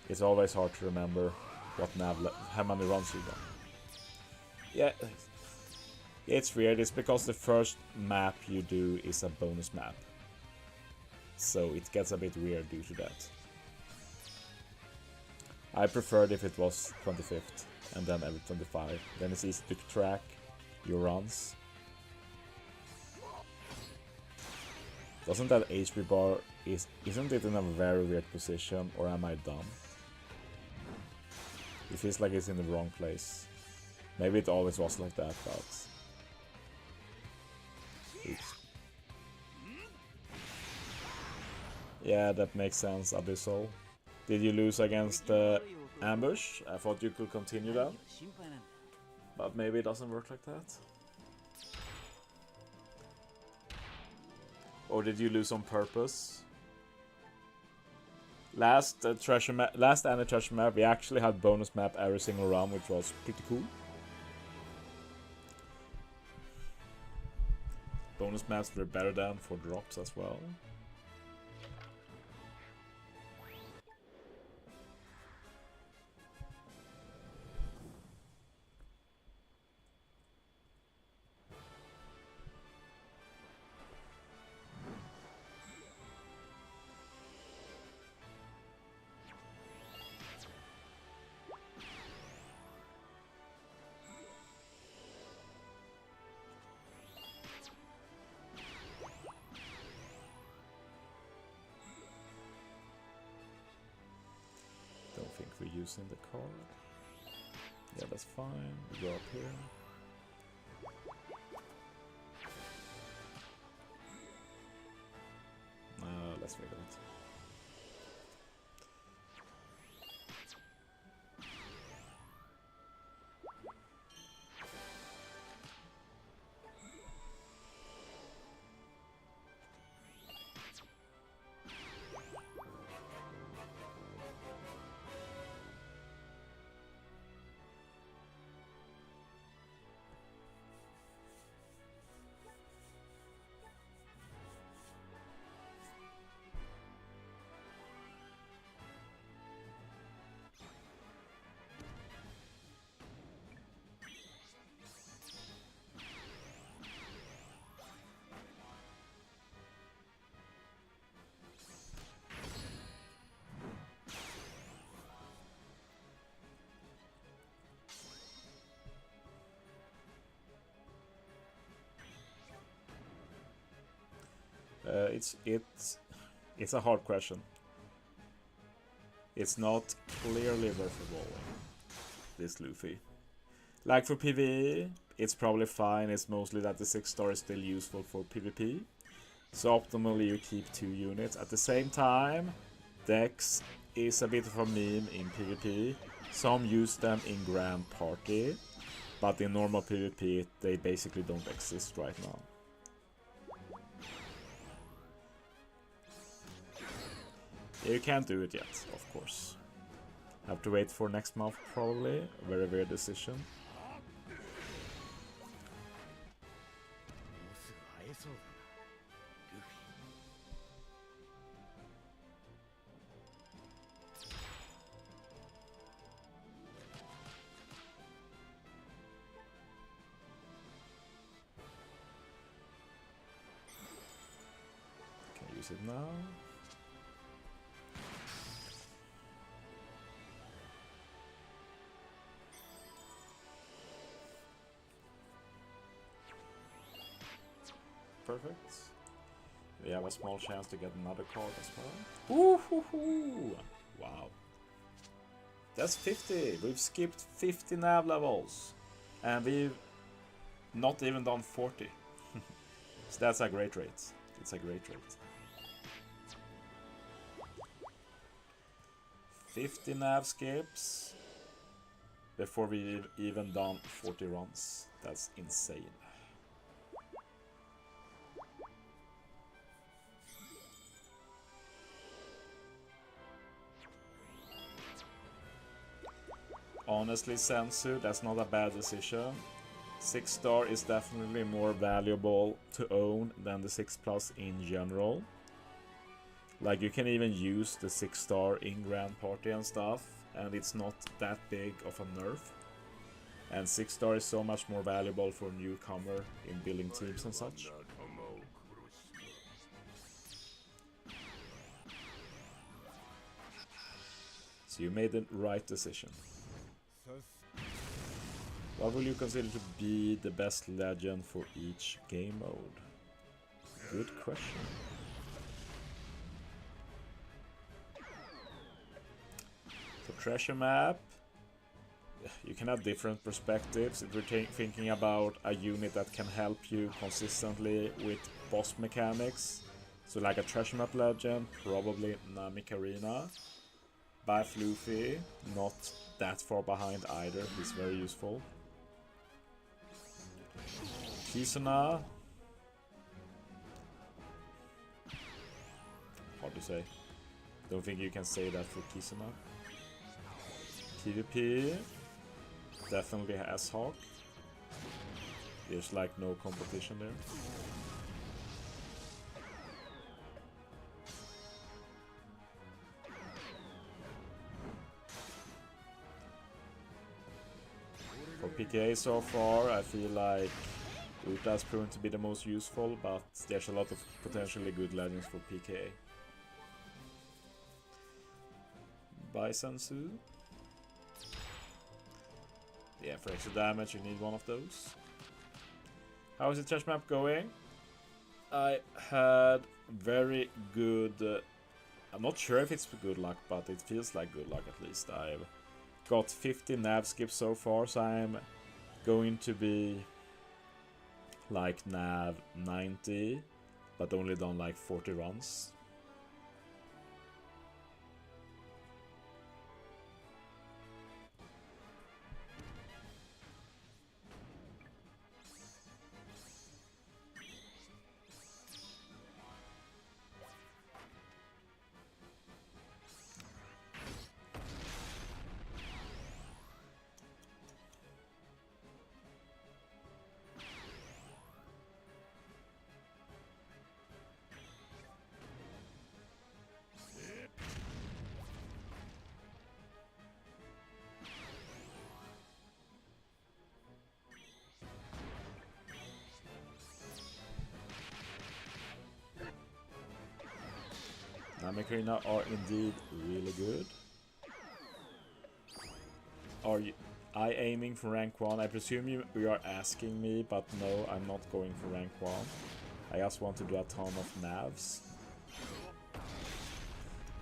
it's always hard to remember what how many runs you've done. Yeah. It's weird, it's because the first map you do is a bonus map. So it gets a bit weird due to that. I preferred if it was 25th and then every 25. Then it's easy to track your runs. Doesn't that HP bar, isn't it in a very weird position, or am I dumb? It feels like it's in the wrong place. Maybe it always was like that, but... Oops. Yeah, that makes sense, Abyssal. Did you lose against Ambush? I thought you could continue that. But maybe it doesn't work like that. Or did you lose on purpose? Last Annie treasure map, we actually had bonus map every single round, which was pretty cool. Bonus maps were better than for drops as well. Think we're using the card. Yeah, that's fine. We go up here. Let's wait a bit. It's a hard question. It's not clearly worth evolving, this Luffy. Like for PvE, it's probably fine. It's mostly that the 6-star is still useful for PvP. So optimally you keep 2 units. At the same time, Dex is a bit of a meme in PvP. Some use them in Grand Party, but in normal PvP they basically don't exist right now. You can't do it yet, of course. Have to wait for next month probably. A very weird decision. Can use it now. Perfect. We have a small chance to get another card as well. Ooh-hoo-hoo! Wow. That's 50! We've skipped 50 nav levels. And we've not even done 40. So that's a great rate. It's a great rate. 50 nav skips before we've even done 40 runs. That's insane. Honestly, Sensu, that's not a bad decision. 6-star is definitely more valuable to own than the 6+ in general. Like, you can even use the 6-star in Grand Party and stuff, and it's not that big of a nerf. And 6-star is so much more valuable for a newcomer in building teams and such. So you made the right decision. What will you consider to be the best legend for each game mode? Good question. For treasure map, you can have different perspectives. If you're thinking about a unit that can help you consistently with boss mechanics, so like a treasure map legend, probably Namek Arena. By Floofy, not that far behind either, he's very useful. Kisuna, hard to say. Don't think you can say that for Kisuna. PvP, definitely Asshawk. There's like no competition there. For PKA so far, I feel like Uta has proven to be the most useful, but there's a lot of potentially good legends for PKA. Baisansu. Yeah, for extra damage you need one of those. How is the trash map going? I had very good... I'm not sure if it's good luck, but it feels like good luck at least. I've got 50 nav skips so far, so I'm going to be like nav 90, but only done like 40 runs. Namek Arena are indeed really good. Are you aiming for rank 1? I presume you are asking me, but no, I'm not going for rank 1. I just want to do a ton of navs.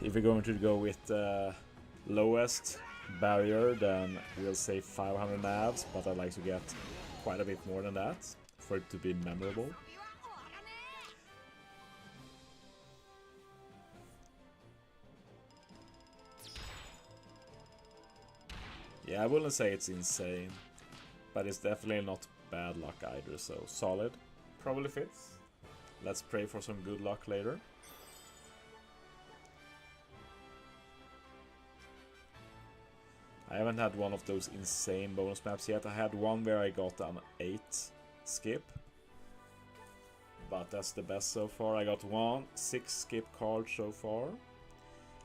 If we're going to go with the lowest barrier, then we'll say 500 navs, but I'd like to get quite a bit more than that for it to be memorable. Yeah, I wouldn't say it's insane, but it's definitely not bad luck either, so solid. Probably fits. Let's pray for some good luck later. I haven't had one of those insane bonus maps yet. I had one where I got an 8 skip. But that's the best so far. I got 6 skip cards so far.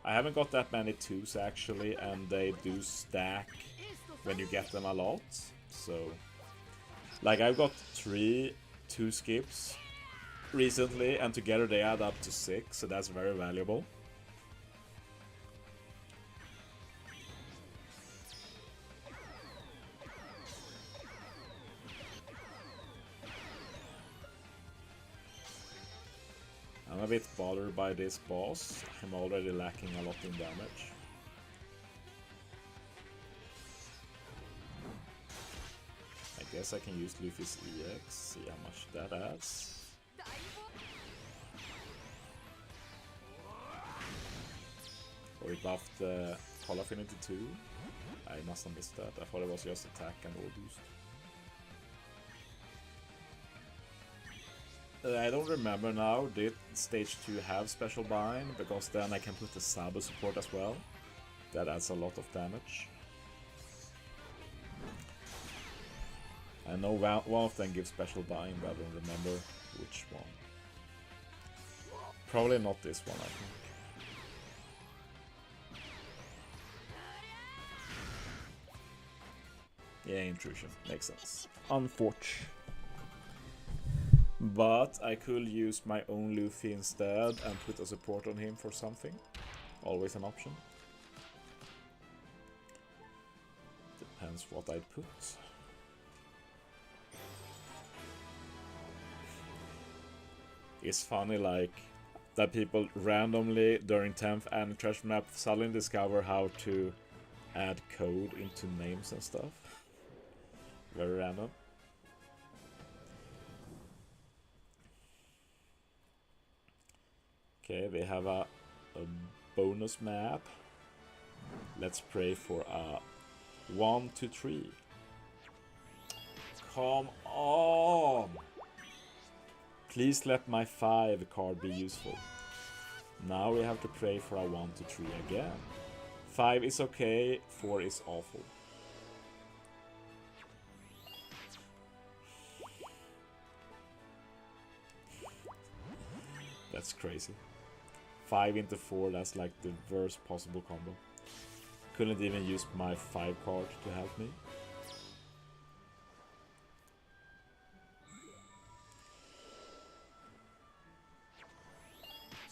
I haven't got that many 2s actually, and they do stack when you get them a lot. So, like I've got 3 2 skips recently, and together they add up to 6, so that's very valuable. I'm a bit bothered by this boss. I'm already lacking a lot in damage. I guess I can use Luffy's EX, see how much that adds. Or he buffed Call Affinity 2. I must have missed that. I thought it was just attack and all boost. I don't remember now, did stage 2 have special bind? Because then I can put the Sabo support as well. That adds a lot of damage. I know one of them gives special bind, but I don't remember which one. Probably not this one, I think. Yeah, intrusion. Makes sense. Unfortunate. But I could use my own Luffy instead and put a support on him for something. Always an option. Depends what I'd put. It's funny like that people randomly during 10th and treasure map suddenly discover how to add code into names and stuff. Very random. Okay, we have a bonus map. Let's pray for a 1, 2, 3. Come on! Please let my 5 card be useful. Now we have to pray for a 1, 2, 3 again. 5 is okay, 4 is awful. That's crazy. 5 into 4, that's like the worst possible combo. Couldn't even use my 5 card to help me.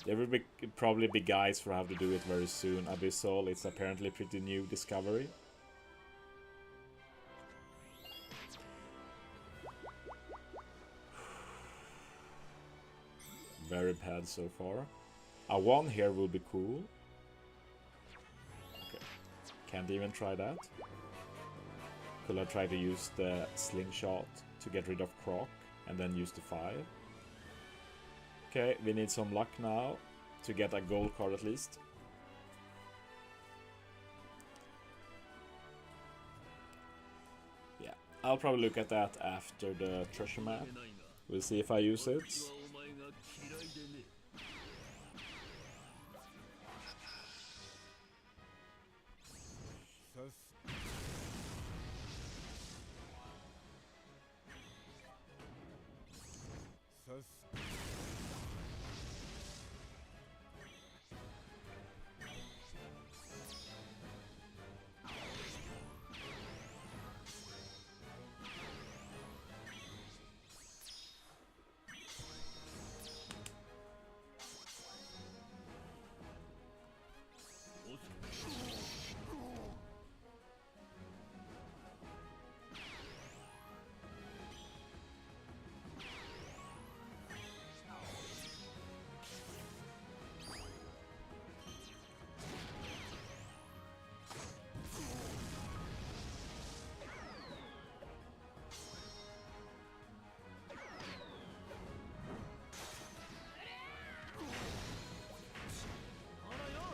There will probably be guides for how to do it very soon. Abyssal, it's apparently a pretty new discovery. Very bad so far. A 1 here will be cool. Okay. Can't even try that. Could I try to use the slingshot to get rid of Croc and then use the 5? Okay, we need some luck now to get a gold card at least. Yeah, I'll probably look at that after the treasure map. We'll see if I use it.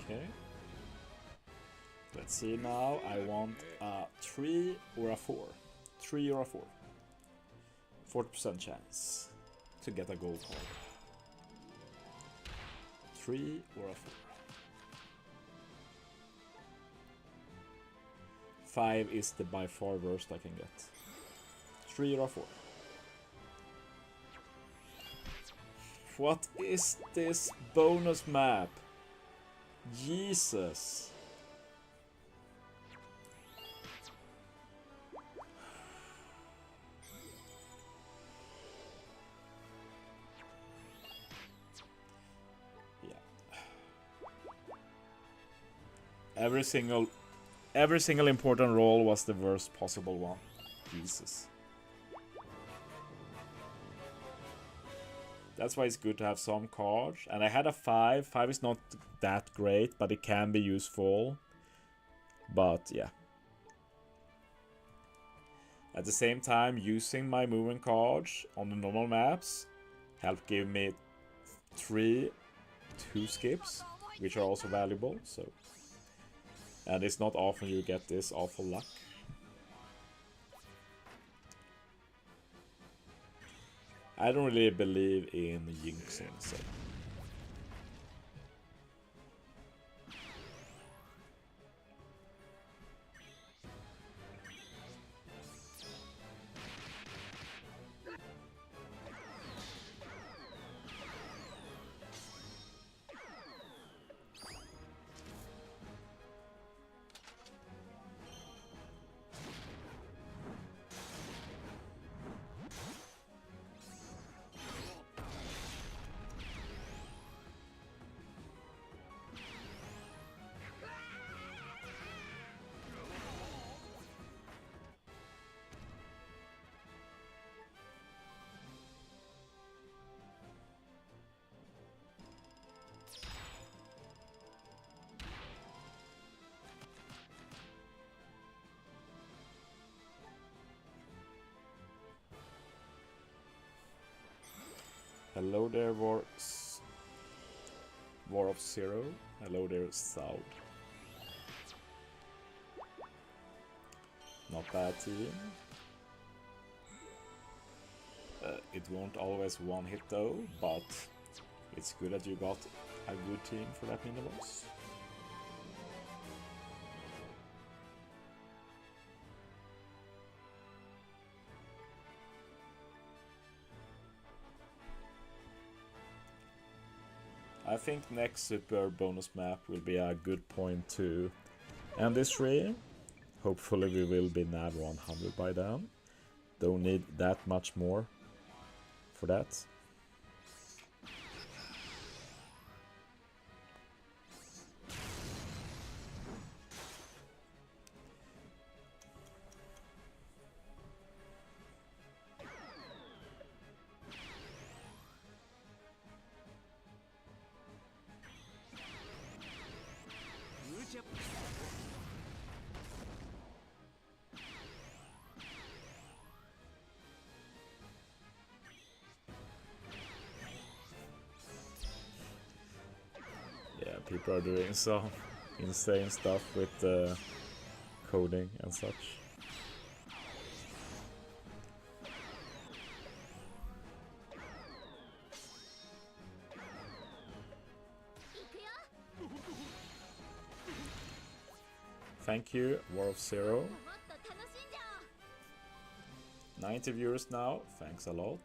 Okay. Let's see now. I want a 3 or a 4. 3 or a 4. 40% chance to get a gold card. 3 or a 4. 5 is the by far worst I can get. 3 or 4. What is this bonus map? Jesus. Yeah. Every single important roll was the worst possible one. Jesus. That's why it's good to have some cards. And I had a 5. 5 is not that great, but it can be useful. But yeah. At the same time, using my moving cards on the normal maps helped give me 2 skips, which are also valuable. So, and it's not often you get this awful luck. I don't really believe in jinxing, so. Hello there, War of Zero. Hello there, South. Not bad team. It won't always one hit though, but it's good that you got a good team for that mini-boss. I think next super bonus map will be a good point to end this stream. Hopefully we will be nav 100 by then. Don't need that much more for that. Yeah, people are doing some insane stuff with coding and such. Thank you, War of Zero. 90 viewers now, thanks a lot.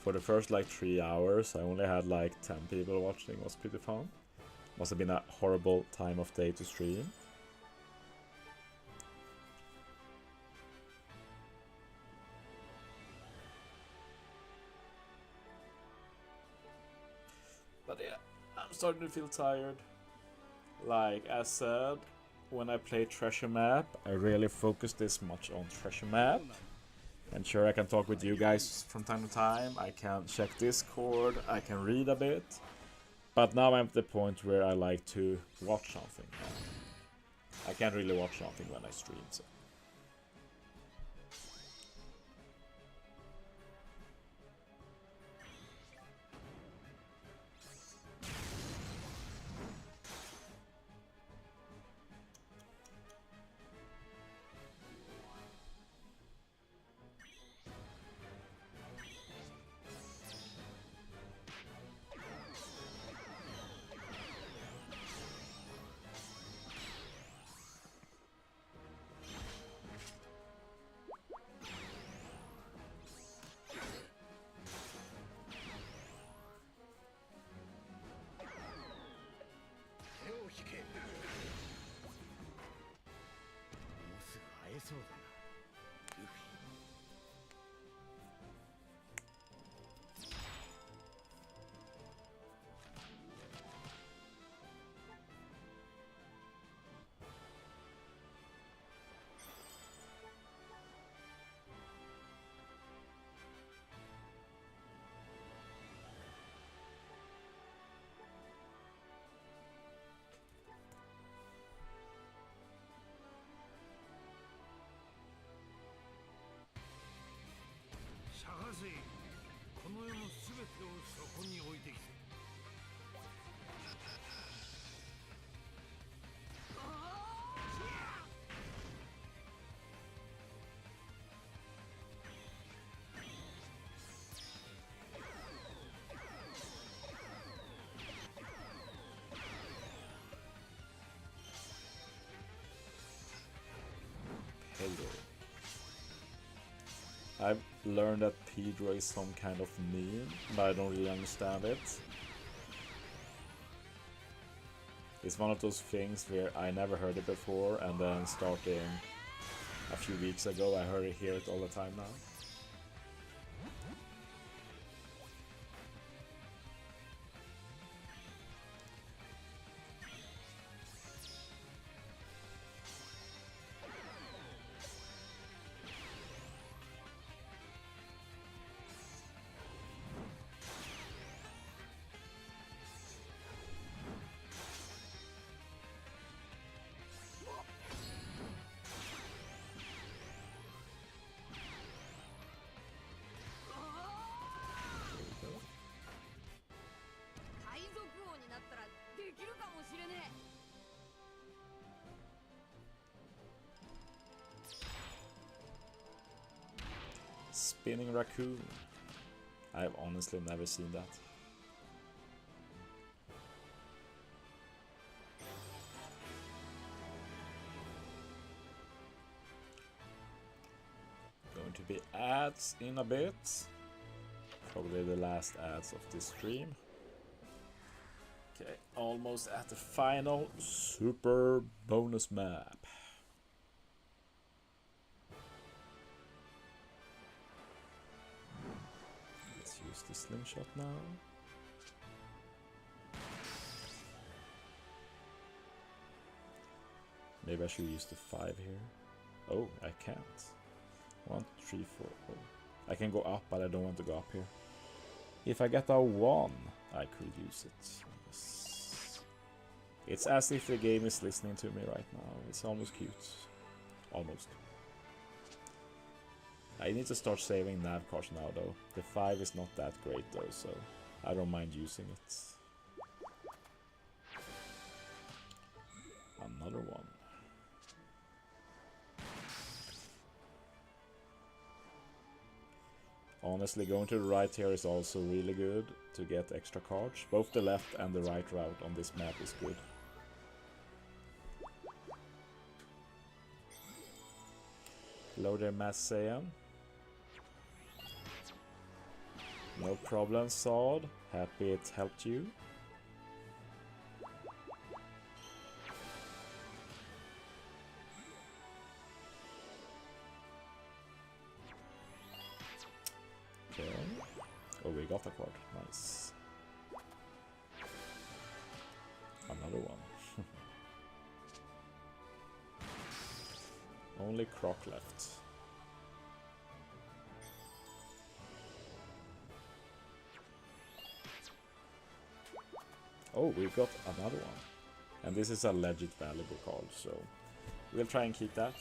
For the first like 3 hours, I only had like 10 people watching. It was pretty fun. Must have been a horrible time of day to stream. But yeah, I'm starting to feel tired. Like as said, when I play Treasure Map, I really focus this much on Treasure Map. And sure, I can talk with you guys from time to time, I can check Discord, I can read a bit. But now I'm at the point where I like to watch something. I can't really watch something when I stream, so. Pedro. I've learned that Pedro is some kind of meme, but I don't really understand it. It's one of those things where I never heard it before, and then starting a few weeks ago, I hear it all the time now. Spinning raccoon. I've honestly never seen that. Going to be ads in a bit. Probably the last ads of this stream. Okay, almost at the final super bonus map. Let's use the slingshot now. Maybe I should use the 5 here. Oh, I can't. 1, 3, 4. Oh. I can go up, but I don't want to go up here. If I get a 1, I could use it. Yes. It's as if the game is listening to me right now. It's almost cute. Almost. I need to start saving nav cards now though. The 5 is not that great though, so I don't mind using it. Another one. Honestly, going to the right here is also really good to get extra cards. Both the left and the right route on this map is good. Hello there, Massayan. No problem, Sod. Happy it helped you. Okay. Oh, we got a card. Nice. Another one. Only Croc left. Oh, we've got another one. And this is a legit valuable card, so we'll try and keep that.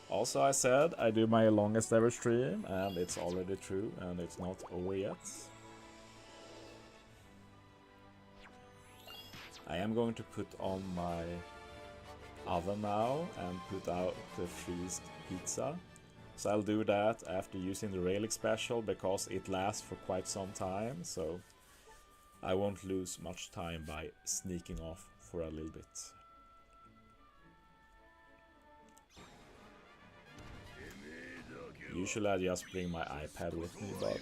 Also, I said I do my longest ever stream, and it's already true, and it's not over yet. I am going to put on my oven now and put out the freezed pizza. So I'll do that after using the Relic special because it lasts for quite some time, so I won't lose much time by sneaking off for a little bit. Usually I just bring my iPad with me, but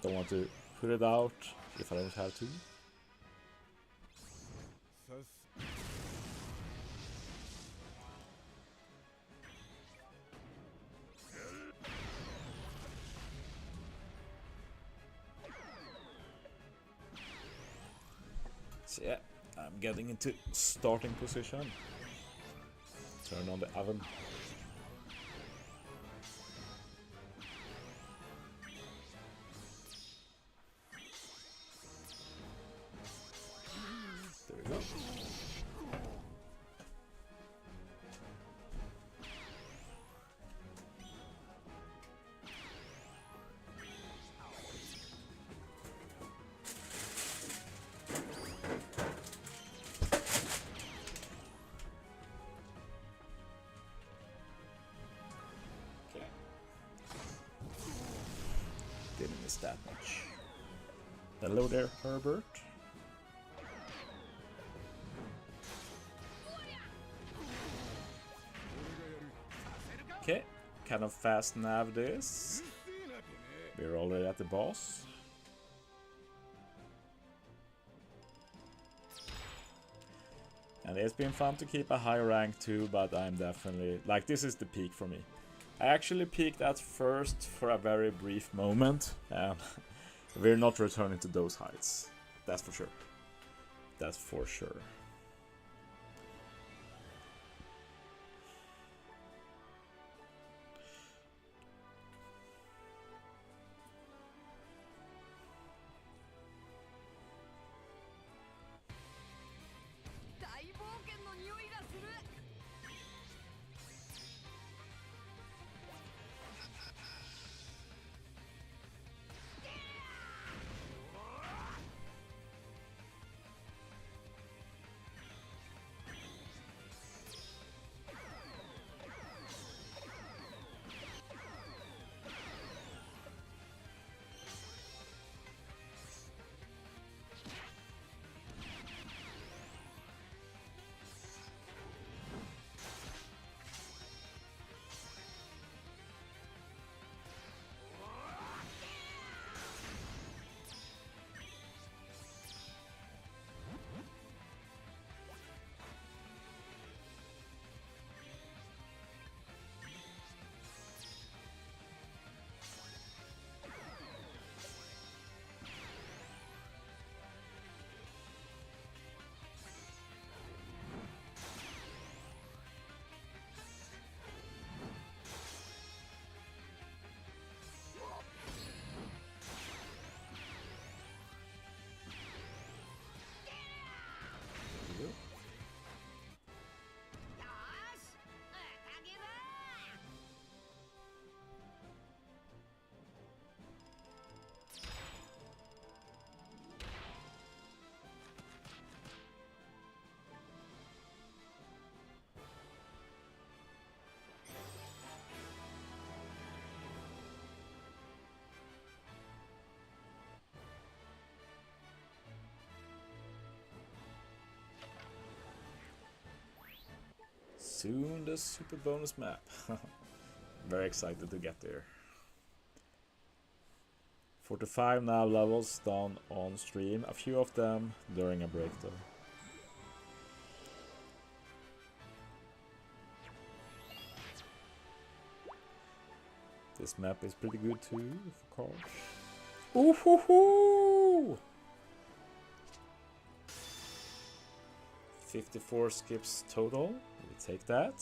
don't want to put it out if I don't have to. So yeah, I'm getting into starting position. Turn on the oven. There we go. miss that much. Hello there, Herbert. Okay, kind of fast nav this. We're already at the boss. And it's been fun to keep a high rank too, but I'm definitely... Like, this is the peak for me. I actually peaked at first for a very brief moment, and we're not returning to those heights. That's for sure. That's for sure. Soon the super bonus map. Very excited to get there. 45 now levels done on stream. A few of them during a break though. This map is pretty good too, of course. Ooh hoo hoo! 54 skips total. We take that.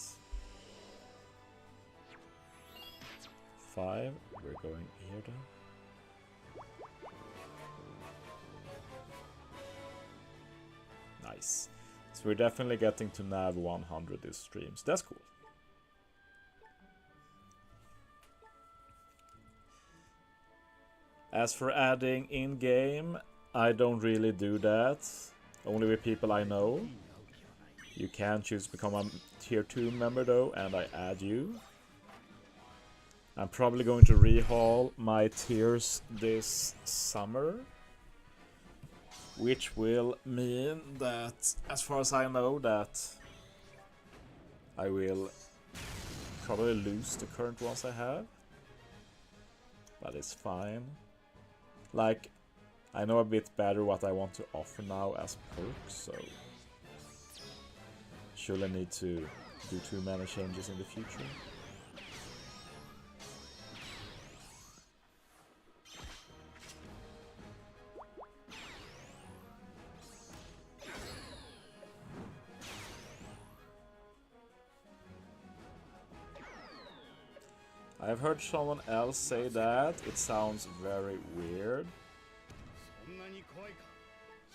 5. We're going here then. Nice. So we're definitely getting to nav 100 this stream. So that's cool. As for adding in-game, I don't really do that. Only with people I know. You can choose to become a tier 2 member though, and I add you. I'm probably going to rehaul my tiers this summer. Which will mean that, as far as I know, that I will probably lose the current ones I have. But it's fine. Like, I know a bit better what I want to offer now as perks, so should I need to do too many changes in the future? I've heard someone else say that. It sounds very weird.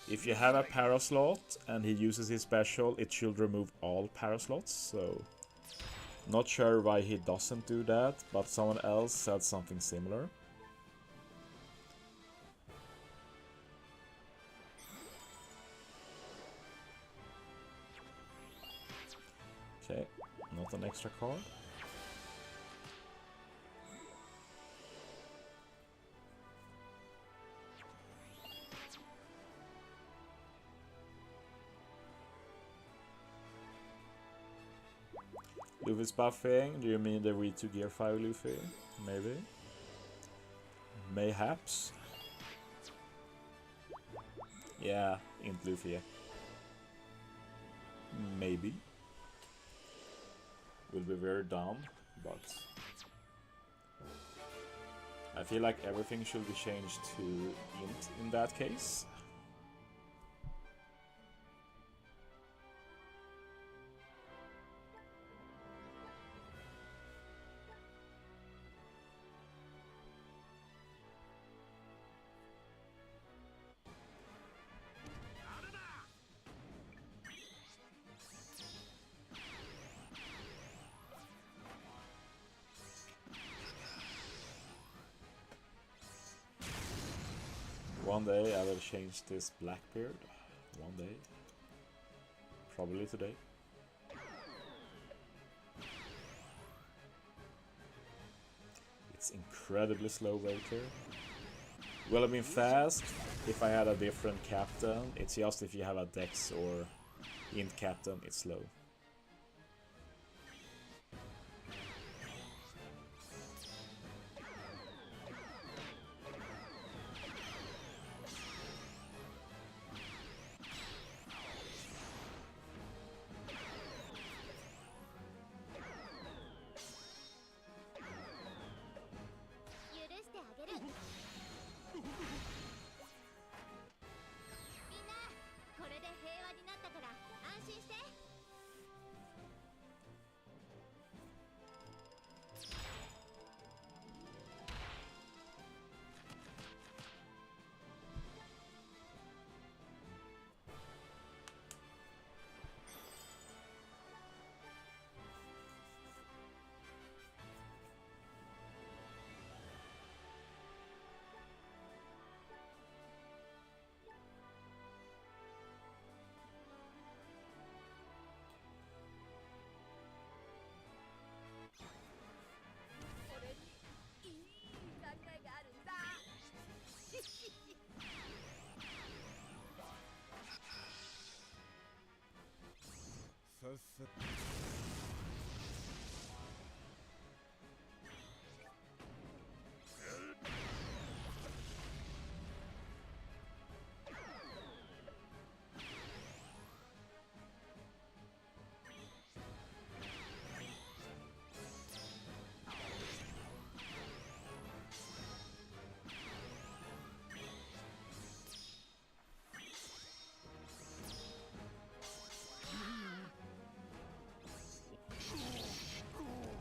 If you have a para slot and he uses his special, it should remove all para slots, so not sure why he doesn't do that, but someone else said something similar. Okay, not an extra card. Luffy's buffing? Do you mean the V2 Gear 5 Luffy? Maybe? Mayhaps? Yeah, Int Luffy. Maybe. Will be very dumb, but I feel like everything should be changed to Int in that case. One day I will change this Blackbeard. One day. Probably today. It's incredibly slow Waker. Will have been fast if I had a different captain. It's just if you have a Dex or Int captain, it's slow.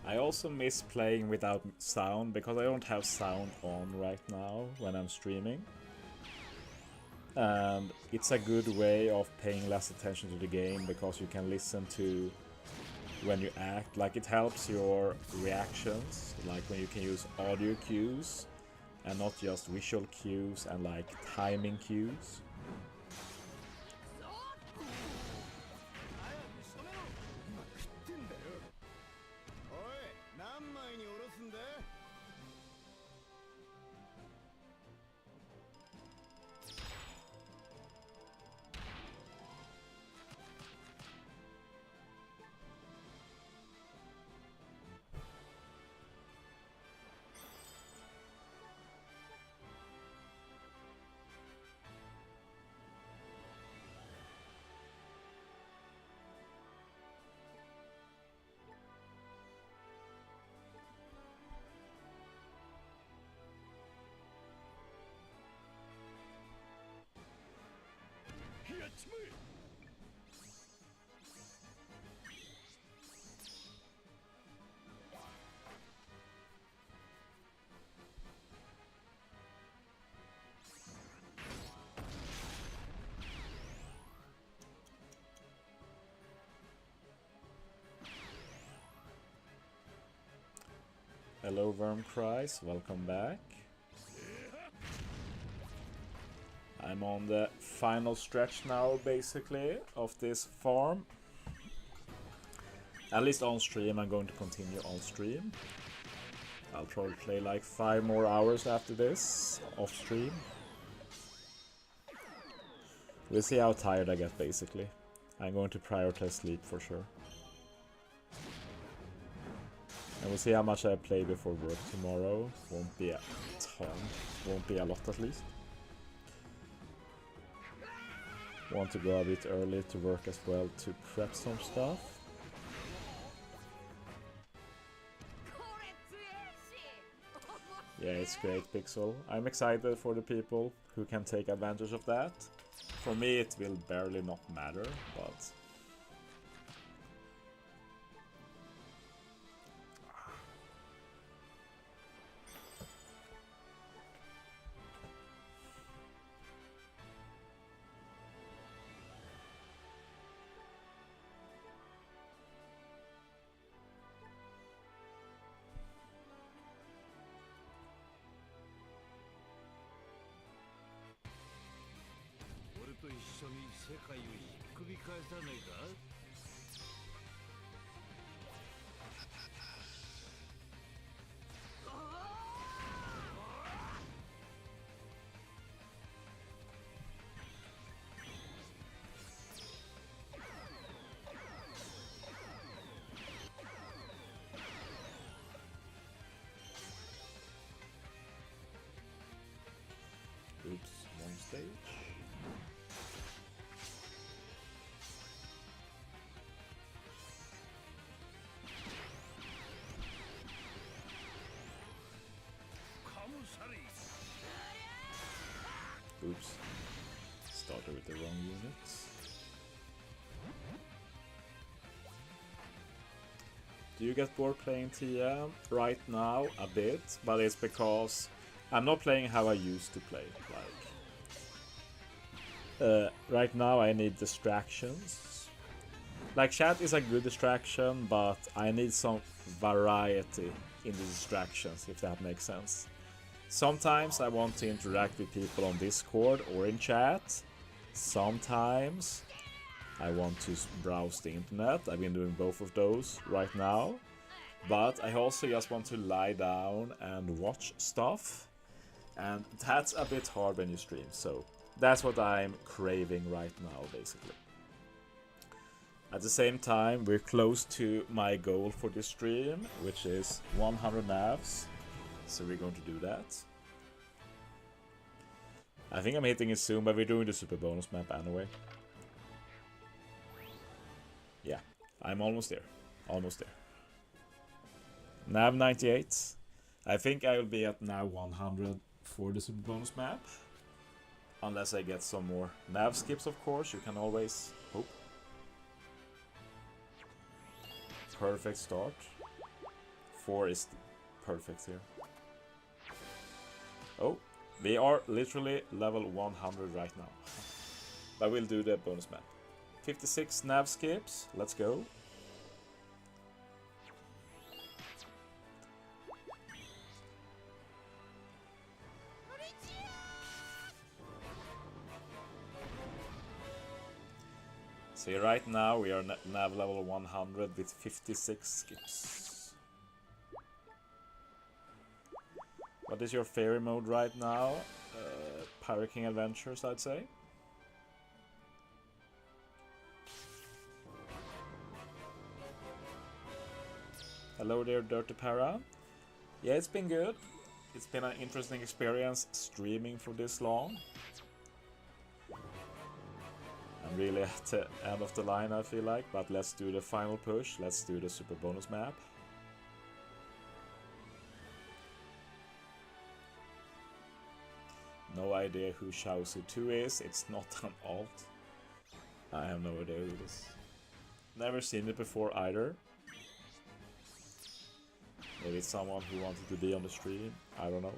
I also miss playing without sound because I don't have sound on right now when I'm streaming. And it's a good way of paying less attention to the game because you can listen to when you act. Like, it helps your reactions, like when you can use audio cues and not just visual cues and like timing cues. Hello Wormcries, welcome back. I'm on the final stretch now, basically, of this farm. At least on stream, I'm going to continue on stream. I'll probably play like 5 more hours after this, off stream. We'll see how tired I get, basically. I'm going to prioritize sleep for sure. And we'll see how much I play before work tomorrow. Won't be a ton. Won't be a lot at least. Want to go a bit early to work as well to prep some stuff. Yeah, it's great, Pixel. I'm excited for the people who can take advantage of that. For me, it will barely not matter, but... Oops, wrong stage. Oops. Started with the wrong units. Do you get bored playing TM? Right now, a bit, but it's because I'm not playing how I used to play. Like, right now I need distractions. Like, chat is a good distraction, but I need some variety in the distractions, if that makes sense. Sometimes I want to interact with people on Discord or in chat. Sometimes I want to browse the internet. I've been doing both of those right now. But I also just want to lie down and watch stuff. And that's a bit hard when you stream. So that's what I'm craving right now, basically. At the same time, we're close to my goal for this stream, which is 100 navs. So we're going to do that. I think I'm hitting it soon, but we're doing the super bonus map anyway. Yeah, I'm almost there. Almost there. Nav 98. I think I will be at nav 100 for the super bonus map. Unless I get some more nav skips, of course. You can always hope. Perfect start. 4 is perfect here. Oh, we are literally level 100 right now. But we'll do the bonus map. 56 nav skips, let's go. See, right now we are nav level 100 with 56 skips. What is your fairy mode right now? Pirate King Adventures, I'd say. Hello there, Dirty Para. Yeah, it's been good. It's been an interesting experience streaming for this long. I'm really at the end of the line, I feel like, but let's do the final push. Let's do the super bonus map. No idea who Chauzu 2 is. It's not an alt. I have no idea who it is. Never seen it before either. Maybe it's someone who wanted to be on the stream. I don't know.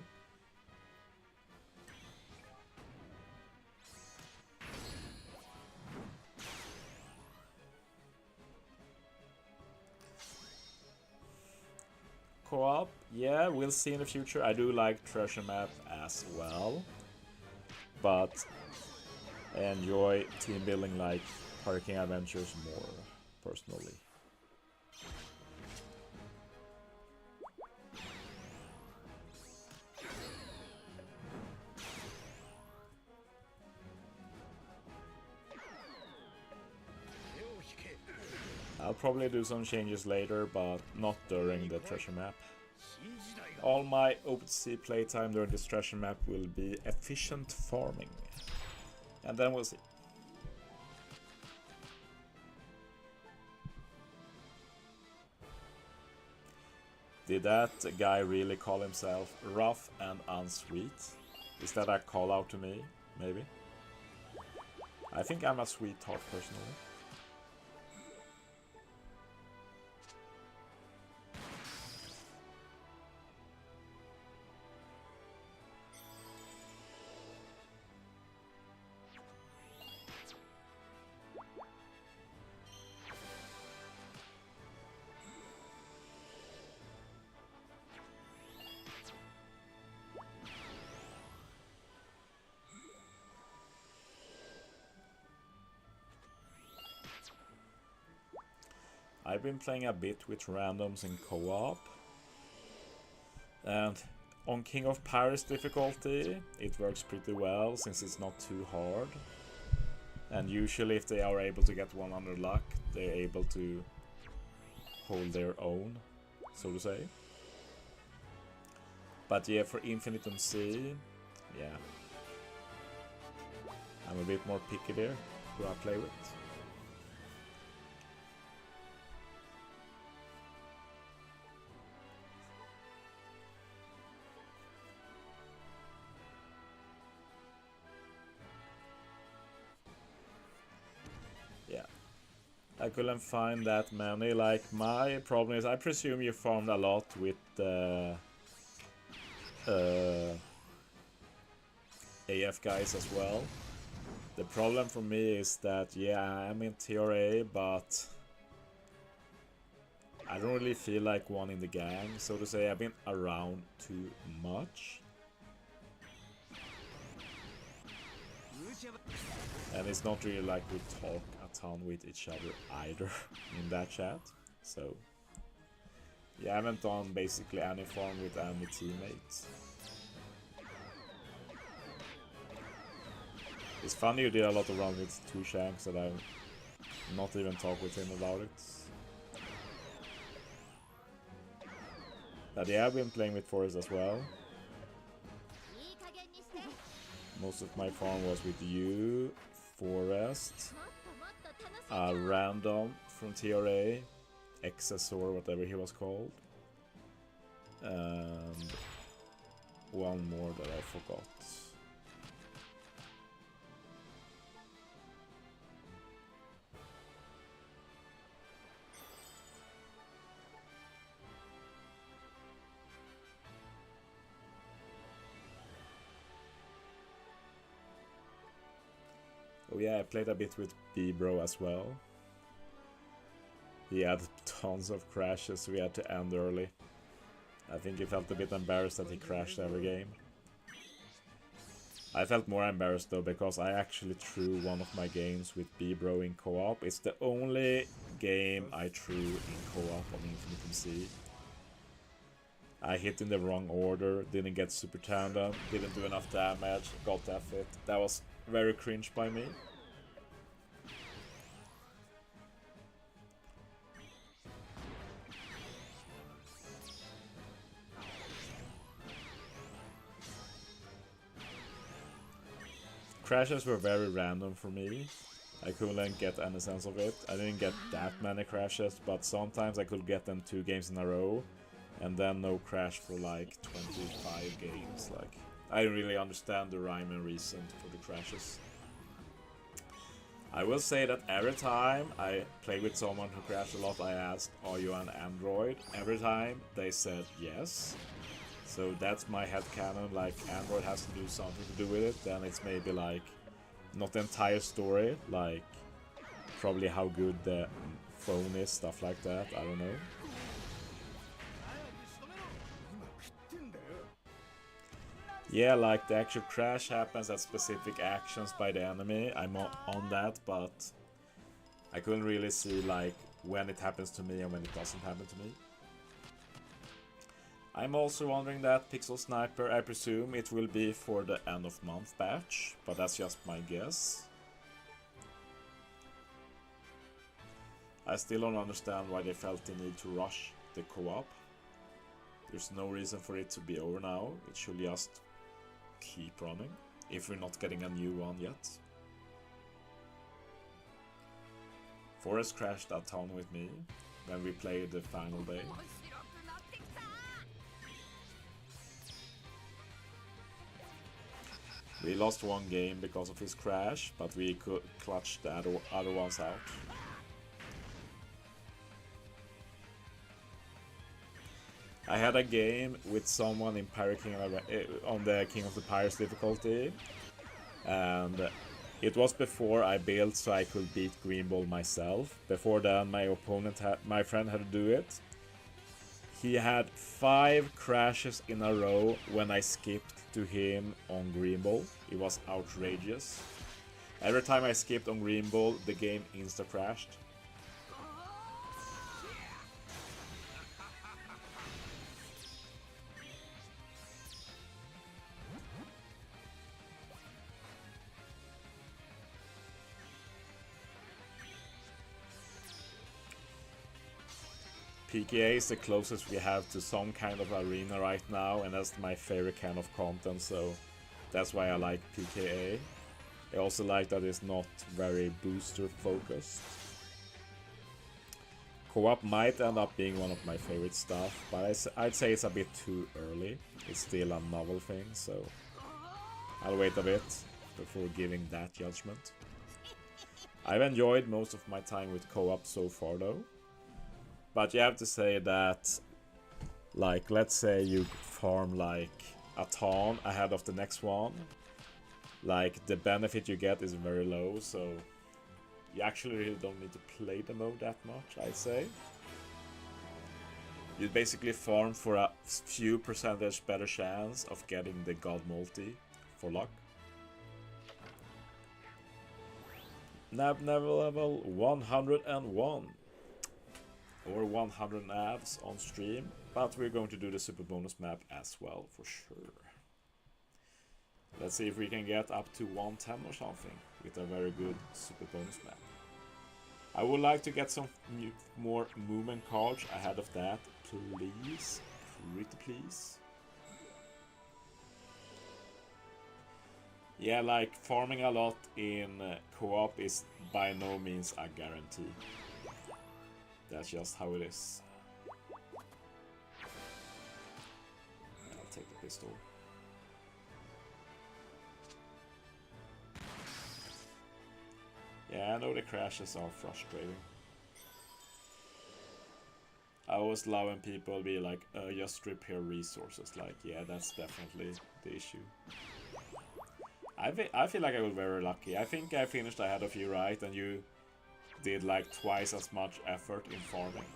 Co-op? Yeah, we'll see in the future. I do like Treasure Map as well. But I enjoy team building like Pirate King Adventures more, personally. I'll probably do some changes later, but not during the treasure map. All my OPTC playtime during this treasure map will be efficient farming. And then we'll see. Did that guy really call himself rough and unsweet? Is that a call out to me? Maybe? I think I'm a sweetheart personally. I've been playing a bit with randoms in co-op, and on King of Paris difficulty it works pretty well since it's not too hard, and usually if they are able to get 100 luck they're able to hold their own, so to say. But yeah, for Infinitum C, yeah, I'm a bit more picky there who I play with. I couldn't find that many. Like, my problem is, I presume you farmed a lot with the AF guys as well. The problem for me is that, yeah, I'm in TRA, but I don't really feel like one in the gang, so to say. I've been around too much. And it's not really like we talk a ton with each other either in that chat. So yeah, I haven't done basically any farm with any teammates. It's funny you did a lot of runs with 2 Shanks that I've not even talked with him about it. But yeah, I've been playing with Forest as well. Most of my farm was with you, Forest, a random from TRA, Excessor, whatever he was called, and one more that I forgot. Oh yeah, I played a bit with B-Bro as well. He had tons of crashes, so we had to end early. I think he felt a bit embarrassed that he crashed every game. I felt more embarrassed though, because I actually threw one of my games with B-Bro in co-op. It's the only game I threw in co-op on Infinitum C. I hit in the wrong order, didn't get super tandem, didn't do enough damage, got that fit. That was very cringe by me. Crashes were very random for me. I couldn't get any sense of it. I didn't get that many crashes, but sometimes I could get them 2 games in a row, and then no crash for like 25 games. Like, I didn't really understand the rhyme and reason for the crashes. I will say that every time I play with someone who crashed a lot, I asked, "Are you an Android?" Every time they said yes. So that's my headcanon, like Android has to do something to do with it, then it's maybe like, not the entire story, like probably how good the phone is, stuff like that, I don't know. Yeah, like the actual crash happens at specific actions by the enemy, I'm on that, but I couldn't really see like when it happens to me and when it doesn't happen to me. I'm also wondering that Pixel Sniper, I presume it will be for the end of month batch, but that's just my guess. I still don't understand why they felt the need to rush the co-op. There's no reason for it to be over now. It should just keep running, if we're not getting a new one yet. Forrest crashed a ton with me when we played the final day. We lost one game because of his crash, but we could clutch the other ones out. I had a game with someone in Pirate King on the King of the Pirates difficulty, and it was before I built so I could beat Green Ball myself. Before then, my friend had to do it. He had 5 crashes in a row when I skipped to him on Green Ball. It was outrageous. Every time I skipped on Green Ball, the game insta-crashed. PKA is the closest we have to some kind of arena right now, and that's my favorite kind of content, so that's why I like PKA. I also like that it's not very booster focused. Co-op might end up being one of my favorite stuff, but I'd say it's a bit too early. It's still a novel thing, so I'll wait a bit before giving that judgment. I've enjoyed most of my time with co-op so far though. But you have to say that, like, let's say you farm like a ton ahead of the next one. Like, the benefit you get is very low, so you actually really don't need to play the mode that much, I'd say. You basically farm for a few percentage better chance of getting the God Multi for luck. Nav level 101. Or 100 navs on stream, but we're going to do the super bonus map as well for sure. Let's see if we can get up to 110 or something with a very good super bonus map. I would like to get some more movement cards ahead of that, please. Pretty please. Yeah, like farming a lot in co-op is by no means a guarantee. That's just how it is. I'll take the pistol. Yeah, I know the crashes are frustrating. I always love when people be like, just repair resources. Like, yeah, that's definitely the issue. I feel like I was very lucky. I think I finished ahead of you, right? And you did like twice as much effort in farming.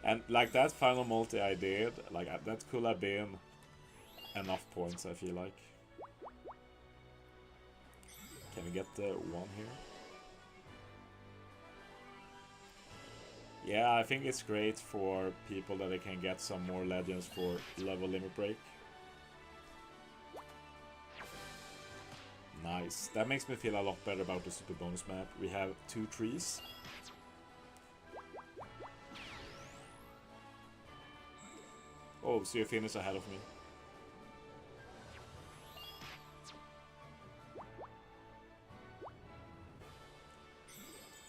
And like that final multi I did, like that could have been enough points, I feel like. Can we get the one here? Yeah, I think it's great for people that they can get some more legends for level limit break. Nice. That makes me feel a lot better about the super bonus map. We have 2 trees. Oh, so you finished ahead of me.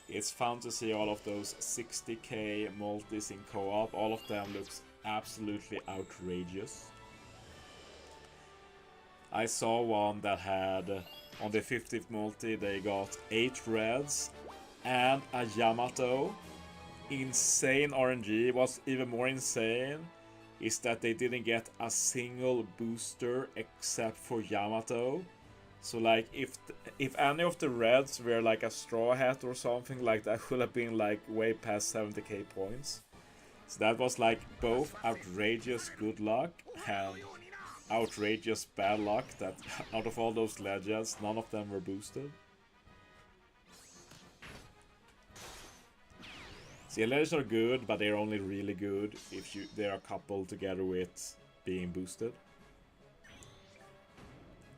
It's fun to see all of those 60k multis in co-op. All of them looks absolutely outrageous. I saw one that had, on the 50th multi, they got 8 reds and a Yamato. Insane RNG. What's even more insane is that they didn't get a single booster except for Yamato. So like, if any of the reds were like a straw hat or something, like that would have been like way past 70k points. So that was like both outrageous good luck and outrageous bad luck, that out of all those legends, none of them were boosted. See, legends are good, but they're only really good if they're coupled together with being boosted.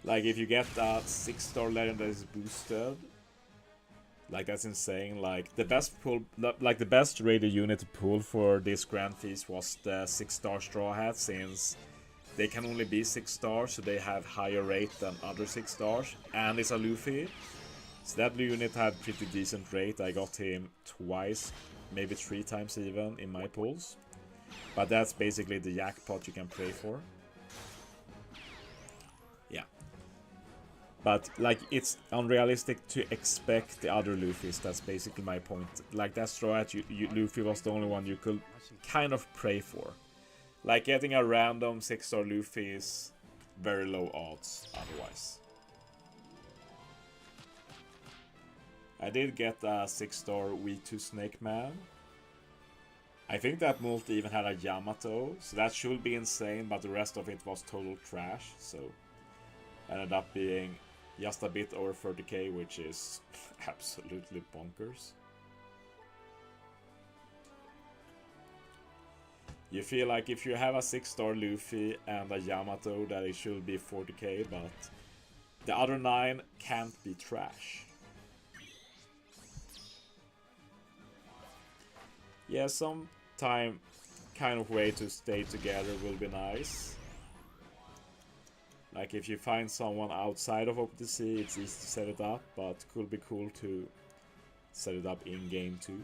Like if you get a 6-star legend that is boosted, Like, that's insane. Like, the best pull, like the best rated unit to pull for this Grand Feast was the 6-star Straw Hat, since they can only be 6 stars, so they have higher rate than other 6 stars, and it's a Luffy. So that unit had pretty decent rate. I got him twice, maybe 3 times even, in my pulls. But that's basically the jackpot you can pray for. Yeah. But, like, it's unrealistic to expect the other Luffys, that's basically my point. Like, that Straw Hat Luffy was the only one you could kind of pray for. Like, getting a random 6-star Luffy is very low odds otherwise. I did get a 6-star V2 Snake Man. I think that multi even had a Yamato, so that should be insane, but the rest of it was total trash, so ended up being just a bit over 30k, which is absolutely bonkers. You feel like if you have a 6-star Luffy and a Yamato that it should be 40k, but the other 9 can't be trash. Yeah, some time kind of way to stay together will be nice. Like, if you find someone outside of OPTC, it's easy to set it up, but it could be cool to set it up in game too.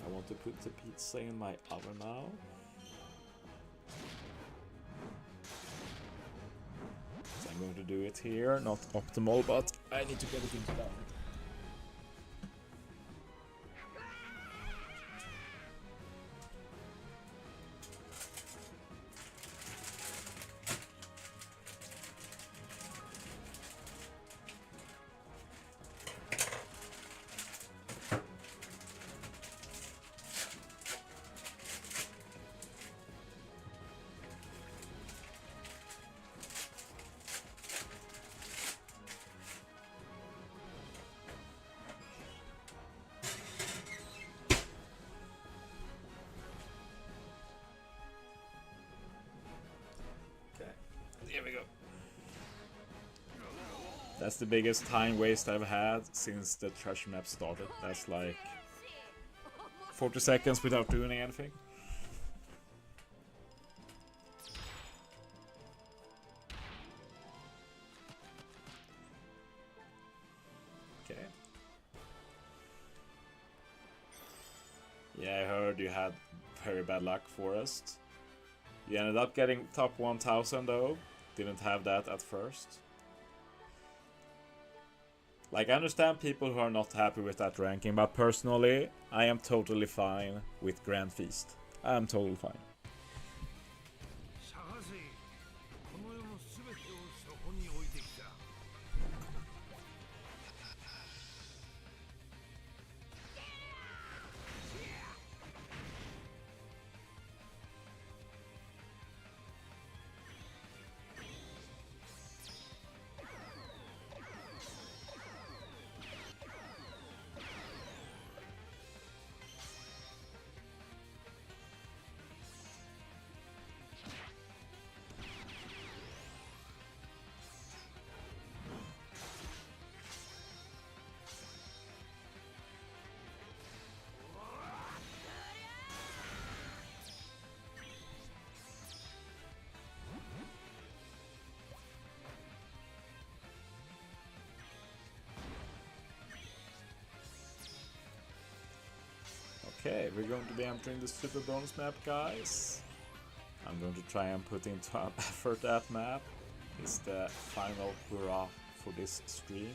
I want to put the pizza in my oven now. So I'm going to do it here, not optimal, but I need to get it into the oven. Here we go. That's the biggest time waste I've had since the treasure map started. That's like 40 seconds without doing anything. Okay. Yeah, I heard you had very bad luck, Forest. You ended up getting top 1000 though. Didn't have that at first. Like, I understand people who are not happy with that ranking, but personally, I am totally fine with Grand Feast. I am totally fine. Okay, we're going to be entering the super bonus map, guys. I'm going to try and put into an effort that map. It's the final hurrah for this stream.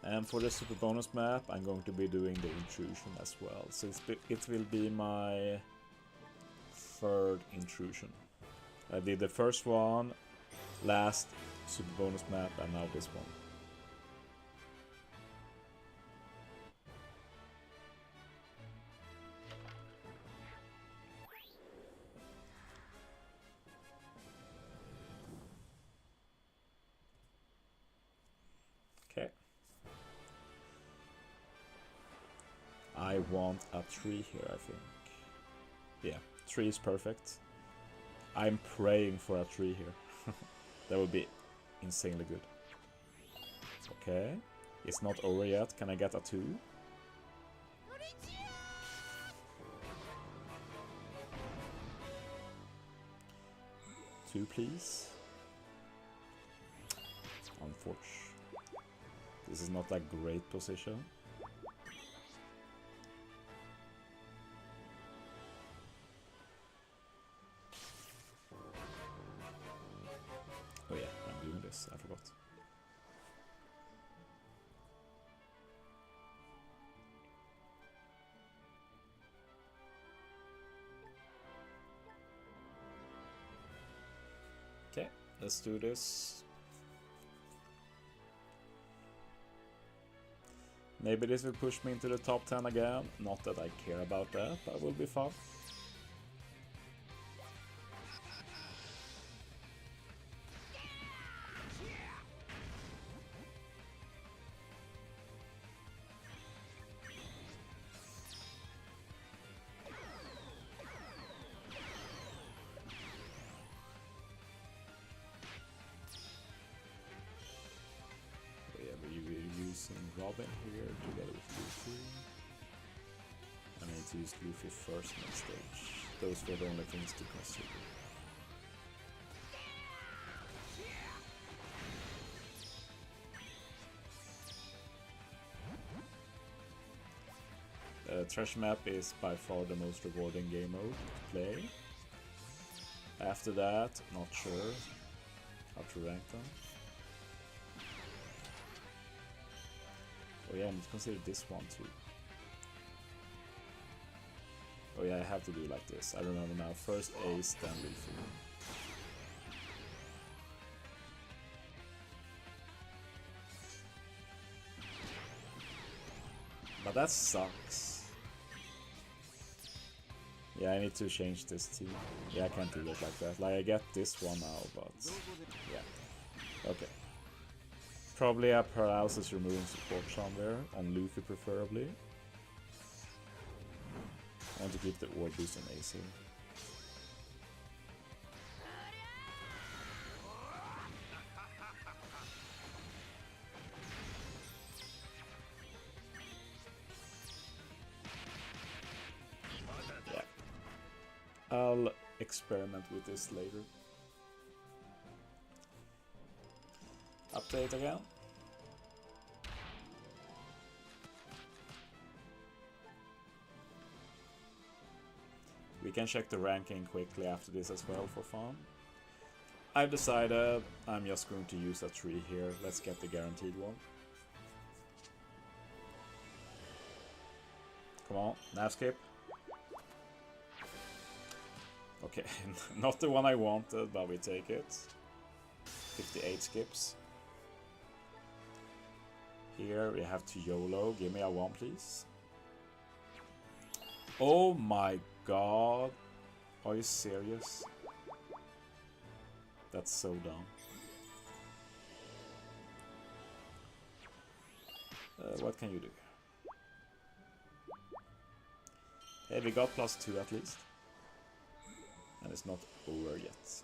And for the super bonus map, I'm going to be doing the intrusion as well. So it will be my third intrusion. I did the first one, last super bonus map, and now this one. Okay. I want a tree here, I think. Yeah, tree is perfect. I'm praying for a tree here. That would be insanely good. Okay, it's not over yet. Can I get a 2? 2, please. Unfortunately. This is not a great position. Oh yeah, I'm doing this. I forgot. Okay, let's do this. Maybe this will push me into the top 10 again. Not that I care about that, but it will be fun. Robin here together with Luffy. I need to use Luffy first next stage. Those were the only things to consider. Treasure map is by far the most rewarding game mode to play. After that, not sure how to rank them. Oh yeah, I need to consider this one too. Oh yeah, I have to do like this. I remember now. First Ace, then Luffy. But that sucks. Yeah, I need to change this too. Yeah, I can't do it like that. Like, I get this one now, but... yeah. Okay. Probably a paralysis removing support somewhere, on Luffy preferably. I want to keep the orb boost on AC. Yeah. I'll experiment with this later. Update again. We can check the ranking quickly after this as well for fun. I've decided I'm just going to use a tree here. Let's get the guaranteed one. Come on, nav skip. Okay, not the one I wanted, but we take it. 58 skips. Here we have to YOLO. Give me a 1, please. Oh my god. Are you serious? That's so dumb. What can you do? Hey, we got +2 at least. And it's not over yet.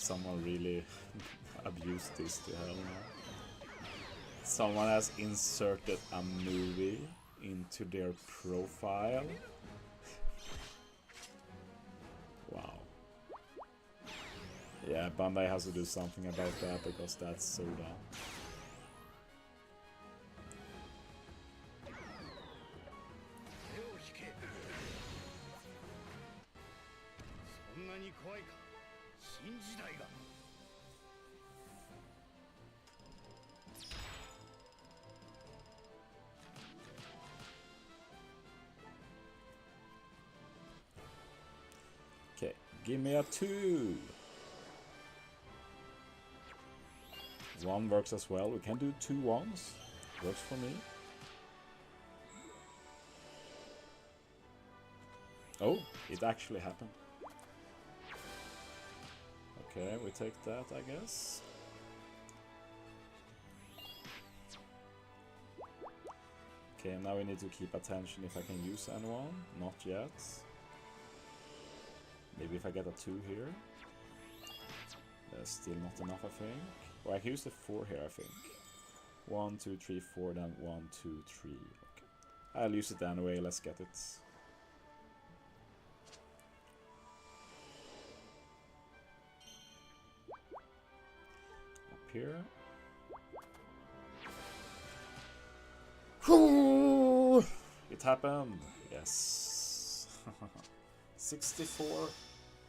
someone really abused this to hell now. Someone has inserted a movie into their profile. Wow. Yeah, Bandai has to do something about that because that's so dumb. Okay, give me a 2. 1 works as well. We can do 2 1s. Works for me. Oh, it actually happened. Okay, we take that, I guess. Okay, now we need to keep attention if I can use anyone. Not yet. Maybe if I get a 2 here. That's still not enough, I think. Well, I can use the 4 here, I think. 1, 2, 3, 4, then 1, 2, 3. Okay. I'll use it anyway, let's get it. Up here. Whew! It happened! Yes. 64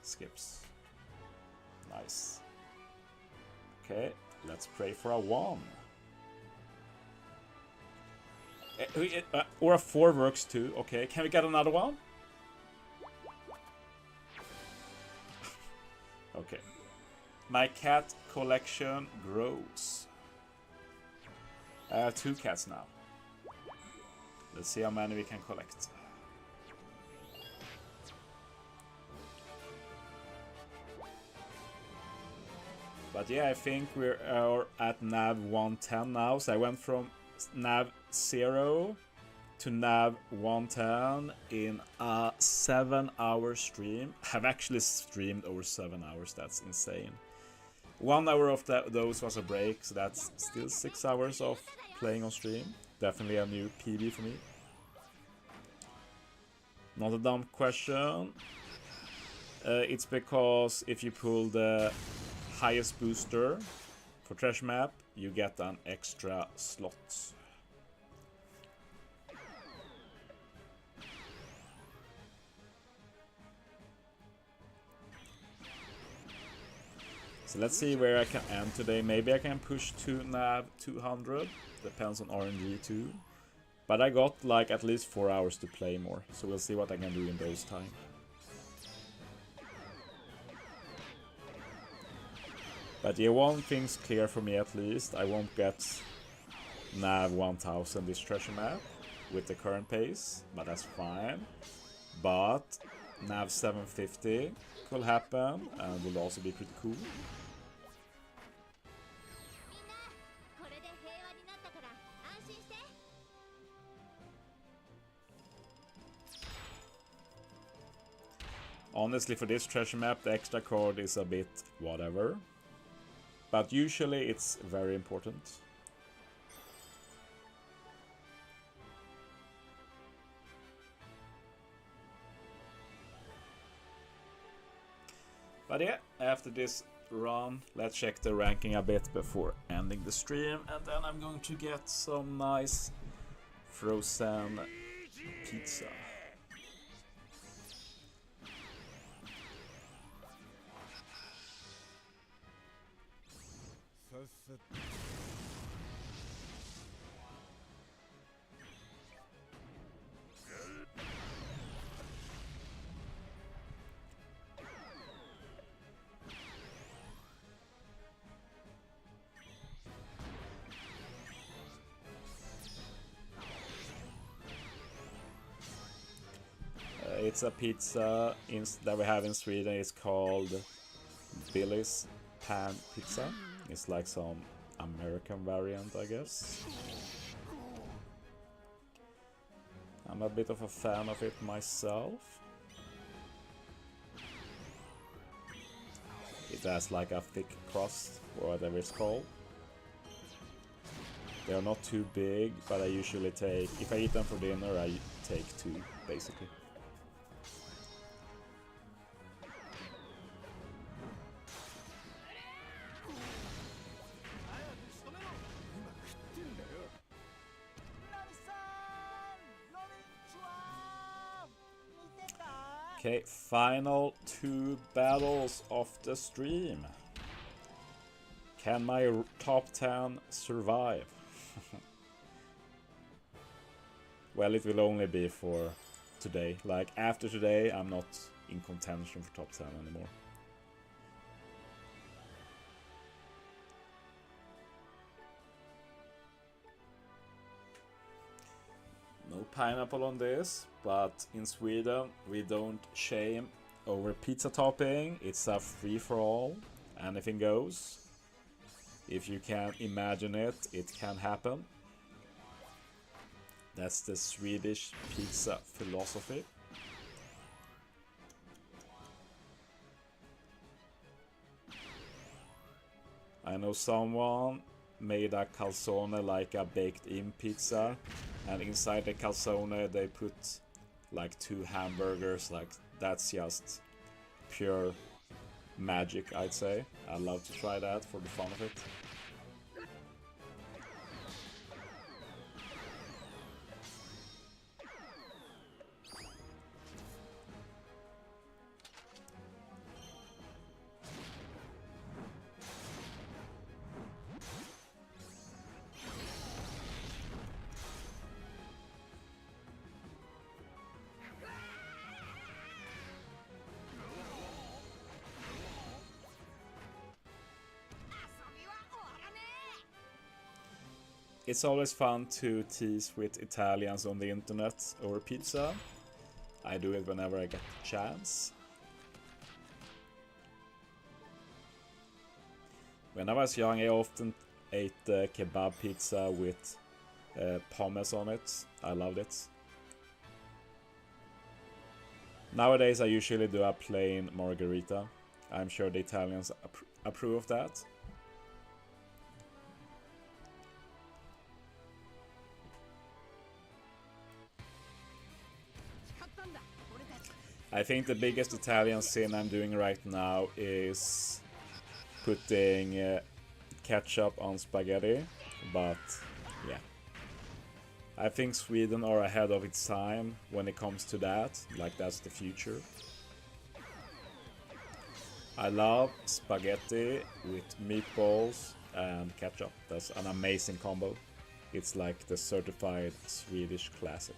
skips. Nice. Okay, let's pray for a 1. Or a 4 works too. Okay, can we get another one? Okay. My cat collection grows. I have 2 cats now. Let's see how many we can collect. But yeah, I think we're at nav 110 now. So I went from nav 0 to nav 110 in a 7-hour stream. I've actually streamed over 7 hours. That's insane. 1 hour of those was a break, so that's still 6 hours of playing on stream. Definitely a new PB for me. Not a dumb question. It's because if you pull the highest booster for treasure map, you get an extra slot. So let's see where I can end today. Maybe I can push to nav 200. Depends on RNG too. But I got like at least 4 hours to play more. So we'll see what I can do in those time. But yeah, one thing's clear for me at least. I won't get nav 1000 this treasure map with the current pace. But that's fine. But nav 750 could happen and will also be pretty cool. Honestly, for this treasure map, the extra card is a bit whatever. But usually it's very important. But yeah, after this run, let's check the ranking a bit before ending the stream. And then I'm going to get some nice frozen pizza. It's a pizza that we have in Sweden. It's called Billy's Pan Pizza. It's like some American variant, I guess. I'm a bit of a fan of it myself. It has like a thick crust, or whatever it's called. They are not too big, but I usually take, if I eat them for dinner, I take 2, basically. Okay, final 2 battles of the stream. Can my top 10 survive? Well, it will only be for today. Like, after today, I'm not in contention for top 10 anymore. No pineapple on this, but in Sweden we don't shame over pizza topping. It's a free-for-all. Anything goes. If you can imagine it, it can happen. That's the Swedish pizza philosophy. I know someone made a calzone like a baked-in pizza, and inside the calzone they put like 2 hamburgers. Like, that's just pure magic, I'd say. I'd love to try that for the fun of it. It's always fun to tease with Italians on the internet over pizza. I do it whenever I get the chance. When I was young, I often ate kebab pizza with pommes on it. I loved it. Nowadays, I usually do a plain margarita. I'm sure the Italians approve of that. I think the biggest Italian sin I'm doing right now is putting ketchup on spaghetti, but yeah. I think Sweden are ahead of its time when it comes to that, like that's the future. I love spaghetti with meatballs and ketchup. That's an amazing combo. It's like the certified Swedish classic.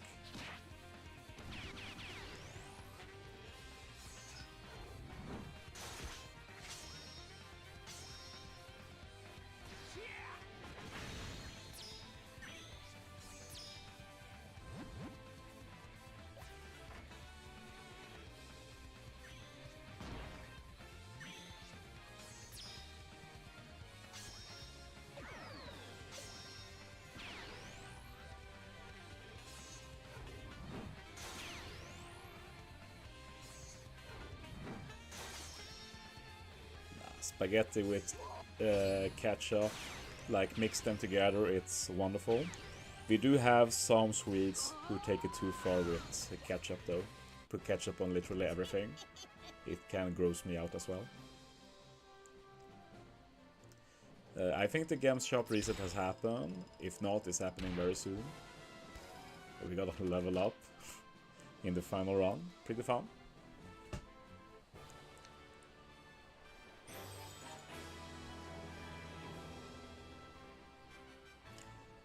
Spaghetti with ketchup, like mix them together, it's wonderful. We do have some Swedes who take it too far with ketchup though. Put ketchup on literally everything. It can gross me out as well. I think the Games Shop reset has happened. If not, it's happening very soon. We gotta level up in the final run. Pretty fun.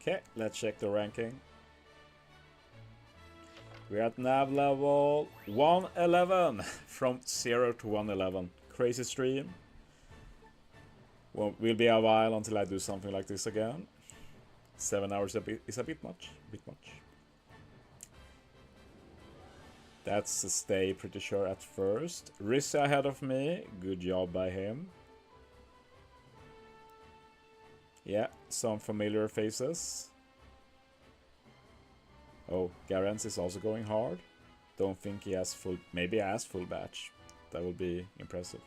Okay, let's check the ranking. We're at nav level 111, from 0 to 111. Crazy stream. Well, will be a while until I do something like this again. 7 hours is a bit much. That's a stay, pretty sure at first. Rissa ahead of me. Good job by him. Yeah, some familiar faces. Oh, Garens is also going hard. Don't think he has full... Maybe he has full batch. That would be impressive.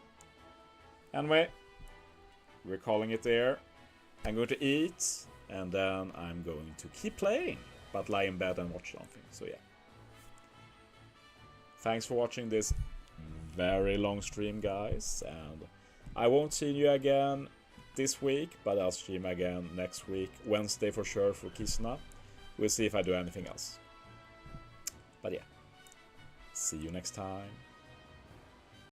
Anyway, we're calling it there. I'm going to eat, and then I'm going to keep playing, but lie in bed and watch something. So yeah. Thanks for watching this very long stream, guys, and I won't see you again this week, but I'll stream again next week, Wednesday for sure for Kisna. We'll see if I do anything else. But yeah, see you next time.